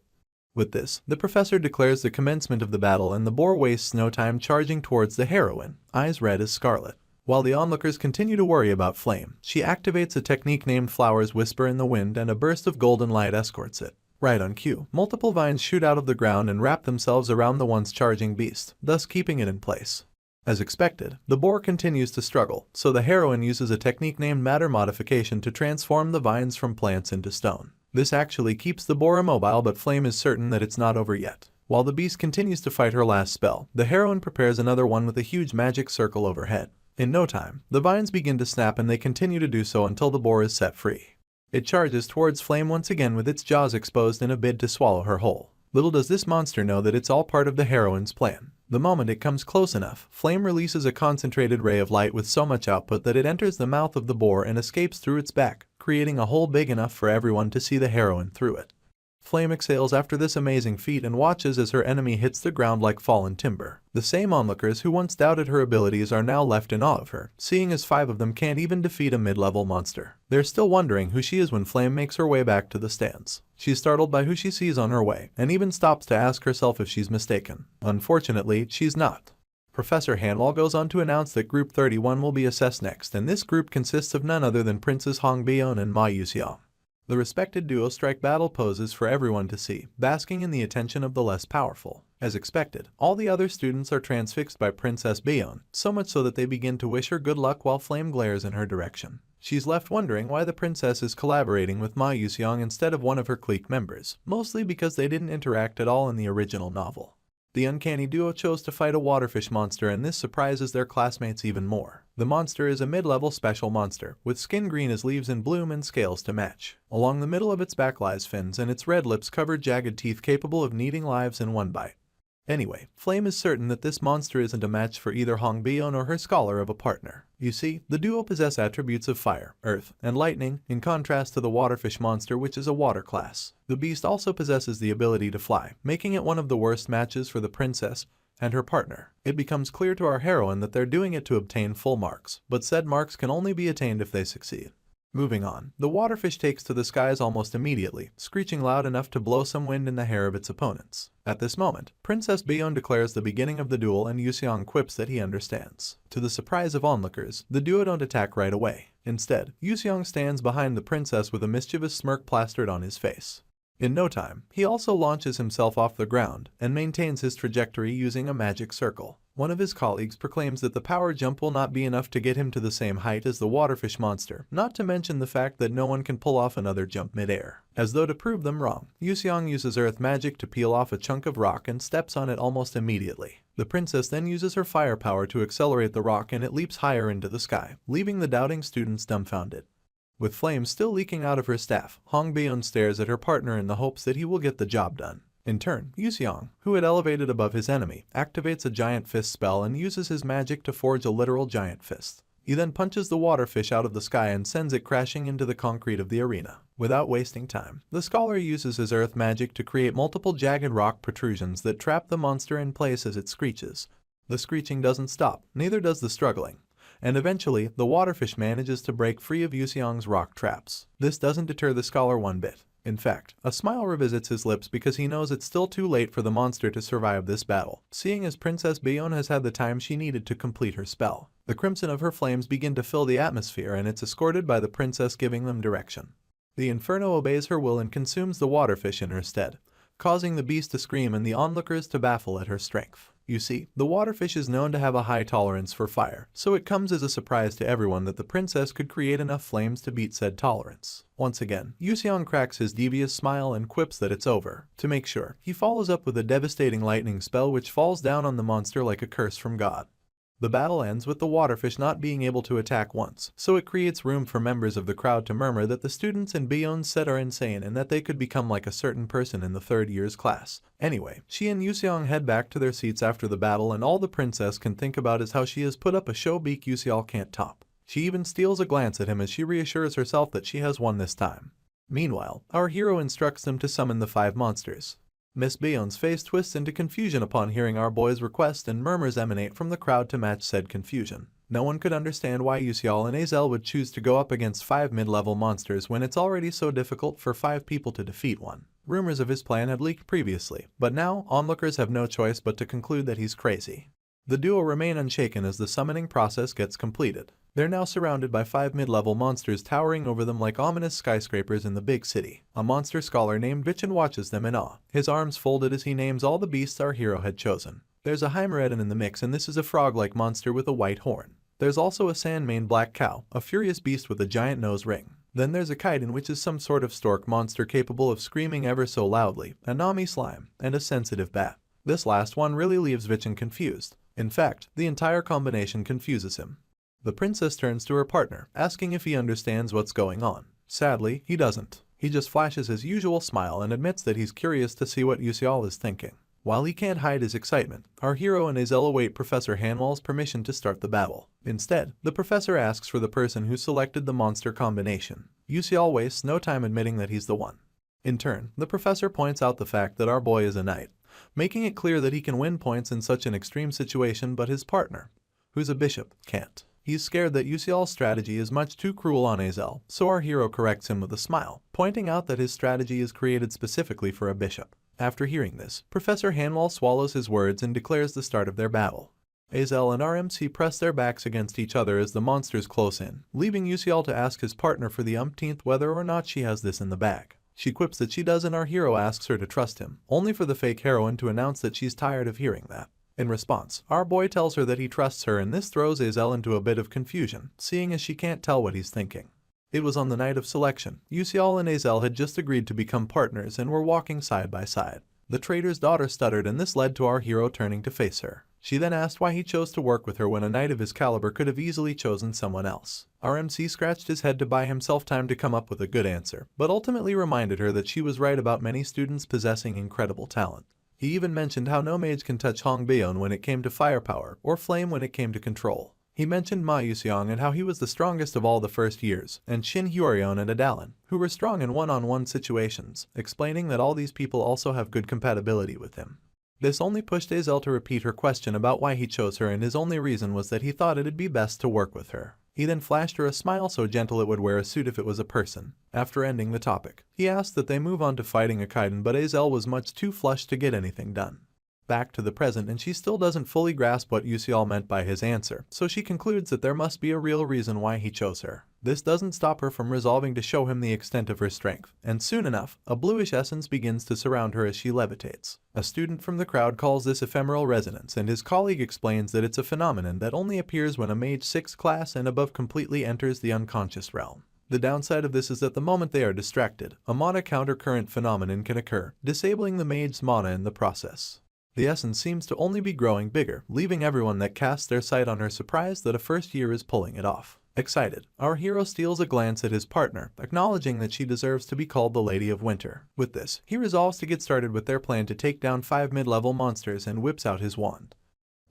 With this, the professor declares the commencement of the battle and the boar wastes no time charging towards the heroine, eyes red as scarlet. While the onlookers continue to worry about Flame, she activates a technique named Flowers Whisper in the Wind and a burst of golden light escorts it. Right on cue, multiple vines shoot out of the ground and wrap themselves around the once charging beast, thus keeping it in place. As expected, the boar continues to struggle, so the heroine uses a technique named Matter Modification to transform the vines from plants into stone. This actually keeps the boar immobile, but Flame is certain that it's not over yet. While the beast continues to fight her last spell, the heroine prepares another one with a huge magic circle overhead. In no time, the vines begin to snap and they continue to do so until the boar is set free. It charges towards Flame once again with its jaws exposed in a bid to swallow her whole. Little does this monster know that it's all part of the heroine's plan. The moment it comes close enough, Flame releases a concentrated ray of light with so much output that it enters the mouth of the boar and escapes through its back, creating a hole big enough for everyone to see the heroine through it. Flame exhales after this amazing feat and watches as her enemy hits the ground like fallen timber. The same onlookers who once doubted her abilities are now left in awe of her, seeing as 5 of them can't even defeat a mid-level monster. They're still wondering who she is when Flame makes her way back to the stands. She's startled by who she sees on her way, and even stops to ask herself if she's mistaken. Unfortunately, she's not. Professor Hanwall goes on to announce that Group 31 will be assessed next, and this group consists of none other than Princess Hong Byeon and Ma Yuseong. The respected duo strike battle poses for everyone to see, basking in the attention of the less powerful. As expected, all the other students are transfixed by Princess Byeon, so much so that they begin to wish her good luck while Flame glares in her direction. She's left wondering why the princess is collaborating with Ma Yuseong instead of one of her clique members, mostly because they didn't interact at all in the original novel. The uncanny duo chose to fight a waterfish monster, and this surprises their classmates even more. The monster is a mid-level special monster, with skin green as leaves in bloom and scales to match. Along the middle of its back lies fins, and its red lips cover jagged teeth capable of eating lives in one bite. Anyway, Flame is certain that this monster isn't a match for either Hong Byeon or her scholar of a partner. You see, the duo possess attributes of fire, earth, and lightning, in contrast to the waterfish monster, which is a water class. The beast also possesses the ability to fly, making it one of the worst matches for the princess and her partner. It becomes clear to our heroine that they're doing it to obtain full marks, but said marks can only be attained if they succeed. Moving on, the waterfish takes to the skies almost immediately, screeching loud enough to blow some wind in the hair of its opponents. At this moment, Princess Byeon declares the beginning of the duel and Yuseong quips that he understands. To the surprise of onlookers, the duo don't attack right away. Instead, Yuseong stands behind the princess with a mischievous smirk plastered on his face. In no time, he also launches himself off the ground and maintains his trajectory using a magic circle. One of his colleagues proclaims that the power jump will not be enough to get him to the same height as the waterfish monster, not to mention the fact that no one can pull off another jump mid-air. As though to prove them wrong, Yuseong uses earth magic to peel off a chunk of rock and steps on it almost immediately. The princess then uses her firepower to accelerate the rock and it leaps higher into the sky, leaving the doubting students dumbfounded. With flames still leaking out of her staff, Hong Byeon stares at her partner in the hopes that he will get the job done. In turn, Yuseong, who had elevated above his enemy, activates a giant fist spell and uses his magic to forge a literal giant fist. He then punches the waterfish out of the sky and sends it crashing into the concrete of the arena. Without wasting time, the scholar uses his earth magic to create multiple jagged rock protrusions that trap the monster in place as it screeches. The screeching doesn't stop, neither does the struggling. And eventually, the waterfish manages to break free of Yuseong's rock traps. This doesn't deter the scholar one bit. In fact, a smile revisits his lips because he knows it's still too late for the monster to survive this battle, seeing as Princess Byeon has had the time she needed to complete her spell. The crimson of her flames begin to fill the atmosphere and it's escorted by the princess giving them direction. The inferno obeys her will and consumes the waterfish in her stead, causing the beast to scream and the onlookers to baffle at her strength. You see, the waterfish is known to have a high tolerance for fire, so it comes as a surprise to everyone that the princess could create enough flames to beat said tolerance. Once again, Yuseong cracks his devious smile and quips that it's over. To make sure, he follows up with a devastating lightning spell which falls down on the monster like a curse from God. The battle ends with the waterfish not being able to attack once, so it creates room for members of the crowd to murmur that the students in Beyond's set are insane and that they could become like a certain person in the third year's class. Anyway, she and Yuseong head back to their seats after the battle, and all the princess can think about is how she has put up a show Beak Yuseong can't top. She even steals a glance at him as she reassures herself that she has won this time. Meanwhile, our hero instructs them to summon the 5 monsters. Miss Beyon's face twists into confusion upon hearing our boy's request, and murmurs emanate from the crowd to match said confusion. No one could understand why Yuseol and Azel would choose to go up against 5 mid-level monsters when it's already so difficult for 5 people to defeat one. Rumors of his plan had leaked previously, but now onlookers have no choice but to conclude that he's crazy. The duo remain unshaken as the summoning process gets completed. They're now surrounded by 5 mid-level monsters towering over them like ominous skyscrapers in the big city. A monster scholar named Vichin watches them in awe, his arms folded as he names all the beasts our hero had chosen. There's a Hymeredan in the mix, and this is a frog-like monster with a white horn. There's also a sand-maned black cow, a furious beast with a giant nose ring. Then there's a chitin, which is some sort of stork monster capable of screaming ever so loudly, a Nami slime, and a sensitive bat. This last one really leaves Vichin confused. In fact, the entire combination confuses him. The princess turns to her partner, asking if he understands what's going on. Sadly, he doesn't. He just flashes his usual smile and admits that he's curious to see what Yuseol is thinking. While he can't hide his excitement, our hero and Azel await Professor Hanwell's permission to start the battle. Instead, the professor asks for the person who selected the monster combination. Yuseol wastes no time admitting that he's the one. In turn, the professor points out the fact that our boy is a knight, making it clear that he can win points in such an extreme situation, but his partner, who's a bishop, can't. He's scared that Yuseol's strategy is much too cruel on Azel, so our hero corrects him with a smile, pointing out that his strategy is created specifically for a bishop. After hearing this, Professor Hanwell swallows his words and declares the start of their battle. Azel and RMC press their backs against each other as the monsters close in, leaving Yuseol to ask his partner for the umpteenth whether or not she has this in the bag. She quips that she does, and our hero asks her to trust him, only for the fake heroine to announce that she's tired of hearing that. In response, our boy tells her that he trusts her, and this throws Azel into a bit of confusion, seeing as she can't tell what he's thinking. It was on the night of selection. Yuseol and Azel had just agreed to become partners and were walking side by side. The trader's daughter stuttered, and this led to our hero turning to face her. She then asked why he chose to work with her when a knight of his caliber could have easily chosen someone else. RMC scratched his head to buy himself time to come up with a good answer, but ultimately reminded her that she was right about many students possessing incredible talent. He even mentioned how no mage can touch Hong Beon when it came to firepower, or flame when it came to control. He mentioned Ma Yuseong and how he was the strongest of all the first years, and Shin Hyorion and Adalin, who were strong in one-on-one situations, explaining that all these people also have good compatibility with him. This only pushed Azel to repeat her question about why he chose her, and his only reason was that he thought it'd be best to work with her. He then flashed her a smile so gentle it would wear a suit if it was a person. After ending the topic, he asked that they move on to fighting a Kaiden, but Azel was much too flushed to get anything done. Back to the present, and she still doesn't fully grasp what Yuseol meant by his answer, so she concludes that there must be a real reason why he chose her. This doesn't stop her from resolving to show him the extent of her strength, and soon enough, a bluish essence begins to surround her as she levitates. A student from the crowd calls this ephemeral resonance, and his colleague explains that it's a phenomenon that only appears when a mage 6th class and above completely enters the unconscious realm. The downside of this is that the moment they are distracted, a mana countercurrent phenomenon can occur, disabling the mage's mana in the process. The essence seems to only be growing bigger, leaving everyone that casts their sight on her surprised that a first year is pulling it off. Excited, our hero steals a glance at his partner, acknowledging that she deserves to be called the Lady of Winter. With this, he resolves to get started with their plan to take down 5 mid-level monsters and whips out his wand.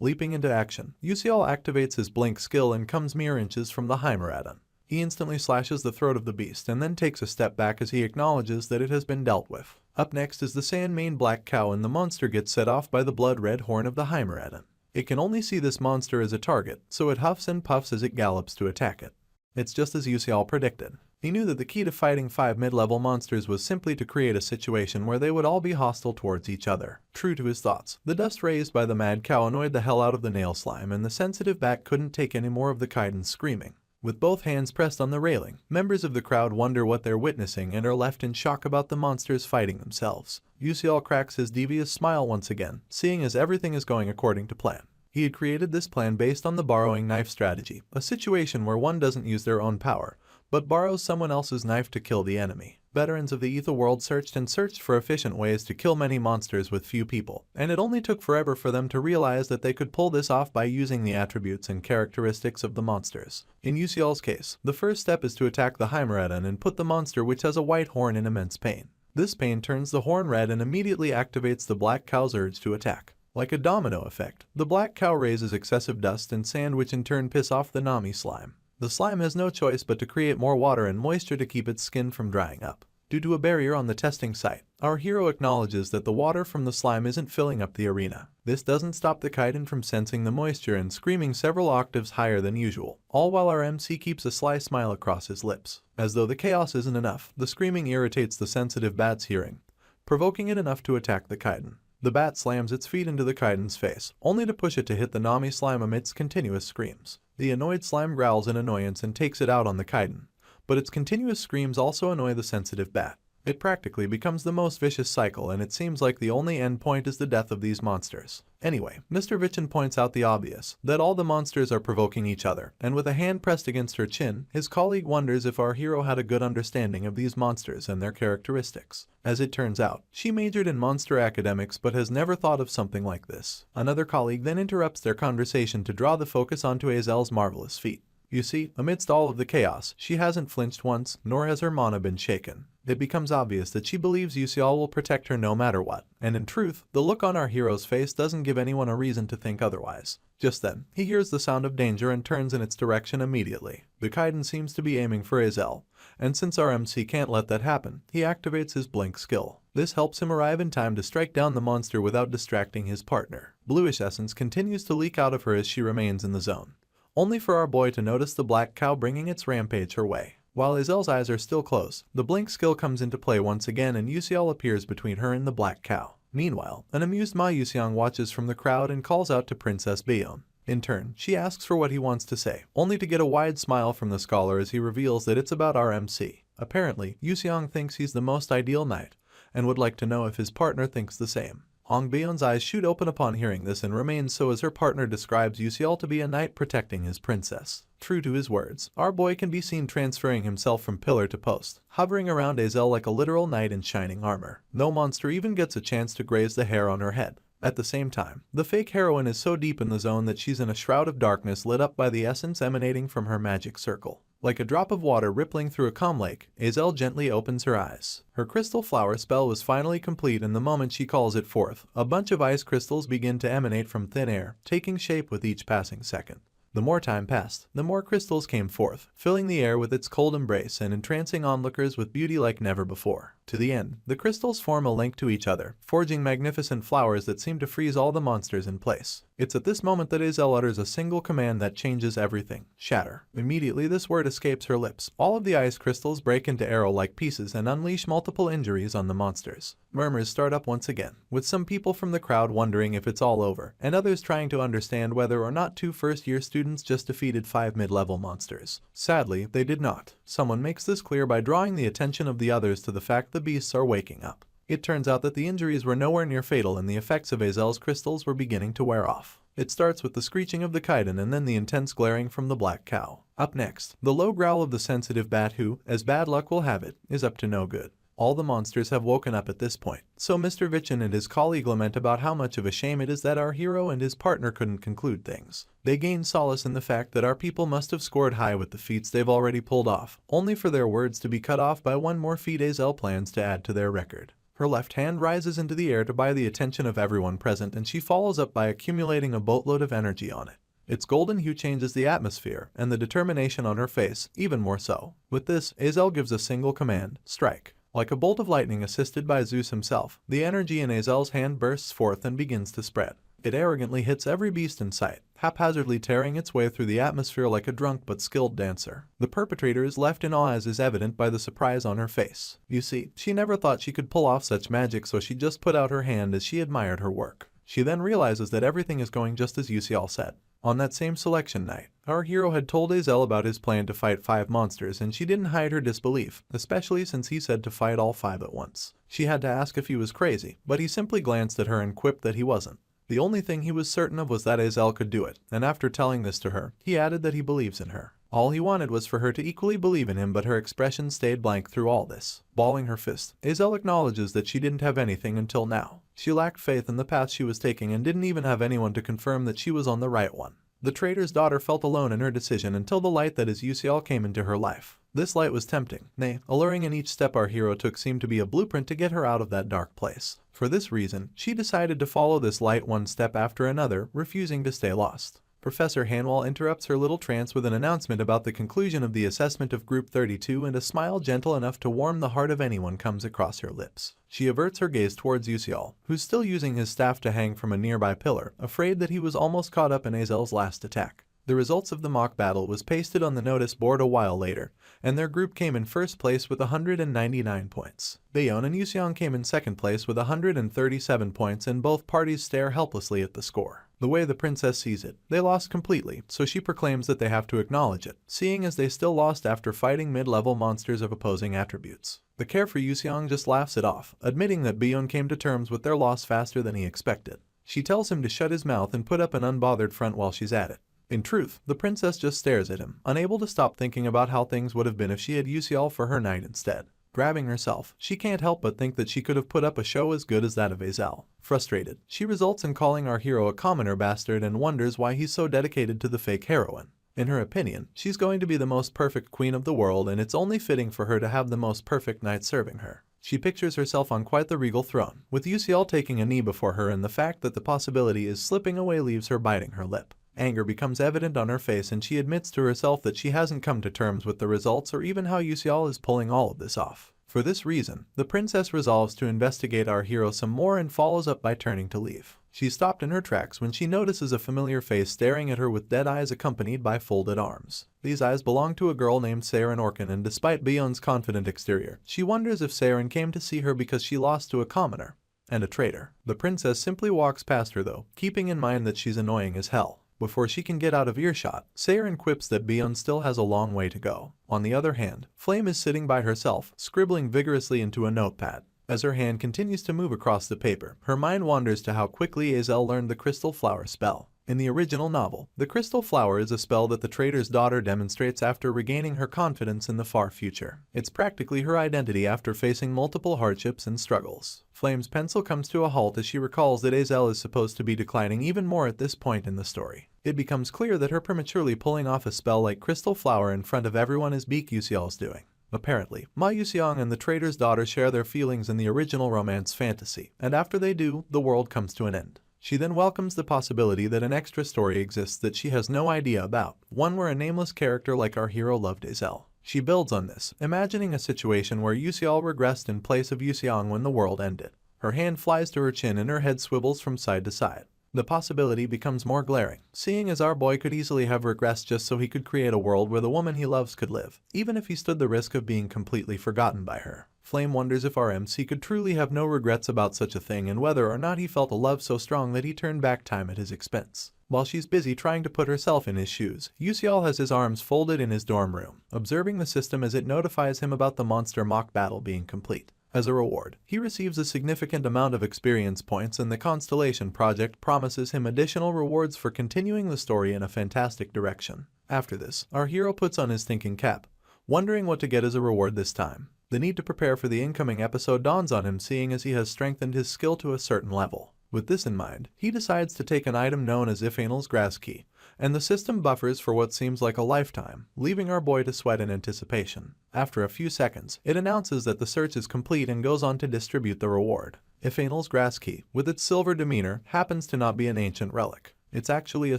Leaping into action, Yuseol activates his blink skill and comes mere inches from the Hymeredan. He instantly slashes the throat of the beast and then takes a step back as he acknowledges that it has been dealt with. Up next is the sand-maned black cow, and the monster gets set off by the blood-red horn of the Hymeredan. It can only see this monster as a target, so it huffs and puffs as it gallops to attack it. It's just as Yuseol predicted. He knew that the key to fighting 5 mid-level monsters was simply to create a situation where they would all be hostile towards each other. True to his thoughts, the dust raised by the mad cow annoyed the hell out of the nail slime, and the sensitive bat couldn't take any more of the Kaiden's screaming. With both hands pressed on the railing, members of the crowd wonder what they're witnessing and are left in shock about the monsters fighting themselves. Yusial cracks his devious smile once again, seeing as everything is going according to plan. He had created this plan based on the borrowing knife strategy, a situation where one doesn't use their own power, but borrows someone else's knife to kill the enemy. Veterans of the Ether world searched for efficient ways to kill many monsters with few people, and it only took forever for them to realize that they could pull this off by using the attributes and characteristics of the monsters. In Yusial's case, the first step is to attack the Heimeredan and put the monster which has a white horn in immense pain. This pain turns the horn red and immediately activates the black cow's urge to attack. Like a domino effect, the black cow raises excessive dust and sand which in turn piss off the Nami slime. The slime has no choice but to create more water and moisture to keep its skin from drying up. Due to a barrier on the testing site, our hero acknowledges that the water from the slime isn't filling up the arena. This doesn't stop the Kaiden from sensing the moisture and screaming several octaves higher than usual, all while our MC keeps a sly smile across his lips. As though the chaos isn't enough, the screaming irritates the sensitive bat's hearing, provoking it enough to attack the Kaiden. The bat slams its feet into the Kaiden's face, only to push it to hit the Nami slime amidst continuous screams. The annoyed slime growls in annoyance and takes it out on the Kaiden, but its continuous screams also annoy the sensitive bat. It practically becomes the most vicious cycle, and it seems like the only end point is the death of these monsters. Anyway, Mr. Vichin points out the obvious, that all the monsters are provoking each other, and with a hand pressed against her chin, his colleague wonders if our hero had a good understanding of these monsters and their characteristics. As it turns out, she majored in monster academics but has never thought of something like this. Another colleague then interrupts their conversation to draw the focus onto Azel's marvelous feat. You see, amidst all of the chaos, she hasn't flinched once, nor has her mana been shaken. It becomes obvious that she believes Yusial will protect her no matter what, and in truth, the look on our hero's face doesn't give anyone a reason to think otherwise. Just then, he hears the sound of danger and turns in its direction immediately. The Kaiden seems to be aiming for Azel, and since our MC can't let that happen, he activates his blink skill. This helps him arrive in time to strike down the monster without distracting his partner. Bluish essence continues to leak out of her as she remains in the zone, only for our boy to notice the black cow bringing its rampage her way. While Azel's eyes are still closed, the blink skill comes into play once again and Yusial appears between her and the black cow. Meanwhile, an amused Ma Yusiang watches from the crowd and calls out to Princess Bayon. In turn, she asks for what he wants to say, only to get a wide smile from the scholar as he reveals that it's about our MC. Apparently, Yusiang thinks he's the most ideal knight, and would like to know if his partner thinks the same. Hong Bayon's eyes shoot open upon hearing this and remain so as her partner describes Yusial to be a knight protecting his princess. True to his words, our boy can be seen transferring himself from pillar to post, hovering around Azel like a literal knight in shining armor. No monster even gets a chance to graze the hair on her head. At the same time, the fake heroine is so deep in the zone that she's in a shroud of darkness lit up by the essence emanating from her magic circle. Like a drop of water rippling through a calm lake, Azel gently opens her eyes. Her crystal flower spell was finally complete, and the moment she calls it forth, a bunch of ice crystals begin to emanate from thin air, taking shape with each passing second. The more time passed, the more crystals came forth, filling the air with its cold embrace and entrancing onlookers with beauty like never before. To the end, the crystals form a link to each other, forging magnificent flowers that seem to freeze all the monsters in place. It's at this moment that Azel utters a single command that changes everything. Shatter. Immediately this word escapes her lips. All of the ice crystals break into arrow-like pieces and unleash multiple injuries on the monsters. Murmurs start up once again, with some people from the crowd wondering if it's all over, and others trying to understand whether or not 2 first-year students just defeated 5 mid-level monsters. Sadly, they did not. Someone makes this clear by drawing the attention of the others to the fact the beasts are waking up. It turns out that the injuries were nowhere near fatal and the effects of Azel's crystals were beginning to wear off. It starts with the screeching of the Kaiden and then the intense glaring from the black cow. Up next, the low growl of the sensitive bat who, as bad luck will have it, is up to no good. All the monsters have woken up at this point, so Mr. Vichin and his colleague lament about how much of a shame it is that our hero and his partner couldn't conclude things. They gain solace in the fact that our people must have scored high with the feats they've already pulled off, only for their words to be cut off by one more feat Azel plans to add to their record. Her left hand rises into the air to buy the attention of everyone present, and she follows up by accumulating a boatload of energy on it. Its golden hue changes the atmosphere, and the determination on her face even more so. With this, Azel gives a single command: strike. Like a bolt of lightning assisted by Zeus himself, the energy in Azel's hand bursts forth and begins to spread. It arrogantly hits every beast in sight, haphazardly tearing its way through the atmosphere like a drunk but skilled dancer. The perpetrator is left in awe, as is evident by the surprise on her face. You see, she never thought she could pull off such magic, so she just put out her hand as she admired her work. She then realizes that everything is going just as Yusial said. On that same selection night, our hero had told Azel about his plan to fight 5 monsters, and she didn't hide her disbelief, especially since he said to fight all 5 at once. She had to ask if he was crazy, but he simply glanced at her and quipped that he wasn't. The only thing he was certain of was that Azel could do it, and after telling this to her, he added that he believes in her. All he wanted was for her to equally believe in him, but her expression stayed blank through all this. Balling her fist, Azel acknowledges that she didn't have anything until now. She lacked faith in the path she was taking and didn't even have anyone to confirm that she was on the right one. The trader's daughter felt alone in her decision until the light that is Yusial came into her life. This light was tempting, nay, alluring, and each step our hero took seemed to be a blueprint to get her out of that dark place. For this reason, she decided to follow this light one step after another, refusing to stay lost. Professor Hanwal interrupts her little trance with an announcement about the conclusion of the assessment of Group 32, and a smile gentle enough to warm the heart of anyone comes across her lips. She averts her gaze towards Yusial, who's still using his staff to hang from a nearby pillar, afraid that he was almost caught up in Azel's last attack. The results of the mock battle was pasted on the notice board a while later, and their group came in first place with 199 points. Bayon and Yusiang came in second place with 137 points, and both parties stare helplessly at the score. The way the princess sees it, they lost completely, so she proclaims that they have to acknowledge it, seeing as they still lost after fighting mid-level monsters of opposing attributes. The carefree Yusiang just laughs it off, admitting that Bayon came to terms with their loss faster than he expected. She tells him to shut his mouth and put up an unbothered front while she's at it. In truth, the princess just stares at him, unable to stop thinking about how things would have been if she had Yusial for her knight instead. Grabbing herself, she can't help but think that she could have put up a show as good as that of Azel. Frustrated, she results in calling our hero a commoner bastard and wonders why he's so dedicated to the fake heroine. In her opinion, she's going to be the most perfect queen of the world, and it's only fitting for her to have the most perfect knight serving her. She pictures herself on quite the regal throne, with Yusial taking a knee before her, and the fact that the possibility is slipping away leaves her biting her lip. Anger becomes evident on her face, and she admits to herself that she hasn't come to terms with the results or even how Yusial is pulling all of this off. For this reason, the princess resolves to investigate our hero some more and follows up by turning to leave. She stopped in her tracks when she notices a familiar face staring at her with dead eyes accompanied by folded arms. These eyes belong to a girl named Saren Orkin, and despite Bayon's confident exterior, she wonders if Saren came to see her because she lost to a commoner and a traitor. The princess simply walks past her though, keeping in mind that she's annoying as hell. Before she can get out of earshot, Saren quips that Bayon still has a long way to go. On the other hand, Flame is sitting by herself, scribbling vigorously into a notepad. As her hand continues to move across the paper, her mind wanders to how quickly Azel learned the crystal flower spell. In the original novel, the crystal flower is a spell that the trader's daughter demonstrates after regaining her confidence in the far future. It's practically her identity after facing multiple hardships and struggles. Flame's pencil comes to a halt as she recalls that Azel is supposed to be declining even more at this point in the story. It becomes clear that her prematurely pulling off a spell like crystal flower in front of everyone is Beak Yusial's doing. Apparently, Ma Yusiang and the trader's daughter share their feelings in the original romance fantasy, and after they do, the world comes to an end. She then welcomes the possibility that an extra story exists that she has no idea about, one where a nameless character like our hero loved Azel. She builds on this, imagining a situation where Yusial regressed in place of Yusiang when the world ended. Her hand flies to her chin and her head swivels from side to side. The possibility becomes more glaring, seeing as our boy could easily have regressed just so he could create a world where the woman he loves could live, even if he stood the risk of being completely forgotten by her. Flame wonders if our MC could truly have no regrets about such a thing, and whether or not he felt a love so strong that he turned back time at his expense. While she's busy trying to put herself in his shoes, Yusial has his arms folded in his dorm room, observing the system as it notifies him about the monster mock battle being complete. As a reward, he receives a significant amount of experience points, and the Constellation project promises him additional rewards for continuing the story in a fantastic direction. After this, our hero puts on his thinking cap, wondering what to get as a reward this time. The need to prepare for the incoming episode dawns on him, seeing as he has strengthened his skill to a certain level. With this in mind, he decides to take an item known as Ifanal's Grass Key, and the system buffers for what seems like a lifetime, leaving our boy to sweat in anticipation. After a few seconds, it announces that the search is complete and goes on to distribute the reward. Ifanal's Grass Key, with its silver demeanor, happens to not be an ancient relic. It's actually a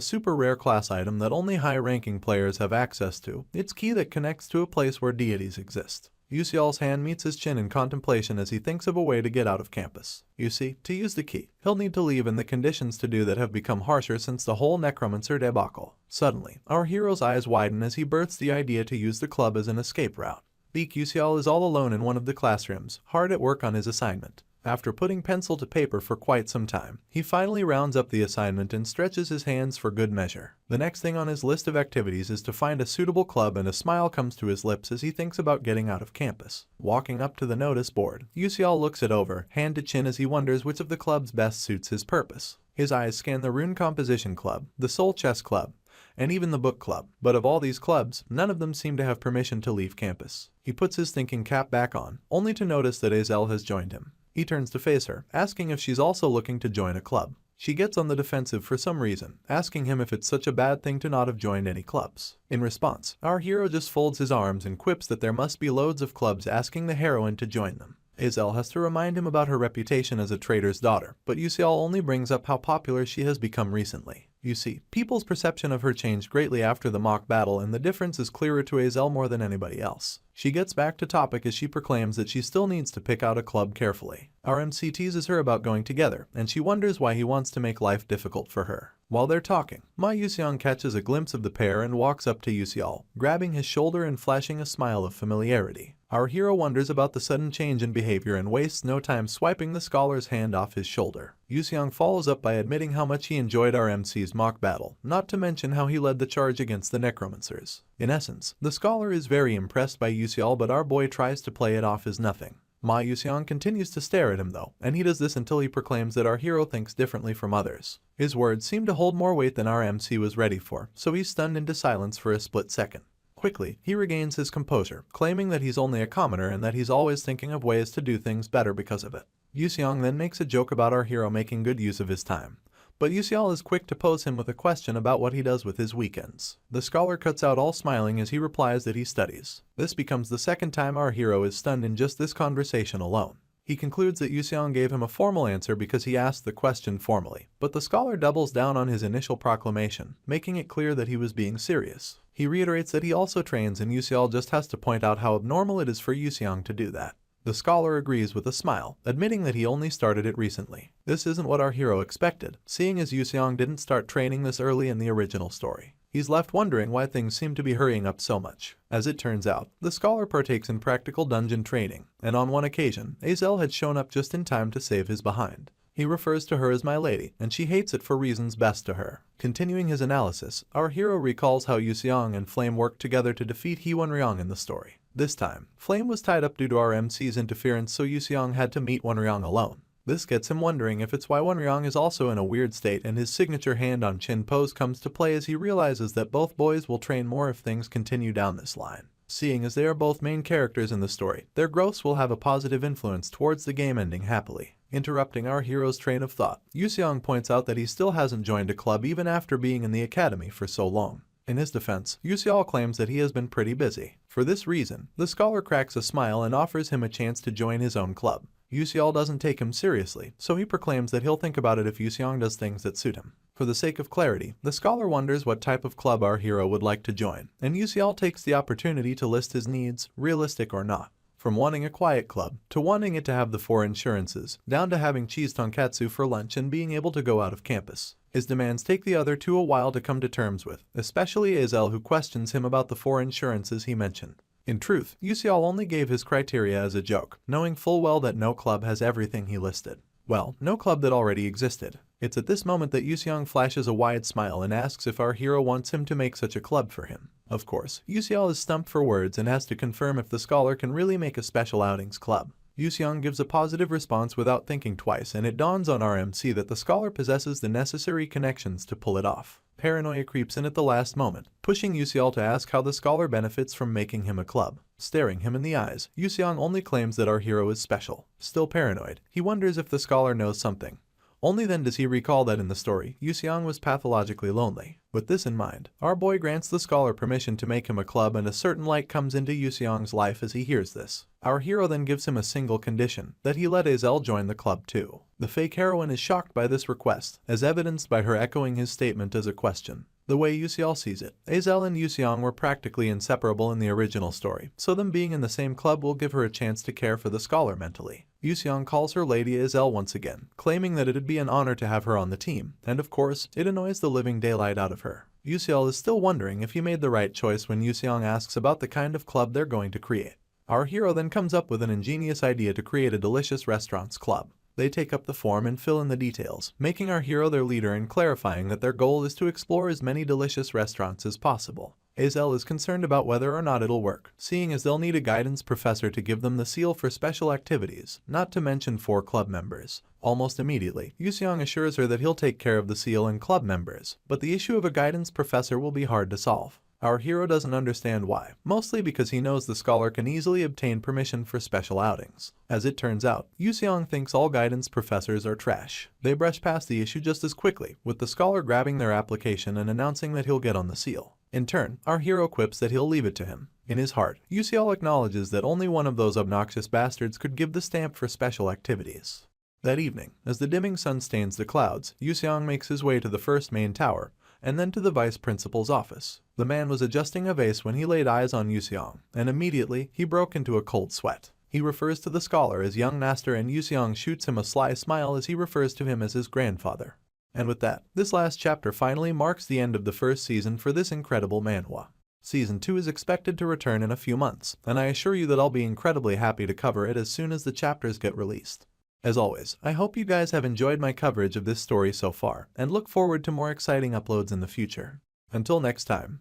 super rare class item that only high-ranking players have access to. It's key that connects to a place where deities exist. Yusial's hand meets his chin in contemplation as he thinks of a way to get out of campus. You see, to use the key, he'll need to leave, and the conditions to do that have become harsher since the whole necromancer debacle. Suddenly, our hero's eyes widen as he births the idea to use the club as an escape route. Beak Yusial is all alone in one of the classrooms, hard at work on his assignment. After putting pencil to paper for quite some time, he finally rounds up the assignment and stretches his hands for good measure. The next thing on his list of activities is to find a suitable club, and a smile comes to his lips as he thinks about getting out of campus. Walking up to the notice board, Yusial looks it over, hand to chin, as he wonders which of the clubs best suits his purpose. His eyes scan the Rune Composition Club, the Soul Chess Club, and even the Book Club, but of all these clubs, none of them seem to have permission to leave campus. He puts his thinking cap back on, only to notice that Azel has joined him. He turns to face her, asking if she's also looking to join a club. She gets on the defensive for some reason, asking him if it's such a bad thing to not have joined any clubs. In response, our hero just folds his arms and quips that there must be loads of clubs, asking the heroine to join them. Azel has to remind him about her reputation as a trader's daughter, but Yusial only brings up how popular she has become recently. You see, people's perception of her changed greatly after the mock battle, and the difference is clearer to Azel more than anybody else. She gets back to topic as she proclaims that she still needs to pick out a club carefully. Our MC teases her about going together, and she wonders why he wants to make life difficult for her. While they're talking, Ma Yuseong catches a glimpse of the pair and walks up to Yusial, grabbing his shoulder and flashing a smile of familiarity. Our hero wonders about the sudden change in behavior and wastes no time swiping the scholar's hand off his shoulder. Yuseong follows up by admitting how much he enjoyed our MC's mock battle, not to mention how he led the charge against the necromancers. In essence, the scholar is very impressed by Yusial, but our boy tries to play it off as nothing. Ma Yuseong continues to stare at him though, and he does this until he proclaims that our hero thinks differently from others. His words seem to hold more weight than our MC was ready for, so he's stunned into silence for a split second. Quickly, he regains his composure, claiming that he's only a commoner and that he's always thinking of ways to do things better because of it. Yuseong then makes a joke about our hero making good use of his time, but Yusial is quick to pose him with a question about what he does with his weekends. The scholar cuts out all smiling as he replies that he studies. This becomes the second time our hero is stunned in just this conversation alone. He concludes that Yuseong gave him a formal answer because he asked the question formally, but the scholar doubles down on his initial proclamation, making it clear that he was being serious. He reiterates that he also trains, and Yusial just has to point out how abnormal it is for Yuseong to do that. The scholar agrees with a smile, admitting that he only started it recently. This isn't what our hero expected, seeing as Yuseong didn't start training this early in the original story. He's left wondering why things seem to be hurrying up so much. As it turns out, the scholar partakes in practical dungeon training, and on one occasion, Azel had shown up just in time to save his behind. He refers to her as my lady, and she hates it for reasons best to her. Continuing his analysis, our hero recalls how Yuseong and Flame worked together to defeat Hee-Won-ryong in the story. This time, Flame was tied up due to our MC's interference, so Yuseong had to meet Won-ryong alone. This gets him wondering if it's why Won-ryong is also in a weird state, and his signature hand on chin pose comes to play as he realizes that both boys will train more if things continue down this line. Seeing as they are both main characters in the story, their growths will have a positive influence towards the game ending happily. Interrupting our hero's train of thought, Yuseong points out that he still hasn't joined a club even after being in the academy for so long. In his defense, Yuseong claims that he has been pretty busy. For this reason, the scholar cracks a smile and offers him a chance to join his own club. Yuseong doesn't take him seriously, so he proclaims that he'll think about it if Yuseong does things that suit him. For the sake of clarity, the scholar wonders what type of club our hero would like to join, and Yuseong takes the opportunity to list his needs, realistic or not. From wanting a quiet club, to wanting it to have the 4 insurances, down to having cheese tonkatsu for lunch and being able to go out of campus. His demands take the other two a while to come to terms with, especially Azel, who questions him about the 4 insurances he mentioned. In truth, Yuseong only gave his criteria as a joke, knowing full well that no club has everything he listed. Well, no club that already existed. It's at this moment that Yuseong flashes a wide smile and asks if our hero wants him to make such a club for him. Of course, Yuseong is stumped for words and has to confirm if the scholar can really make a special outings club. Yuseong gives a positive response without thinking twice, and it dawns on our MC that the scholar possesses the necessary connections to pull it off. Paranoia creeps in at the last moment, pushing Yuseong to ask how the scholar benefits from making him a club. Staring him in the eyes, Yuseong only claims that our hero is special. Still paranoid, he wonders if the scholar knows something. Only then does he recall that in the story, Yuseong was pathologically lonely. With this in mind, our boy grants the scholar permission to make him a club, and a certain light comes into Yuseong's life as he hears this. Our hero then gives him a single condition, that he let Azel join the club too. The fake heroine is shocked by this request, as evidenced by her echoing his statement as a question. The way Yuseong sees it, Azel and Yuseong were practically inseparable in the original story, so them being in the same club will give her a chance to care for the scholar mentally. Yuseong calls her Lady Azel once again, claiming that it'd be an honor to have her on the team, and of course, it annoys the living daylight out of her. Yuseong is still wondering if he made the right choice when Yuseong asks about the kind of club they're going to create. Our hero then comes up with an ingenious idea to create a delicious restaurants club. They take up the form and fill in the details, making our hero their leader and clarifying that their goal is to explore as many delicious restaurants as possible. Azel is concerned about whether or not it'll work, seeing as they'll need a guidance professor to give them the seal for special activities, not to mention 4 club members. Almost immediately, Yuseong assures her that he'll take care of the seal and club members, but the issue of a guidance professor will be hard to solve. Our hero doesn't understand why, mostly because he knows the scholar can easily obtain permission for special outings. As it turns out, Yuseong thinks all guidance professors are trash. They brush past the issue just as quickly, with the scholar grabbing their application and announcing that he'll get on the seal. In turn, our hero quips that he'll leave it to him. In his heart, Yuseong acknowledges that only one of those obnoxious bastards could give the stamp for special activities. That evening, as the dimming sun stains the clouds, Yuseong makes his way to the first main tower, and then to the vice principal's office. The man was adjusting a vase when he laid eyes on Yuseong, and immediately he broke into a cold sweat. He refers to the scholar as young master, and Yuseong shoots him a sly smile as he refers to him as his grandfather. And with that, this last chapter finally marks the end of the first season for this incredible manhwa. Season 2 is expected to return in a few months, and I assure you that I'll be incredibly happy to cover it as soon as the chapters get released. As always, I hope you guys have enjoyed my coverage of this story so far, and look forward to more exciting uploads in the future. Until next time.